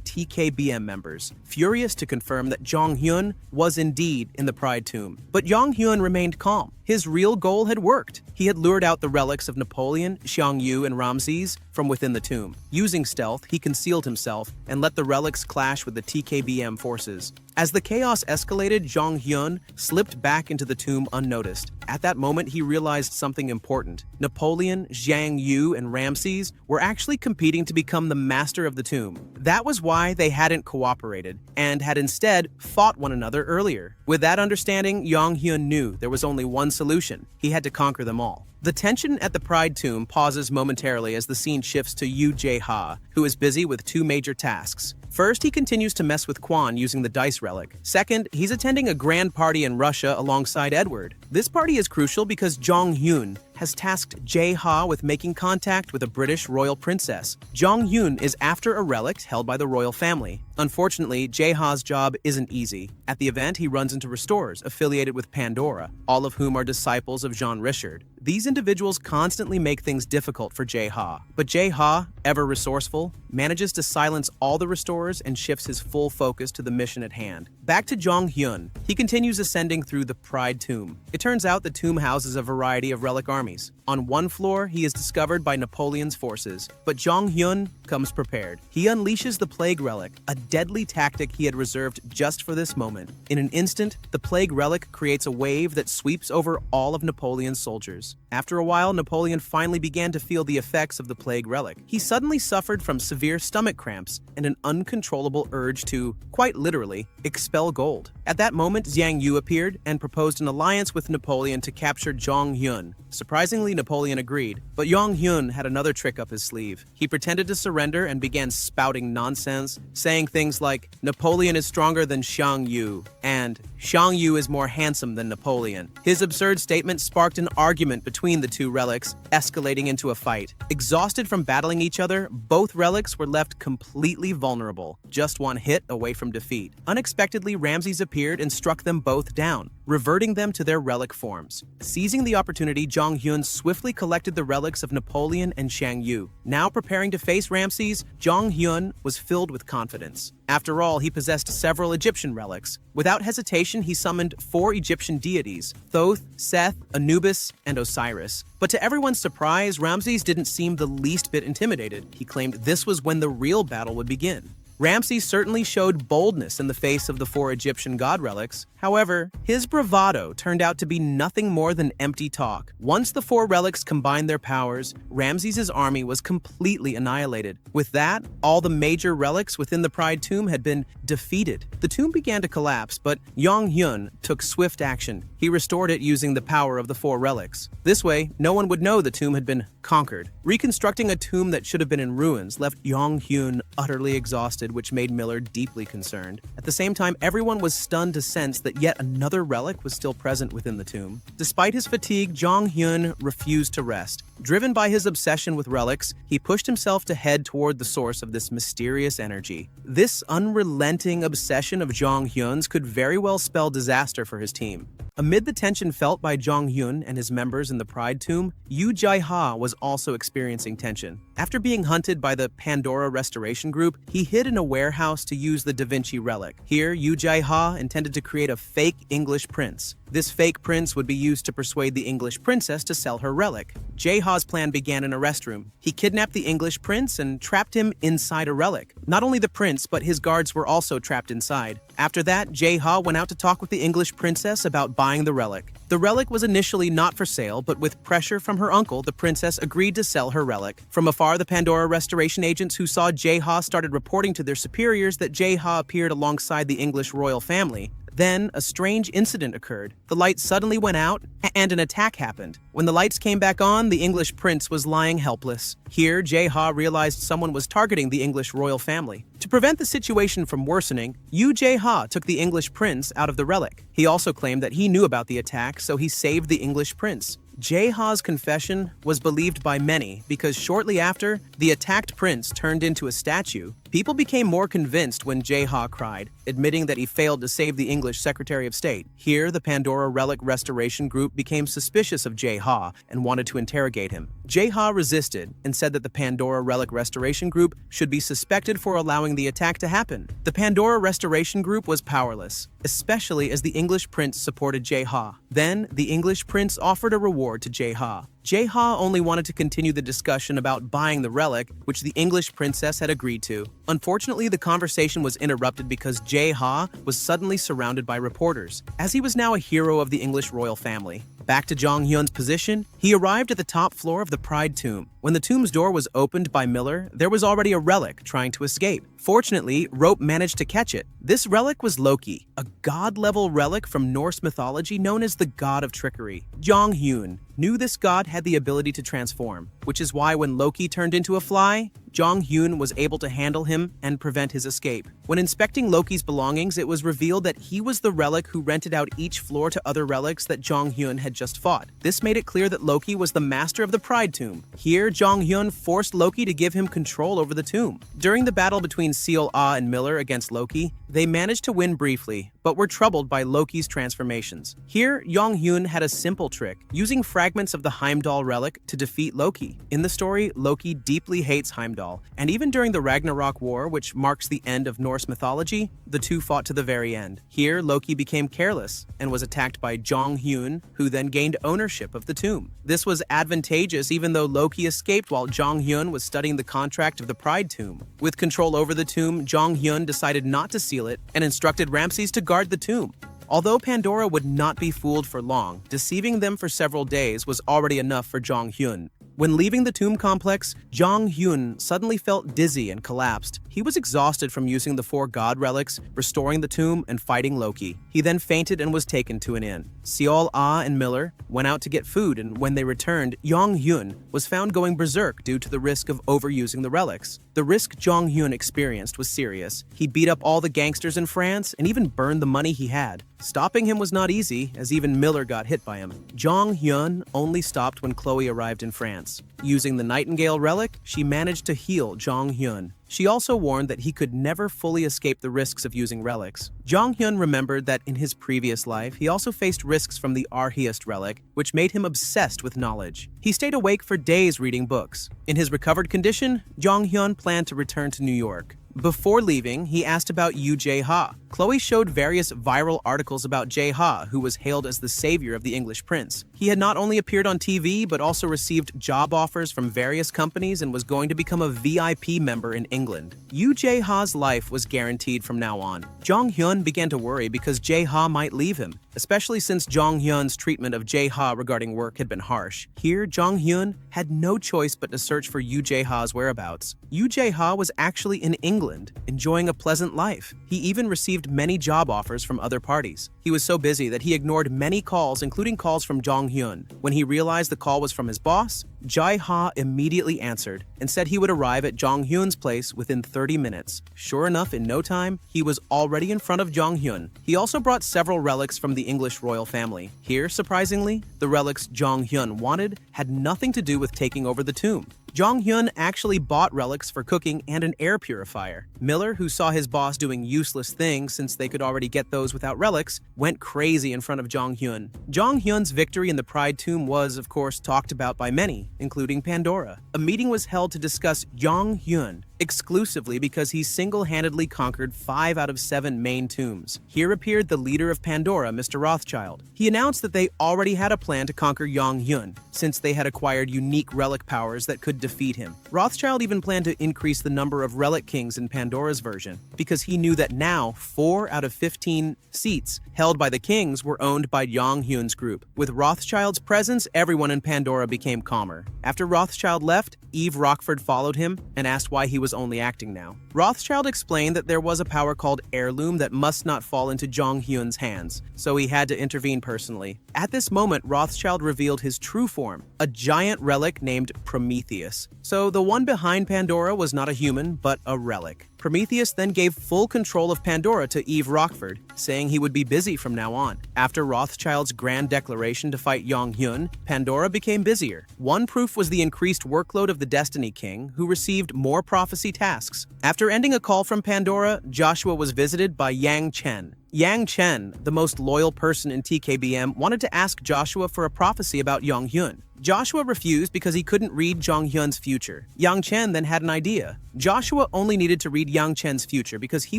TKBM members, furious to confirm that Zhang Hyun was indeed in the Pride Tomb. But Zhang Hyun remained calm. His real goal had worked. He had lured out the relics of Napoleon, Xiang Yu, and Ramses from within the tomb. Using stealth, he concealed himself and let the relics clash with the TKBM forces. As the chaos escalated, Zhang Hyun slipped back into the tomb unnoticed. At that moment, he realized something important. Napoleon, Xiang Yu, and Ramses were actually competing to become the master of the tomb. That was why they hadn't cooperated, and had instead fought one another earlier. With that understanding, Zhang Hyun knew there was only one solution. He had to conquer them all. The tension at the Pride Tomb pauses momentarily as the scene shifts to Yu Jae-ha, who is busy with two major tasks. First, he continues to mess with Quan using the dice relic. Second, he's attending a grand party in Russia alongside Edward. This party is crucial because Zhang Hyun has tasked Jae-ha with making contact with a British royal princess. Zhang Hyun is after a relic held by the royal family. Unfortunately, Jae-ha's job isn't easy. At the event, he runs into restorers affiliated with Pandora, all of whom are disciples of Jean Richard. These individuals constantly make things difficult for Jae-ha, but Jae-ha, ever resourceful, manages to silence all the restorers and shifts his full focus to the mission at hand. Back to Zhang Hyun. He continues ascending through the Pride Tomb. It turns out the tomb houses a variety of relic armies. On one floor, he is discovered by Napoleon's forces, but Zhang Hyun comes prepared. He unleashes the Plague Relic, a deadly tactic he had reserved just for this moment. In an instant, the Plague Relic creates a wave that sweeps over all of Napoleon's soldiers. After a while, Napoleon finally began to feel the effects of the Plague Relic. He suddenly suffered from severe stomach cramps and an uncontrollable urge to, quite literally, expel gold. At that moment, Xiang Yu appeared and proposed an alliance with Napoleon to capture Zhang Hyun. Surprisingly, Napoleon agreed, but Zhang Hyun had another trick up his sleeve. He pretended to surrender and began spouting nonsense, saying things like, "Napoleon is stronger than Xiang Yu," and "Xiang Yu is more handsome than Napoleon." His absurd statement sparked an argument between the two relics, escalating into a fight. Exhausted from battling each other, both relics were left completely vulnerable, just one hit away from defeat. Unexpectedly, Ramses appeared and struck them both down, reverting them to their relic forms. Seizing the opportunity, Zhang Hyun swiftly collected the relics of Napoleon and Xiang Yu. Now preparing to face Ramses, Zhang Hyun was filled with confidence. After all, he possessed several Egyptian relics. Without hesitation, he summoned 4 Egyptian deities: Thoth, Seth, Anubis, and Osiris. But to everyone's surprise, Ramses didn't seem the least bit intimidated. He claimed this was when the real battle would begin. Ramses certainly showed boldness in the face of the 4 Egyptian god relics. However, his bravado turned out to be nothing more than empty talk. Once the 4 relics combined their powers, Ramses' army was completely annihilated. With that, all the major relics within the Pride Tomb had been defeated. The tomb began to collapse, but Zhang Hyun took swift action. He restored it using the power of the 4 relics. This way, no one would know the tomb had been conquered. Reconstructing a tomb that should have been in ruins left Zhang Hyun utterly exhausted, which made Miller deeply concerned. At the same time, everyone was stunned to sense that yet another relic was still present within the tomb. Despite his fatigue, Zhang Hyun refused to rest. Driven by his obsession with relics, he pushed himself to head toward the source of this mysterious energy. This unrelenting obsession of Zhang Hyun's could very well spell disaster for his team. Amid the tension felt by Zhang Hyun and his members in the Pride Tomb, Yu Jae-ha was also experiencing tension. After being hunted by the Pandora restoration group, he hid in a warehouse to use the Da Vinci relic. Here, Yu Jae-ha intended to create a fake English prince. This fake prince would be used to persuade the English princess to sell her relic. Jae-ha's plan began in a restroom. He kidnapped the English prince and trapped him inside a relic. Not only the prince, but his guards were also trapped inside. After that, Jae-ha went out to talk with the English princess about buying the relic. The relic was initially not for sale, but with pressure from her uncle, the princess agreed to sell her relic. From afar, the Pandora restoration agents who saw Jae-ha started reporting to their superiors that Jae-ha appeared alongside the English royal family. Then, a strange incident occurred. The lights suddenly went out, and an attack happened. When the lights came back on, the English prince was lying helpless. Here, Jae-ha realized someone was targeting the English royal family. To prevent the situation from worsening, Yu Jae-ha took the English prince out of the relic. He also claimed that he knew about the attack, so he saved the English prince. Jae-ha's confession was believed by many because shortly after the attacked prince turned into a statue, people became more convinced when Jae-ha cried, admitting that he failed to save the English Secretary of State. Here, the Pandora Relic Restoration Group became suspicious of Jae-ha and wanted to interrogate him. Jae-ha resisted and said that the Pandora Relic Restoration Group should be suspected for allowing the attack to happen. The Pandora Restoration Group was powerless, especially as the English prince supported Jae-ha. Then, the English prince offered a reward to Jae-ha. Jae-ha only wanted to continue the discussion about buying the relic, which the English princess had agreed to. Unfortunately, the conversation was interrupted because Jae-ha was suddenly surrounded by reporters, as he was now a hero of the English royal family. Back to Jong Hyun's position, he arrived at the top floor of the Pride Tomb. When the tomb's door was opened by Miller, there was already a relic trying to escape. Fortunately, Rope managed to catch it. This relic was Loki, a god-level relic from Norse mythology known as the god of trickery. Jong Hyun knew this god had the ability to transform, which is why when Loki turned into a fly, Jong Hyun was able to handle him and prevent his escape. When inspecting Loki's belongings, it was revealed that he was the relic who rented out each floor to other relics that Jong Hyun had just fought. This made it clear that Loki was the master of the Pride Tomb. Here, Jong Hyun forced Loki to give him control over the tomb. During the battle between Seol-ah and Miller against Loki, they managed to win briefly, but were troubled by Loki's transformations. Here, Jong Hyun had a simple trick, using fragments of the Heimdall relic to defeat Loki. In the story, Loki deeply hates Heimdall, and even during the Ragnarok War, which marks the end of Norse mythology, the two fought to the very end. Here, Loki became careless and was attacked by Jong Hyun, who then gained ownership of the tomb. This was advantageous even though Loki escaped while Jong Hyun was studying the contract of the Pride Tomb. With control over the tomb, Jong Hyun decided not to seal it and instructed Ramses to guard the tomb. Although Pandora would not be fooled for long, deceiving them for several days was already enough for Jong Hyun. When leaving the tomb complex, Jong Hyun suddenly felt dizzy and collapsed. He was exhausted from using the 4 god relics, restoring the tomb, and fighting Loki. He then fainted and was taken to an inn. Seol-ah and Miller went out to get food, and when they returned, Jong Hyun was found going berserk due to the risk of overusing the relics. The risk Jong Hyun experienced was serious. He beat up all the gangsters in France and even burned the money he had. Stopping him was not easy, as even Miller got hit by him. Jong Hyun only stopped when Chloe arrived in France. Using the Nightingale relic, she managed to heal Jong Hyun. She also warned that he could never fully escape the risks of using relics. Jong Hyun remembered that in his previous life, he also faced risks from the Arhiest relic, which made him obsessed with knowledge. He stayed awake for days reading books. In his recovered condition, Jong Hyun planned to return to New York. Before leaving, he asked about Yu Jae-ha. Chloe showed various viral articles about Jae-ha, who was hailed as the savior of the English prince. He had not only appeared on TV, but also received job offers from various companies and was going to become a VIP member in England. Yu Jae-ha's life was guaranteed from now on. Jong Hyun began to worry because Jae-ha might leave him, especially since Jong Hyun's treatment of Jae-ha regarding work had been harsh. Here, Jong Hyun had no choice but to search for Yu Jae-ha's whereabouts. Yu Jae-ha was actually in England, enjoying a pleasant life. He even received many job offers from other parties. He was so busy that he ignored many calls, including calls from Jong Hyun. When he realized the call was from his boss, Jae-ha immediately answered and said he would arrive at Jong Hyun's place within 30 minutes. Sure enough, in no time, he was already in front of Jong Hyun. He also brought several relics from the English royal family. Here, surprisingly, the relics Jong Hyun wanted had nothing to do with taking over the tomb. Jong Hyun actually bought relics for cooking and an air purifier. Miller, who saw his boss doing useless things since they could already get those without relics, went crazy in front of Jong Hyun. Jong Hyun's victory in the Pride Tomb was, of course, talked about by many, including Pandora. A meeting was held to discuss Jong Hyun exclusively because he single-handedly conquered 5 out of 7 main tombs. Here appeared the leader of Pandora, Mr. Rothschild. He announced that they already had a plan to conquer Jong Hyun, since they had acquired unique relic powers that could defeat him. Rothschild even planned to increase the number of relic kings in Pandora's version, because he knew that now 4 out of 15 seats held by the kings were owned by Jong Hyun's group. With Rothschild's presence, everyone in Pandora became calmer. After Rothschild left, Eve Rockford followed him and asked why he was only acting now. Rothschild explained that there was a power called heirloom that must not fall into Jong Hyun's hands, so he had to intervene personally. At this moment, Rothschild revealed his true form, a giant relic named Prometheus. So the one behind Pandora was not a human, but a relic. Prometheus then gave full control of Pandora to Eve Rockford, saying he would be busy from now on. After Rothschild's grand declaration to fight Yong-hyun, Pandora became busier. One proof was the increased workload of the Destiny King, who received more prophecy tasks. After ending a call from Pandora, Joshua was visited by Yang Chen. Yang Chen, the most loyal person in TKBM, wanted to ask Joshua for a prophecy about Yong-hyun. Joshua refused because he couldn't read Jong-hyun's future. Yang Chen then had an idea. Joshua only needed to read Yang Chen's future because he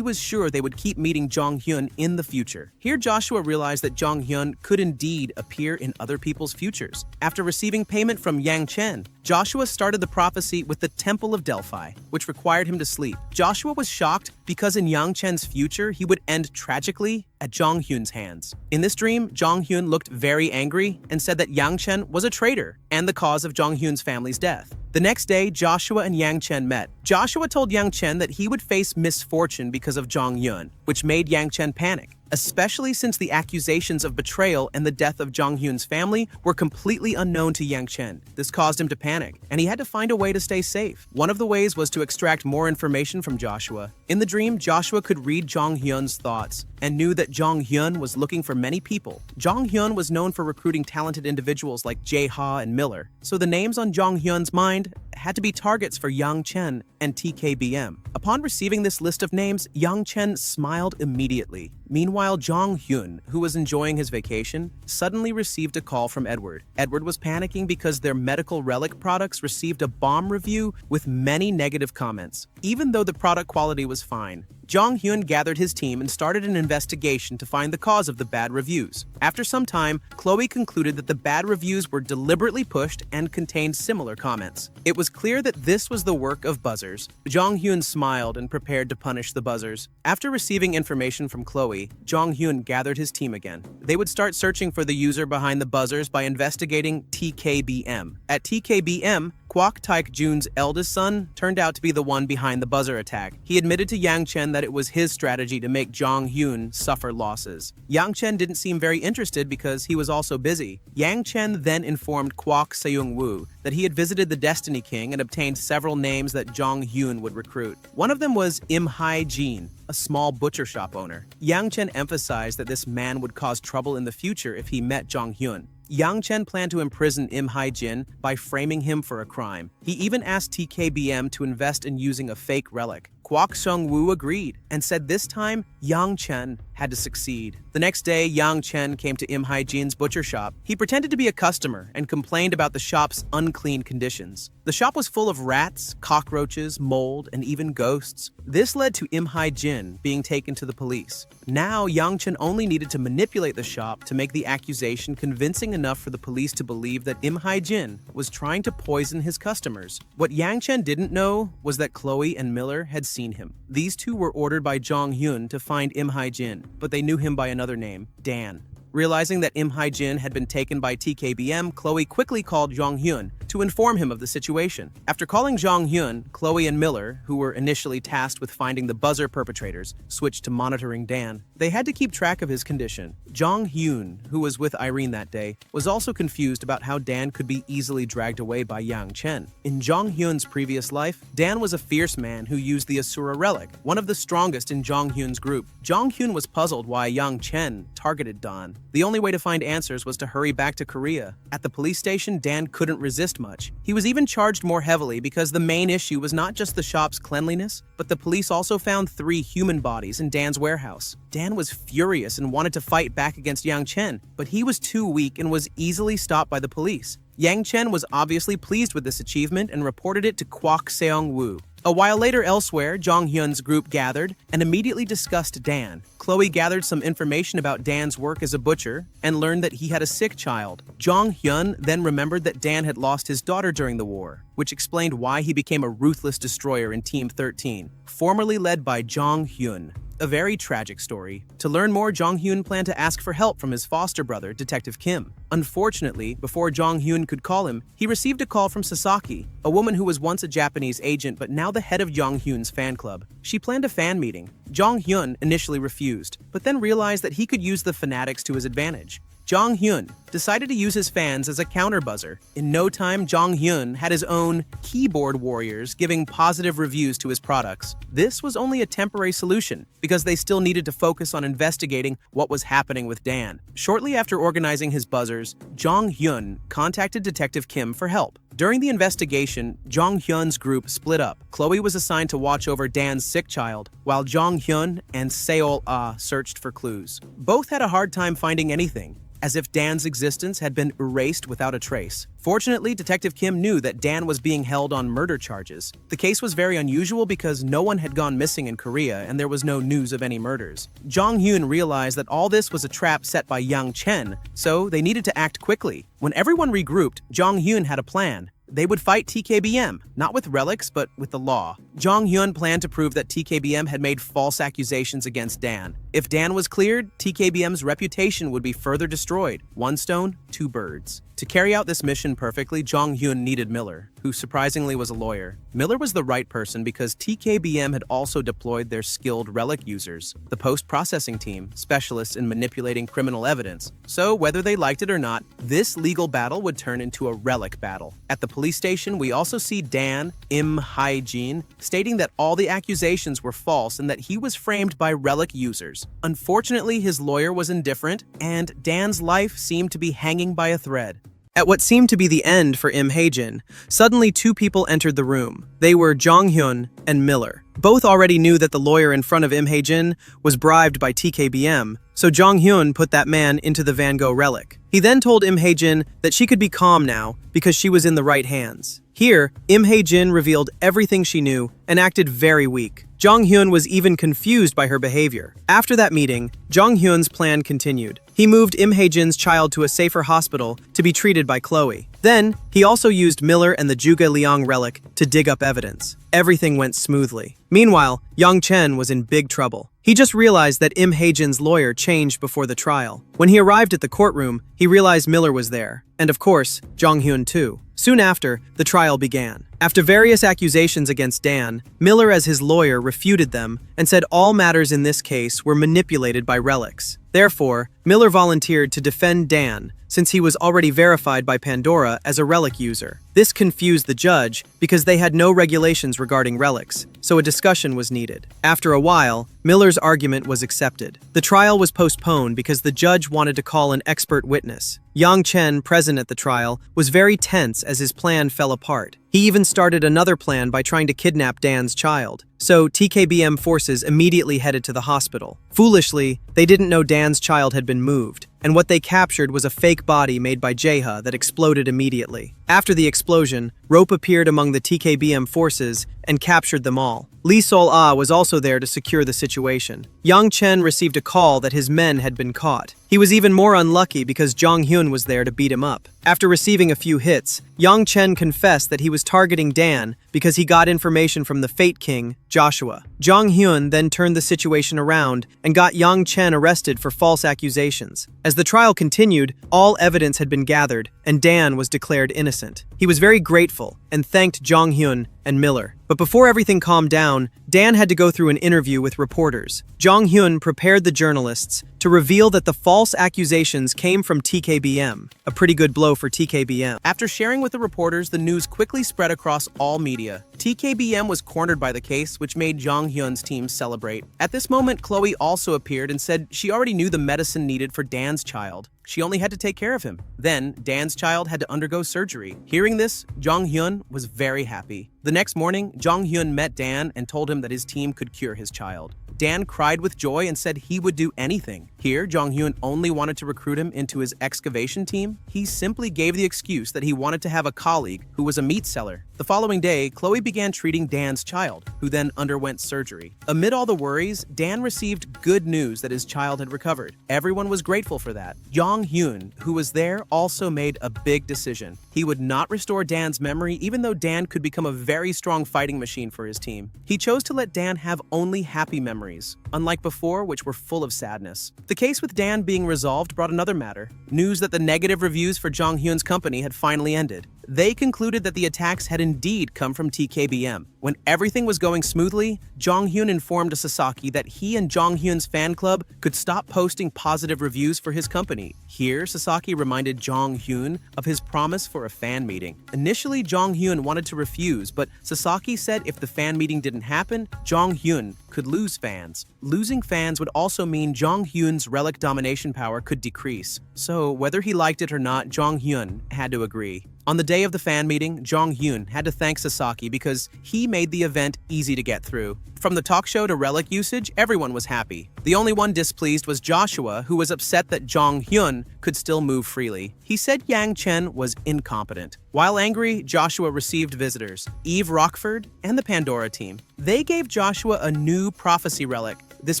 was sure they would keep meeting Jong-hyun in the future. Here Joshua realized that Jong-hyun could indeed appear in other people's futures. After receiving payment from Yang Chen, Joshua started the prophecy with the Temple of Delphi, which required him to sleep. Joshua was shocked because in Yang Chen's future, he would end tragically at Jong-hyun's hands. In this dream, Jong-hyun looked very angry and said that Yang Chen was a traitor and the cause of Jong-hyun's family's death. The next day, Joshua and Yang Chen met. Joshua told Yang Chen that he would face misfortune because of Jong-hyun, which made Yang Chen panic, especially since the accusations of betrayal and the death of Jong-hyun's family were completely unknown to Yang Chen. This caused him to panic, and he had to find a way to stay safe. One of the ways was to extract more information from Joshua. In the dream, Joshua could read Jong-hyun's thoughts and knew that Jong-hyun was looking for many people. Jong-hyun was known for recruiting talented individuals like Jae-ha and Miller, so the names on Jong-hyun's mind had to be targets for Yang Chen and TKBM. Upon receiving this list of names, Yang Chen smiled immediately. Meanwhile, Jong-hyun, who was enjoying his vacation, suddenly received a call from Edward. Edward was panicking because their medical relic products received a bomb review with many negative comments. Even though the product quality was fine, Jong-hyun gathered his team and started an investigation to find the cause of the bad reviews. After some time, Chloe concluded that the bad reviews were deliberately pushed and contained similar comments. It was clear that this was the work of buzzers. Jong-hyun smiled and prepared to punish the buzzers. After receiving information from Chloe, Jong-hyun gathered his team again. They would start searching for the user behind the buzzers by investigating TKBM. At TKBM, Kwok Taek-jun's eldest son turned out to be the one behind the buzzer attack. He admitted to Yang Chen that it was his strategy to make Jong-hyun suffer losses. Yang Chen didn't seem very interested because he was also busy. Yang Chen then informed Kwok Seung-woo that he had visited the Destiny King and obtained several names that Jong-hyun would recruit. One of them was Im Hae-jin, a small butcher shop owner. Yang Chen emphasized that this man would cause trouble in the future if he met Jong-hyun. Yang Chen planned to imprison Im Hae-jin by framing him for a crime. He even asked TKBM to invest in using a fake relic. Kwok Seung-woo agreed and said this time Yang Chen had to succeed. The next day, Yang Chen came to Im Hae-jin's butcher shop. He pretended to be a customer and complained about the shop's unclean conditions. The shop was full of rats, cockroaches, mold, and even ghosts. This led to Im Hae-jin being taken to the police. Now, Yang Chen only needed to manipulate the shop to make the accusation convincing enough for the police to believe that Im Hae-jin was trying to poison his customers. What Yang Chen didn't know was that Chloe and Miller had seen him. These two were ordered by Jong-hyun to find Im Hae-jin, but they knew him by another name, Dan. Realizing that Im Hae-jin had been taken by TKBM, Chloe quickly called Jong-hyun to inform him of the situation. After calling Jong-hyun, Chloe and Miller, who were initially tasked with finding the buzzer perpetrators, switched to monitoring Dan. They had to keep track of his condition. Jong-hyun, who was with Irene that day, was also confused about how Dan could be easily dragged away by Yang Chen. In Jong-hyun's previous life, Dan was a fierce man who used the Asura Relic, one of the strongest in Jong-hyun's group. Jong-hyun was puzzled why Yang Chen targeted Dan. The only way to find answers was to hurry back to Korea. At the police station, Dan couldn't resist much. He was even charged more heavily because the main issue was not just the shop's cleanliness, but the police also found 3 human bodies in Dan's warehouse. Dan was furious and wanted to fight back against Yang Chen, but he was too weak and was easily stopped by the police. Yang Chen was obviously pleased with this achievement and reported it to Kwok Seung-woo. A while later elsewhere, Jong-hyun's group gathered and immediately discussed Dan. Chloe gathered some information about Dan's work as a butcher and learned that he had a sick child. Jong-hyun then remembered that Dan had lost his daughter during the war, which explained why he became a ruthless destroyer in Team 13, formerly led by Jong-hyun. A very tragic story. To learn more, Jong-hyun planned to ask for help from his foster brother, Detective Kim. Unfortunately, before Jong-hyun could call him, he received a call from Sasaki, a woman who was once a Japanese agent but now the head of Jong-hyun's fan club. She planned a fan meeting. Jong-hyun initially refused, but then realized that he could use the fanatics to his advantage. Jong Hyun decided to use his fans as a counter-buzzer. In no time, Jong Hyun had his own keyboard warriors giving positive reviews to his products. This was only a temporary solution because they still needed to focus on investigating what was happening with Dan. Shortly after organizing his buzzers, Jong Hyun contacted Detective Kim for help. During the investigation, Jong Hyun's group split up. Chloe was assigned to watch over Dan's sick child, while Jong Hyun and Seol-ah searched for clues. Both had a hard time finding anything, as if Dan's existence had been erased without a trace. Fortunately, Detective Kim knew that Dan was being held on murder charges. The case was very unusual because no one had gone missing in Korea and there was no news of any murders. Jong Hyun realized that all this was a trap set by Yang Chen, so they needed to act quickly. When everyone regrouped, Jong Hyun had a plan. They would fight TKBM, not with relics, but with the law. Jong Hyun planned to prove that TKBM had made false accusations against Dan. If Dan was cleared, TKBM's reputation would be further destroyed. One stone, two birds. To carry out this mission perfectly, Jong Hyun needed Miller, who surprisingly was a lawyer. Miller was the right person because TKBM had also deployed their skilled relic users, the post-processing team, specialists in manipulating criminal evidence. So whether they liked it or not, this legal battle would turn into a relic battle. At the police station, we also see Dan Im Hae-jin stating that all the accusations were false and that he was framed by relic users. Unfortunately, his lawyer was indifferent, and Dan's life seemed to be hanging by a thread. At what seemed to be the end for Im Hae-jin, suddenly two people entered the room. They were Jong Hyun and Miller. Both already knew that the lawyer in front of Im Hae-jin was bribed by TKBM, so Jong Hyun put that man into the Van Gogh relic. He then told Im Hae-jin that she could be calm now because she was in the right hands. Here, Im Hae-jin revealed everything she knew and acted very weak. Jong Hyun was even confused by her behavior. After that meeting, Jong Hyun's plan continued. He moved Im Hae-jin's child to a safer hospital to be treated by Chloe. Then, he also used Miller and the Juga Liang relic to dig up evidence. Everything went smoothly. Meanwhile, Yang Chen was in big trouble. He just realized that Im Hae-jin's lawyer changed before the trial. When he arrived at the courtroom, he realized Miller was there. And of course, Jong Hyun too. Soon after, the trial began. After various accusations against Dan, Miller as his lawyer refuted them and said all matters in this case were manipulated by relics. Therefore, Miller volunteered to defend Dan since he was already verified by Pandora as a relic user. This confused the judge because they had no regulations regarding relics, so a discussion was needed. After a while, Miller's argument was accepted. The trial was postponed because the judge wanted to call an expert witness. Yang Chen, present at the trial, was very tense as his plan fell apart. He even started another plan by trying to kidnap Dan's child. So TKBM forces immediately headed to the hospital. Foolishly, they didn't know Dan's child had been moved, and what they captured was a fake body made by Jaeha that exploded immediately. After the explosion, Rope appeared among the TKBM forces and captured them all. Lee Sol-ah was also there to secure the situation. Yang Chen received a call that his men had been caught. He was even more unlucky because Jong Hyun was there to beat him up. After receiving a few hits, Yang Chen confessed that he was targeting Dan because he got information from the Fate King, Joshua. Jong Hyun then turned the situation around and got Yang Chen arrested for false accusations. As the trial continued, all evidence had been gathered and Dan was declared innocent. He was very grateful and thanked Jong Hyun and Miller. But before everything calmed down, Dan had to go through an interview with reporters. Jong Hyun prepared the journalists to reveal that the false accusations came from TKBM, a pretty good blow for TKBM. After sharing with the reporters, the news quickly spread across all media. TKBM was cornered by the case, which made Jong Hyun's team celebrate. At this moment, Chloe also appeared and said she already knew the medicine needed for Dan's child. She only had to take care of him. Then, Dan's child had to undergo surgery. Hearing this, Jong Hyun was very happy. The next morning, Jong Hyun met Dan and told him that his team could cure his child. Dan cried with joy and said he would do anything. Here, Jong Hyun only wanted to recruit him into his excavation team. He simply gave the excuse that he wanted to have a colleague who was a meat seller. The following day, Chloe began treating Dan's child, who then underwent surgery. Amid all the worries, Dan received good news that his child had recovered. Everyone was grateful for that. Jong Hyun, who was there, also made a big decision. He would not restore Dan's memory even though Dan could become a very strong fighting machine for his team. He chose to let Dan have only happy memories, unlike before, which were full of sadness. The case with Dan being resolved brought another matter. News that the negative reviews for Jong Hyun's company had finally ended. They concluded that the attacks had indeed come from TKBM. When everything was going smoothly, Jong-hyun informed Sasaki that he and Jong-hyun's fan club could stop posting positive reviews for his company. Here, Sasaki reminded Jong-hyun of his promise for a fan meeting. Initially, Jong-hyun wanted to refuse, but Sasaki said if the fan meeting didn't happen, Jong-hyun could lose fans. Losing fans would also mean Jong-hyun's relic domination power could decrease. So, whether he liked it or not, Jong-hyun had to agree. On the day of the fan meeting, Jong-hyun had to thank Sasaki because he made the event easy to get through. From the talk show to relic usage, everyone was happy. The only one displeased was Joshua, who was upset that Jong-hyun could still move freely. He said Yang Chen was incompetent. While angry, Joshua received visitors, Eve Rockford and the Pandora team. They gave Joshua a new prophecy relic. This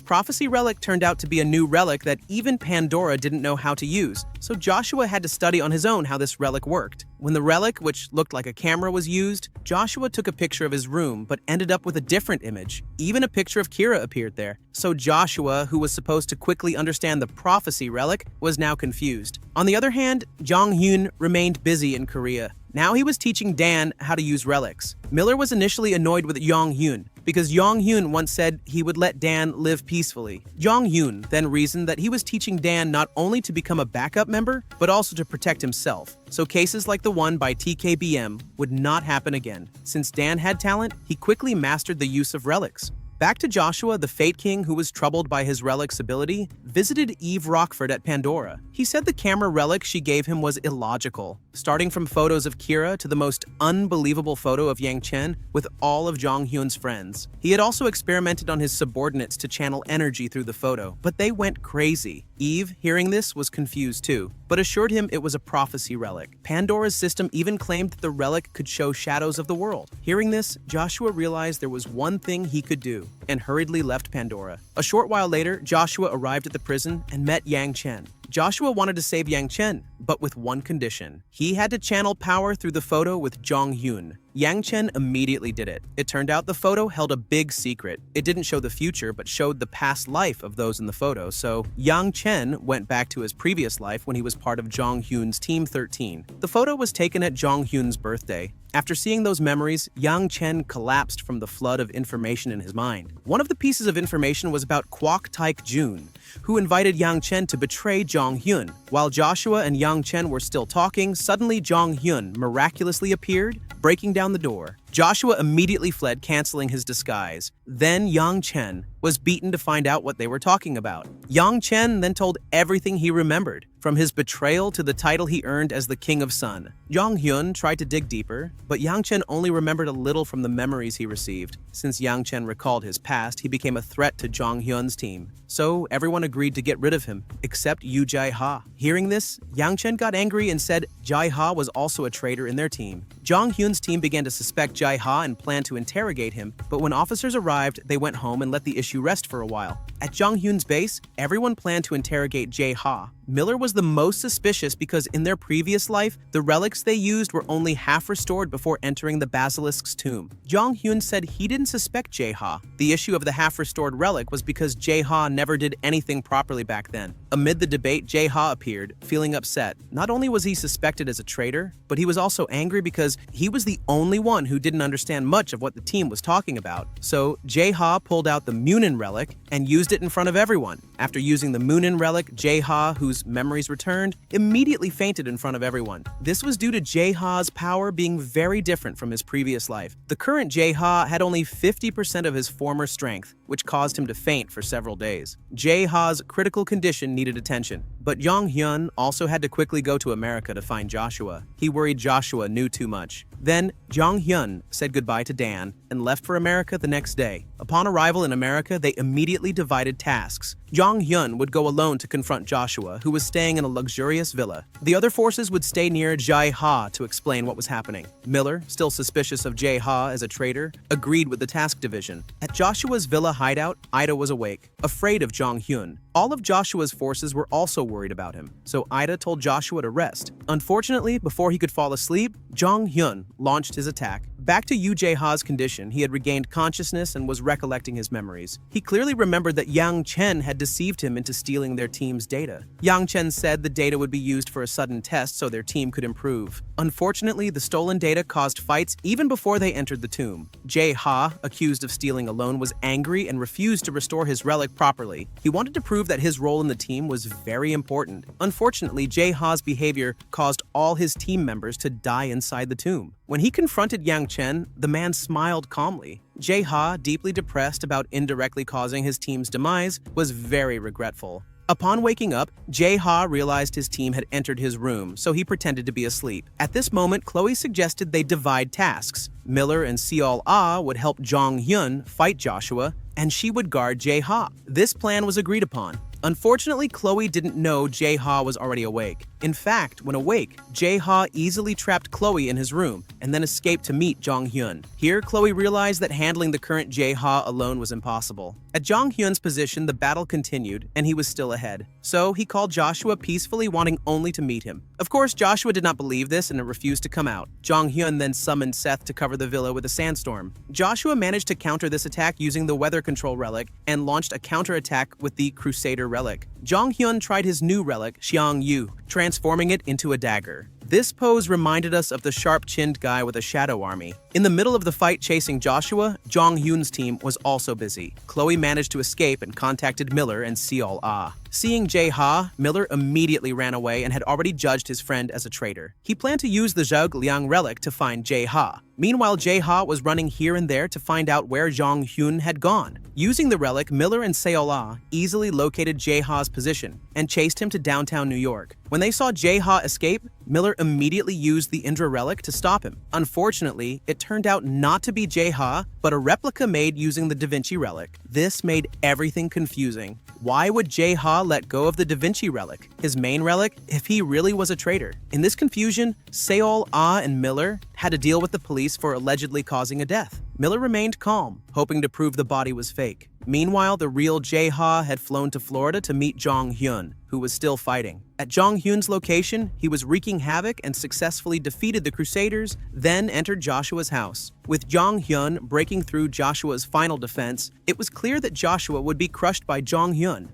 prophecy relic turned out to be a new relic that even Pandora didn't know how to use, so Joshua had to study on his own how this relic worked. When the relic, which looked like a camera, was used, Joshua took a picture of his room but ended up with a different image. Even a picture of Kira appeared there. So Joshua, who was supposed to quickly understand the prophecy relic, was now confused. On the other hand, Jong-hyun remained busy in Korea. Now he was teaching Dan how to use relics. Miller was initially annoyed with Jong-hyun because Jong-hyun once said he would let Dan live peacefully. Jong-hyun then reasoned that he was teaching Dan not only to become a backup member, but also to protect himself. So cases like the one by TKBM would not happen again. Since Dan had talent, he quickly mastered the use of relics. Back to Joshua, the Fate King, who was troubled by his relic's ability, visited Eve Rockford at Pandora. He said the camera relic she gave him was illogical, starting from photos of Kira to the most unbelievable photo of Yang Chen with all of Jong-hyun's friends. He had also experimented on his subordinates to channel energy through the photo, but they went crazy. Eve, hearing this, was confused too, but assured him it was a prophecy relic. Pandora's system even claimed that the relic could show shadows of the world. Hearing this, Joshua realized there was one thing he could do, and hurriedly left Pandora. A short while later, Joshua arrived at the prison and met Yang Chen. Joshua wanted to save Yang Chen, but with one condition. He had to channel power through the photo with Jong-hyun. Yang Chen immediately did it. It turned out the photo held a big secret. It didn't show the future, but showed the past life of those in the photo, so Yang Chen went back to his previous life when he was part of Jong-hyun's Team 13. The photo was taken at Jong-hyun's birthday. After seeing those memories, Yang Chen collapsed from the flood of information in his mind. One of the pieces of information was about Kwok Taek-jun, who invited Yang Chen to betray Jong-hyun. While Joshua and Yang Chen were still talking, suddenly Jong-hyun miraculously appeared, breaking down the door. Joshua immediately fled, canceling his disguise. Then Yang Chen was beaten to find out what they were talking about. Yang Chen then told everything he remembered, from his betrayal to the title he earned as the King of Sun. Jong-hyun tried to dig deeper, but Yang Chen only remembered a little from the memories he received. Since Yang Chen recalled his past, he became a threat to Jong-hyun's team. So everyone agreed to get rid of him, except Yu Jae-ha. Hearing this, Yang Chen got angry and said Jae-ha was also a traitor in their team. Jong-hyun's team began to suspect Jae-ha and planned to interrogate him, but when officers arrived, they went home and let the issue rest for a while. At Jong-hyun's base, everyone planned to interrogate Jae-ha. Miller was the most suspicious because in their previous life, the relics they used were only half restored before entering the basilisk's tomb. Jong-hyun said he didn't suspect Jae-ha. The issue of the half-restored relic was because Jae-ha never did anything properly back then. Amid the debate, Jae-ha appeared, feeling upset. Not only was he suspected as a traitor, but he was also angry because he was the only one who didn't understand much of what the team was talking about. So Jae-ha pulled out the Munin relic and used it in front of everyone. After using the Munin relic, Jae-ha, whose memories returned, immediately fainted in front of everyone. This was due to Jae-ha's power being very different from his previous life. The current Jae-ha had only 50% of his former strength, which caused him to faint for several days. Jae-ha's critical condition needed attention, but Jong-hyun also had to quickly go to America to find Joshua. He worried Joshua knew too much. Then, Jong-hyun said goodbye to Dan and left for America the next day. Upon arrival in America, they immediately divided tasks. Jong-hyun would go alone to confront Joshua, who was staying in a luxurious villa. The other forces would stay near Jae-ha to explain what was happening. Miller, still suspicious of Jae-ha as a traitor, agreed with the task division. At Joshua's villa hideout, Ida was awake, afraid of Jong-hyun. All of Joshua's forces were also worried about him, so Ida told Joshua to rest. Unfortunately, before he could fall asleep, Jong-hyun launched his attack. Back to Yu Jae-ha's condition, he had regained consciousness and was recollecting his memories. He clearly remembered that Yang Chen had had deceived him into stealing their team's data. Yang Chen said the data would be used for a sudden test so their team could improve. Unfortunately, the stolen data caused fights even before they entered the tomb. Jae Ha, accused of stealing alone, was angry and refused to restore his relic properly. He wanted to prove that his role in the team was very important. Unfortunately, Jae Ha's behavior caused all his team members to die inside the tomb. When he confronted Yang Chen, the man smiled calmly. Jae Ha, deeply depressed about indirectly causing his team's demise, was very regretful. Upon waking up, Jae Ha realized his team had entered his room, so he pretended to be asleep. At this moment, Chloe suggested they divide tasks. Miller and Seol Ah would help Jong Hyun fight Joshua, and she would guard Jae Ha. This plan was agreed upon. Unfortunately, Chloe didn't know Jae Ha was already awake. In fact, when awake, Jae Ha easily trapped Chloe in his room and then escaped to meet Jong Hyun. Here, Chloe realized that handling the current Jae Ha alone was impossible. At Jong Hyun's position, the battle continued, and he was still ahead. So he called Joshua peacefully, wanting only to meet him. Of course, Joshua did not believe this and refused to come out. Jong Hyun then summoned Seth to cover the villa with a sandstorm. Joshua managed to counter this attack using the weather control relic and launched a counterattack with the Crusader relic. Jong Hyun tried his new relic, Xiang Yu, transforming it into a dagger. This pose reminded us of the sharp-chinned guy with a shadow army. In the middle of the fight chasing Joshua, Jong Hyun's team was also busy. Chloe managed to escape and contacted Miller and Seol Ah. Seeing Jae Ha, Miller immediately ran away and had already judged his friend as a traitor. He planned to use the Zhug Liang relic to find Jae Ha. Meanwhile, Jae Ha was running here and there to find out where Jong Hyun had gone. Using the relic, Miller and Seol Ah easily located Jae Ha's position and chased him to downtown New York. When they saw Jae Ha escape, Miller immediately used the Indra relic to stop him. Unfortunately, it turned out not to be Jae Ha, but a replica made using the Da Vinci relic. This made everything confusing. Why would Jae Ha let go of the Da Vinci relic, his main relic, if he really was a traitor? In this confusion, Seol Ah and Miller had to deal with the police for allegedly causing a death. Miller remained calm, hoping to prove the body was fake. Meanwhile, the real Jae Ha had flown to Florida to meet Jong Hyun, who was still fighting. At Jong Hyun's location, he was wreaking havoc and successfully defeated the Crusaders, then entered Joshua's house. With Jong Hyun breaking through Joshua's final defense, it was clear that Joshua would be crushed by Jong Hyun.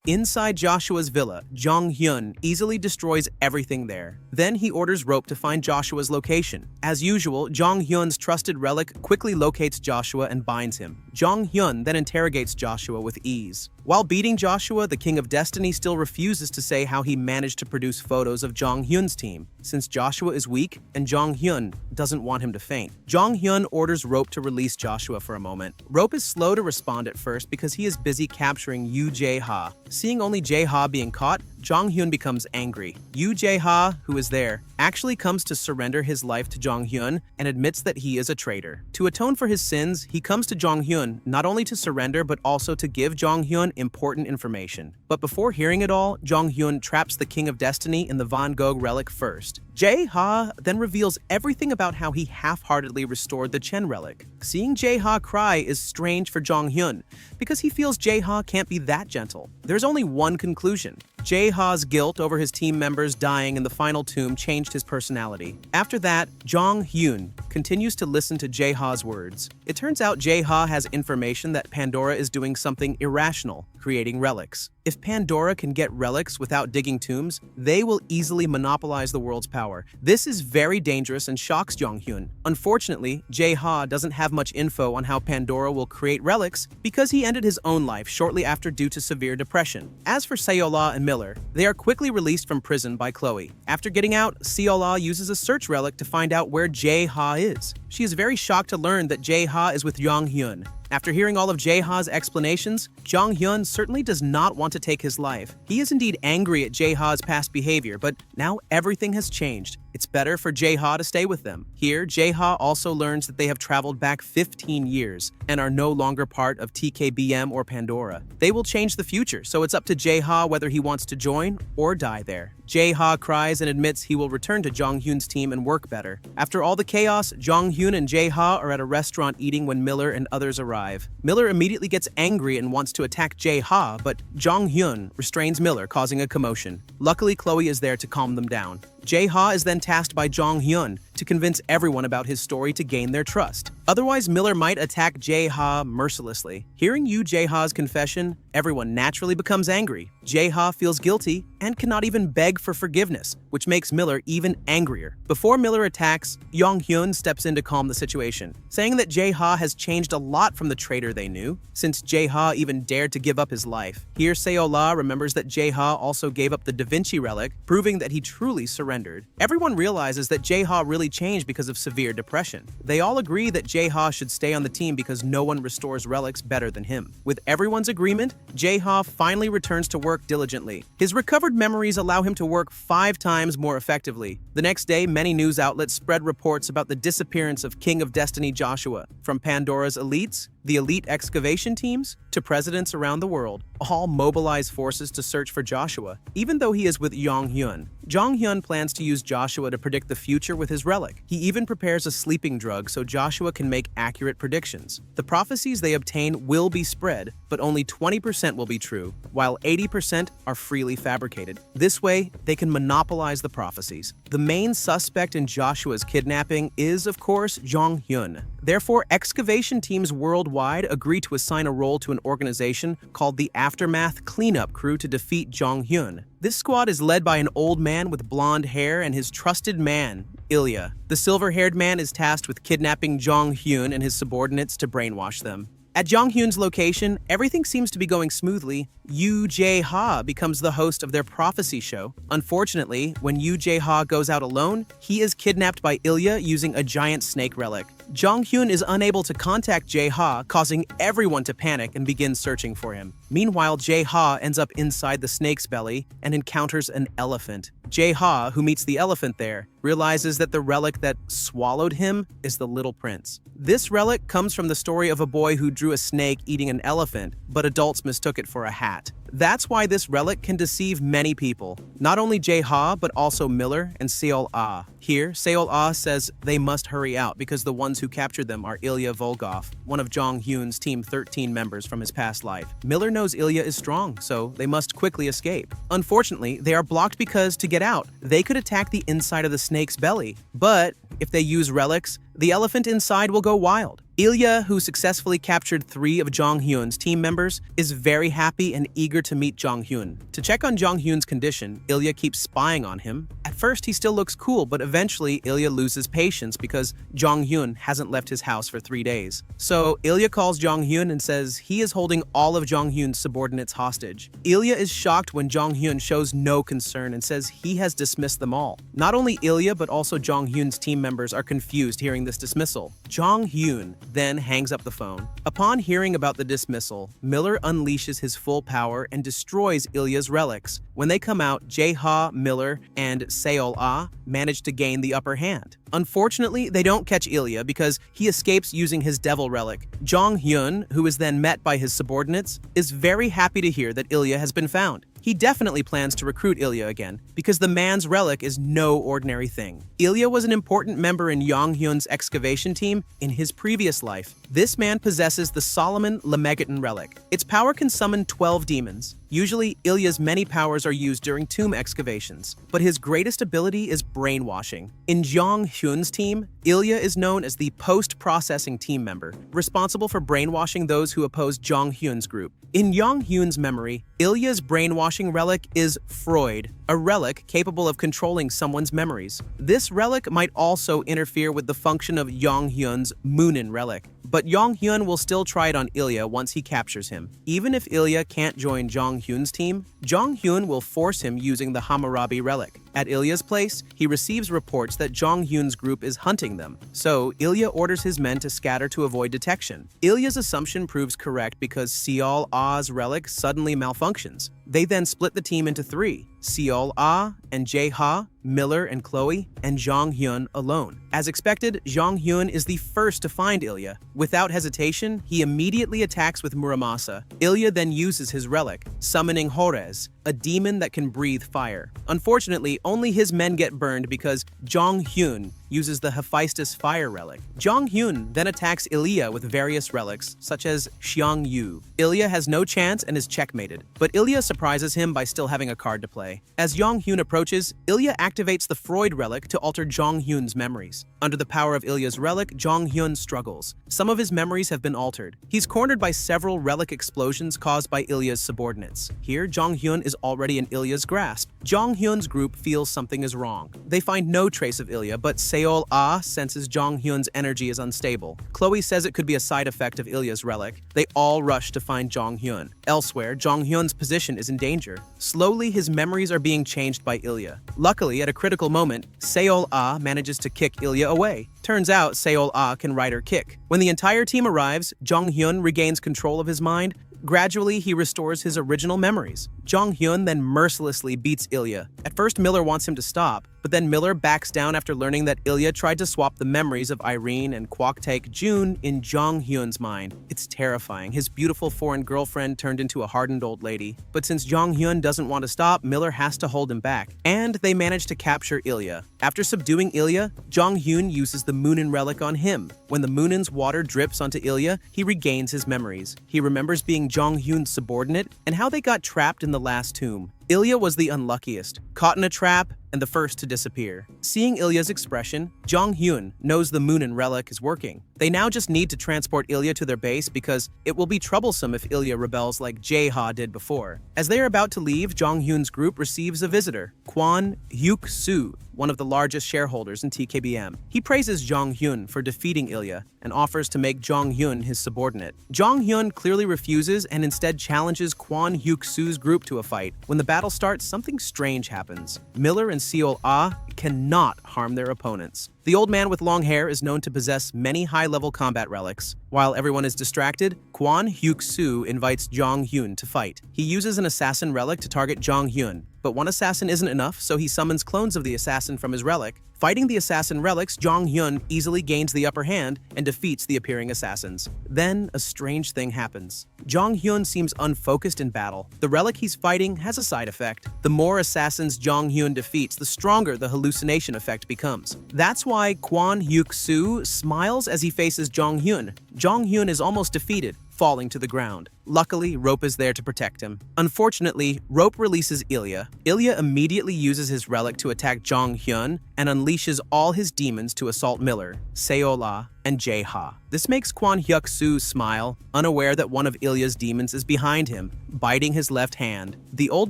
Inside Joshua's villa, Jong Hyun easily destroys everything there. Then he orders Rope to find Joshua's location. As usual, Jong Hyun's trusted relic quickly locates Joshua and binds him. Jong Hyun then interrogates Joshua with ease. While beating Joshua, the King of Destiny still refuses to say how he managed to produce photos of Jong Hyun's team, since Joshua is weak and Jong Hyun doesn't want him to faint. Jong Hyun orders Rope to release Joshua for a moment. Rope is slow to respond at first because he is busy capturing Yu Jae Ha. Seeing only Jae Ha being caught, Jong Hyun becomes angry. Yu Jae Ha, who is there, actually comes to surrender his life to Jong Hyun and admits that he is a traitor. To atone for his sins, he comes to Jong Hyun not only to surrender but also to give Jong Hyun important information. But before hearing it all, Jong Hyun traps the King of Destiny in the Van Gogh relic first. Jae Ha then reveals everything about how he half-heartedly restored the Chen relic. Seeing Jae Ha cry is strange for Jong Hyun because he feels Jae Ha can't be that gentle. There's only one conclusion. Jae Ha's guilt over his team members dying in the final tomb changed his personality. After that, Jong Hyun continues to listen to Jae Ha's words. It turns out Jae Ha has information that Pandora is doing something irrational, creating relics. If Pandora can get relics without digging tombs, they will easily monopolize the world's power. This is very dangerous and shocks Jong Hyun. Unfortunately, Jae Ha doesn't have much info on how Pandora will create relics because he ended his own life shortly after due to severe depression. As for Seola and Miller, they are quickly released from prison by Chloe. After getting out, Seola uses a search relic to find out where Jae Ha is. She is very shocked to learn that Jae Ha is with Jong Hyun. After hearing all of Jae Ha's explanations, Jong Hyun certainly does not want to take his life. He is indeed angry at Jae Ha's past behavior, but now everything has changed. It's better for Jae Ha to stay with them. Here, Jae Ha also learns that they have traveled back 15 years and are no longer part of TKBM or Pandora. They will change the future, so it's up to Jae Ha whether he wants to join or die there. Jae Ha cries and admits he will return to Jong Hyun's team and work better. After all the chaos, Jong Hyun and Jae Ha are at a restaurant eating when Miller and others arrive. Miller immediately gets angry and wants to attack Jae Ha, but Jong Hyun restrains Miller, causing a commotion. Luckily, Chloe is there to calm them down. Jae Ha is then tasked by Jong Hyun to convince everyone about his story to gain their trust. Otherwise, Miller might attack Jae-ha mercilessly. Hearing Yoo Jae-ha's confession, everyone naturally becomes angry. Jae-ha feels guilty and cannot even beg for forgiveness, which makes Miller even angrier. Before Miller attacks, Yong-hyun steps in to calm the situation, saying that Jae-ha has changed a lot from the traitor they knew, since Jae-ha even dared to give up his life. Here, Seo-la remembers that Jae-ha also gave up the Da Vinci relic, proving that he truly surrendered. Everyone realizes that Jae-ha really changed because of severe depression. They all agree that Jae-ha should stay on the team because no one restores relics better than him. With everyone's agreement, Jae-ha finally returns to work diligently. His recovered memories allow him to work 5 times more effectively. The next day, many news outlets spread reports about the disappearance of King of Destiny Joshua. From Pandora's elites, the elite excavation teams, to presidents around the world, all mobilize forces to search for Joshua, even though he is with Yong-hyun. Jong-hyun plans to use Joshua to predict the future with his relic. He even prepares a sleeping drug so Joshua can make accurate predictions. The prophecies they obtain will be spread, but only 20% will be true, while 80% are freely fabricated. This way, they can monopolize the prophecies. The main suspect in Joshua's kidnapping is, of course, Jong-hyun. Therefore, excavation teams worldwide agree to assign a role to an organization called the Aftermath Cleanup Crew to defeat Jong-hyun. This squad is led by an old man with blonde hair and his trusted man, Ilya. The silver-haired man is tasked with kidnapping Jong-hyun and his subordinates to brainwash them. At Jong-hyun's location, everything seems to be going smoothly. Yoo Jae-ha becomes the host of their prophecy show. Unfortunately, when Yoo Jae-ha goes out alone, he is kidnapped by Ilya using a giant snake relic. Jong-hyun is unable to contact Jae-ha, causing everyone to panic and begin searching for him. Meanwhile, Jae-ha ends up inside the snake's belly and encounters an elephant. Jae-ha, who meets the elephant there, realizes that the relic that swallowed him is the Little Prince. This relic comes from the story of a boy who drew a snake eating an elephant, but adults mistook it for a hat. That's why this relic can deceive many people, not only Jae-ha, but also Miller and Seol-ah. Here, Seol-ah says they must hurry out because the ones who captured them are Ilya Volkov, one of Jong-hyun's Team 13 members from his past life. Miller knows Ilya is strong, so they must quickly escape. Unfortunately, they are blocked because, to get out, they could attack the inside of the snake's belly. But if they use relics, the elephant inside will go wild. Ilya, who successfully captured 3 of Jong-hyun's team members, is very happy and eager to meet Jong-hyun. To check on Jong-hyun's condition, Ilya keeps spying on him. At first, he still looks cool, but eventually Ilya loses patience because Jong-hyun hasn't left his house for 3 days. So Ilya calls Jong-hyun and says he is holding all of Jong-hyun's subordinates hostage. Ilya is shocked when Jong-hyun shows no concern and says he has dismissed them all. Not only Ilya, but also Jong-hyun's team members are confused hearing this dismissal. Jong-hyun then hangs up the phone. Upon hearing about the dismissal, Miller unleashes his full power and destroys Ilya's relics. When they come out, Jae-ha, Miller, and Seol-ah manage to gain the upper hand. Unfortunately, they don't catch Ilya because he escapes using his devil relic. Jong-hyun, who is then met by his subordinates, is very happy to hear that Ilya has been found. He definitely plans to recruit Ilya again, because the man's relic is no ordinary thing. Ilya was an important member in Jong-hyun's excavation team in his previous life. This man possesses the Solomon Lemegeton relic. Its power can summon 12 demons. Usually, Ilya's many powers are used during tomb excavations, but his greatest ability is brainwashing. In Jong-hyun's team, Ilya is known as the post-processing team member, responsible for brainwashing those who oppose Jong-hyun's group. In Jong-hyun's memory, Ilya's brainwashing relic is Freud, a relic capable of controlling someone's memories. This relic might also interfere with the function of Jong-hyun's Moonin relic, but Jong-hyun will still try it on Ilya once he captures him. Even if Ilya can't join Jong-hyun's team, Jong-hyun will force him using the Hammurabi relic. At Ilya's place, he receives reports that Jong-hyun's group is hunting them, so Ilya orders his men to scatter to avoid detection. Ilya's assumption proves correct because Seol-ah's relic suddenly malfunctions. They then split the team into 3, Seol-ah and Jae-ha, Miller and Chloe, and Jong-hyun alone. As expected, Jong-hyun is the first to find Ilya. Without hesitation, he immediately attacks with Muramasa. Ilya then uses his relic, summoning Horez, a demon that can breathe fire. Unfortunately, only his men get burned because Jong-hyun uses the Hephaestus fire relic. Jong Hyun then attacks Ilya with various relics, such as Xiang Yu. Ilya has no chance and is checkmated, but Ilya surprises him by still having a card to play. As Jong Hyun approaches, Ilya activates the Freud relic to alter Jong Hyun's memories. Under the power of Ilya's relic, Jong Hyun struggles. Some of his memories have been altered. He's cornered by several relic explosions caused by Ilya's subordinates. Here, Jong Hyun is already in Ilya's grasp. Jong Hyun's group feels something is wrong. They find no trace of Ilya, but Seol-ah senses Jong Hyun's energy is unstable. Chloe says it could be a side effect of Ilya's relic. They all rush to find Jong Hyun. Elsewhere, Jong Hyun's position is in danger. Slowly, his memories are being changed by Ilya. Luckily, at a critical moment, Seol-ah manages to kick Ilya away. Turns out Seol-ah can ride her kick. When the entire team arrives, Jong Hyun regains control of his mind. Gradually, he restores his original memories. Jong Hyun then mercilessly beats Ilya. At first, Miller wants him to stop, but then Miller backs down after learning that Ilya tried to swap the memories of Irene and Kwok-taek Jun in Jong Hyun's mind. It's terrifying. His beautiful foreign girlfriend turned into a hardened old lady. But since Jong Hyun doesn't want to stop, Miller has to hold him back. And they manage to capture Ilya. After subduing Ilya, Jong Hyun uses the Moonin relic on him. When the Moonin's water drips onto Ilya, he regains his memories. He remembers being Jong Hyun's subordinate and how they got trapped in the last tomb. Ilya was the unluckiest, caught in a trap, and the first to disappear. Seeing Ilya's expression, Jong Hyun knows the Moonin relic is working. They now just need to transport Ilya to their base because it will be troublesome if Ilya rebels like Jae-ha did before. As they are about to leave, Jong Hyun's group receives a visitor, Kwon Hyuk-soo, one of the largest shareholders in TKBM. He praises Jong Hyun for defeating Ilya and offers to make Jong Hyun his subordinate. Jong Hyun clearly refuses and instead challenges Kwon Hyuk-soo's group to a fight. When the battle starts, something strange happens. Miller and Seol-ah cannot harm their opponents. The old man with long hair is known to possess many high-level combat relics. While everyone is distracted, Kwon Hyuk-soo invites Jong Hyun to fight. He uses an assassin relic to target Jong Hyun, but one assassin isn't enough, so he summons clones of the assassin from his relic. Fighting the assassin relics, Jong Hyun easily gains the upper hand and defeats the appearing assassins. Then, a strange thing happens. Jong Hyun seems unfocused in battle. The relic he's fighting has a side effect. The more assassins Jong Hyun defeats, the stronger the hallucination effect becomes. That's why Kwon Hyuk-soo smiles as he faces Jong Hyun. Jong Hyun is almost defeated, falling to the ground. Luckily, Rope is there to protect him. Unfortunately, Rope releases Ilya. Ilya immediately uses his relic to attack Jong Hyun and unleashes all his demons to assault Miller, Seol-ah, and Jae-ha. This makes Kwon Hyuk-soo smile, unaware that one of Ilya's demons is behind him, biting his left hand. The old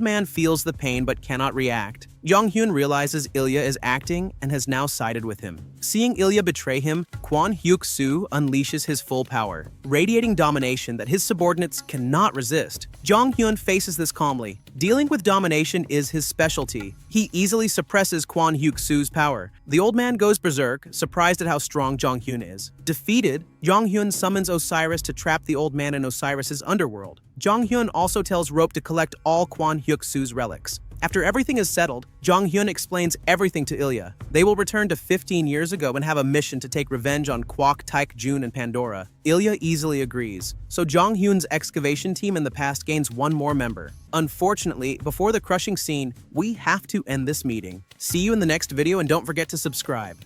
man feels the pain but cannot react. Jong Hyun realizes Ilya is acting and has now sided with him. Seeing Ilya betray him, Kwon Hyuk-soo unleashes his full power, radiating domination that his subordinates cannot resist. Jong Hyun faces this calmly. Dealing with domination is his specialty. He easily suppresses Kwon Hyuk-soo's power. The old man goes berserk, surprised at how strong Jong Hyun is. Defeated, Jong Hyun summons Osiris to trap the old man in Osiris's underworld. Jong Hyun also tells Rope to collect all Kwon Hyuk-soo's relics. After everything is settled, Jong Hyun explains everything to Ilya. They will return to 15 years ago and have a mission to take revenge on Kwok-taek Jun and Pandora. Ilya easily agrees, so Jong Hyun's excavation team in the past gains one more member. Unfortunately, before the crushing scene, we have to end this meeting. See you in the next video and don't forget to subscribe.